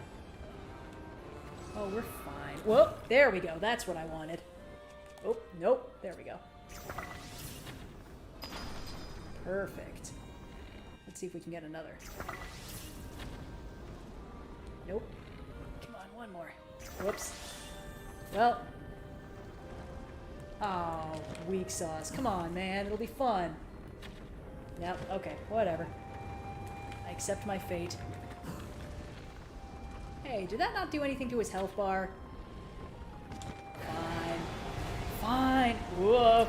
Oh, we're fine. Whoa, there we go. That's what I wanted. Oh, nope. There we go. Perfect. Let's see if we can get another. Nope. Come on, one more. Whoops. Well. Oh, weak sauce. Come on, man. It'll be fun. Yep, okay. Whatever. I accept my fate. Hey, did that not do anything to his health bar? Fine. Fine. Whoa.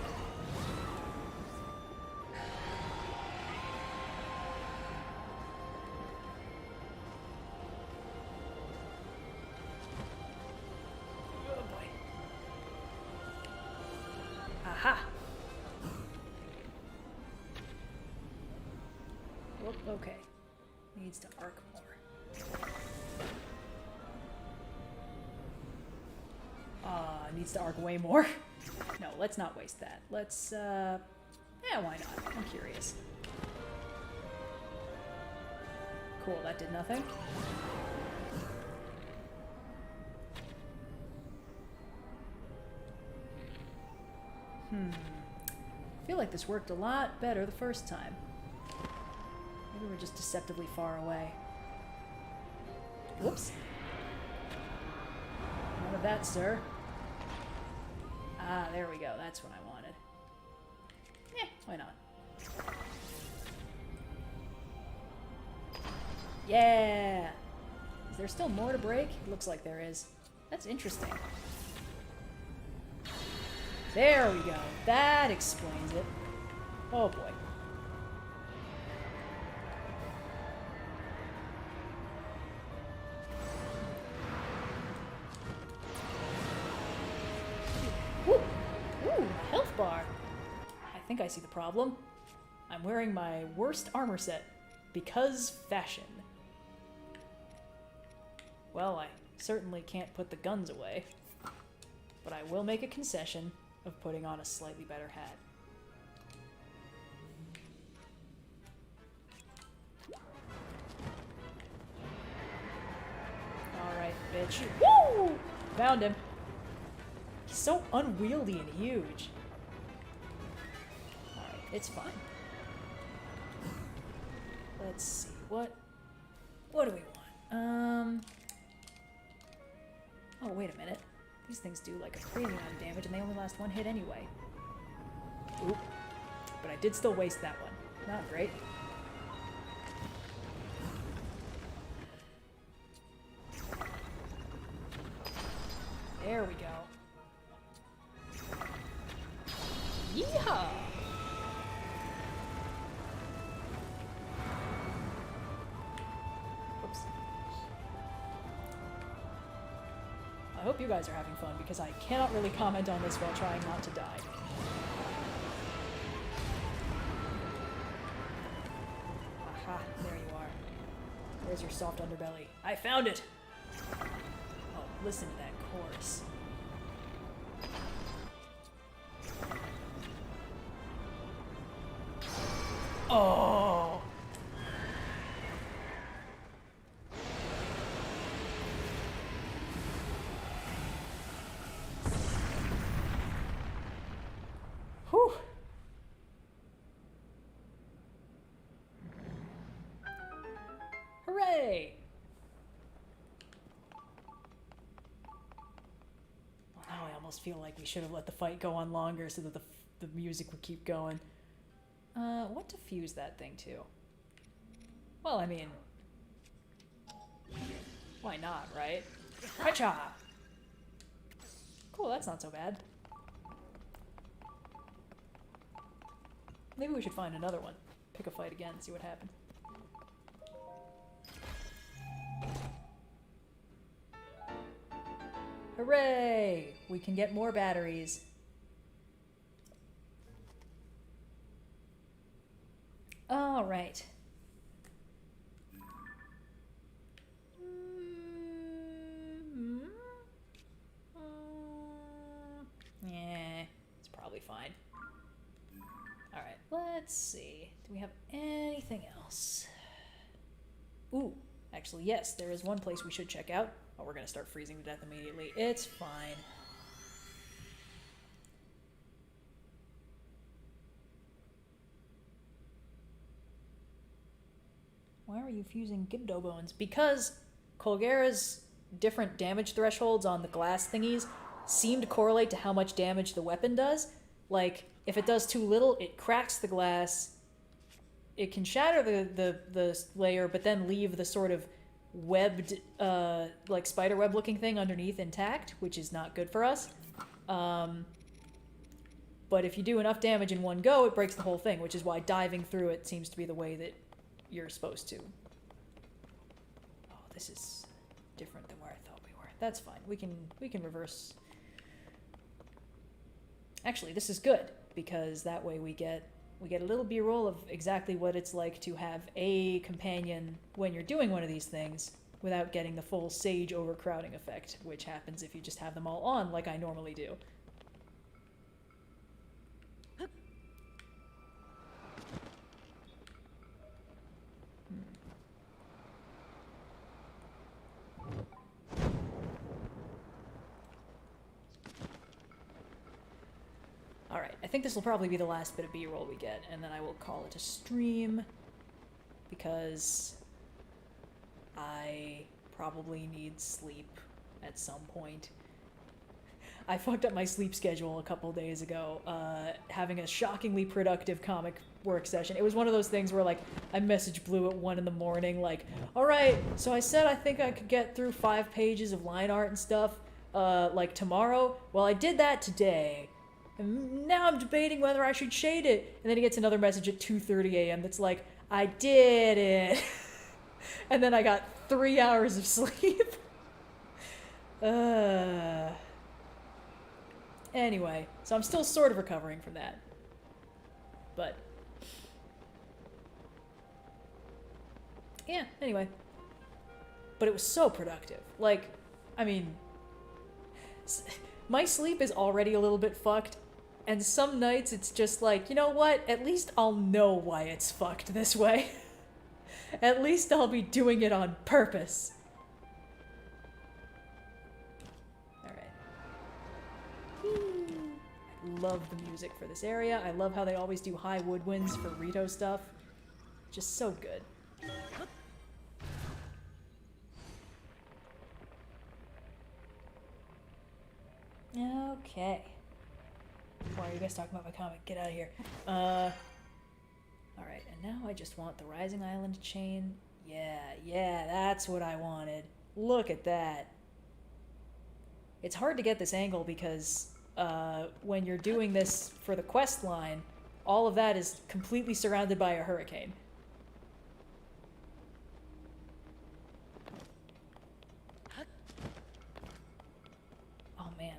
Oh boy. Aha. Whoop, okay. Needs to arc more. Needs to arc way more. No, let's not waste that. Let's, yeah, why not? I'm curious. Cool, that did nothing. I feel like this worked a lot better the first time. Maybe we're just deceptively far away. Whoops. None of that, sir. Ah, there we go. That's what I wanted. Eh, why not? Yeah! Is there still more to break? It looks like there is. That's interesting. There we go. That explains it. Oh boy. Bar. I think I see the problem. I'm wearing my worst armor set because fashion. Well, I certainly can't put the guns away, but I will make a concession of putting on a slightly better hat. Alright, bitch. Woo! Found him. He's so unwieldy and huge. It's fine. Let's see. What do we want? Oh, wait a minute. These things do like a crazy amount of damage and they only last one hit anyway. Oop. But I did still waste that one. Not great. There we go. Yeehaw! I hope you guys are having fun, because I cannot really comment on this while trying not to die. Aha, there you are. There's your soft underbelly. I found it! Oh, listen to that chorus. Oh! Whew! Hooray! Well, now I almost feel like we should have let the fight go on longer so that the music would keep going. What to fuse that thing to? Well, I mean... why not, right? Hacha! Cool, that's not so bad. Maybe we should find another one. Pick a fight again, see what happens. Hooray! We can get more batteries. All right. Yeah, it's probably fine. All right, let's see. Do we have anything else? Ooh, actually, yes, there is one place we should check out. Oh, we're gonna start freezing to death immediately. It's fine. Why are you fusing Gibdo bones? Because Colgera's different damage thresholds on the glass thingies seem to correlate to how much damage the weapon does. Like, if it does too little, it cracks the glass. It can shatter the layer, but then leave the sort of webbed, like spider web looking thing underneath intact, which is not good for us. But if you do enough damage in one go, it breaks the whole thing, which is why diving through it seems to be the way that you're supposed to. Oh, this is different than where I thought we were. That's fine. We can reverse. Actually, this is good because that way we get a little B-roll of exactly what it's like to have a companion when you're doing one of these things without getting the full sage overcrowding effect, which happens if you just have them all on like I normally do. Alright, I think this will probably be the last bit of B-roll we get, and then I will call it a stream, because I probably need sleep at some point. I fucked up my sleep schedule a couple days ago, having a shockingly productive comic work session. It was one of those things where, like, I messaged Blue at 1 in the morning, like, alright, so I said I think I could get through 5 pages of line art and stuff, like, tomorrow. Well, I did that today. And now I'm debating whether I should shade it. And then he gets another message at 2:30 a.m. that's like, I did it. And then I got 3 hours of sleep. Anyway, so I'm still sort of recovering from that. But yeah, anyway. But it was so productive. Like, I mean, my sleep is already a little bit fucked. And some nights it's just like, you know what? At least I'll know why it's fucked this way. At least I'll be doing it on purpose. Alright. I love the music for this area. I love how they always do high woodwinds for Rito stuff. Just so good. Okay. Why are you guys talking about my comic? Get out of here. Alright, and now I just want the Rising Island chain. Yeah, that's what I wanted. Look at that. It's hard to get this angle because when you're doing this for the quest line, all of that is completely surrounded by a hurricane. Oh man.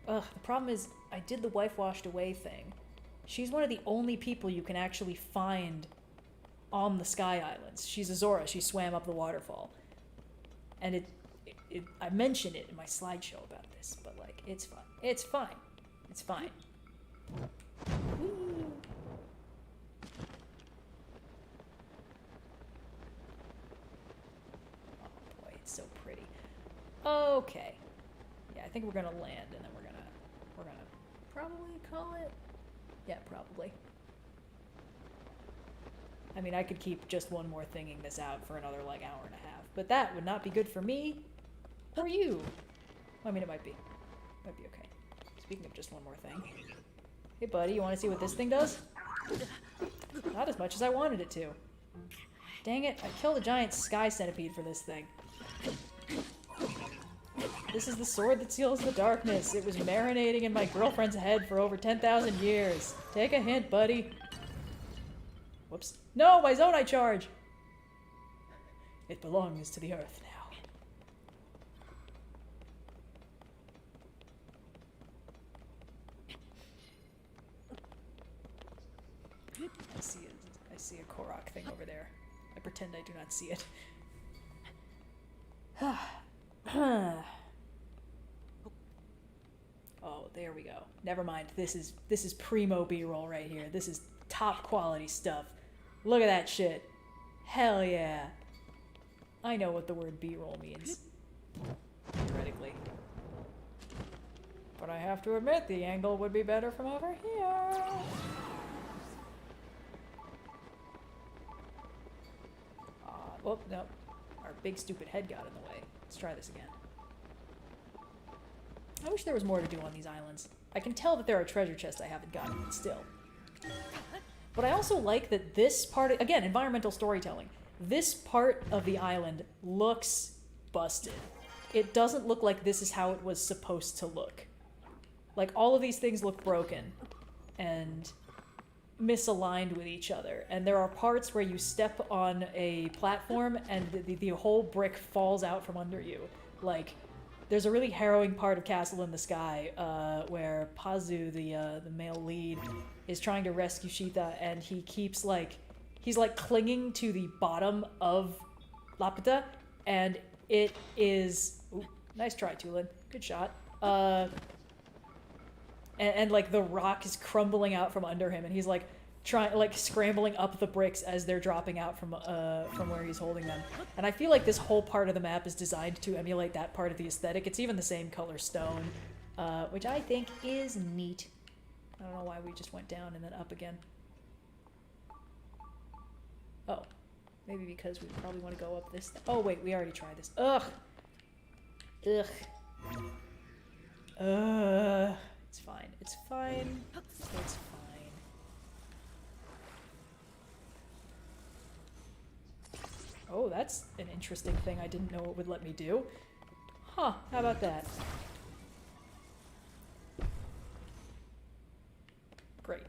Ugh, the problem is I did the wife washed away thing. She's one of the only people you can actually find on the Sky Islands. She's Azora. She swam up the waterfall. And I mentioned it in my slideshow about this, but like, it's fine. It's fine. It's fine. Woo. Oh boy, it's so pretty. Okay. Yeah, I think we're gonna land and then we're gonna probably call it. Yeah, probably. I mean, I could keep just one more thinging this out for another, like, hour and a half. But that would not be good for me or you. I mean, it might be. Might be okay. Speaking of just one more thing. Hey, buddy, you want to see what this thing does? Not as much as I wanted it to. Dang it, I killed a giant sky centipede for this thing. This is the sword that seals the darkness. It was marinating in my girlfriend's head for over 10,000 years. Take a hint, buddy. Whoops. No, my Zonai charge! It belongs to the earth now. I see a Korok thing over there. I pretend I do not see it. Oh, there we go. Never mind. This is primo B-roll right here. This is top quality stuff. Look at that shit. Hell yeah. I know what the word B-roll means. Theoretically. But I have to admit, the angle would be better from over here. Oh, no. Our big stupid head got in the way. Let's try this again. I wish there was more to do on these islands. I can tell that there are treasure chests I haven't gotten, but still. But I also like that this part, again, environmental storytelling. This part of the island looks busted. It doesn't look like this is how it was supposed to look. Like, all of these things look broken and misaligned with each other. And there are parts where you step on a platform and the whole brick falls out from under you. Like, there's a really harrowing part of Castle in the Sky where Pazu, the male lead, is trying to rescue Sheeta, and he keeps, like, he's, like, clinging to the bottom of Lapita, and it is... Ooh, nice try, Tulin. Good shot. And like, the rock is crumbling out from under him, and he's, like, scrambling up the bricks as they're dropping out from where he's holding them. And I feel like this whole part of the map is designed to emulate that part of the aesthetic. It's even the same color stone, which I think is neat. I don't know why we just went down and then up again. Oh, maybe because we probably want to go up this... Oh, wait, we already tried this. Ugh! Ugh. It's fine. It's fine. It's fine. Oh, that's an interesting thing I didn't know it would let me do. Huh, how about that? Great.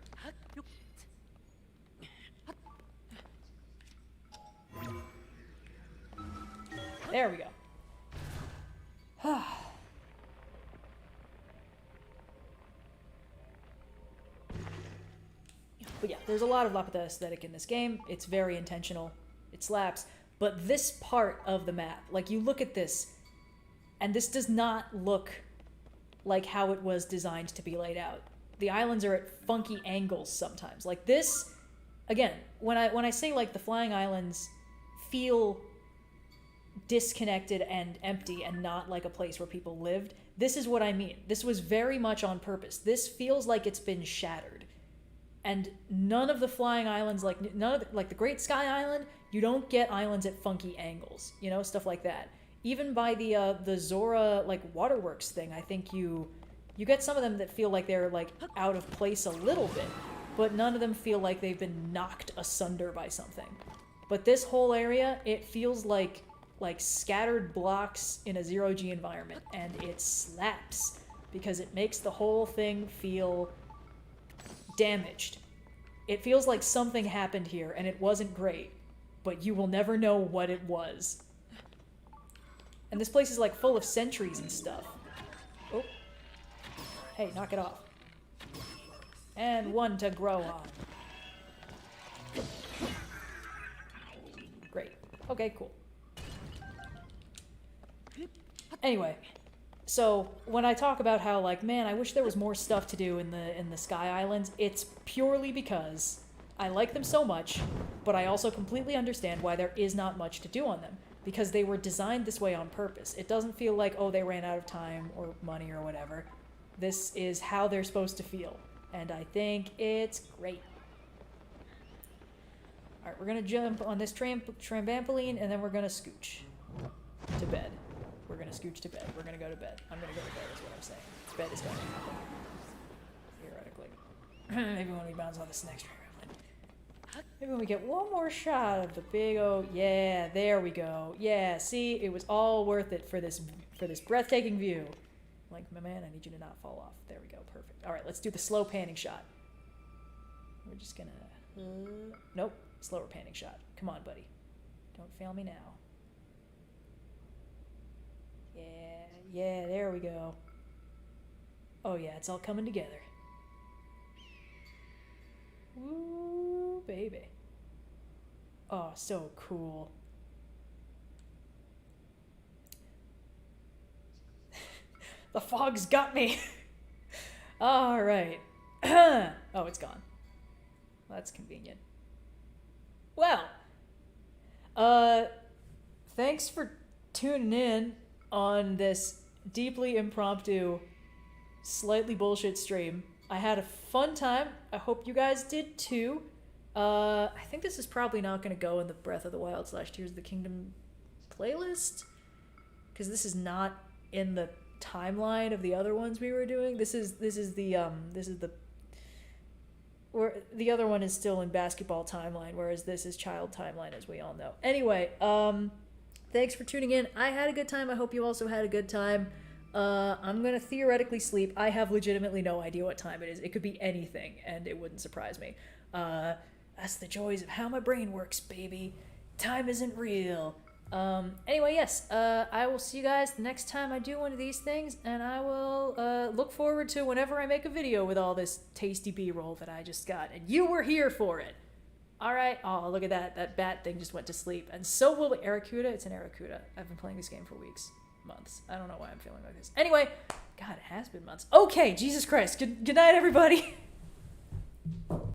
There we go. But yeah, there's a lot of Lapita aesthetic in this game. It's very intentional. It slaps. But this part of the map, like, you look at this, and this does not look like how it was designed to be laid out. The islands are at funky angles sometimes. Like this, again, when I say, like, the flying islands feel disconnected and empty and not like a place where people lived, this is what I mean. This was very much on purpose. This feels like it's been shattered. And none of the flying islands, like the Great Sky Island, you don't get islands at funky angles, you know, stuff like that. Even by the Zora, like, waterworks thing, I think you get some of them that feel like they're, like, out of place a little bit, but none of them feel like they've been knocked asunder by something. But this whole area, it feels like scattered blocks in a zero-G environment, and it slaps because it makes the whole thing feel damaged. It feels like something happened here and it wasn't great, but you will never know what it was. And this place is, like, full of sentries and stuff. Oh. Hey, knock it off. And one to grow on. Great. Okay, cool. Anyway, so when I talk about how, like, man, I wish there was more stuff to do in the Sky Islands, it's purely because I like them so much, but I also completely understand why there is not much to do on them, because they were designed this way on purpose. It doesn't feel like, oh, they ran out of time or money or whatever. This is how they're supposed to feel, and I think it's great. Alright, we're gonna jump on this trampoline, and then we're gonna scooch to bed. We're gonna scooch to bed. We're gonna go to bed. I'm gonna go to bed is what I'm saying. Bed is gonna happen. Theoretically. Maybe when we bounce on this next trampoline. Maybe when we get one more shot of the big O. Yeah, there we go. Yeah, see, it was all worth it for this breathtaking view. Like, my man, I need you to not fall off. There we go, perfect. Alright, let's do the slow panning shot. We're just gonna Nope. Slower panning shot. Come on, buddy. Don't fail me now. Yeah, there we go. Oh yeah, it's all coming together. Woo, baby. Oh, so cool. The fog's got me. All right. Oh, it's gone. That's convenient. Well, thanks for tuning in on this deeply impromptu, slightly bullshit stream. I had a fun time. I hope you guys did too. I think this is probably not going to go in the Breath of the Wild / Tears of the Kingdom playlist, because this is not in the timeline of the other ones we were doing. This is the where the other one is still in basketball timeline, whereas this is child timeline, as we all know. Anyway, thanks for tuning in. I had a good time. I hope you also had a good time. I'm gonna theoretically sleep. I have legitimately no idea what time it is. It could be anything, and it wouldn't surprise me. That's the joys of how my brain works, baby. Time isn't real. Anyway, yes, I will see you guys the next time I do one of these things, and I will look forward to whenever I make a video with all this tasty B-roll that I just got, and you were here for it. Alright, oh, look at that. That bat thing just went to sleep, and so will the Aracuda. It's an Aracuda. I've been playing this game for weeks, months. I don't know why I'm feeling like this. Anyway, God, it has been months. Okay, Jesus Christ. Good night, everybody.